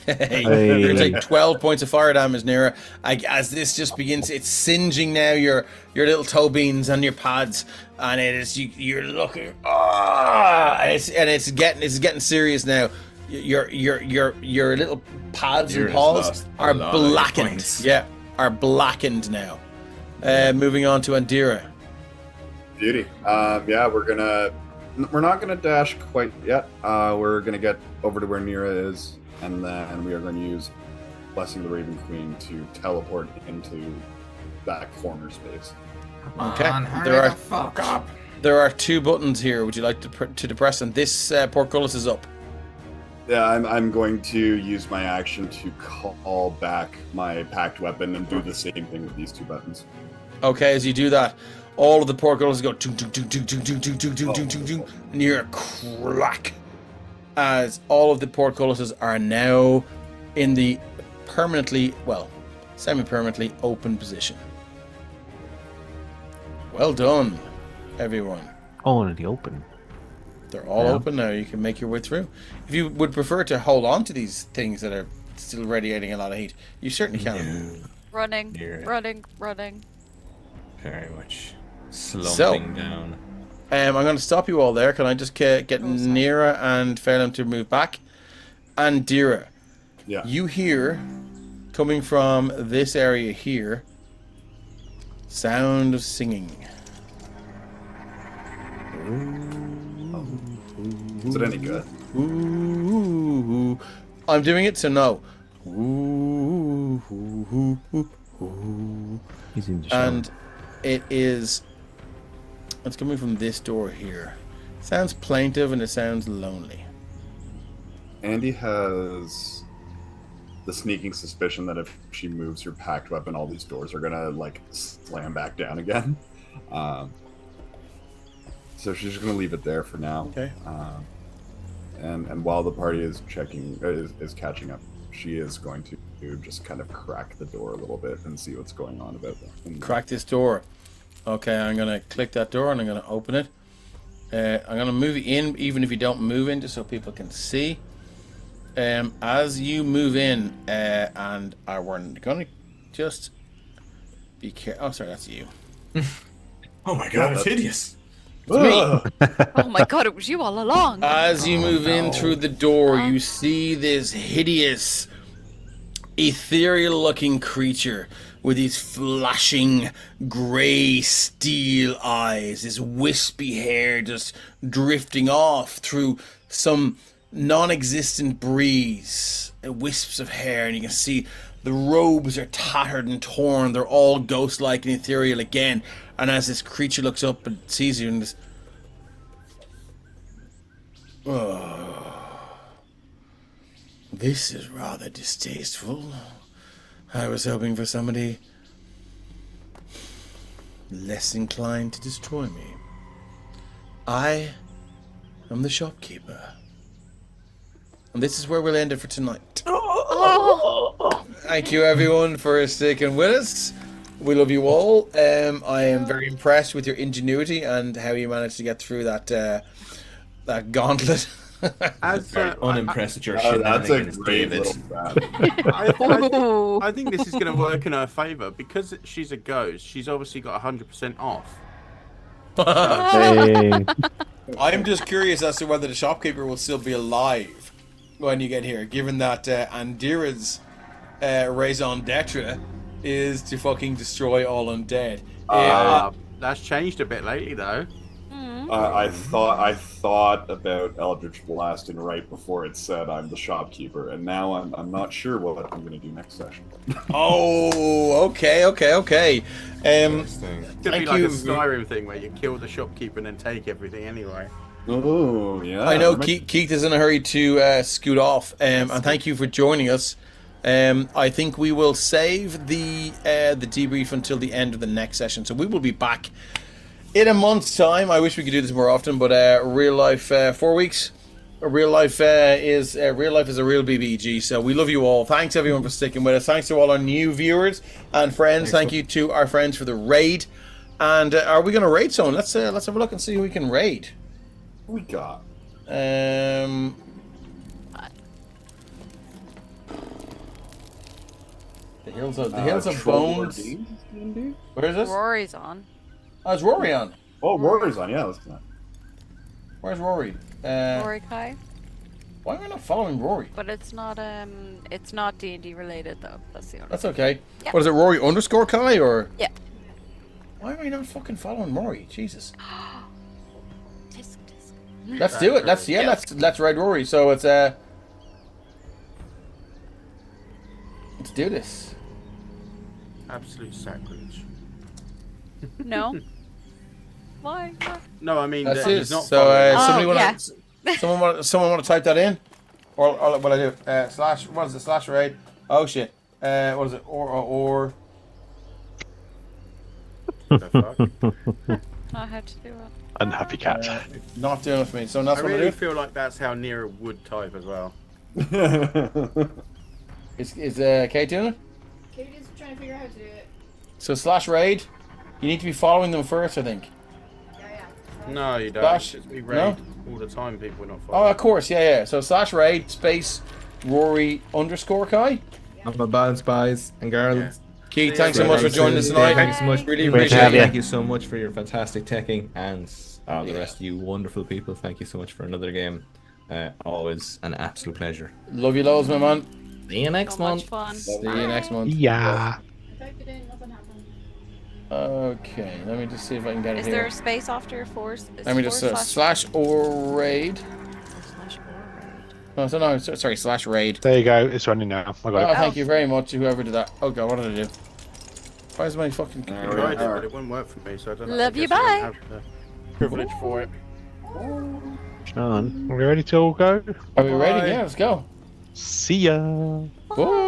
[SPEAKER 1] Hey, you're gonna take 12 points of fire damage, Nira. As this just begins, it's singeing now your little toe beans and your pads, and it is you're looking. And it's getting serious now. your little pads and paws are blackened. Yeah, are blackened now. Moving on to Andira.
[SPEAKER 10] Beauty. Yeah, we're not gonna dash quite yet. We're gonna get over to where Nira is, and then we are going to use Blessing of the Raven Queen to teleport into that corner space.
[SPEAKER 1] Okay. There are 2 buttons here. Would you like to depress? And this portcullis is up.
[SPEAKER 10] Yeah, I'm going to use my action to call back my packed weapon and do the same thing with these 2 buttons.
[SPEAKER 1] Okay, as you do that, all of the portcullises go and you hear a crack as all of the portcullises are now in the semi-permanently open position. Well done, everyone.
[SPEAKER 6] All in the open.
[SPEAKER 1] They're all open now. You can make your way through. If you would prefer to hold on to these things that are still radiating a lot of heat, you certainly can.
[SPEAKER 3] Running.
[SPEAKER 9] Very much slumping down.
[SPEAKER 1] I'm going to stop you all there. Can I just get Nira and Phelan to move back? And Dira, you hear, coming from this area here, sound of singing.
[SPEAKER 10] Is it any good?
[SPEAKER 1] Ooh, I'm doing it, so no. Ooh,
[SPEAKER 6] He's in the shower.
[SPEAKER 1] And it's coming from this door here. It sounds plaintive and it sounds lonely.
[SPEAKER 10] Andy has the sneaking suspicion that if she moves her packed weapon, all these doors are gonna slam back down again. So she's just gonna leave it there for now.
[SPEAKER 1] Okay.
[SPEAKER 10] And while the party is is catching up, she is going to just kind of crack the door a little bit and see what's going on about that.
[SPEAKER 1] Crack this door. Okay, I'm gonna click that door and I'm gonna open it. I'm gonna move in, even if you don't move in, just so people can see. As you move in, and we're gonna just be careful. Oh, sorry, that's you.
[SPEAKER 9] Oh my god, it's hideous.
[SPEAKER 1] It's me.
[SPEAKER 3] Oh my god, it was you all along.
[SPEAKER 1] As you move in through the door, you see this hideous, ethereal-looking creature with these flashing grey steel eyes, this wispy hair just drifting off through some non-existent breeze, wisps of hair, and you can see the robes are tattered and torn. They're all ghost-like and ethereal again. And as this creature looks up and sees you, and this, this is rather distasteful. I was hoping for somebody less inclined to destroy me. I am the shopkeeper. And this is where we'll end it for tonight. Thank you everyone for sticking with us. We love you all. I am very impressed with your ingenuity and how you managed to get through that gauntlet.
[SPEAKER 9] Unimpressed at your
[SPEAKER 10] that's a
[SPEAKER 9] shenanigans,
[SPEAKER 10] great
[SPEAKER 9] David.
[SPEAKER 10] little grab.
[SPEAKER 4] I think this is going to work in her favour because she's a ghost. She's obviously got 100% off.
[SPEAKER 6] Hey.
[SPEAKER 1] I'm just curious as to whether the shopkeeper will still be alive when you get here, given that Andira's raison d'etre is to fucking destroy all undead.
[SPEAKER 4] That's changed a bit lately, though.
[SPEAKER 10] I thought about Eldritch Blasting right before it said I'm the shopkeeper, and now I'm not sure what I'm going to do next session.
[SPEAKER 1] Oh, okay.
[SPEAKER 4] It's going to
[SPEAKER 1] Thank
[SPEAKER 4] be like
[SPEAKER 1] you.
[SPEAKER 4] a Skyrim thing where you kill the shopkeeper and then take everything anyway.
[SPEAKER 10] Oh, yeah.
[SPEAKER 1] I know Keith is in a hurry to scoot off, and thank you for joining us. I think we will save the debrief until the end of the next session, so we will be back in a month's time. I wish we could do this more often, but real life 4 weeks. Real life is a real BBG. So we love you all. Thanks everyone for sticking with us. Thanks to all our new viewers and friends. Thank you to our friends for the raid. And are we going to raid someone? Let's have a look and see who we can raid.
[SPEAKER 10] Who we got?
[SPEAKER 1] The Hills of Bones. Where is this?
[SPEAKER 3] Rory's on.
[SPEAKER 1] Oh, it's Rory on.
[SPEAKER 10] Oh, Rory's on. Yeah, let's do that.
[SPEAKER 1] Where's Rory?
[SPEAKER 3] Rory Kai.
[SPEAKER 1] Why am I not following Rory?
[SPEAKER 3] But it's not D&D related though. That's the only.
[SPEAKER 1] That's okay.
[SPEAKER 3] Yep.
[SPEAKER 1] What is it, Rory _ Kai or?
[SPEAKER 3] Yeah.
[SPEAKER 1] Why am I not fucking following Rory? Jesus.
[SPEAKER 3] Tisk, tisk.
[SPEAKER 1] Let's do it. Let's ride Rory. So it's let's do this.
[SPEAKER 4] Absolute sacrilege.
[SPEAKER 3] No. Why?
[SPEAKER 4] No, I mean
[SPEAKER 1] That's
[SPEAKER 4] he's
[SPEAKER 1] it.
[SPEAKER 4] not.
[SPEAKER 1] So
[SPEAKER 4] following.
[SPEAKER 1] someone want to type that in, or what I do? Slash. What is it? Slash raid. Oh shit. What is it? Or.
[SPEAKER 4] What the fuck?
[SPEAKER 3] Not how to do it.
[SPEAKER 5] Unhappy cat.
[SPEAKER 1] Not doing it for me. So that's
[SPEAKER 4] I
[SPEAKER 1] what I
[SPEAKER 4] really
[SPEAKER 1] do.
[SPEAKER 4] feel like that's how Nero would type as well.
[SPEAKER 1] Is Kate doing it?
[SPEAKER 7] Katie's trying to figure out how to do it.
[SPEAKER 1] So slash raid. You need to be following them first, I think.
[SPEAKER 7] Yeah.
[SPEAKER 4] No, you don't.
[SPEAKER 1] Slash-
[SPEAKER 4] It's we raid
[SPEAKER 1] no?
[SPEAKER 4] all the time. People are not
[SPEAKER 1] Oh,
[SPEAKER 4] following.
[SPEAKER 1] of course, yeah. So slash raid space Rory _ Kai.
[SPEAKER 8] I'm a balance, boys and girls.
[SPEAKER 4] Yeah.
[SPEAKER 1] Keith, thanks so much for joining us
[SPEAKER 8] Yeah,
[SPEAKER 1] tonight.
[SPEAKER 8] thank you so much.
[SPEAKER 1] Really
[SPEAKER 5] Great to
[SPEAKER 1] appreciate
[SPEAKER 5] have
[SPEAKER 1] it.
[SPEAKER 5] you.
[SPEAKER 8] Thank you so much for your fantastic teching and all the
[SPEAKER 1] Yeah.
[SPEAKER 8] rest of you wonderful people. Thank you so much for another game. Always an absolute pleasure.
[SPEAKER 1] Love you loads, my man.
[SPEAKER 8] See you next
[SPEAKER 3] So much
[SPEAKER 8] month.
[SPEAKER 3] fun.
[SPEAKER 1] See you next month.
[SPEAKER 5] Yeah.
[SPEAKER 7] I typed it in, nothing happened.
[SPEAKER 1] Okay, let me just see if I can get it
[SPEAKER 3] Is there
[SPEAKER 1] here.
[SPEAKER 3] a space after force?
[SPEAKER 1] Let me just slash or raid.
[SPEAKER 3] Slash or raid.
[SPEAKER 1] Oh, so no, sorry, slash raid.
[SPEAKER 5] There you go. It's running now. I got
[SPEAKER 1] Oh,
[SPEAKER 5] it.
[SPEAKER 1] thank you very much, whoever did that. Oh god, what did I do? Why is my fucking
[SPEAKER 4] I
[SPEAKER 1] computer?
[SPEAKER 4] tried it, but it wouldn't work for me, so I don't know.
[SPEAKER 3] Love
[SPEAKER 4] I
[SPEAKER 3] you,
[SPEAKER 4] guess I
[SPEAKER 3] bye.
[SPEAKER 4] don't have the privilege for it.
[SPEAKER 5] Sean, are we ready to all go?
[SPEAKER 1] Are we ready?
[SPEAKER 4] Bye.
[SPEAKER 5] Oh.
[SPEAKER 1] Yeah, let's go.
[SPEAKER 5] See ya.
[SPEAKER 1] Bye.